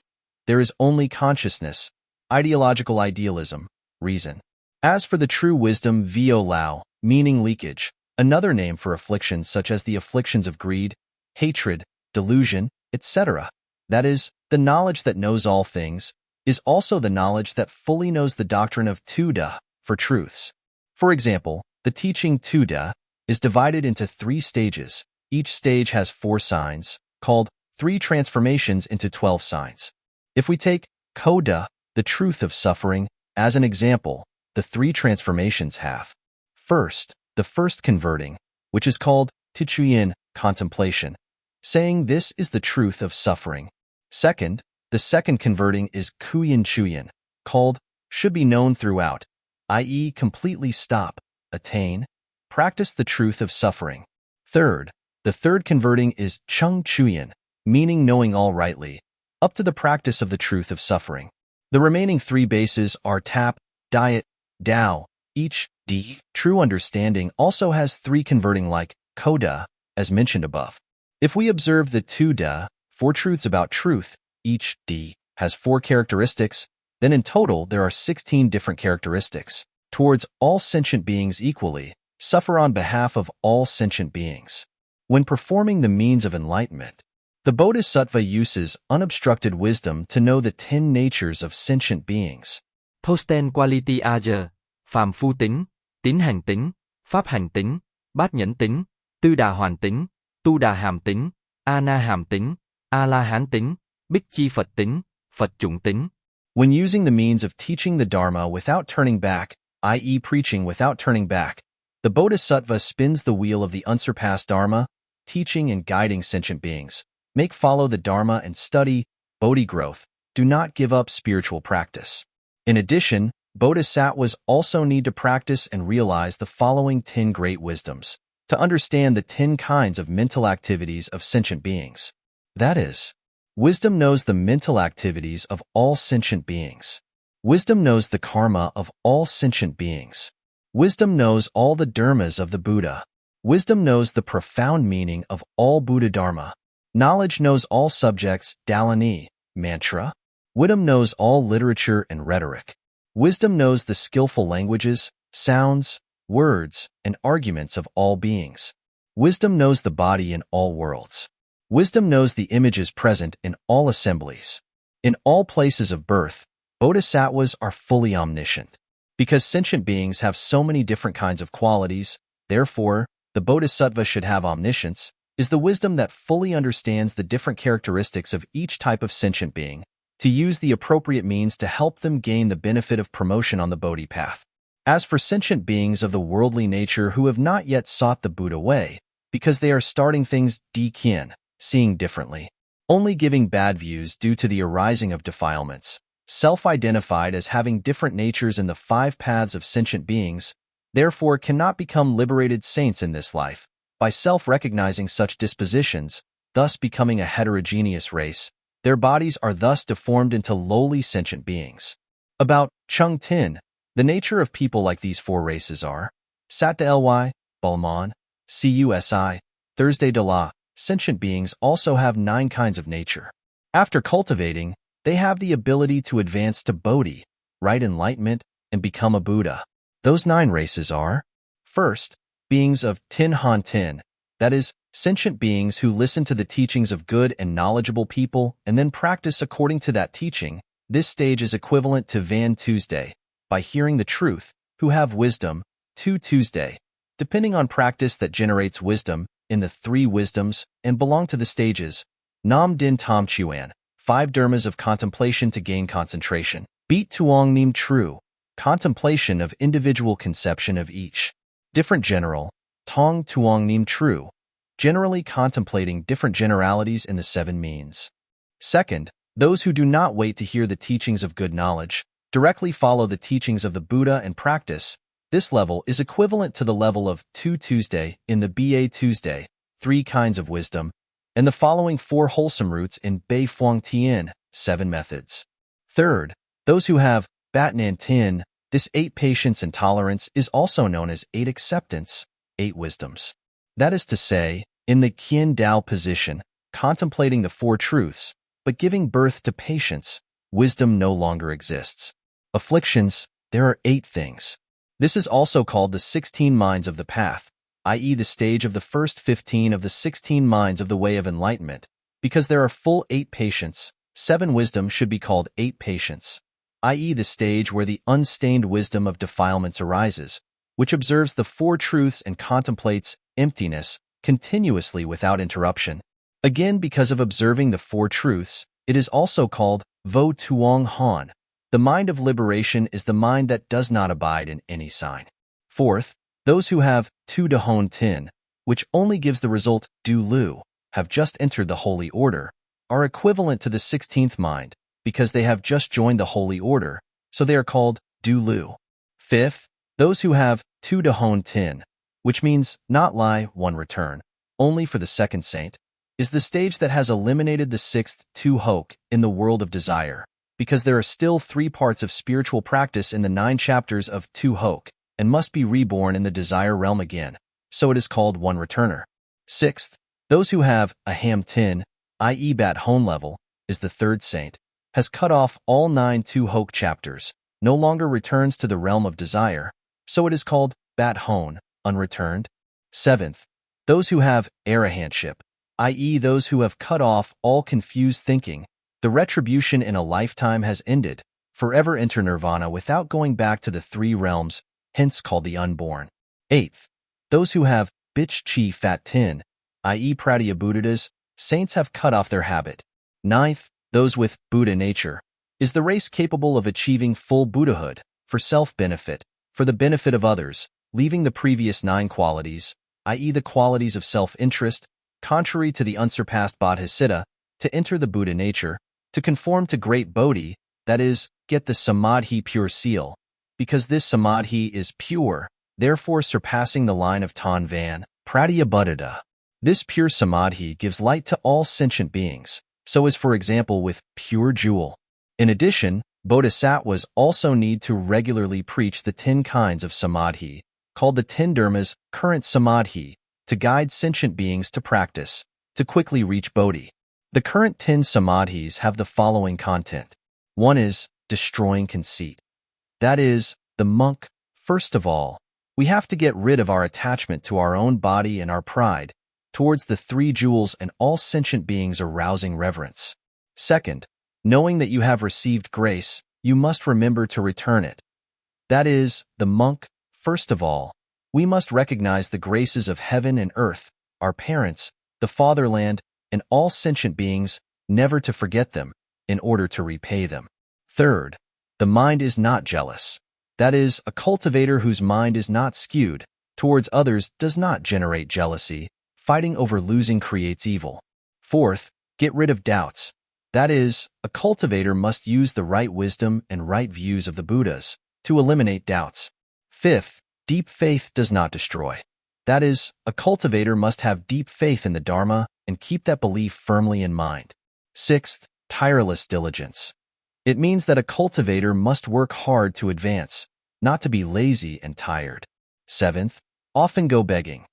There is only consciousness, ideological idealism, reason. As for the true wisdom Vo Lao, meaning leakage, another name for afflictions such as the afflictions of greed, hatred, delusion, etc., that is, the knowledge that knows all things, is also the knowledge that fully knows the doctrine of Tu-Da, for truths. For example, the teaching Tu-Da is divided into 3 stages. Each stage has 4 signs, called 3 transformations into 12 signs. If we take Ko-Da, the truth of suffering, as an example, the 3 transformations have: first, the first converting, which is called Tichuyin, contemplation, saying this is the truth of suffering. Second, the second converting is Kuyin Chuyin, called should be known throughout, i.e. completely stop, attain, practice the truth of suffering. Third, the third converting is Chung Chuyin, meaning knowing all rightly, up to the practice of the truth of suffering. The remaining 3 bases are tap, diet, Dao. Each D, true understanding, also has 3 converting like Koda, as mentioned above. If we observe the Tu-Da, 4 truths about truth, each D has 4 characteristics, then in total there are 16 different characteristics. Towards all sentient beings equally, suffer on behalf of all sentient beings. When performing the means of enlightenment, the Bodhisattva uses unobstructed wisdom to know the 10 natures of sentient beings. Posten quality ager, phàm phu tính, tín hành tính, pháp hành tính, bát nhẫn tính, tư đà hoàn tính, tu đà hàm tính, a na hàm tính, a la hán tính, bích chi Phật tính, Phật chủng tính. When using the means of teaching the Dharma without turning back, i.e. preaching without turning back, the Bodhisattva spins the wheel of the unsurpassed Dharma, teaching and guiding sentient beings. Make follow the Dharma and study, Bodhi growth. Do not give up spiritual practice. In addition, Bodhisattvas also need to practice and realize the following 10 great wisdoms to understand the 10 kinds of mental activities of sentient beings. That is, wisdom knows the mental activities of all sentient beings. Wisdom knows the karma of all sentient beings. Wisdom knows all the dharmas of the Buddha. Wisdom knows the profound meaning of all Buddha Dharma. Knowledge knows all subjects, Dalani, mantra. Wisdom knows all literature and rhetoric. Wisdom knows the skillful languages, sounds, words, and arguments of all beings. Wisdom knows the body in all worlds. Wisdom knows the images present in all assemblies. In all places of birth, Bodhisattvas are fully omniscient. Because sentient beings have so many different kinds of qualities, therefore, the Bodhisattva should have omniscience, is the wisdom that fully understands the different characteristics of each type of sentient being, to use the appropriate means to help them gain the benefit of promotion on the Bodhi path. As for sentient beings of the worldly nature who have not yet sought the Buddha way, because they are starting things di-kien, seeing differently, only giving bad views due to the arising of defilements, self-identified as having different natures in the 5 paths of sentient beings, therefore cannot become liberated saints in this life, by self-recognizing such dispositions, thus becoming a heterogeneous race. Their bodies are thus deformed into lowly sentient beings. About Chung Tin, the nature of people like these 4 races are Satta Ly, Balman, Cusi, Thursday de la. Sentient beings also have 9 kinds of nature. After cultivating, they have the ability to advance to Bodhi, right enlightenment, and become a Buddha. Those 9 races are: first, beings of Tin Han Tin, that is, sentient beings who listen to the teachings of good and knowledgeable people and then practice according to that teaching. This stage is equivalent to Van Tuesday, by hearing the truth, who have wisdom, 2 Tuesday, depending on practice that generates wisdom, in the 3 wisdoms, and belong to the stages, Nam Din Tam Chuan, 5 dharmas of contemplation to gain concentration, Beat Tuong Nim True, contemplation of individual conception of each, different general, Tong Tuong Nim True, generally contemplating different generalities in the 7 means. Second, those who do not wait to hear the teachings of good knowledge, directly follow the teachings of the Buddha and practice. This level is equivalent to the level of 2 Tuesday in the Ba Tuesday, 3 kinds of wisdom, and the following 4 wholesome roots in Bei Fuang Tian, 7 methods. Third, those who have Bat Nan Tin, this 8 patience and tolerance is also known as 8 acceptance, 8 wisdoms. That is to say, in the Qian Dao position, contemplating the 4 truths, but giving birth to patience, wisdom no longer exists. Afflictions, there are 8 things. This is also called the 16 minds of the path, i.e. the stage of the first 15 of the 16 minds of the way of enlightenment, because there are full 8 patience. 7 wisdom should be called 8 patience, i.e. the stage where the unstained wisdom of defilements arises, which observes the 4 truths and contemplates emptiness continuously without interruption. Again, because of observing the 4 truths, it is also called Vo Tuong Han. The mind of liberation is the mind that does not abide in any sign. Fourth, those who have Tu De Hon Tin, which only gives the result Du Lu, have just entered the holy order, are equivalent to the 16th mind, because they have just joined the holy order, so they are called Du Lu. Fifth, those who have Tu De Hon Tin, which means not lie, one return, only for the second saint, is the stage that has eliminated the 6th Tu Hoke in the world of desire, because there are still 3 parts of spiritual practice in the 9 chapters of Tu Hoke, and must be reborn in the desire realm again, so it is called one returner. Sixth, those who have a Ham Tin, i.e. Bat Hon level, is the 3rd saint, has cut off all 9 Tu Hoke chapters, no longer returns to the realm of desire, so it is called Bat Hon, unreturned. Seventh, those who have arahantship, i.e. those who have cut off all confused thinking, the retribution in a lifetime has ended, forever enter nirvana without going back to the 3 realms, hence called the unborn. Eighth, those who have Bich Chi Fat Tin, i.e. Pratyabuddhas, saints have cut off their habit. Ninth, those with Buddha nature, is the race capable of achieving full Buddhahood, for self-benefit, for the benefit of others, leaving the previous 9 qualities, i.e. the qualities of self-interest, contrary to the unsurpassed Bodhisattva, to enter the Buddha nature, to conform to great Bodhi, that is, get the Samadhi pure seal, because this Samadhi is pure, therefore surpassing the line of Tan Van, Pratyabuddha. This pure Samadhi gives light to all sentient beings, so as for example with pure jewel. In addition, Bodhisattvas also need to regularly preach the 10 kinds of Samadhi, called the 10 dharmas, current Samadhi, to guide sentient beings to practice, to quickly reach Bodhi. The current 10 Samadhis have the following content. 1 is destroying conceit. That is, the monk, first of all, we have to get rid of our attachment to our own body and our pride, towards the 3 jewels and all sentient beings arousing reverence. Second, knowing that you have received grace, you must remember to return it. That is, the monk, first of all, we must recognize the graces of heaven and earth, our parents, the fatherland, and all sentient beings, never to forget them, in order to repay them. Third, the mind is not jealous. That is, a cultivator whose mind is not skewed towards others does not generate jealousy. Fighting over losing creates evil. Fourth, get rid of doubts. That is, a cultivator must use the right wisdom and right views of the Buddhas to eliminate doubts. Fifth, deep faith does not destroy. That is, a cultivator must have deep faith in the Dharma and keep that belief firmly in mind. Sixth, tireless diligence. It means that a cultivator must work hard to advance, not to be lazy and tired. Seventh, often go begging.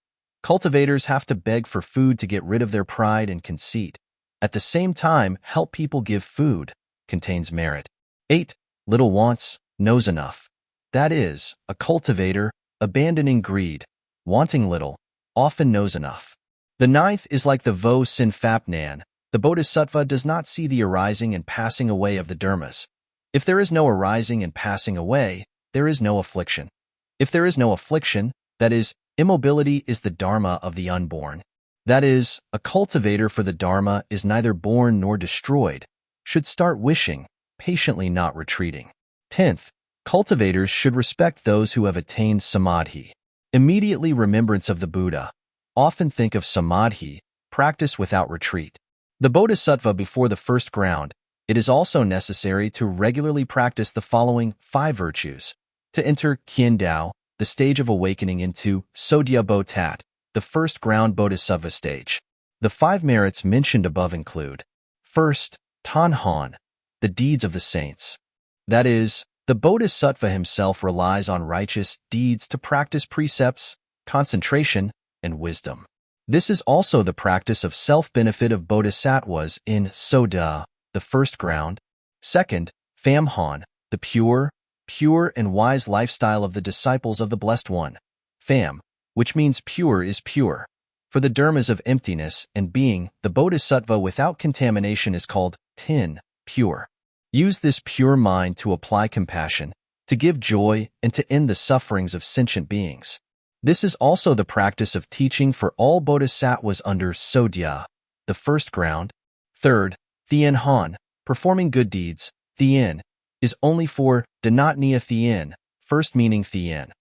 Cultivators have to beg for food to get rid of their pride and conceit. At the same time, help people give food, contains merit. 8. Little wants, knows enough. That is, a cultivator, abandoning greed, wanting little, often knows enough. The 9th is like the Vo Sin Phap Nan. The Bodhisattva does not see the arising and passing away of the dharmas. If there is no arising and passing away, there is no affliction. If there is no affliction, that is, immobility is the dharma of the unborn. That is, a cultivator for the dharma is neither born nor destroyed, should start wishing, patiently not retreating. 10th, cultivators should respect those who have attained samadhi. Immediately remembrance of the Buddha. Often think of samadhi, practice without retreat. The Bodhisattva before the first ground, it is also necessary to regularly practice the following 5 virtues. To enter Qian Dao, the stage of awakening into Sodya Bo Tat, the first ground Bodhisattva stage. The 5 merits mentioned above include: first, Tanhan, the deeds of the saints. That is, the Bodhisattva himself relies on righteous deeds to practice precepts, concentration, and wisdom. This is also the practice of self-benefit of Bodhisattvas in Soda, the first ground. Second, Famhan, the pure and wise lifestyle of the disciples of the Blessed One. Pham, which means pure, is pure. For the dharmas of emptiness and being, the Bodhisattva without contamination is called Tin, pure. Use this pure mind to apply compassion, to give joy, and to end the sufferings of sentient beings. This is also the practice of teaching for all Bodhisattvas under Sodhya, the first ground. Third, Thien Han, performing good deeds. Thien is only for Danat Nia Thien, first meaning Thien,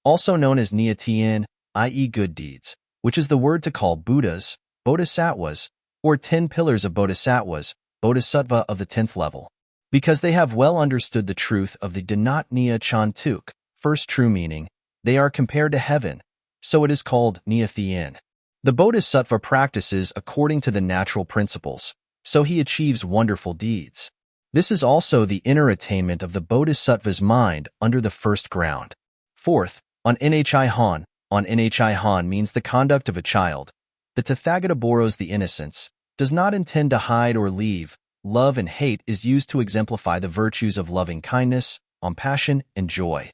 also known as Nia Tien, i.e. good deeds, which is the word to call Buddhas, Bodhisattvas, or 10 pillars of Bodhisattvas, Bodhisattva of the 10th level, because they have well understood the truth of the Danat Nia Chantuk, first true meaning. They are compared to heaven, so it is called Nia Thien. The Bodhisattva practices according to the natural principles, so he achieves wonderful deeds. This is also the inner attainment of the Bodhisattva's mind under the first ground. Fourth, on Nhi Han. On Nhi Han means the conduct of a child. The Tathagata borrows the innocence, does not intend to hide or leave. Love and hate is used to exemplify the virtues of loving kindness, compassion, and joy.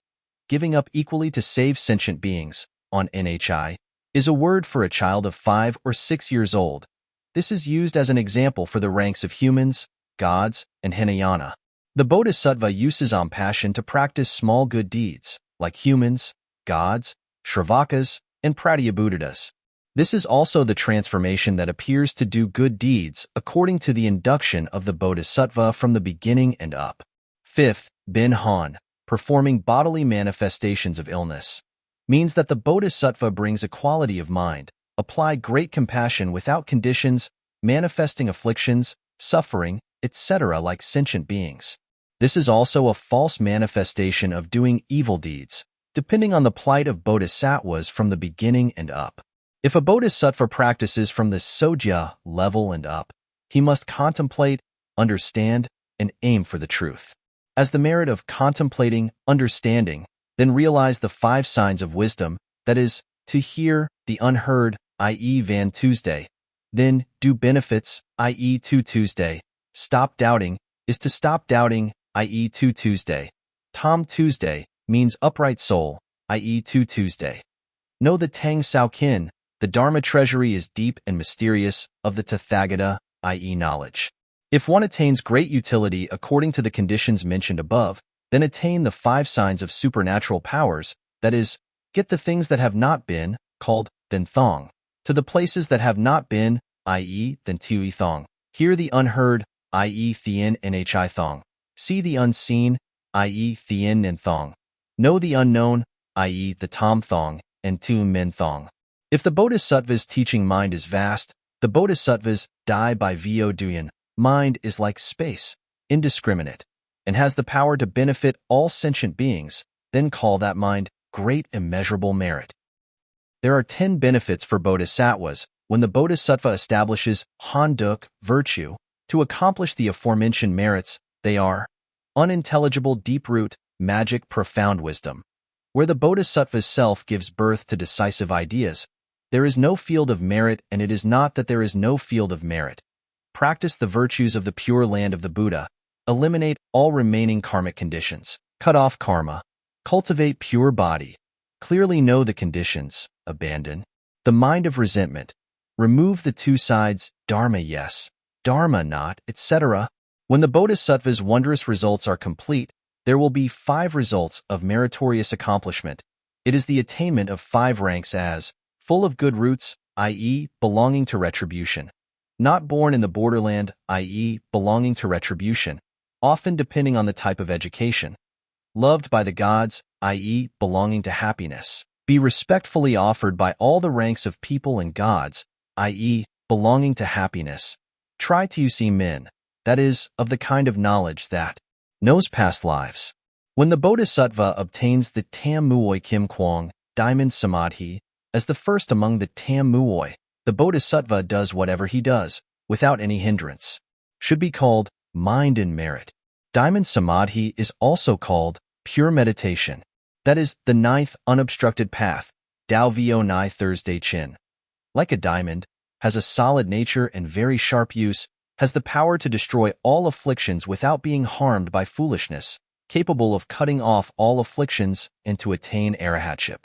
Giving up equally to save sentient beings, on Nhi, is a word for a child of 5 or 6 years old. This is used as an example for the ranks of humans, gods, and Hinayana. The Bodhisattva uses compassion to practice small good deeds, like humans, gods, Shravakas, and Pratyabuddhas. This is also the transformation that appears to do good deeds according to the induction of the Bodhisattva from the beginning and up. Fifth, Bin Han, performing bodily manifestations of illness, means that the Bodhisattva brings a quality of mind, apply great compassion without conditions, manifesting afflictions, suffering, etc. like sentient beings. This is also a false manifestation of doing evil deeds, depending on the plight of Bodhisattvas from the beginning and up. If a Bodhisattva practices from the Sodhya level and up, he must contemplate, understand, and aim for the truth. As the merit of contemplating, understanding, then realize the 5 signs of wisdom, that is, to hear the unheard, i.e. Van Tuesday, then do benefits, i.e. To Tuesday, stop doubting, is to stop doubting, i.e. To Tuesday. Tom Tuesday means upright soul, i.e. To Tuesday. Know the Tang Sao Kin, the Dharma treasury is deep and mysterious, of the Tathagata, i.e. knowledge. If one attains great utility according to the conditions mentioned above, then attain the 5 signs of supernatural powers, that is, get the things that have not been, called then thong, to the places that have not been, i.e. then tui thong, hear the unheard, i.e. thien nhi thong, see the unseen, i.e. thien nin thong, know the unknown, i.e. the tom thong, and tu min thong. If the Bodhisattva's teaching mind is vast, the Bodhisattvas die by Vo Duyan. Mind is like space, indiscriminate, and has the power to benefit all sentient beings, then call that mind great immeasurable merit. There are 10 benefits for Bodhisattvas when the Bodhisattva establishes Handuk, virtue, to accomplish the aforementioned merits. They are: unintelligible deep root, magic profound wisdom. Where the Bodhisattva's self gives birth to decisive ideas, there is no field of merit, and it is not that there is no field of merit. Practice the virtues of the pure land of the Buddha, eliminate all remaining karmic conditions, cut off karma, cultivate pure body, clearly know the conditions, abandon the mind of resentment, remove the 2 sides, dharma yes, dharma not, etc. When the Bodhisattva's wondrous results are complete, there will be 5 results of meritorious accomplishment. It is the attainment of 5 ranks as full of good roots, i.e. belonging to retribution, not born in the borderland, i.e. belonging to retribution, often depending on the type of education, loved by the gods, i.e. belonging to happiness, be respectfully offered by all the ranks of people and gods, i.e. belonging to happiness, try to see men, that is, of the kind of knowledge that knows past lives. When the Bodhisattva obtains the Tam Muoi Kim Kwang, diamond samadhi, As the first among the Tam Muoi, the Bodhisattva does whatever he does, without any hindrance. Should be called mind in merit. Diamond Samadhi is also called pure meditation. That is the ninth unobstructed path, Dao Vio Nai Thursday Chin. Like a diamond, has a solid nature and very sharp use, has the power to destroy all afflictions without being harmed by foolishness, capable of cutting off all afflictions and to attain arahatship.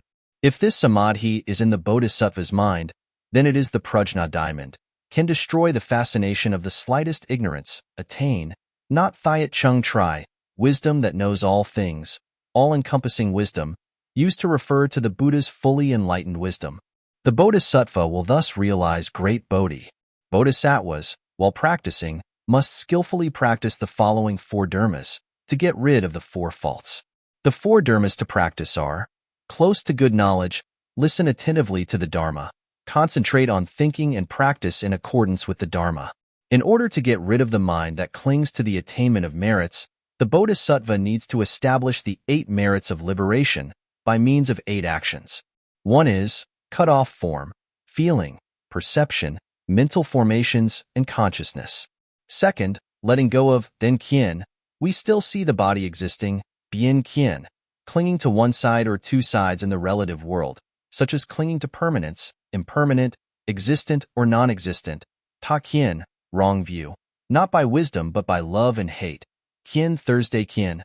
If this samadhi is in the bodhisattva's mind, then it is the prajna diamond, can destroy the fascination of the slightest ignorance, attain, not Thiat Chung Tri, wisdom that knows all things, all-encompassing wisdom, used to refer to the Buddha's fully enlightened wisdom. The bodhisattva will thus realize great bodhi. Bodhisattvas, while practicing, must skillfully practice the following four dharmas to get rid of the four faults. The four dharmas to practice are: close to good knowledge, listen attentively to the Dharma, concentrate on thinking and practice in accordance with the Dharma. In order to get rid of the mind that clings to the attainment of merits, the bodhisattva needs to establish the 8 merits of liberation by means of 8 actions. One is cut off form, feeling, perception, mental formations, and consciousness. Second, letting go of den kien. We still see the body existing, bien kien, clinging to one side or two sides in the relative world, such as clinging to permanence, impermanent, existent or non-existent, ta kien, wrong view, not by wisdom but by love and hate, kien Thursday kien,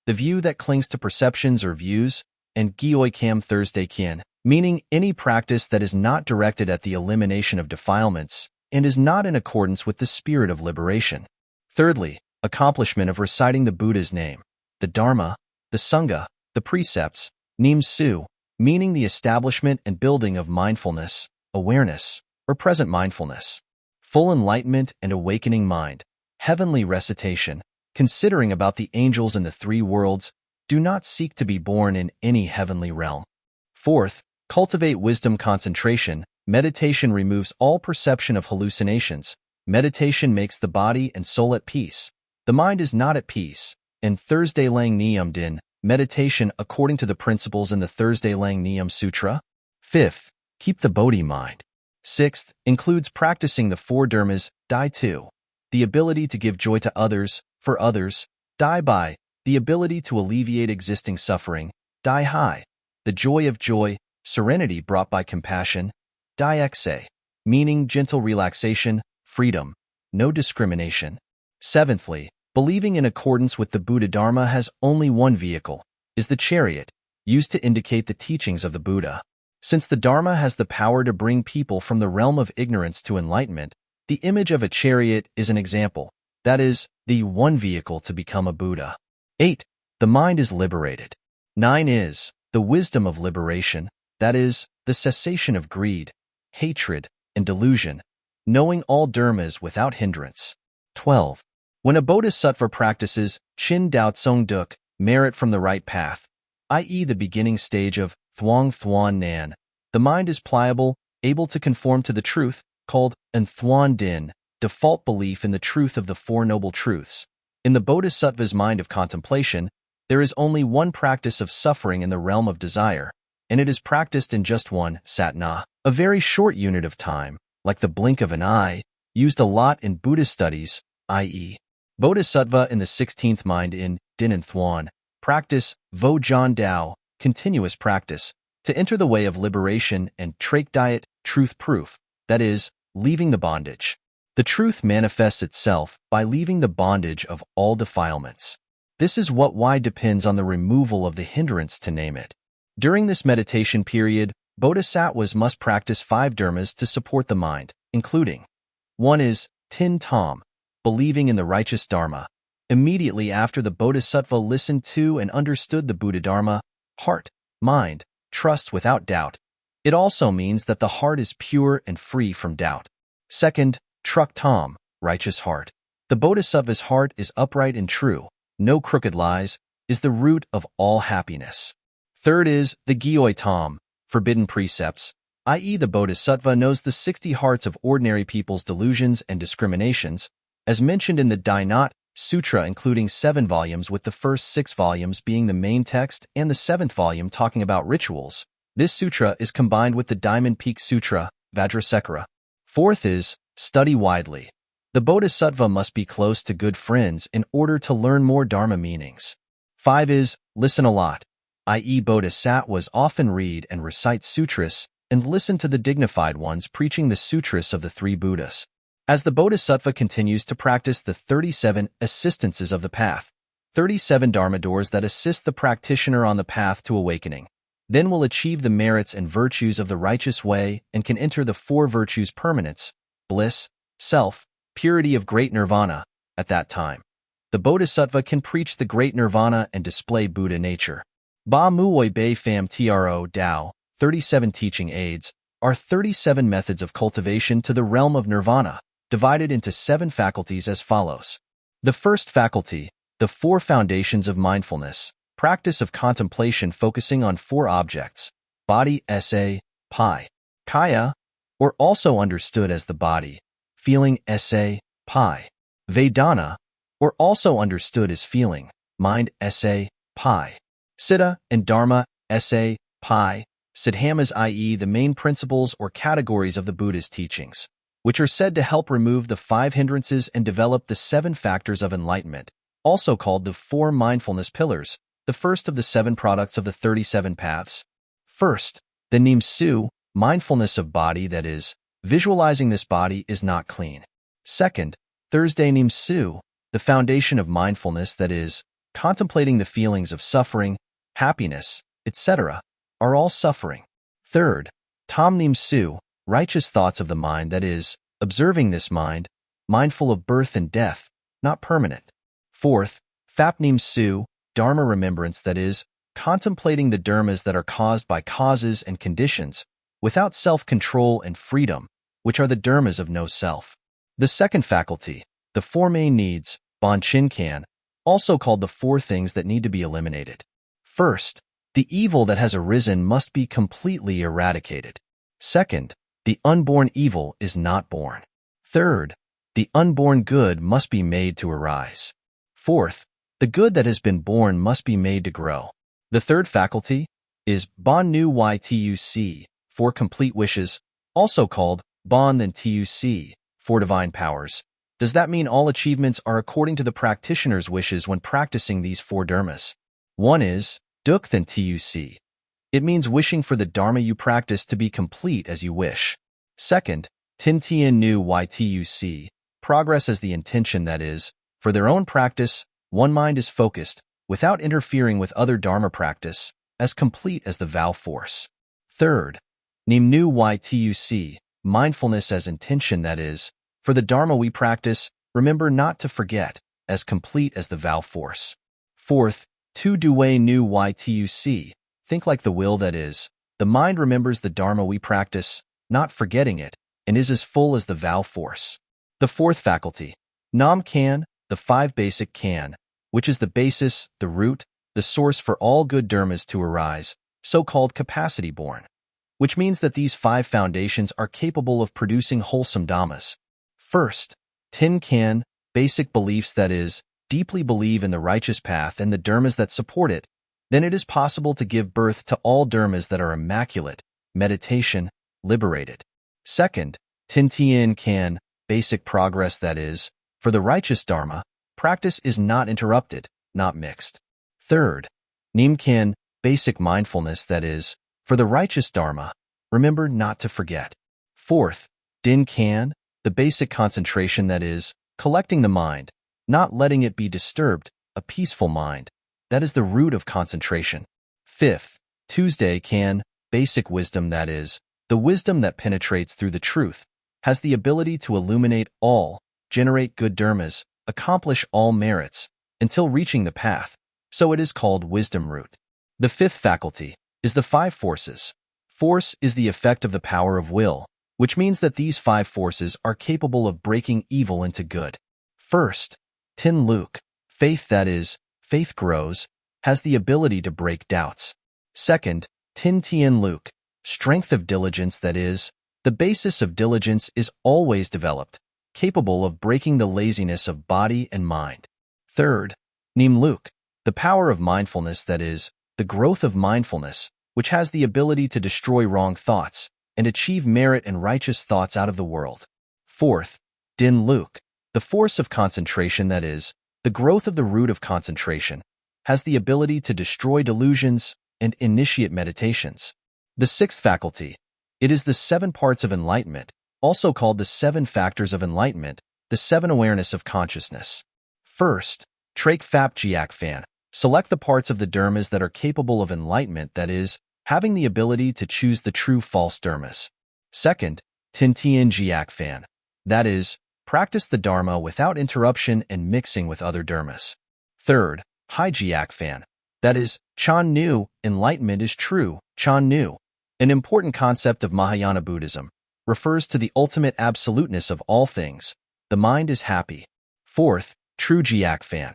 the view that clings to perceptions or views, and gioi kam Thursday kien, meaning any practice that is not directed at the elimination of defilements and is not in accordance with the spirit of liberation. Thirdly, accomplishment of reciting the Buddha's name, the Dharma, the Sangha, the precepts, Nim Su, meaning the establishment and building of mindfulness, awareness, or present mindfulness. Full enlightenment and awakening mind, heavenly recitation, considering about the angels in the 3 worlds, do not seek to be born in any heavenly realm. Fourth, cultivate wisdom concentration. Meditation removes all perception of hallucinations. Meditation makes the body and soul at peace. The mind is not at peace. In Thursday Lang Niyam Din, meditation according to the principles in the Thursday Lang Niyam Sutra. Fifth, keep the Bodhi mind. Sixth, includes practicing the 4 dharmas, Dai 2, the ability to give joy to others, for others, Dai Bai, the ability to alleviate existing suffering, Dai Hai, the joy of joy, serenity brought by compassion, Dai Xe, meaning gentle relaxation, freedom, no discrimination. Seventhly, believing in accordance with the Buddha Dharma has only one vehicle, is the chariot, used to indicate the teachings of the Buddha. Since the Dharma has the power to bring people from the realm of ignorance to enlightenment, the image of a chariot is an example, that is, the one vehicle to become a Buddha. 8. The mind is liberated. 9 is the wisdom of liberation, that is, the cessation of greed, hatred, and delusion, knowing all dharmas without hindrance. 12. When a bodhisattva practices Chin Dao Tsong Duk, merit from the right path, i.e. the beginning stage of Thuong Thuan Nan, the mind is pliable, able to conform to the truth, called an Thuan Din, default belief in the truth of the 4 noble truths. In the bodhisattva's mind of contemplation, there is only one practice of suffering in the realm of desire, and it is practiced in just one satna, a very short unit of time, like the blink of an eye, used a lot in Buddhist studies, i.e. Bodhisattva in the 16th mind in Din and Thuan, practice Vo Jan Dao, continuous practice, to enter the way of liberation and Traik Diet, truth proof, that is, leaving the bondage. The truth manifests itself by leaving the bondage of all defilements. This is what why depends on the removal of the hindrance to name it. During this meditation period, bodhisattvas must practice 5 dharmas to support the mind, including: 1 is Tin Tom, believing in the righteous Dharma. Immediately after the bodhisattva listened to and understood the Buddha Dharma, heart, mind, trust without doubt. It also means that the heart is pure and free from doubt. 2nd, Truk Tom, righteous heart. The bodhisattva's heart is upright and true, no crooked lies, is the root of all happiness. 3rd is the Gioi Tom, forbidden precepts, i.e. the bodhisattva knows the 60 hearts of ordinary people's delusions and discriminations, as mentioned in the Dainat Sutra, including 7 volumes, with the first 6 volumes being the main text and the 7th volume talking about rituals, This sutra is combined with the Diamond Peak Sutra, Vajrasekhara. Fourth is, study widely. The Bodhisattva must be close to good friends in order to learn more Dharma meanings. 5 is, listen a lot, i.e. Bodhisattvas often read and recite sutras and listen to the dignified ones preaching the sutras of the three Buddhas. As the Bodhisattva continues to practice the 37 assistances of the path, 37 Dharma doors that assist the practitioner on the path to awakening, then will achieve the merits and virtues of the righteous way and can enter the four virtues permanence, bliss, self, purity of great nirvana. At that time, the Bodhisattva can preach the great nirvana and display Buddha nature. Ba Muoi Bei Pham Tro Dao, 37 teaching aids, are 37 methods of cultivation to the realm of nirvana, divided into 7 faculties as follows. The first faculty, the 4 foundations of mindfulness, practice of contemplation focusing on 4 objects, body, sa, pi, kaya, or also understood as the body, feeling, sa, pi, vedana, or also understood as feeling, mind, sa, pi, siddha, and dharma, sa, pi, siddhamas, i.e. the main principles or categories of the Buddha's teachings, which are said to help remove the 5 hindrances and develop the 7 factors of enlightenment, also called the 4 mindfulness pillars, the first of the 7 products of the 37 paths. First, the Nimsu, mindfulness of body, that is, visualizing this body is not clean. Second, Thursday Nimsu, the foundation of mindfulness, that is, contemplating the feelings of suffering, happiness, etc., are all suffering. Third, Tam Nimsu, righteous thoughts of the mind, that is, observing this mind, mindful of birth and death, not permanent. Fourth, Phap Nimsu, Dharma remembrance, that is, contemplating the dharmas that are caused by causes and conditions, without self-control and freedom, which are the dharmas of no self. The second faculty, the 4 main needs, Bon Chin Kan, also called the 4 things that need to be eliminated. First, the evil that has arisen must be completely eradicated. Second, the unborn evil is not born. Third, the unborn good must be made to arise. Fourth, the good that has been born must be made to grow. The third faculty is Bon Nu Ytuc, 4 complete wishes, also called Bon Than Tuc, 4 divine powers. Does that mean all achievements are according to the practitioner's wishes when practicing these 4 dharmas? One is Duk Than Tuc. It means wishing for the dharma you practice to be complete as you wish. Second, Tin Tien Nu Ytuc, progress as the intention, that is, for their own practice, one mind is focused, without interfering with other dharma practice, as complete as the vow force. Third, Nim Nu Ytuc, mindfulness as intention, that is, for the dharma we practice, remember not to forget, as complete as the vow force. Fourth, Tu Due Nu Ytuc, think like the will, that is, the mind remembers the dharma we practice, not forgetting it, and is as full as the vow force. The fourth faculty, Nam Kan, the 5 basic kan, which is the basis, the root, the source for all good dharmas to arise, so-called capacity born, which means that these 5 foundations are capable of producing wholesome dhammas. First, Tin Kan, basic beliefs, that is, deeply believe in the righteous path and the dharmas that support it, then it is possible to give birth to all dharmas that are immaculate, meditation, liberated. Second, Tin Tien Kan, basic progress, that is, for the righteous dharma, practice is not interrupted, not mixed. Third, Nim Kan, basic mindfulness, that is, for the righteous dharma, remember not to forget. Fourth, Din Kan, the basic concentration, that is, collecting the mind, not letting it be disturbed, a peaceful mind, that is the root of concentration. Fifth, Tuesday Kan, basic wisdom, that is, the wisdom that penetrates through the truth, has the ability to illuminate all, generate good dharmas, accomplish all merits, until reaching the path, so it is called wisdom root. The fifth faculty is the 5 forces. Force is the effect of the power of will, which means that these 5 forces are capable of breaking evil into good. First, Tin Luke, faith, that is, faith grows, has the ability to break doubts. Second, Tin Tien Luke, strength of diligence, that is, the basis of diligence is always developed, capable of breaking the laziness of body and mind. Third, Nim Luke, the power of mindfulness, that is, the growth of mindfulness, which has the ability to destroy wrong thoughts and achieve merit and righteous thoughts out of the world. Fourth, Din Luk, the force of concentration, that is, the growth of the root of concentration, has the ability to destroy delusions and initiate meditations. The sixth faculty, it is the 7 parts of enlightenment, also called the 7 factors of enlightenment, the 7 awareness of consciousness. First, Trak Phap Jiak Fan, select the parts of the dharmas that are capable of enlightenment, that is, having the ability to choose the true false dharmas. Second, Tin Tien Jiak Fan, that is, practice the dharma without interruption and mixing with other dharmas. Third, Hai Jiak Fan, that is, Chan Nu, enlightenment is true, Chan Nu. An important concept of Mahayana Buddhism, refers to the ultimate absoluteness of all things. The mind is happy. Fourth, True Jiak Fan.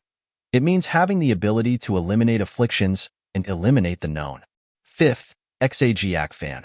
It means having the ability to eliminate afflictions and eliminate the known. Fifth, Xa Jiak Fan.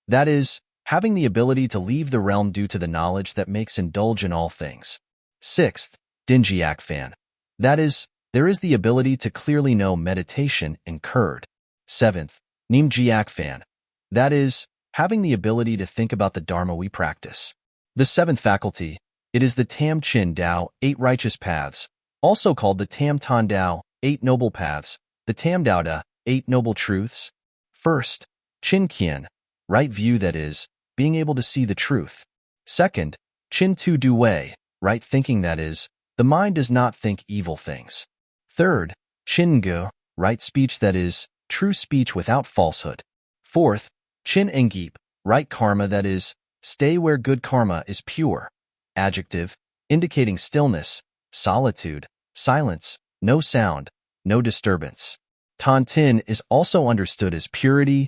That is, having the ability to leave the realm due to the knowledge that makes indulge in all things. Sixth, Din Jiak Fan. That is, there is the ability to clearly know meditation incurred. Seventh, Nim Jiak Fan. That is, having the ability to think about the Dharma we practice. The seventh faculty, it is the Tam Chin Dao, 8 righteous paths, also called the Tam Tan Dao, 8 noble paths, the Tam Dao Da, 8 noble truths. First, Chin Kien, right view, that is, being able to see the truth. Second, Chin Tu Du Wei, right thinking, that is, the mind does not think evil things. Third, Chin Gu, right speech, that is, true speech without falsehood. Fourth, Chin Engip, right karma, that is, stay where good karma is pure. Adjective, indicating stillness, solitude, silence, no sound, no disturbance. Tan Tin is also understood as purity,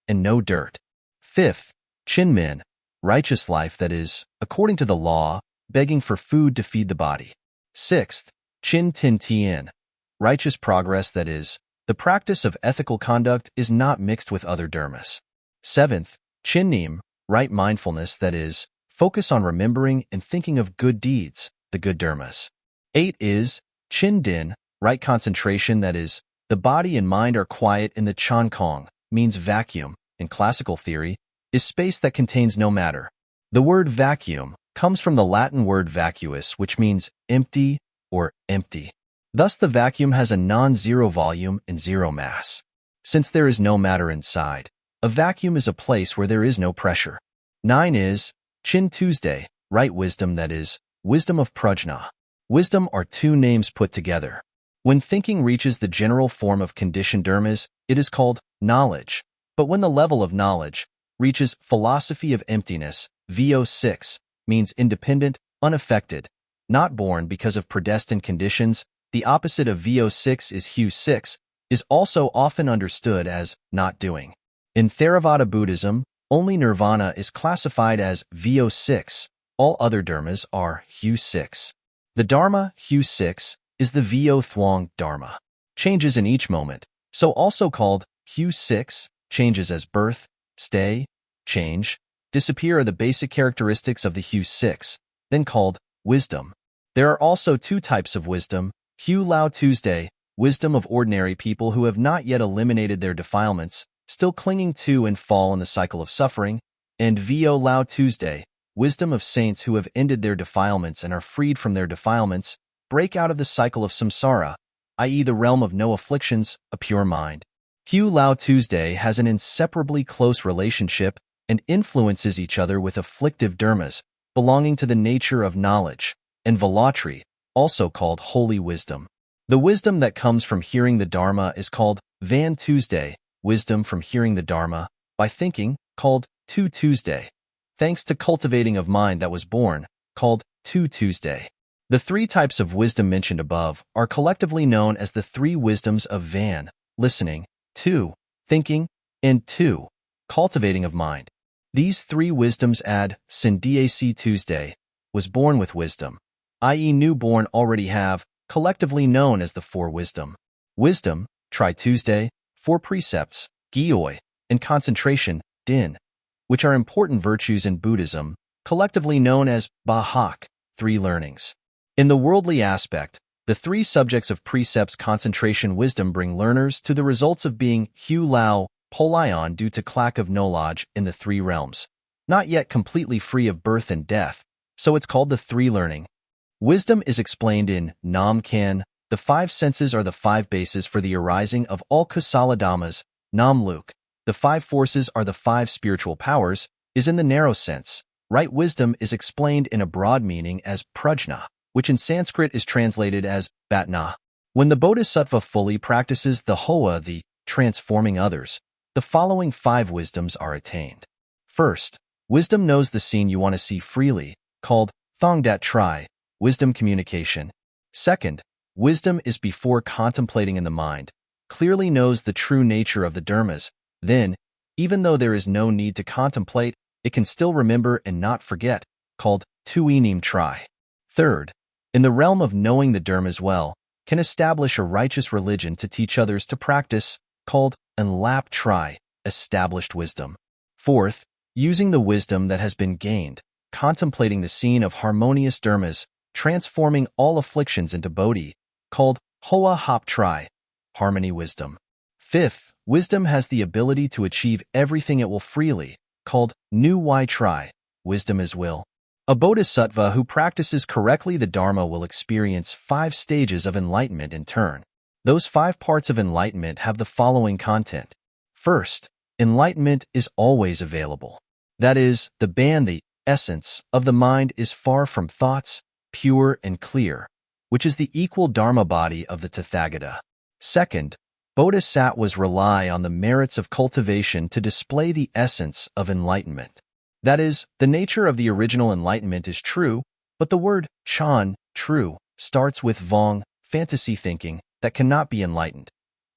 and no dirt. Fifth, Chin Min, righteous life, that is, according to the law, begging for food to feed the body. Sixth, Chin Tin Tien, righteous progress, that is, the practice of ethical conduct is not mixed with other dharmas. Seventh, Chin Nim, right mindfulness, that is, focus on remembering and thinking of good deeds, the good dharmas. 8 is Chin Din, right concentration, that is, the body and mind are quiet in the Chan Kong, means vacuum, in classical theory, is space that contains no matter. The word vacuum comes from the Latin word vacuus, which means empty or empty. Thus the vacuum has a non-zero volume and zero mass. Since there is no matter inside, a vacuum is a place where there is no pressure. 9 is Chin Tuesday, right wisdom, that is, wisdom of prajna. Wisdom are 2 names put together. When thinking reaches the general form of conditioned dharmas, it is called knowledge. But when the level of knowledge reaches philosophy of emptiness, VO6, means independent, unaffected, not born because of predestined conditions, the opposite of VO6 is HU6, is also often understood as not doing. In Theravada Buddhism, only nirvana is classified as VO6, all other dharmas are HU6. The Dharma, HU6, is the VO Thuong Dharma. Changes in each moment, so also called HU6, changes as birth, stay, change, disappear are the basic characteristics of the HU6, then called wisdom. There are also 2 types of wisdom, Hu Lao Tuesday, wisdom of ordinary people who have not yet eliminated their defilements, still clinging to and fall in the cycle of suffering, and Vo Lao Tuesday, wisdom of saints who have ended their defilements and are freed from their defilements, break out of the cycle of samsara, i.e. the realm of no afflictions, a pure mind. Hu Lao Tuesday has an inseparably close relationship and influences each other with afflictive dharmas, belonging to the nature of knowledge, and Velatri, also called holy wisdom. The wisdom that comes from hearing the Dharma is called Van Tuesday, wisdom from hearing the Dharma by thinking, called Tu Tuesday. Thanks to cultivating of mind that was born, called Tu Tuesday. The 3 types of wisdom mentioned above are collectively known as the 3 wisdoms of Van, listening, 2, thinking, and 2, cultivating of mind. These 3 wisdoms add Sindac Tuesday, was born with wisdom, i.e. newborn already have, collectively known as the 4 wisdom. Wisdom, Tri Tuesday, 4 precepts, Gioi, and concentration, Din, which are important virtues in Buddhism, collectively known as Bahak, 3 learnings. In the worldly aspect, the 3 subjects of precepts concentration wisdom bring learners to the results of being Hu Lao, Polion due to lack of knowledge in the three realms, not yet completely free of birth and death, so it's called the three learning. Wisdom is explained in Nam Kan. The five senses are the five bases for the arising of all kusala dhammas. Nam Luk. The five forces are the five spiritual powers, is in the narrow sense. Right wisdom is explained in a broad meaning as prajna, which in Sanskrit is translated as bhatna. When the Bodhisattva fully practices the hoa, the transforming others, the following five wisdoms are attained. First, wisdom knows the scene you want to see freely, called thongdat tri, wisdom communication. Second, wisdom is before contemplating in the mind, clearly knows the true nature of the dharmas. Then, even though there is no need to contemplate, it can still remember and not forget, called tuinim tri. Third, in the realm of knowing the dharmas well, can establish a righteous religion to teach others to practice, called enlap tri, established wisdom. Fourth, using the wisdom that has been gained, contemplating the scene of harmonious dharmas, transforming all afflictions into bodhi, called hoa hop tri, harmony wisdom. Fifth, wisdom has the ability to achieve everything it will freely, called nu y tri, wisdom is will. A bodhisattva who practices correctly the dharma will experience 5 stages of enlightenment in turn. Those 5 parts of enlightenment have the following content. First, enlightenment is always available. That is, the essence of the mind is far from thoughts, pure and clear, which is the equal dharma body of the Tathagata. Second, bodhisattvas rely on the merits of cultivation to display the essence of enlightenment. That is, the nature of the original enlightenment is true, but the word chan, true, starts with vong, fantasy thinking, that cannot be enlightened.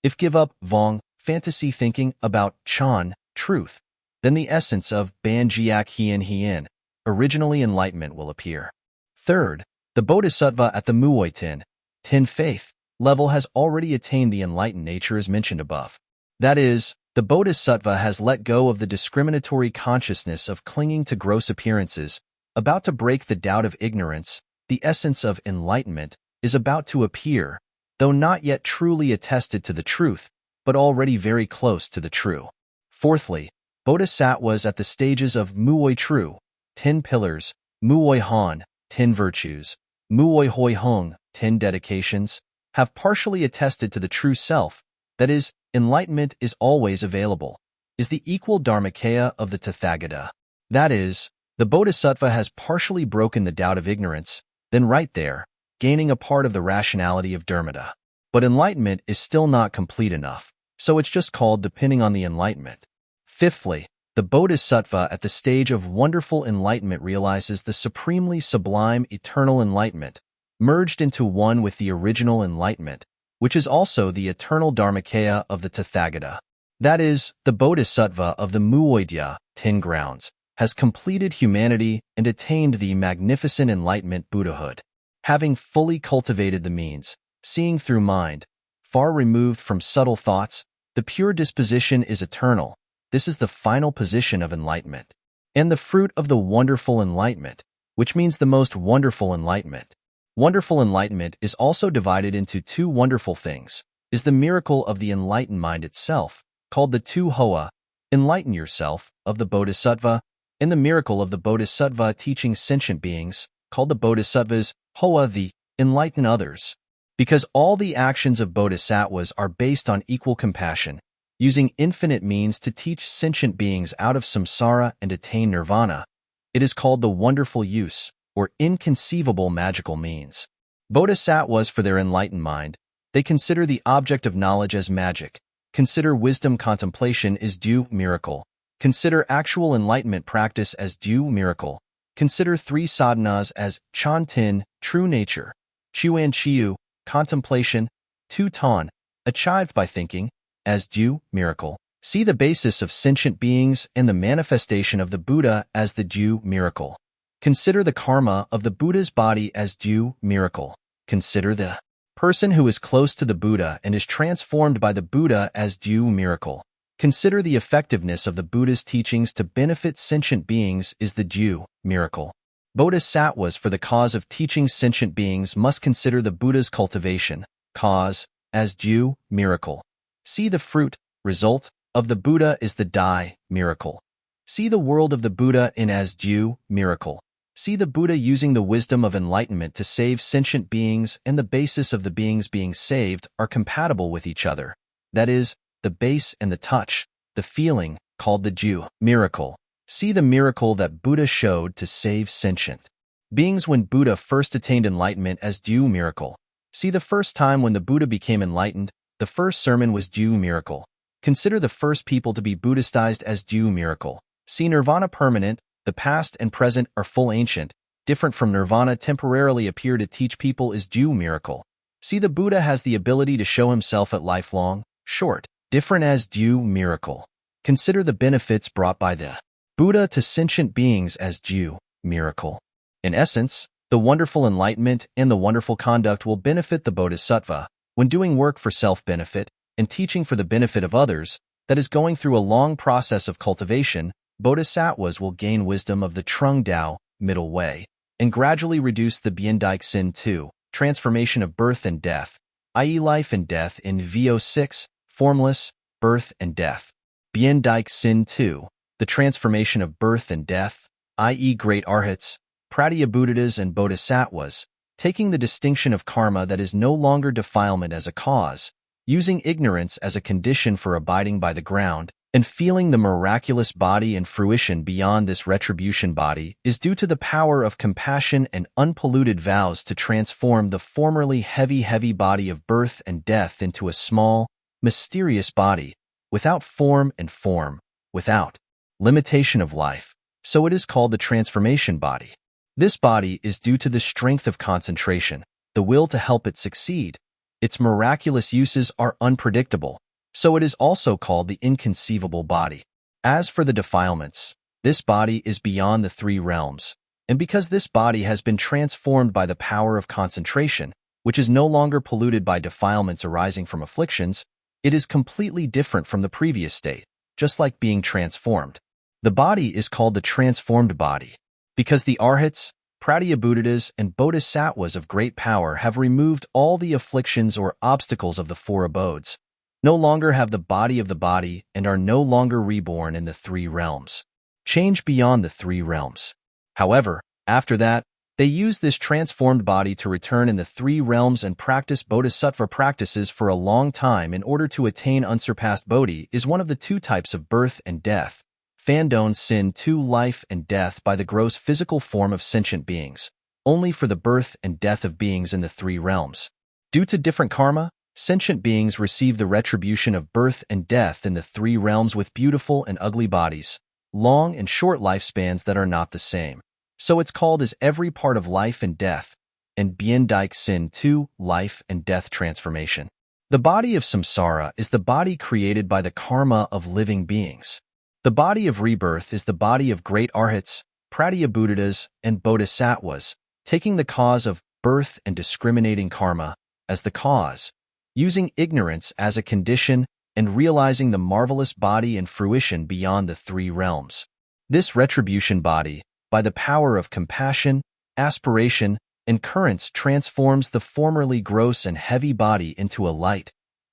If give up vong, fantasy thinking about chan, truth, then the essence of banjiak hien, originally enlightenment will appear. Third, the bodhisattva at the muoi tin faith, level has already attained the enlightened nature as mentioned above. That is, the bodhisattva has let go of the discriminatory consciousness of clinging to gross appearances, about to break the doubt of ignorance. The essence of enlightenment is about to appear, though not yet truly attested to the truth, but already very close to the true. Fourthly, bodhisattvas at the stages of muoi true, 10 pillars, muoi han, 10 virtues, muoi hoi hung, 10 dedications, have partially attested to the true self, that is, enlightenment is always available, is the equal dharmakaya of the Tathagata. That is, the bodhisattva has partially broken the doubt of ignorance, then right there, gaining a part of the rationality of dharmata. But enlightenment is still not complete enough, so it's just called depending on the enlightenment. Fifthly, the bodhisattva at the stage of wonderful enlightenment realizes the supremely sublime eternal enlightenment, merged into one with the original enlightenment, which is also the eternal dharmakaya of the Tathagata. That is, the bodhisattva of the muoidya, 10 grounds, has completed humanity and attained the magnificent enlightenment Buddhahood. Having fully cultivated the means, seeing through mind, far removed from subtle thoughts, the pure disposition is eternal. This is the final position of enlightenment, and the fruit of the wonderful enlightenment, which means the most wonderful enlightenment. Wonderful enlightenment is also divided into 2 wonderful things, is the miracle of the enlightened mind itself, called the 2 hoa, enlighten yourself, of the bodhisattva, and the miracle of the bodhisattva teaching sentient beings, called the bodhisattva's hoa, the enlighten others. Because all the actions of bodhisattvas are based on equal compassion, using infinite means to teach sentient beings out of samsara and attain nirvana, it is called the wonderful use, or inconceivable magical means. Bodhisattvas for their enlightened mind, they consider the object of knowledge as magic, consider wisdom contemplation as due miracle, consider actual enlightenment practice as due miracle, consider 3 sadhanas as chan-tin, true nature, chuan-chiu, contemplation, 2 tan, achieved by thinking, as due miracle. See the basis of sentient beings and the manifestation of the Buddha as the due miracle. Consider the karma of the Buddha's body as due miracle. Consider the person who is close to the Buddha and is transformed by the Buddha as due miracle. Consider the effectiveness of the Buddha's teachings to benefit sentient beings is the due miracle. Bodhisattvas for the cause of teaching sentient beings must consider the Buddha's cultivation, cause, as due miracle. See the fruit, result, of the Buddha is the Dai, miracle. See the world of the Buddha in as Ju, miracle. See the Buddha using the wisdom of enlightenment to save sentient beings, and the basis of the beings being saved are compatible with each other. That is, the base and the touch, the feeling, called the Ju, miracle. See the miracle that Buddha showed to save sentient beings when Buddha first attained enlightenment as Ju, miracle. See the first time when the Buddha became enlightened, the first sermon was Ju, miracle. Consider the first people to be Buddhistized as Ju, miracle. See nirvana permanent, the past and present are full ancient, different from nirvana temporarily appear to teach people is Ju, miracle. See the Buddha has the ability to show himself at lifelong, short, different as Ju, miracle. Consider the benefits brought by the Buddha to sentient beings as Ju, miracle. In essence, the wonderful enlightenment and the wonderful conduct will benefit the Bodhisattva when doing work for self-benefit and teaching for the benefit of others, that is going through a long process of cultivation. Bodhisattvas will gain wisdom of the Trung Dao, middle way, and gradually reduce the Bien Dike Sin 2, transformation of birth and death, i.e. life and death in VO6, formless, birth and death. Bien Dike Sin 2, the transformation of birth and death, i.e. great arhats, pratyabuddhas and bodhisattvas, taking the distinction of karma that is no longer defilement as a cause, using ignorance as a condition for abiding by the ground, and feeling the miraculous body and fruition beyond this retribution body is due to the power of compassion and unpolluted vows to transform the formerly heavy body of birth and death into a small, mysterious body, without form and form, without limitation of life. So it is called the transformation body. This body is due to the strength of concentration, the will to help it succeed. Its miraculous uses are unpredictable, so it is also called the inconceivable body. As for the defilements, this body is beyond the three realms, and because this body has been transformed by the power of concentration, which is no longer polluted by defilements arising from afflictions, it is completely different from the previous state, just like being transformed. The body is called the transformed body, because the arhats, pratyabuddhas, and bodhisattvas of great power have removed all the afflictions or obstacles of the four abodes, no longer have the body of the body, and are no longer reborn in the three realms. Change beyond the three realms. However, after that, they use this transformed body to return in the three realms and practice bodhisattva practices for a long time in order to attain unsurpassed bodhi is one of the two types of birth and death. Fandon Sin 2 life and death by the gross physical form of sentient beings, only for the birth and death of beings in the three realms. Due to different karma, sentient beings receive the retribution of birth and death in the three realms with beautiful and ugly bodies, long and short lifespans that are not the same. So it's called as every part of life and death, and Bien Dike Sin 2 life and death transformation. The body of samsara is the body created by the karma of living beings. The body of rebirth is the body of great arhats, pratyabuddhas, and bodhisattvas, taking the cause of birth and discriminating karma as the cause, using ignorance as a condition, and realizing the marvelous body and fruition beyond the three realms. This retribution body, by the power of compassion, aspiration, and currents transforms the formerly gross and heavy body into a light,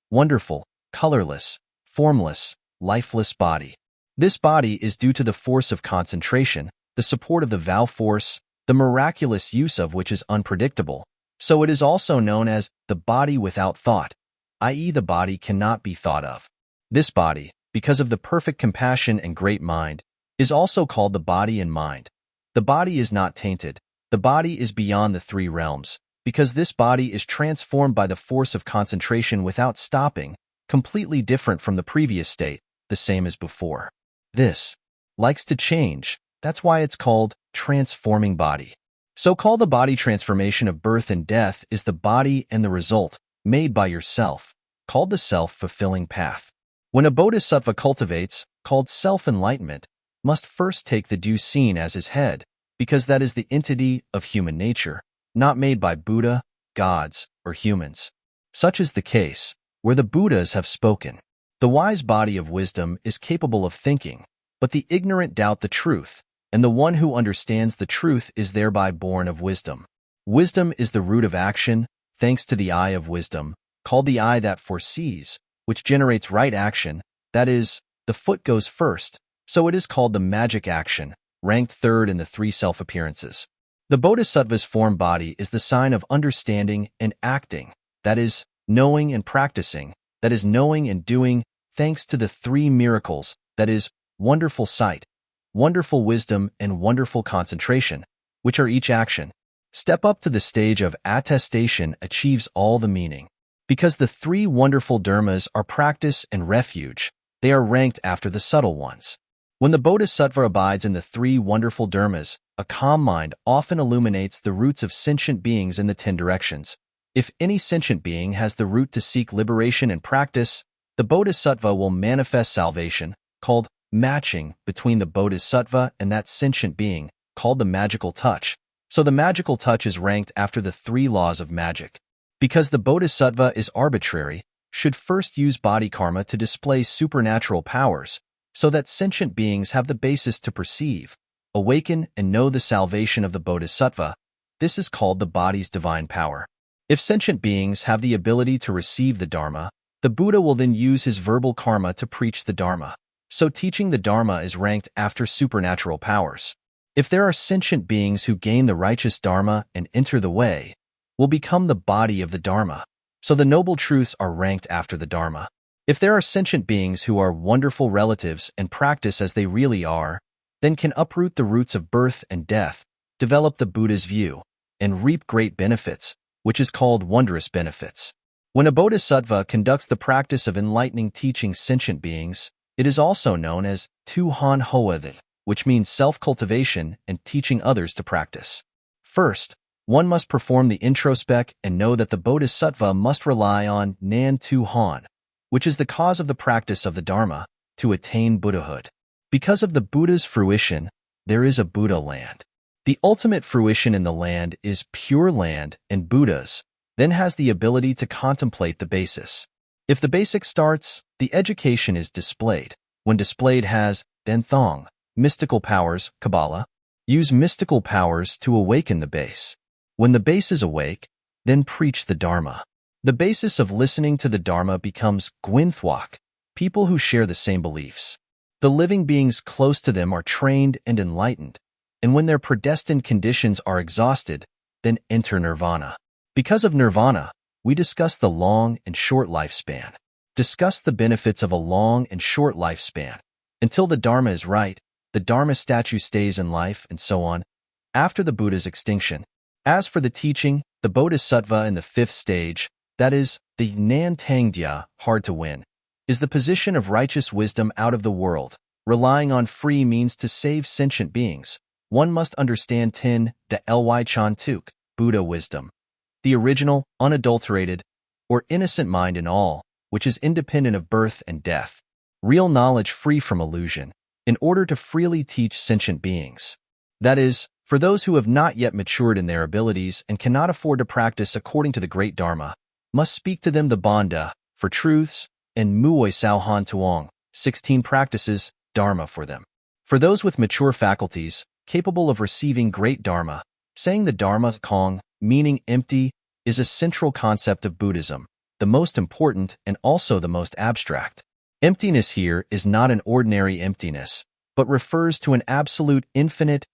wonderful, colorless, formless, lifeless body. This body is due to the force of concentration, the support of the vow force, the miraculous use of which is unpredictable. So it is also known as the body without thought, i.e. the body cannot be thought of. This body, because of the perfect compassion and great mind, is also called the body and mind. The body is not tainted. The body is beyond the three realms, because this body is transformed by the force of concentration without stopping, completely different from the previous state, the same as before. This likes to change. That's why it's called transforming body. So call the body transformation of birth and death is the body and the result made by yourself, called the self-fulfilling path. When a bodhisattva cultivates, called self-enlightenment, must first take the due scene as his head, because that is the entity of human nature, not made by Buddha, gods, or humans. Such is the case where the Buddhas have spoken. The wise body of wisdom is capable of thinking, but the ignorant doubt the truth, and the one who understands the truth is thereby born of wisdom. Wisdom is the root of action, thanks to the eye of wisdom, called the eye that foresees, which generates right action, that is, the foot goes first, so it is called the magic action, ranked third in the three self-appearances. The Bodhisattva's form body is the sign of understanding and acting, that is, knowing and practicing, that is, knowing and doing, thanks to the three miracles, that is, wonderful sight, wonderful wisdom, and wonderful concentration, which are each action. Step up to the stage of attestation achieves all the meaning. Because the three wonderful dharmas are practice and refuge, they are ranked after the subtle ones. When the Bodhisattva abides in the three wonderful dharmas, a calm mind often illuminates the roots of sentient beings in the 10 directions. If any sentient being has the root to seek liberation and practice, the Bodhisattva will manifest salvation, called matching between the Bodhisattva and that sentient being, called the magical touch. So the magical touch is ranked after the 3 laws of magic. Because the Bodhisattva is arbitrary, should first use body karma to display supernatural powers, so that sentient beings have the basis to perceive, awaken, and know the salvation of the Bodhisattva. This is called the body's divine power. If sentient beings have the ability to receive the Dharma, the Buddha will then use his verbal karma to preach the Dharma. So teaching the Dharma is ranked after supernatural powers. If there are sentient beings who gain the righteous Dharma and enter the way, will become the body of the Dharma. So the noble truths are ranked after the Dharma. If there are sentient beings who are wonderful relatives and practice as they really are, then can uproot the roots of birth and death, develop the Buddha's view, and reap great benefits, which is called wondrous benefits. When a Bodhisattva conducts the practice of enlightening teaching sentient beings, it is also known as Tu Han Hoath, which means self-cultivation and teaching others to practice. First, one must perform the introspect and know that the Bodhisattva must rely on Nan Tu Han, which is the cause of the practice of the Dharma, to attain Buddhahood. Because of the Buddha's fruition, there is a Buddha land. The ultimate fruition in the land is pure land, and Buddhas then has the ability to contemplate the basis. If the basic starts, the education is displayed. When displayed has, then thong, mystical powers, Kabbalah, use mystical powers to awaken the base. When the base is awake, then preach the Dharma. The basis of listening to the Dharma becomes Gwynthwak, people who share the same beliefs. The living beings close to them are trained and enlightened, and when their predestined conditions are exhausted, then enter nirvana. Because of nirvana, we discuss the long and short lifespan. Discuss the benefits of a long and short lifespan. Until the Dharma is right, the Dharma statue stays in life, and so on, after the Buddha's extinction. As for the teaching, the Bodhisattva in the 5th stage, that is, the Nan Tangdya, hard to win, is the position of righteous wisdom out of the world, relying on free means to save sentient beings. One must understand Tin de Ly Chan Tuk, Buddha wisdom, the original, unadulterated, or innocent mind in all, which is independent of birth and death. Real knowledge free from illusion, in order to freely teach sentient beings. That is, for those who have not yet matured in their abilities and cannot afford to practice according to the great Dharma, must speak to them the Banda, for truths, and Muoi Sao Han Tuong, 16 practices, Dharma for them. For those with mature faculties, capable of receiving great Dharma, saying the Dharma Kong, meaning empty, is a central concept of Buddhism, the most important and also the most abstract. Emptiness here is not an ordinary emptiness, but refers to an absolute infinite,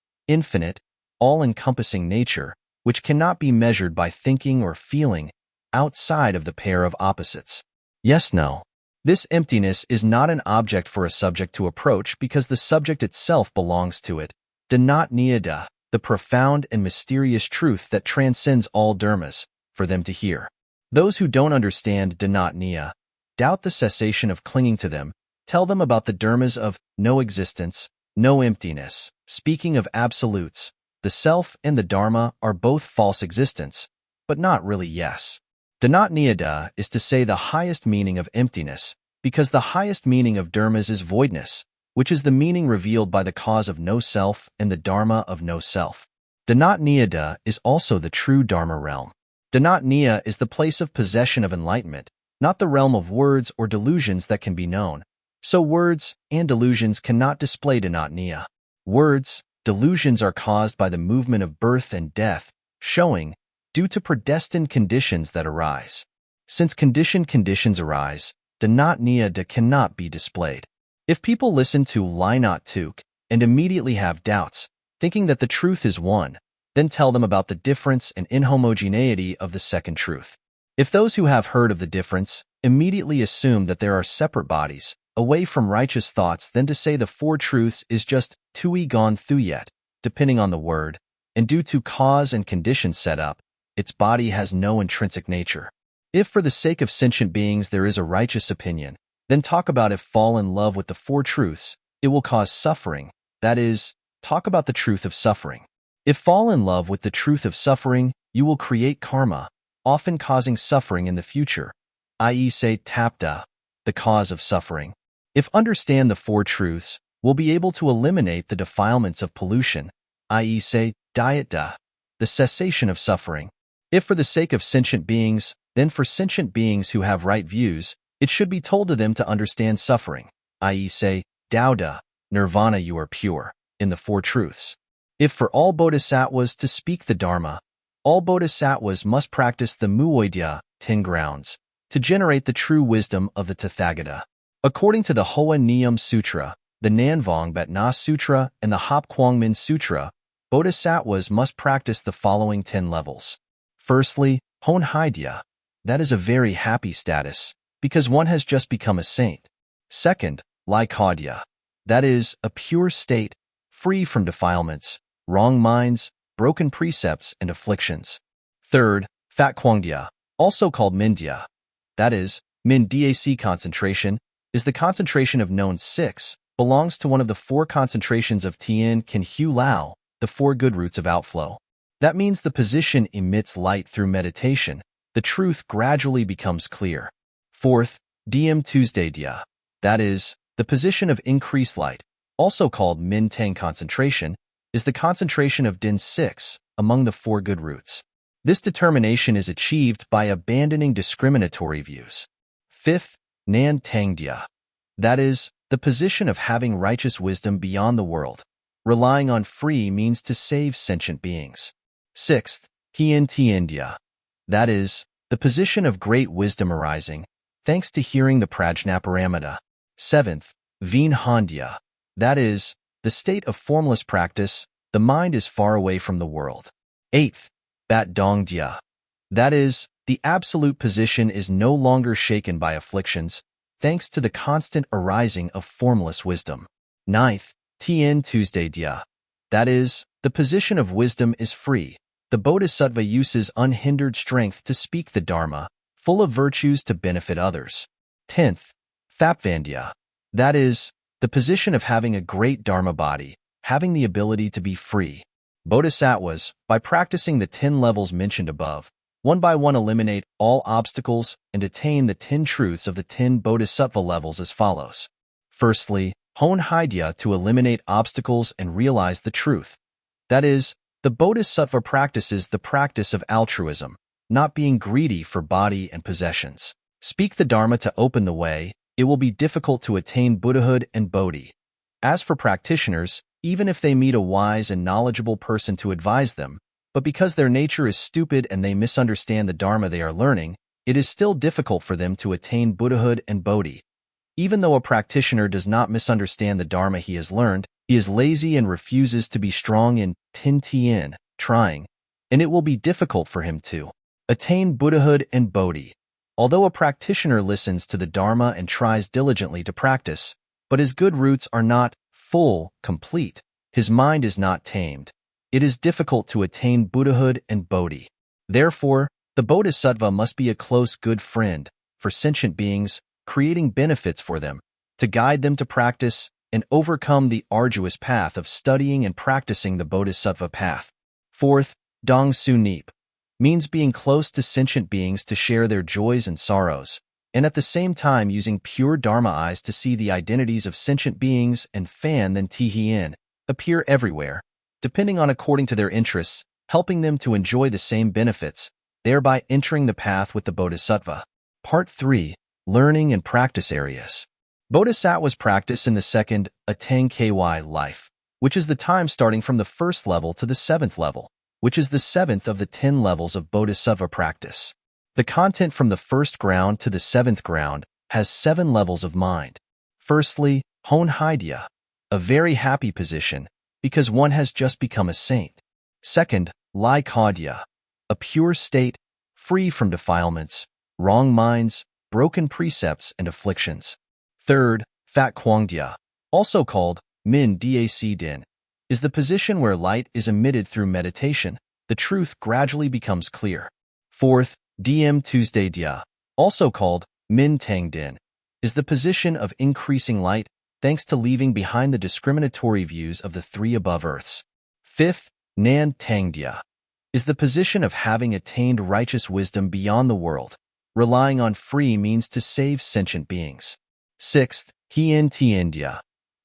all-encompassing nature, which cannot be measured by thinking or feeling, outside of the pair of opposites. Yes, no. This emptiness is not an object for a subject to approach because the subject itself belongs to it. Danat Niyada, the profound and mysterious truth that transcends all dharmas, for them to hear. Those who don't understand Danat Niya, doubt the cessation of clinging to them, tell them about the dharmas of no existence, no emptiness. Speaking of absolutes, the self and the Dharma are both false existence, but not really yes. Danat Niyada is to say the highest meaning of emptiness, because the highest meaning of dharmas is voidness, which is the meaning revealed by the cause of no self and the Dharma of no self. Danat Niyada is also the true Dharma realm. Danat Niya is the place of possession of enlightenment, not the realm of words or delusions that can be known. So words and delusions cannot display Danat Niya. Words, delusions are caused by the movement of birth and death, showing, due to predestined conditions that arise. Since conditioned conditions arise, Danat Niyada cannot be displayed. If people listen to Lie Not Tuk and immediately have doubts, thinking that the truth is one, then tell them about the difference and inhomogeneity of the second truth. If those who have heard of the difference immediately assume that there are separate bodies, away from righteous thoughts, then to say the four truths is just tui gone thuyet, depending on the word, and due to cause and condition set up, its body has no intrinsic nature. If for the sake of sentient beings there is a righteous opinion, then talk about if fall in love with the four truths, it will cause suffering, that is, talk about the truth of suffering. If fall in love with the truth of suffering, you will create karma, often causing suffering in the future, i.e. say tapta, the cause of suffering. If understand the four truths, we'll be able to eliminate the defilements of pollution, i.e. say dietta, the cessation of suffering. If for the sake of sentient beings, then for sentient beings who have right views, it should be told to them to understand suffering, i.e. say dauda, nirvana, you are pure, in the four truths. If for all bodhisattvas to speak the Dharma, all bodhisattvas must practice the muoidya, 10 grounds, to generate the true wisdom of the Tathagata. According to the Hoa Niyam Sutra, the Nanvong Bat Na Sutra, and the Hop Kwang Min Sutra, bodhisattvas must practice the following 10 levels. Firstly, Hon Haidya, that is a very happy status, because one has just become a saint. Second, Laikadya, that is a pure state, free from defilements, wrong minds, broken precepts, and afflictions. Third, Phat Kwangdya, also called Mindya, that is, Min Dac concentration, is the concentration of known 6, belongs to one of the 4 concentrations of Tien Kan Hu Lao, the 4 good roots of outflow. That means the position emits light through meditation. The truth gradually becomes clear. Fourth, Diem Tuesday Dya, that is, the position of increased light, also called Min Tang concentration, is the concentration of Din 6 among the 4 good roots. This determination is achieved by abandoning discriminatory views. Fifth, Nan Tang Dya, that is, the position of having righteous wisdom beyond the world, relying on free means to save sentient beings. Sixth, Hien Tien Dya, that is, the position of great wisdom arising, thanks to hearing the Prajnaparamita. Seventh, Veen Handya, that is, the state of formless practice, the mind is far away from the world. Eighth, Bat Dong Dya, that is, the absolute position is no longer shaken by afflictions, thanks to the constant arising of formless wisdom. Ninth, Tien Tuesday Dya, that is, the position of wisdom is free. The Bodhisattva uses unhindered strength to speak the Dharma, full of virtues to benefit others. 10th, Thapvandya, that is, the position of having a great Dharma body, having the ability to be free. Bodhisattvas, by practicing the 10 levels mentioned above, one by one eliminate all obstacles and attain the 10 truths of the 10 Bodhisattva levels as follows. Firstly, Hon Haidya, to eliminate obstacles and realize the truth. That is, the Bodhisattva practices the practice of altruism, not being greedy for body and possessions. Speak the Dharma to open the way. It will be difficult to attain Buddhahood and Bodhi. As for practitioners, even if they meet a wise and knowledgeable person to advise them, but because their nature is stupid and they misunderstand the Dharma they are learning, it is still difficult for them to attain Buddhahood and Bodhi. Even though a practitioner does not misunderstand the Dharma he has learned, he is lazy and refuses to be strong in Tien, trying, and it will be difficult for him to attain Buddhahood and Bodhi. Although a practitioner listens to the Dharma and tries diligently to practice, but his good roots are not full, complete, his mind is not tamed, it is difficult to attain Buddhahood and Bodhi. Therefore, the Bodhisattva must be a close good friend for sentient beings, creating benefits for them, to guide them to practice and overcome the arduous path of studying and practicing the Bodhisattva path. Fourth, Dong Su Nip, means being close to sentient beings to share their joys and sorrows, and at the same time using pure Dharma eyes to see the identities of sentient beings and fan then Tien appear everywhere, depending on according to their interests, helping them to enjoy the same benefits, thereby entering the path with the Bodhisattva. Part 3. Learning and Practice Areas. Bodhisattvas practice in the second, Atang Ky life, which is the time starting from the 1st level to the 7th level, which is the 7th of the 10 levels of Bodhisattva practice. The content from the 1st ground to the 7th ground has 7 levels of mind. Firstly, Honhaidya, a very happy position, because one has just become a saint. Second, Lai Kaudya, a pure state, free from defilements, wrong minds, broken precepts, and afflictions. Third, Fat Kwangdya, also called Min Dac Din, is the position where light is emitted through meditation. The truth gradually becomes clear. Fourth, Diem Tuesday Dya, also called Min Tang Din, is the position of increasing light thanks to leaving behind the discriminatory views of the three above earths. Fifth, Nan Tang Dya, is the position of having attained righteous wisdom beyond the world, relying on free means to save sentient beings. Sixth, Hien Tien Dya,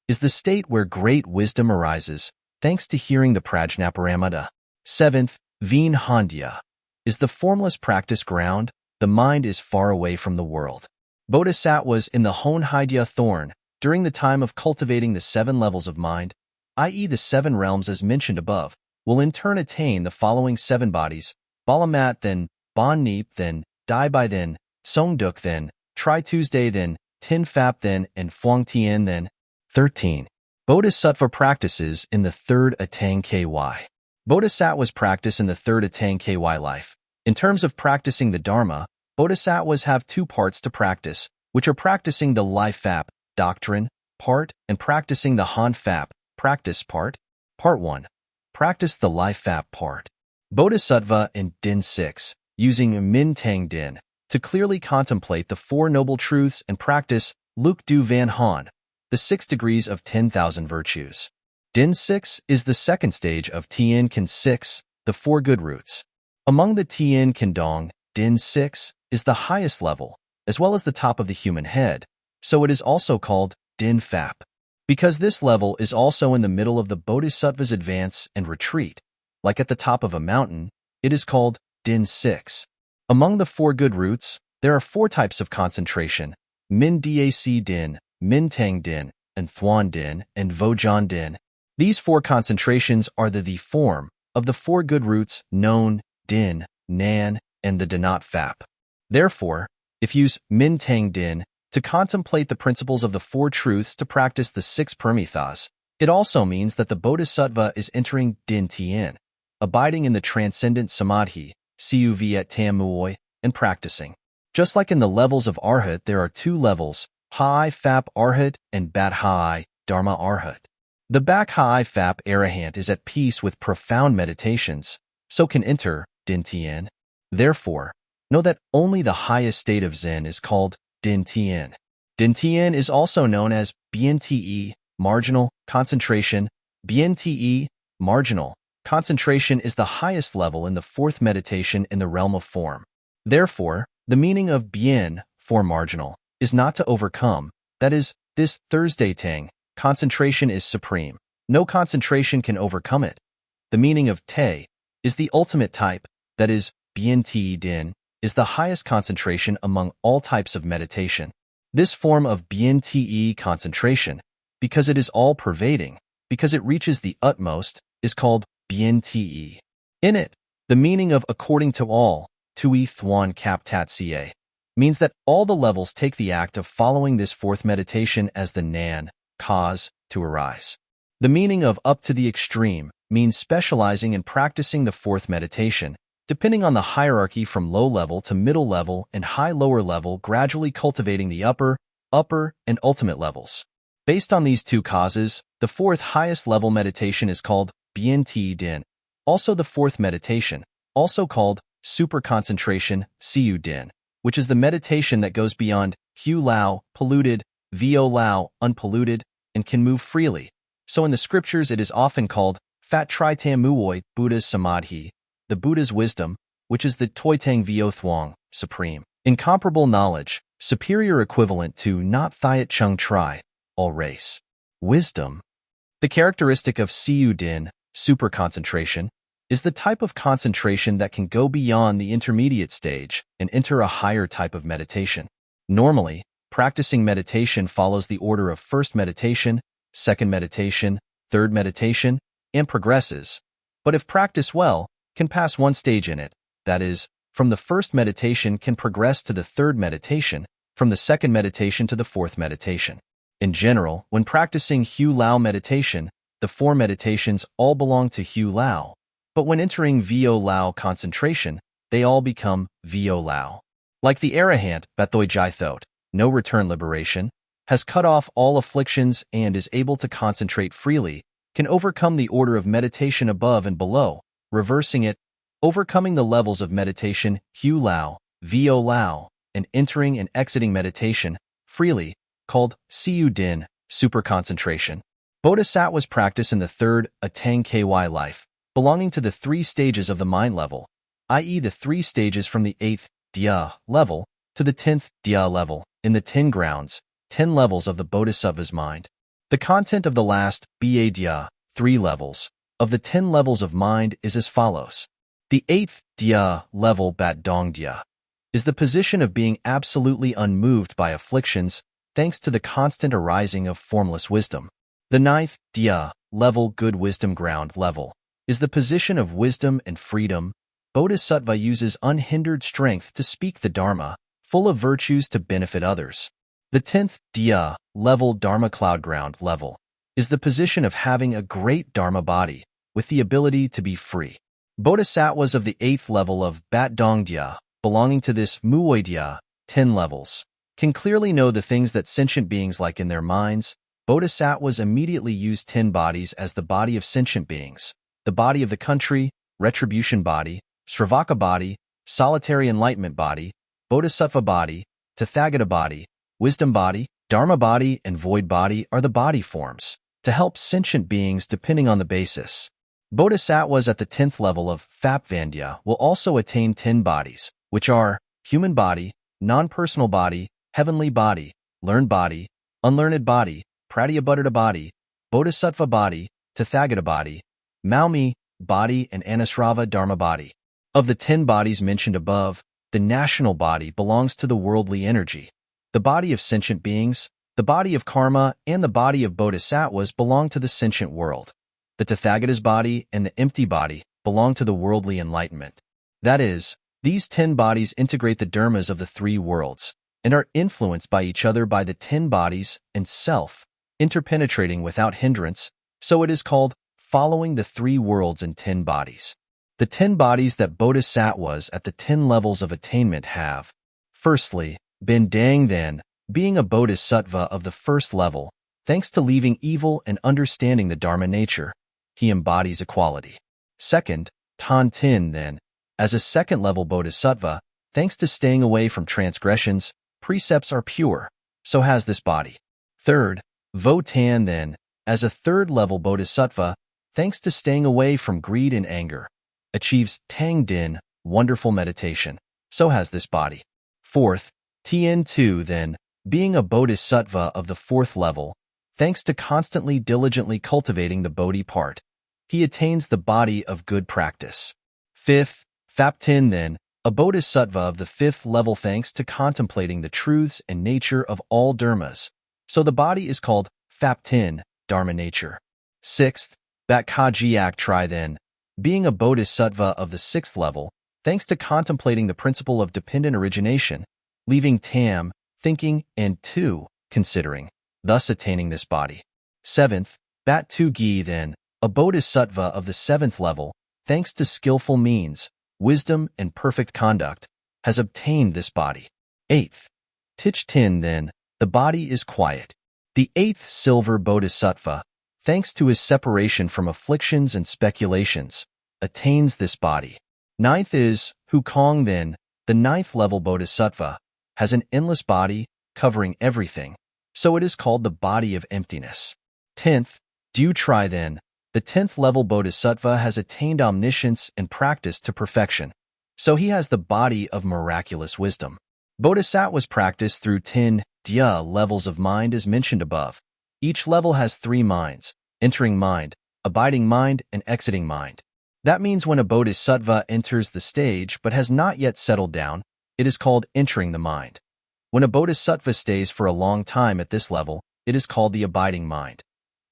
is the state where great wisdom arises, thanks to hearing the Prajnaparamita. Seventh, Veen Handya, is the formless practice ground. The mind is far away from the world. Bodhisattvas in the Honhaidya thorn, during the time of cultivating the 7 levels of mind, i.e. the 7 realms as mentioned above, will in turn attain the following 7 bodies: Balamat, then Bon Neep, then Dai Bai, then Song Duk, then Tri Tuesday, then Tin Phap, then and Phuong Tien, then. 13. Bodhisattva practices in the 3rd Atang Ky. Bodhisattvas practice in the 3rd Atang Ky life. In terms of practicing the Dharma, Bodhisattvas have 2 parts to practice, which are practicing the Life Phap, doctrine, part, and practicing the Han Phap, practice part. Part 1. Practice the Life Phap part. Bodhisattva in Din 6, using Min Tang Din, to clearly contemplate the 4 noble truths and practice Luk Du Van Han, the 6 degrees of 10,000 virtues. Din 6 is the 2nd stage of Tien Kan 6, the 4 good roots. Among the Tien Kan Dong, Din 6 is the highest level, as well as the top of the human head, so it is also called Din Phap. Because this level is also in the middle of the Bodhisattva's advance and retreat, like at the top of a mountain, it is called Din 6. Among the 4 good roots, there are 4 types of concentration: Min Dac Din, Min Tang Din, and Thuan Din, and Vojan Din. These 4 concentrations are the form of the 4 good roots known, Din, Nan, and the Danat Phap. Therefore, if use Min Tang Din to contemplate the principles of the 4 truths to practice the 6 Parmithas, it also means that the Bodhisattva is entering Din Tien, abiding in the transcendent Samadhi, Cuv Tam Muoi, and practicing. Just like in the levels of Arhat, there are 2 levels, Hai Phap Arhat and Bat Hai Dharma Arhat. The Bak Hai Phap Arahant is at peace with profound meditations, so can enter Din Tien. Therefore, know that only the highest state of Zen is called Din Tien. Din Tien is also known as BNTE, marginal concentration. BNTE, marginal concentration, is the highest level in the 4th meditation in the realm of form. Therefore, the meaning of Bien, for marginal, is not to overcome, that is, this Thursday Tang, concentration is supreme. No concentration can overcome it. The meaning of Te is the ultimate type, that is, BNTE Din, is the highest concentration among all types of meditation. This form of BNTE concentration, because it is all-pervading, because it reaches the utmost, is called BNTE. In it, the meaning of according to all, Tui Thuan Kap Tat Ca, means that all the levels take the act of following this 4th meditation as the Nan, cause, to arise. The meaning of up to the extreme means specializing in practicing the 4th meditation, depending on the hierarchy from low level to middle level and high lower level, gradually cultivating the upper, and ultimate levels. Based on these 2 causes, the 4th highest level meditation is called BNT Din. Also the 4th meditation, also called super concentration, Siu Din, which is the meditation that goes beyond Hu Lao, polluted, Vo Lao, unpolluted, and can move freely. So in the scriptures it is often called Fat Tri Tam Muoi, Buddha's Samadhi, the Buddha's wisdom, which is the Toitang Vo Thuong, supreme. Incomparable knowledge, superior equivalent to not Thiat Chung Tri, all race. Wisdom. The characteristic of Siu Din, super concentration, is the type of concentration that can go beyond the intermediate stage and enter a higher type of meditation. Normally, practicing meditation follows the order of 1st meditation, 2nd meditation, 3rd meditation, and progresses, but if practiced well, can pass one stage in it, that is, from the 1st meditation can progress to the 3rd meditation, from the 2nd meditation to the 4th meditation. In general, when practicing Hu Lao meditation, the four meditations all belong to Hu Lao, but when entering Vo Lao concentration, they all become Vo Lao. Like the Arahant, Bathoy Jai Thot, no return liberation, has cut off all afflictions and is able to concentrate freely, can overcome the order of meditation above and below, reversing it, overcoming the levels of meditation Hu Lao, Vo Lao, and entering and exiting meditation freely, called Siu Din, super concentration. Bodhisattvas practice in the third Atang Ky life, belonging to the three stages of the mind level, i.e. the three stages from the 8th Dhya level to the 10th Dhya level, in the 10 grounds, 10 levels of the Bodhisattva's mind. The content of the last Ba Dhya, 3 levels, of the 10 levels of mind is as follows. The 8th Dhya level Bat Dong Dhya is the position of being absolutely unmoved by afflictions thanks to the constant arising of formless wisdom. The 9th Dhya level Good Wisdom Ground level is the position of wisdom and freedom. Bodhisattva uses unhindered strength to speak the Dharma, full of virtues to benefit others. The 10th Dhya level Dharma Cloud Ground level is the position of having a great Dharma body with the ability to be free. Bodhisattvas of the 8th level of Bat Dong Dhya, belonging to this Muoy Dhya, 10 levels, can clearly know the things that sentient beings like in their minds. Bodhisattvas immediately use 10 bodies as the body of sentient beings, the body of the country, retribution body, Sravaka body, solitary enlightenment body, Bodhisattva body, Tathagata body, wisdom body, Dharma body, and void body are the body forms, to help sentient beings depending on the basis. Bodhisattvas at the 10th level of Thapvandya will also attain 10 bodies, which are human body, non-personal body, heavenly body, learned body, unlearned body, Pratyabuddhata body, Bodhisattva body, Tathagata body, Maumi body, and Anusrava Dharma body. Of the 10 bodies mentioned above, the national body belongs to the worldly energy. The body of sentient beings, the body of karma, and the body of bodhisattvas belong to the sentient world. The Tathagata's body and the empty body belong to the worldly enlightenment. That is, these 10 bodies integrate the dharmas of the 3 worlds and are influenced by each other by the 10 bodies and self, interpenetrating without hindrance, so it is called following the 3 worlds in 10 bodies. The 10 bodies that bodhisattvas at the 10 levels of attainment have. Firstly, Bendang then, being a bodhisattva of the first level, thanks to leaving evil and understanding the Dharma nature, he embodies equality. Second, Tan Tin then, as a second-level bodhisattva, thanks to staying away from transgressions, precepts are pure, so has this body. Third, Vo Tan then, as a third-level bodhisattva, thanks to staying away from greed and anger, achieves Tang Din, wonderful meditation, so has this body. Fourth, Tien Tu then, being a bodhisattva of the 4th level, thanks to constantly diligently cultivating the Bodhi part, he attains the body of good practice. Fifth, Phap Tin then, a bodhisattva of the 5th level thanks to contemplating the truths and nature of all dharmas, so the body is called Phap Tin, Dharma nature. Sixth, Bat Kajiak Tri then, being a bodhisattva of the 6th level, thanks to contemplating the principle of dependent origination, leaving Tam, thinking, and Tu, considering, thus attaining this body. Seventh, Bat Tu Gi then, a bodhisattva of the 7th level, thanks to skillful means, wisdom, and perfect conduct, has obtained this body. Eighth, Tich Tin then, the body is quiet. The 8th silver bodhisattva, thanks to his separation from afflictions and speculations, attains this body. Ninth is Hu Kong then, the 9th level bodhisattva, has an endless body covering everything, so it is called the body of emptiness. 10th, Du Tri then, the 10th level bodhisattva has attained omniscience and practice to perfection, so he has the body of miraculous wisdom. Bodhisattvas practice through 10 Dhya levels of mind as mentioned above. Each level has 3 minds, entering mind, abiding mind, and exiting mind. That means when a bodhisattva enters the stage but has not yet settled down, it is called entering the mind. When a bodhisattva stays for a long time at this level, it is called the abiding mind.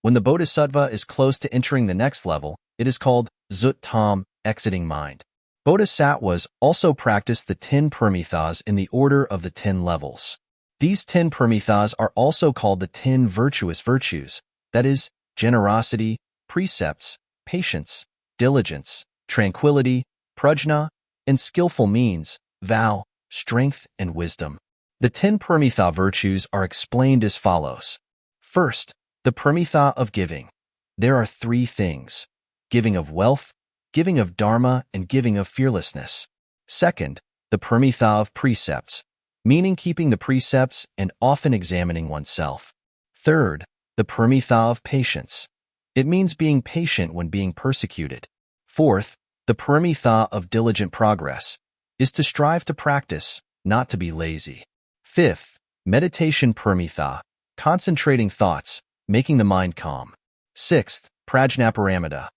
When the bodhisattva is close to entering the next level, it is called Zut Tam, exiting mind. Bodhisattvas also practice the 10 paramithas in the order of the 10 levels. These 10 paramithas are also called the 10 virtuous virtues, that is, generosity, precepts, patience, diligence, tranquility, prajna, and skillful means, vow, strength, and wisdom. The 10 paramitha virtues are explained as follows. First, the paramitha of giving. There are 3 things: giving of wealth, giving of dharma, and giving of fearlessness. Second, the paramitha of precepts, meaning keeping the precepts and often examining oneself. Third, the paramitha of patience. It means being patient when being persecuted. Fourth, the paramitha of diligent progress is to strive to practice, not to be lazy. Fifth, meditation paramitha, concentrating thoughts, making the mind calm. Sixth, prajnaparamita,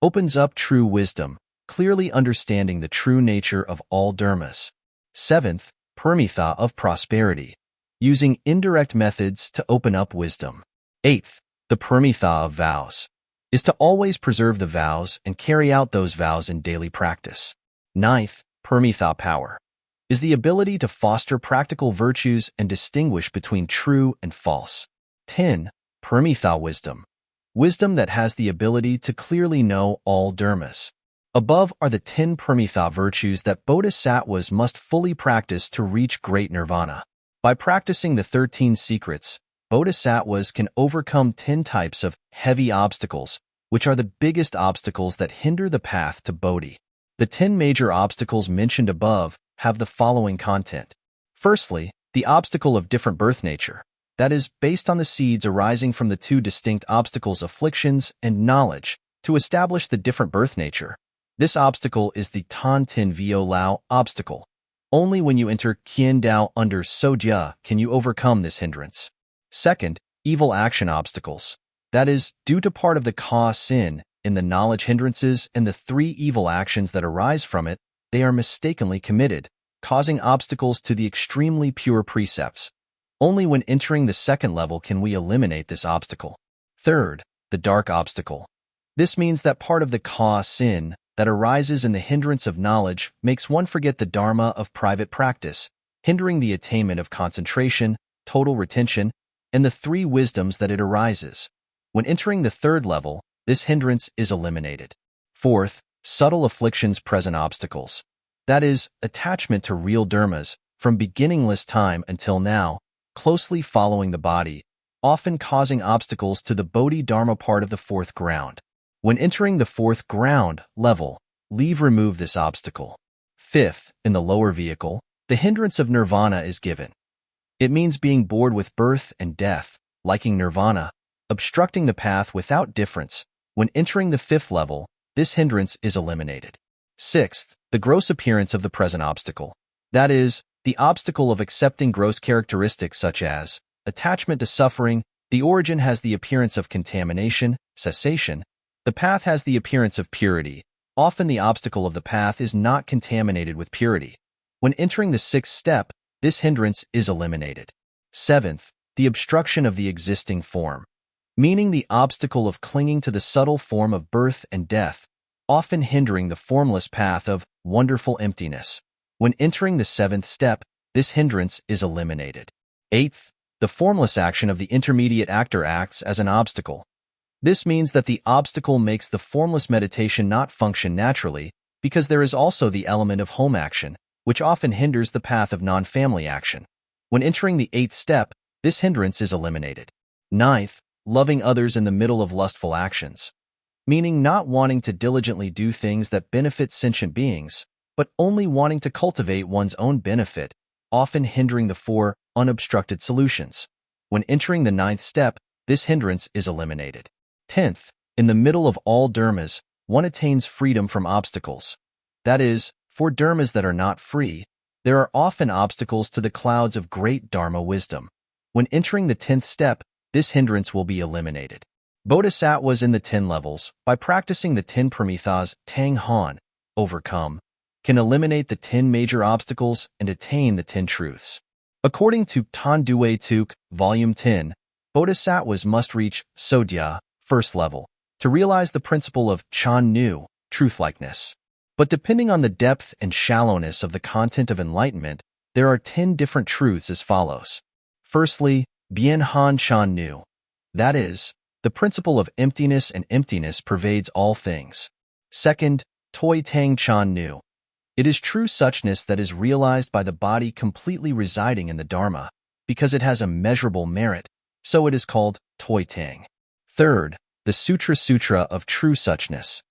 opens up true wisdom, clearly understanding the true nature of all dharmas. Seventh, paramitha of prosperity, using indirect methods to open up wisdom. Eighth, the paramitha of vows, is to always preserve the vows and carry out those vows in daily practice. Ninth, paramitha power, is the ability to foster practical virtues and distinguish between true and false. 10. Paramitha wisdom, wisdom that has the ability to clearly know all dharmas. Above are the 10 paramitha virtues that bodhisattvas must fully practice to reach great nirvana. By practicing the 13 secrets, bodhisattvas can overcome 10 types of heavy obstacles, which are the biggest obstacles that hinder the path to Bodhi. The 10 major obstacles mentioned above have the following content. Firstly, the obstacle of different birth nature, that is, based on the seeds arising from the 2 distinct obstacles, afflictions and knowledge, to establish the different birth nature. This obstacle is the Tan Tin Vio Lao obstacle. Only when you enter Kien Dao under Sodhya can you overcome this hindrance. Second, evil action obstacles, that is, due to part of the Ka sin in the knowledge hindrances and the 3 evil actions that arise from it, they are mistakenly committed, causing obstacles to the extremely pure precepts. Only when entering the 2nd level can we eliminate this obstacle. Third, the dark obstacle. This means that part of the Ka sin that arises in the hindrance of knowledge makes one forget the dharma of private practice, hindering the attainment of concentration, total retention, and the 3 wisdoms that it arises. When entering the 3rd level, this hindrance is eliminated. Fourth, subtle afflictions present obstacles. That is, attachment to real dharmas, from beginningless time until now, closely following the body, often causing obstacles to the Bodhi-dharma part of the 4th ground. When entering the 4th ground level, remove this obstacle. Fifth, in the lower vehicle, the hindrance of nirvana is given. It means being bored with birth and death, liking nirvana, obstructing the path without difference. When entering the 5th level, this hindrance is eliminated. Sixth, the gross appearance of the present obstacle. That is, the obstacle of accepting gross characteristics such as attachment to suffering. The origin has the appearance of contamination, cessation. The path has the appearance of purity. Often the obstacle of the path is not contaminated with purity. When entering the 6th step, this hindrance is eliminated. Seventh, the obstruction of the existing form, meaning the obstacle of clinging to the subtle form of birth and death, often hindering the formless path of wonderful emptiness. When entering the 7th step, this hindrance is eliminated. Eighth, the formless action of the intermediate actor acts as an obstacle. This means that the obstacle makes the formless meditation not function naturally, because there is also the element of home action, which often hinders the path of non-family action. When entering the 8th step, this hindrance is eliminated. Ninth, loving others in the middle of lustful actions, meaning not wanting to diligently do things that benefit sentient beings, but only wanting to cultivate one's own benefit, often hindering the 4 unobstructed solutions. When entering the 9th step, this hindrance is eliminated. 10th, in the middle of all dharmas, one attains freedom from obstacles. That is, for dharmas that are not free, there are often obstacles to the clouds of great dharma wisdom. When entering the 10th step, this hindrance will be eliminated. Bodhisattvas in the 10 levels, by practicing the 10 paramithas Tang Han, overcome, can eliminate the 10 major obstacles and attain the 10 truths. According to Tan Due Tuk, Volume 10, Bodhisattvas must reach Sodhya, 1st level, to realize the principle of Chan Nu, truth-likeness. But depending on the depth and shallowness of the content of enlightenment, there are 10 different truths as follows. Firstly, Bien Han Chan Nu. That is, the principle of emptiness and emptiness pervades all things. Second, Toi Tang Chan Nu. It is true suchness that is realized by the body completely residing in the Dharma, because it has a measurable merit, so it is called Toi Tang. Third, the Sutra of True Suchness.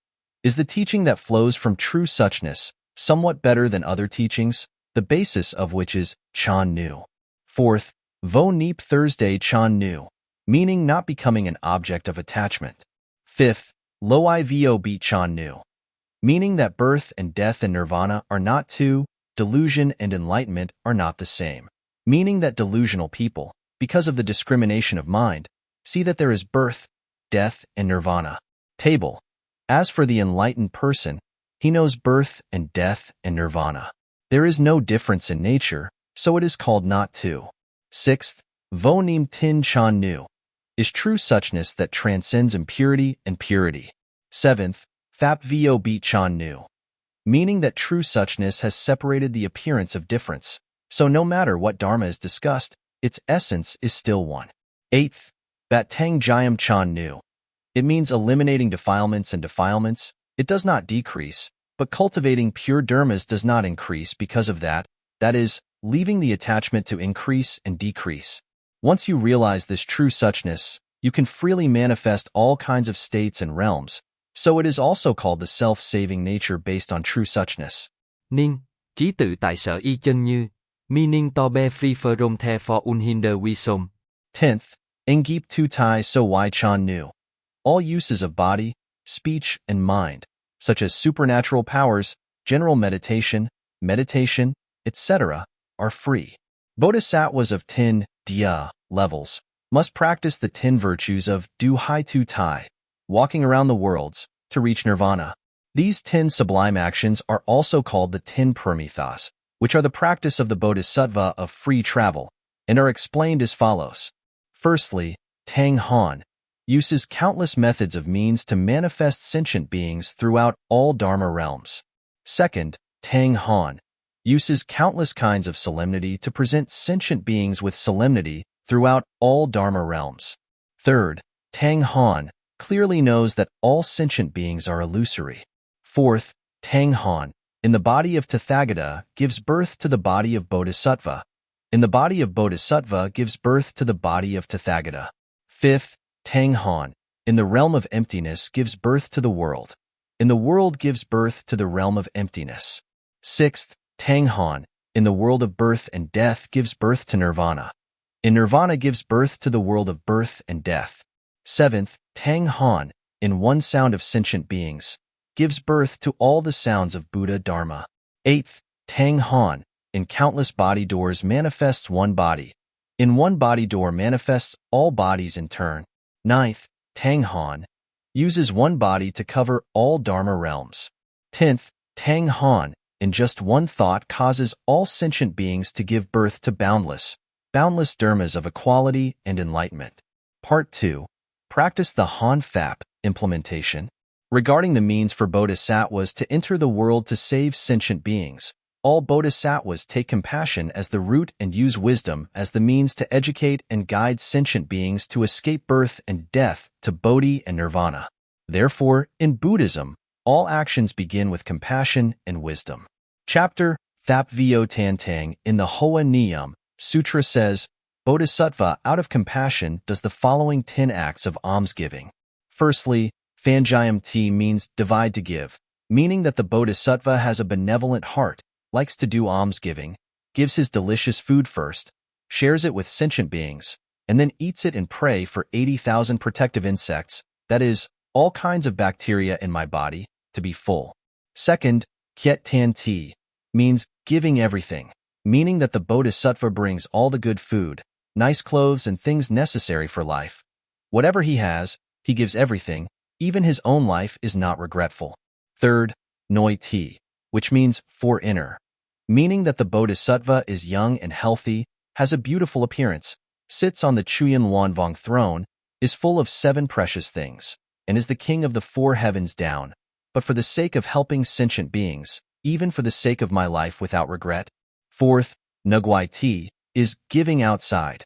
Is the teaching that flows from true suchness somewhat better than other teachings, the basis of which is Chan Nu? Fourth, Vo Neep Thursday Chan Nu, meaning not becoming an object of attachment. Fifth, Lo I Vo Beat Chan Nu, meaning that birth and death and nirvana are not two, delusion and enlightenment are not the same, meaning that delusional people, because of the discrimination of mind, see that there is birth, death, and nirvana. Table. As for the enlightened person, he knows birth and death and nirvana. There is no difference in nature, so it is called not two. Sixth, Vo Nim Tin Chan Nu, is true suchness that transcends impurity and purity. Seventh, Thap Vo Beat Chan Nu, meaning that true suchness has separated the appearance of difference, so no matter what dharma is discussed, its essence is still one. Eighth, Bat Tang Jayam Chan Nu. It means eliminating defilements and defilements. It does not decrease, but cultivating pure dharmas does not increase because of that is, leaving the attachment to increase and decrease. Once you realize this true suchness, you can freely manifest all kinds of states and realms, so it is also called the self-saving nature based on true suchness. Ning, trí tự tại sở y chân như, meaning to be free from the for unhinder we som. 10th, Engip Tu Tai So Wai Chan Nu. All uses of body, speech, and mind, such as supernatural powers, general meditation, etc., are free. Bodhisattvas of 10 Dia levels must practice the 10 virtues of Du Hai Tu Tai, walking around the worlds, to reach nirvana. These 10 sublime actions are also called the 10 Paramithas, which are the practice of the Bodhisattva of free travel, and are explained as follows. Firstly, Tang Han uses countless methods of means to manifest sentient beings throughout all Dharma realms. Second, Tang Han uses countless kinds of solemnity to present sentient beings with solemnity throughout all Dharma realms. Third, Tang Han clearly knows that all sentient beings are illusory. Fourth, Tang Han, in the body of Tathagata, gives birth to the body of Bodhisattva. In the body of Bodhisattva gives birth to the body of Tathagata. Fifth, Tang Han, in the realm of emptiness gives birth to the world. In the world gives birth to the realm of emptiness. Sixth, Tang Han, in the world of birth and death gives birth to nirvana. In nirvana gives birth to the world of birth and death. Seventh, Tang Han, in one sound of sentient beings, gives birth to all the sounds of Buddha Dharma. Eighth, Tang Han, in countless body doors manifests one body. In one body door manifests all bodies in turn. Ninth, Tang Han uses one body to cover all Dharma realms. 10th, Tang Han, in just one thought causes all sentient beings to give birth to boundless dharmas of equality and enlightenment. Part 2. Practice the Han Fap implementation. Regarding the means for bodhisattvas to enter the world to save sentient beings, all bodhisattvas take compassion as the root and use wisdom as the means to educate and guide sentient beings to escape birth and death to Bodhi and Nirvana. Therefore, in Buddhism, all actions begin with compassion and wisdom. Chapter Thap Vo Tan Tang in the Hoa Niyam Sutra says, Bodhisattva out of compassion does the following 10 acts of almsgiving. Firstly, Fanjayam Ti means divide to give, meaning that the Bodhisattva has a benevolent heart, likes to do almsgiving, gives his delicious food first, shares it with sentient beings, and then eats it and pray for 80,000 protective insects, that is, all kinds of bacteria in my body, to be full. Second, Kiet Tan Ti means giving everything, meaning that the Bodhisattva brings all the good food, nice clothes and things necessary for life. Whatever he has, he gives everything, even his own life is not regretful. Third, Noi Ti, which means for inner, meaning that the Bodhisattva is young and healthy, has a beautiful appearance, sits on the Chuyan Wanvong throne, is full of 7 precious things, and is the king of the 4 heavens down, but for the sake of helping sentient beings, even for the sake of my life without regret. Fourth, Nugwai Ti, is giving outside,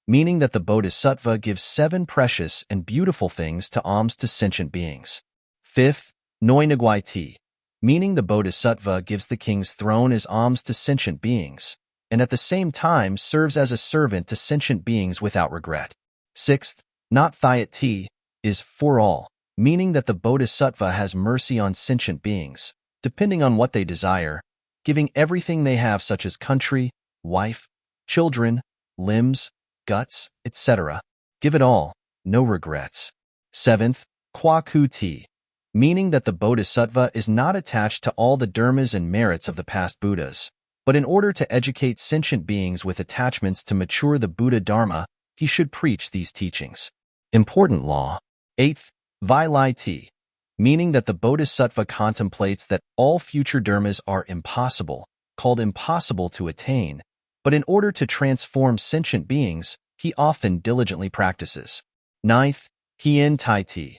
meaning that the Bodhisattva gives 7 precious and beautiful things to alms to sentient beings. 5th, Noi Nagwai Ti, meaning the Bodhisattva gives the king's throne as alms to sentient beings, and at the same time serves as a servant to sentient beings without regret. 6th, Not Thiat Ti, is for all, meaning that the Bodhisattva has mercy on sentient beings, depending on what they desire, giving everything they have such as country, wife, children, limbs, guts, etc. Give it all, no regrets. 7th, Kwa Ku Ti, meaning that the Bodhisattva is not attached to all the dharmas and merits of the past Buddhas, but in order to educate sentient beings with attachments to mature the Buddha Dharma, he should preach these teachings. Important law. 8th, Vai Lai Ti, meaning that the Bodhisattva contemplates that all future dharmas are impossible, called impossible to attain, but in order to transform sentient beings, he often diligently practices. 9th, Hien Tai Ti,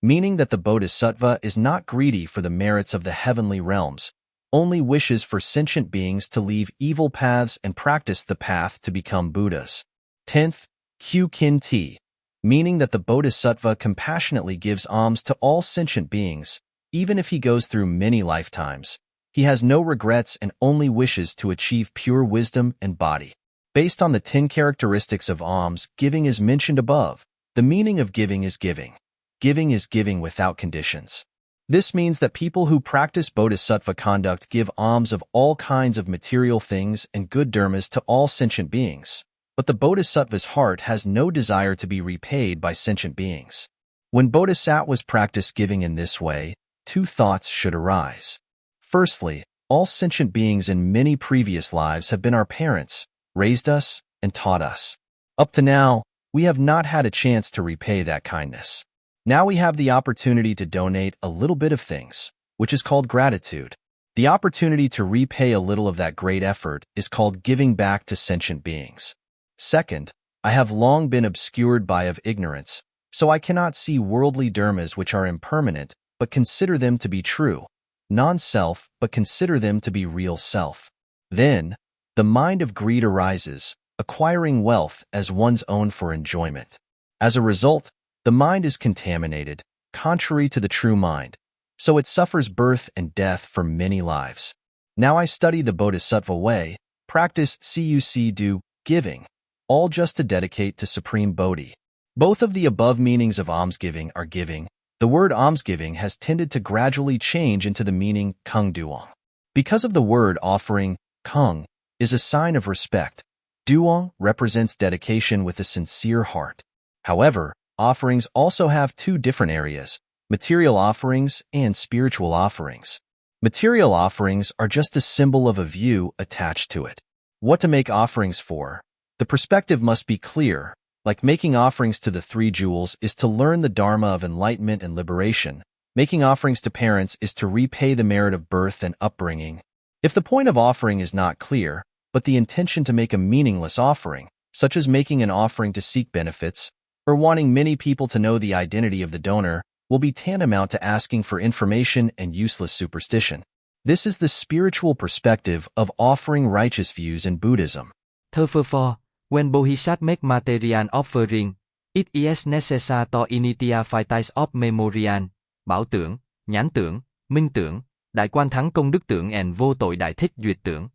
meaning that the Bodhisattva is not greedy for the merits of the heavenly realms, only wishes for sentient beings to leave evil paths and practice the path to become Buddhas. 10th, Kyu Kin Ti, meaning that the Bodhisattva compassionately gives alms to all sentient beings, even if he goes through many lifetimes. He has no regrets and only wishes to achieve pure wisdom and body. Based on the 10 characteristics of alms giving as mentioned above, the meaning of giving is giving. Giving is giving without conditions. This means that people who practice bodhisattva conduct give alms of all kinds of material things and good dharmas to all sentient beings, but the bodhisattva's heart has no desire to be repaid by sentient beings. When bodhisattvas practice giving in this way, 2 thoughts should arise. Firstly, all sentient beings in many previous lives have been our parents, raised us, and taught us. Up to now, we have not had a chance to repay that kindness. Now we have the opportunity to donate a little bit of things, which is called gratitude. The opportunity to repay a little of that great effort is called giving back to sentient beings. Second, I have long been obscured by of ignorance, so I cannot see worldly dharmas which are impermanent, but consider them to be true, non-self, but consider them to be real self. Then, the mind of greed arises, acquiring wealth as one's own for enjoyment. As a result, the mind is contaminated, contrary to the true mind, so it suffers birth and death for many lives. Now I study the Bodhisattva way, practice do giving, all just to dedicate to Supreme Bodhi. Both of the above meanings of almsgiving are giving. The word almsgiving has tended to gradually change into the meaning kung duong. Because of the word offering, kung is a sign of respect. Duong represents dedication with a sincere heart. However, offerings also have 2 different areas, material offerings and spiritual offerings. Material offerings are just a symbol of a view attached to it. What to make offerings for? The perspective must be clear. Like making offerings to the 3 jewels is to learn the Dharma of enlightenment and liberation. Making offerings to parents is to repay the merit of birth and upbringing. If the point of offering is not clear, but the intention to make a meaningless offering, such as making an offering to seek benefits, or wanting many people to know the identity of the donor, will be tantamount to asking for information and useless superstition. This is the spiritual perspective of offering righteous views in Buddhism. Therefore, when Bodhisattva make material offering, it is necessary to initia 5 types of memorial, bảo tưởng, nhãn tưởng, minh tưởng, đại quan thắng công đức tưởng and vô tội đại thích duyệt tưởng.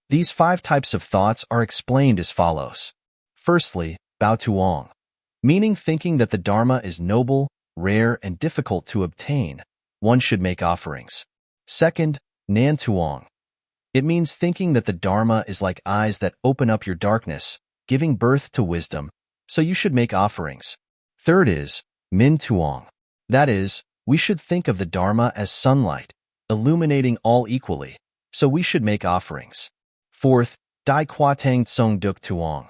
These 5 types of thoughts are explained as follows. Firstly, Bao Tuong, meaning thinking that the Dharma is noble, rare, and difficult to obtain, one should make offerings. Second, Nan Tuong. It means thinking that the Dharma is like eyes that open up your darkness, giving birth to wisdom, so you should make offerings. Third is Min Tuong. That is, we should think of the Dharma as sunlight, illuminating all equally, so we should make offerings. Fourth, Dai Kwa Tang Tsong Duk Tuong.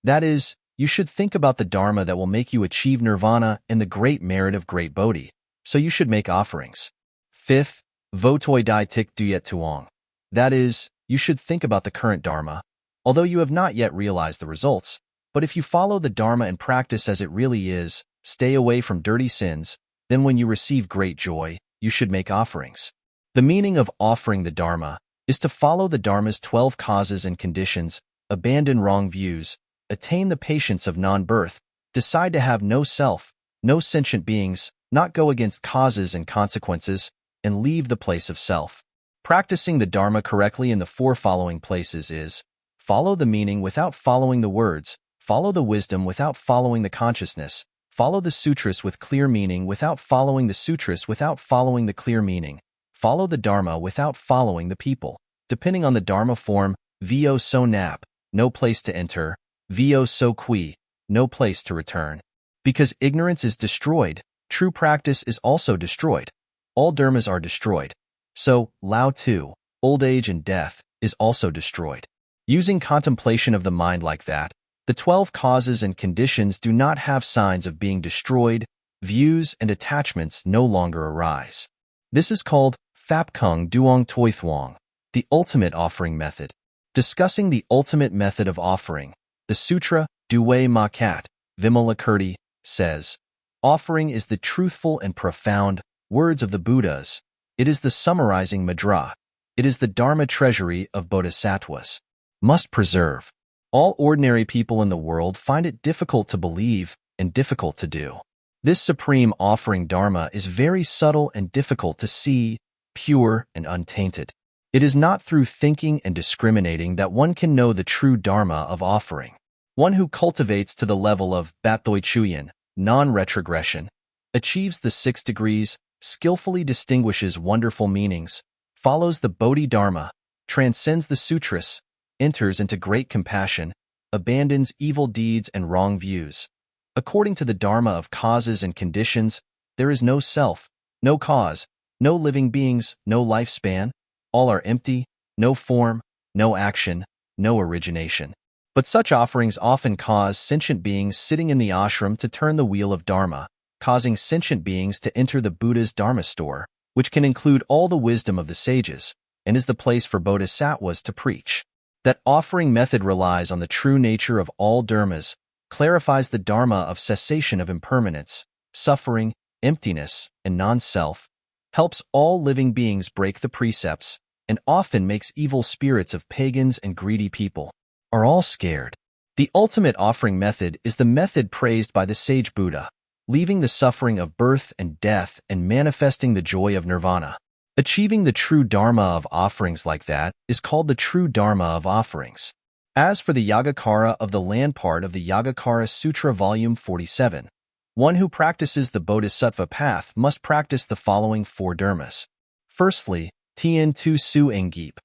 That is, you should think about the Dharma that will make you achieve nirvana and the great merit of great Bodhi, so you should make offerings. Fifth, Vo Toi Dai Tik Duyet Tuong. That is, you should think about the current Dharma, although you have not yet realized the results, but if you follow the Dharma and practice as it really is, stay away from dirty sins, then when you receive great joy, you should make offerings. The meaning of offering the Dharma is to follow the Dharma's 12 causes and conditions, abandon wrong views, attain the patience of non-birth, decide to have no self, no sentient beings, not go against causes and consequences, and leave the place of self. Practicing the Dharma correctly in the four following places is: follow the meaning without following the words, follow the wisdom without following the consciousness, follow the sutras with clear meaning without following the sutras without following the clear meaning, follow the Dharma without following the people. Depending on the Dharma form, vo so nap, no place to enter, vo so qui, no place to return. Because ignorance is destroyed, true practice is also destroyed. All dharmas are destroyed. So, Lao too, old age and death, is also destroyed. Using contemplation of the mind like that, the 12 causes and conditions do not have signs of being destroyed, views and attachments no longer arise. This is called Phap Kung Duong Toi Thuong, the ultimate offering method. Discussing the ultimate method of offering, the Sutra Duwei Ma Kat, Vimalakirti, says, offering is the truthful and profound words of the Buddhas. It is the summarizing madra. It is the Dharma treasury of Bodhisattvas. Must preserve. All ordinary people in the world find it difficult to believe and difficult to do. This supreme offering Dharma is very subtle and difficult to see, pure and untainted. It is not through thinking and discriminating that one can know the true Dharma of offering. One who cultivates to the level of Battoi Chuyen, non-retrogression, achieves the 6 degrees, skillfully distinguishes wonderful meanings, follows the Bodhi-Dharma, transcends the sutras, enters into great compassion, abandons evil deeds and wrong views. According to the Dharma of causes and conditions, there is no self, no cause, no living beings, no lifespan. All are empty, no form, no action, no origination. But such offerings often cause sentient beings sitting in the ashram to turn the wheel of Dharma, causing sentient beings to enter the Buddha's Dharma store, which can include all the wisdom of the sages, and is the place for Bodhisattvas to preach. That offering method relies on the true nature of all dharmas, clarifies the Dharma of cessation of impermanence, suffering, emptiness, and non-self, helps all living beings break the precepts, and often makes evil spirits of pagans and greedy people are all scared. The ultimate offering method is the method praised by the sage Buddha, leaving the suffering of birth and death and manifesting the joy of nirvana. Achieving the true Dharma of offerings like that is called the true Dharma of offerings. As for the Yogacara of the land part of the Yogacara Sutra Volume 47, one who practices the Bodhisattva path must practice the following 4 dharmas. Firstly, Tien Tu Su Engip,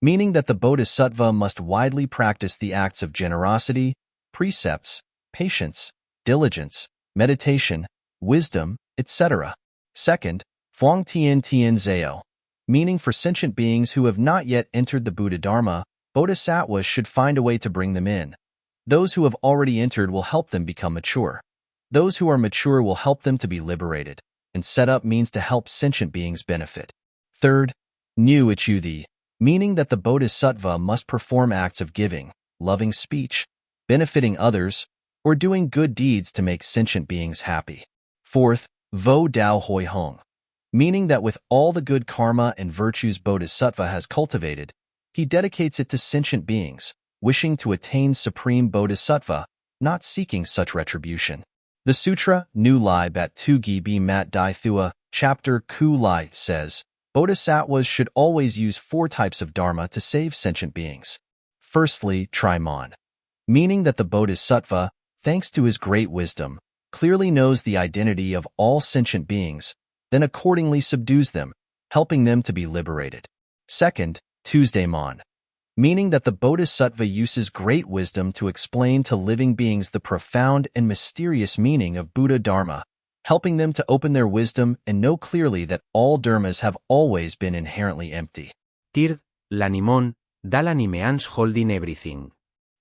meaning that the Bodhisattva must widely practice the acts of generosity, precepts, patience, diligence, meditation, wisdom, etc. Second, Phuong Tien Tien Zao, meaning for sentient beings who have not yet entered the Buddha Dharma, Bodhisattvas should find a way to bring them in. Those who have already entered will help them become mature. Those who are mature will help them to be liberated, and set up means to help sentient beings benefit. Third, Nyu Ichuthi, meaning that the Bodhisattva must perform acts of giving, loving speech, benefiting others, or doing good deeds to make sentient beings happy. Fourth, Vo Dao Hoi Hong, meaning that with all the good karma and virtues Bodhisattva has cultivated, he dedicates it to sentient beings, wishing to attain supreme Bodhisattva, not seeking such retribution. The Sutra Nu Lai Bat Tu Gi Bi Mat Dai Thua, Chapter Ku Lai, says, Bodhisattvas should always use 4 types of dharma to save sentient beings. Firstly, Trimon, meaning that the Bodhisattva, thanks to his great wisdom, clearly knows the identity of all sentient beings, then accordingly subdues them, helping them to be liberated. Second, Tuesdaymon, meaning that the Bodhisattva uses great wisdom to explain to living beings the profound and mysterious meaning of Buddha Dharma, helping them to open their wisdom and know clearly that all dharmas have always been inherently empty. Tird, Lanimon, Dalanimeans holding everything.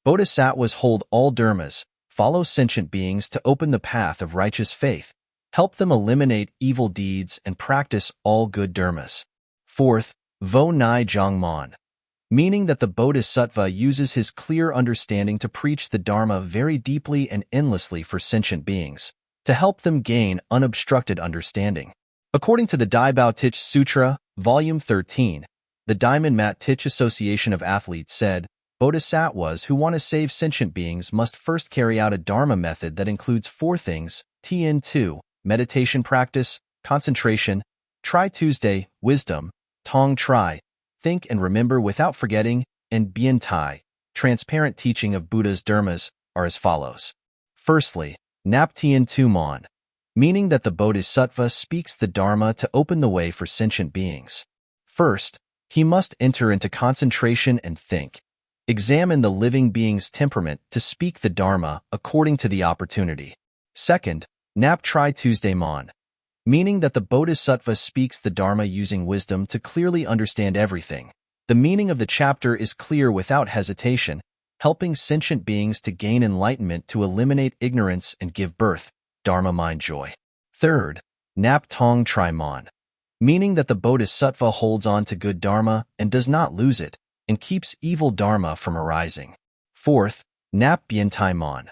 Bodhisattvas hold all dharmas, follow sentient beings to open the path of righteous faith, help them eliminate evil deeds and practice all good dharmas. Fourth, Vo Nai Jongmon, meaning that the Bodhisattva uses his clear understanding to preach the Dharma very deeply and endlessly for sentient beings, to help them gain unobstructed understanding. According to the Dai Bao Tich Sutra, Volume 13, the Diamond Mat Tich Association of Athletes said, Bodhisattvas who want to save sentient beings must first carry out a dharma method that includes 4 things: Tien2, meditation practice, concentration; Tri Tuesday, wisdom; Tong Tri, think and remember without forgetting; and Bien Tai, transparent teaching of Buddha's dharmas, are as follows. Firstly, Nap Tien2 Mon, meaning that the Bodhisattva speaks the Dharma to open the way for sentient beings. First, he must enter into concentration and think. Examine the living being's temperament to speak the Dharma according to the opportunity. Second, Nap Tri Tuesday Mon, meaning that the Bodhisattva speaks the Dharma using wisdom to clearly understand everything. The meaning of the chapter is clear without hesitation, helping sentient beings to gain enlightenment to eliminate ignorance and give birth, Dharma mind joy. Third, Nap Tong Tri Mon, meaning that the Bodhisattva holds on to good Dharma and does not lose it, and keeps evil Dharma from arising. Fourth, Nap Bien Tai Mon.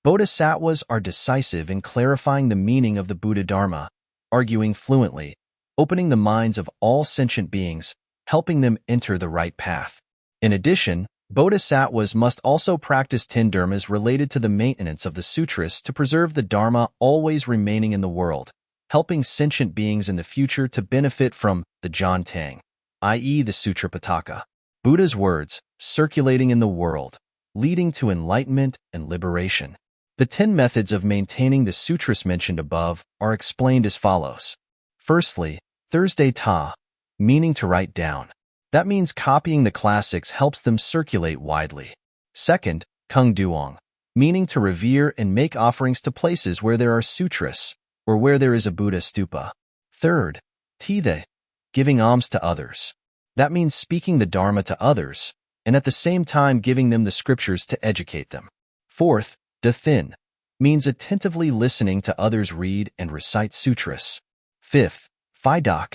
Bodhisattvas are decisive in clarifying the meaning of the Buddha Dharma, arguing fluently, opening the minds of all sentient beings, helping them enter the right path. In addition, Bodhisattvas must also practice 10 dharmas related to the maintenance of the sutras to preserve the Dharma always remaining in the world, helping sentient beings in the future to benefit from the Jan Tang, i.e. the Sutra Pitaka, Buddha's words, circulating in the world, leading to enlightenment and liberation. The 10 methods of maintaining the sutras mentioned above are explained as follows. Firstly, Thursday Ta, meaning to write down. That means copying the classics helps them circulate widely. Second, Kung Duong, meaning to revere and make offerings to places where there are sutras, or where there is a Buddha stupa. Third, Tithe, giving alms to others. That means speaking the Dharma to others, and at the same time giving them the scriptures to educate them. Fourth, Dathin, means attentively listening to others read and recite sutras. Fifth, Phaidak,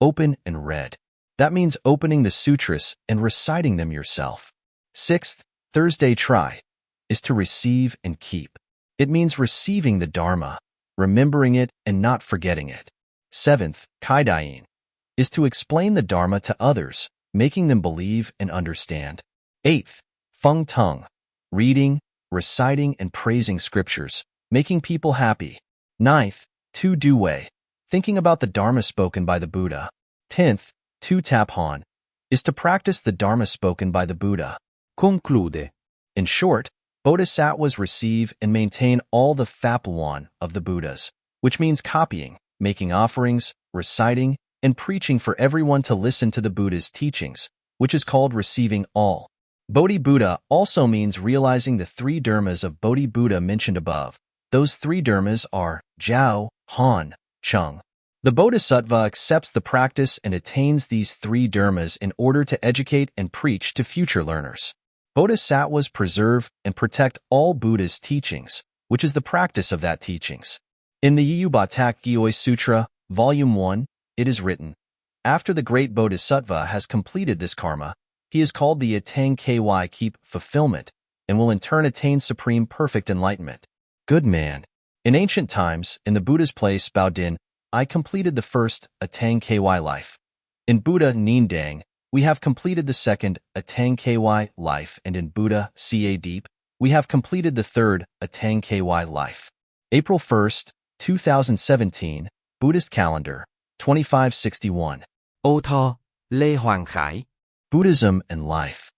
open and read. That means opening the sutras and reciting them yourself. Sixth, Thursday Tri, is to receive and keep. It means receiving the Dharma, remembering it and not forgetting it. Seventh, Kaidain, is to explain the Dharma to others, making them believe and understand. Eighth, Feng Tung, reading, reciting and praising scriptures, making people happy. Ninth, Tu Du Wei, thinking about the Dharma spoken by the Buddha. 10th, Tu Tap Han, is to practice the Dharma spoken by the Buddha. Conclude. In short, Bodhisattvas receive and maintain all the Fapuan of the Buddhas, which means copying, making offerings, reciting, and preaching for everyone to listen to the Buddha's teachings, which is called receiving all. Bodhi Buddha also means realizing the 3 dharmas of Bodhi Buddha mentioned above. Those 3 dharmas are Jiao, Han, Chung. The Bodhisattva accepts the practice and attains these 3 dharmas in order to educate and preach to future learners. Bodhisattvas preserve and protect all Buddha's teachings, which is the practice of that teachings. In the Yubatak Gyoi Sutra, Volume 1, it is written, after the great Bodhisattva has completed this karma, he is called the Atang Ky Keep fulfillment, and will in turn attain supreme perfect enlightenment. Good man. In ancient times, in the Buddha's place Baodin, I completed the first Atang Ky life. In Buddha Nindang, we have completed the second Atang Ky life, and in Buddha Ca Deep, we have completed the third Atang Ky life. April 1st, 2017, Buddhist calendar, 2561. Author Lê Hoàng Khải. Buddhism and Life.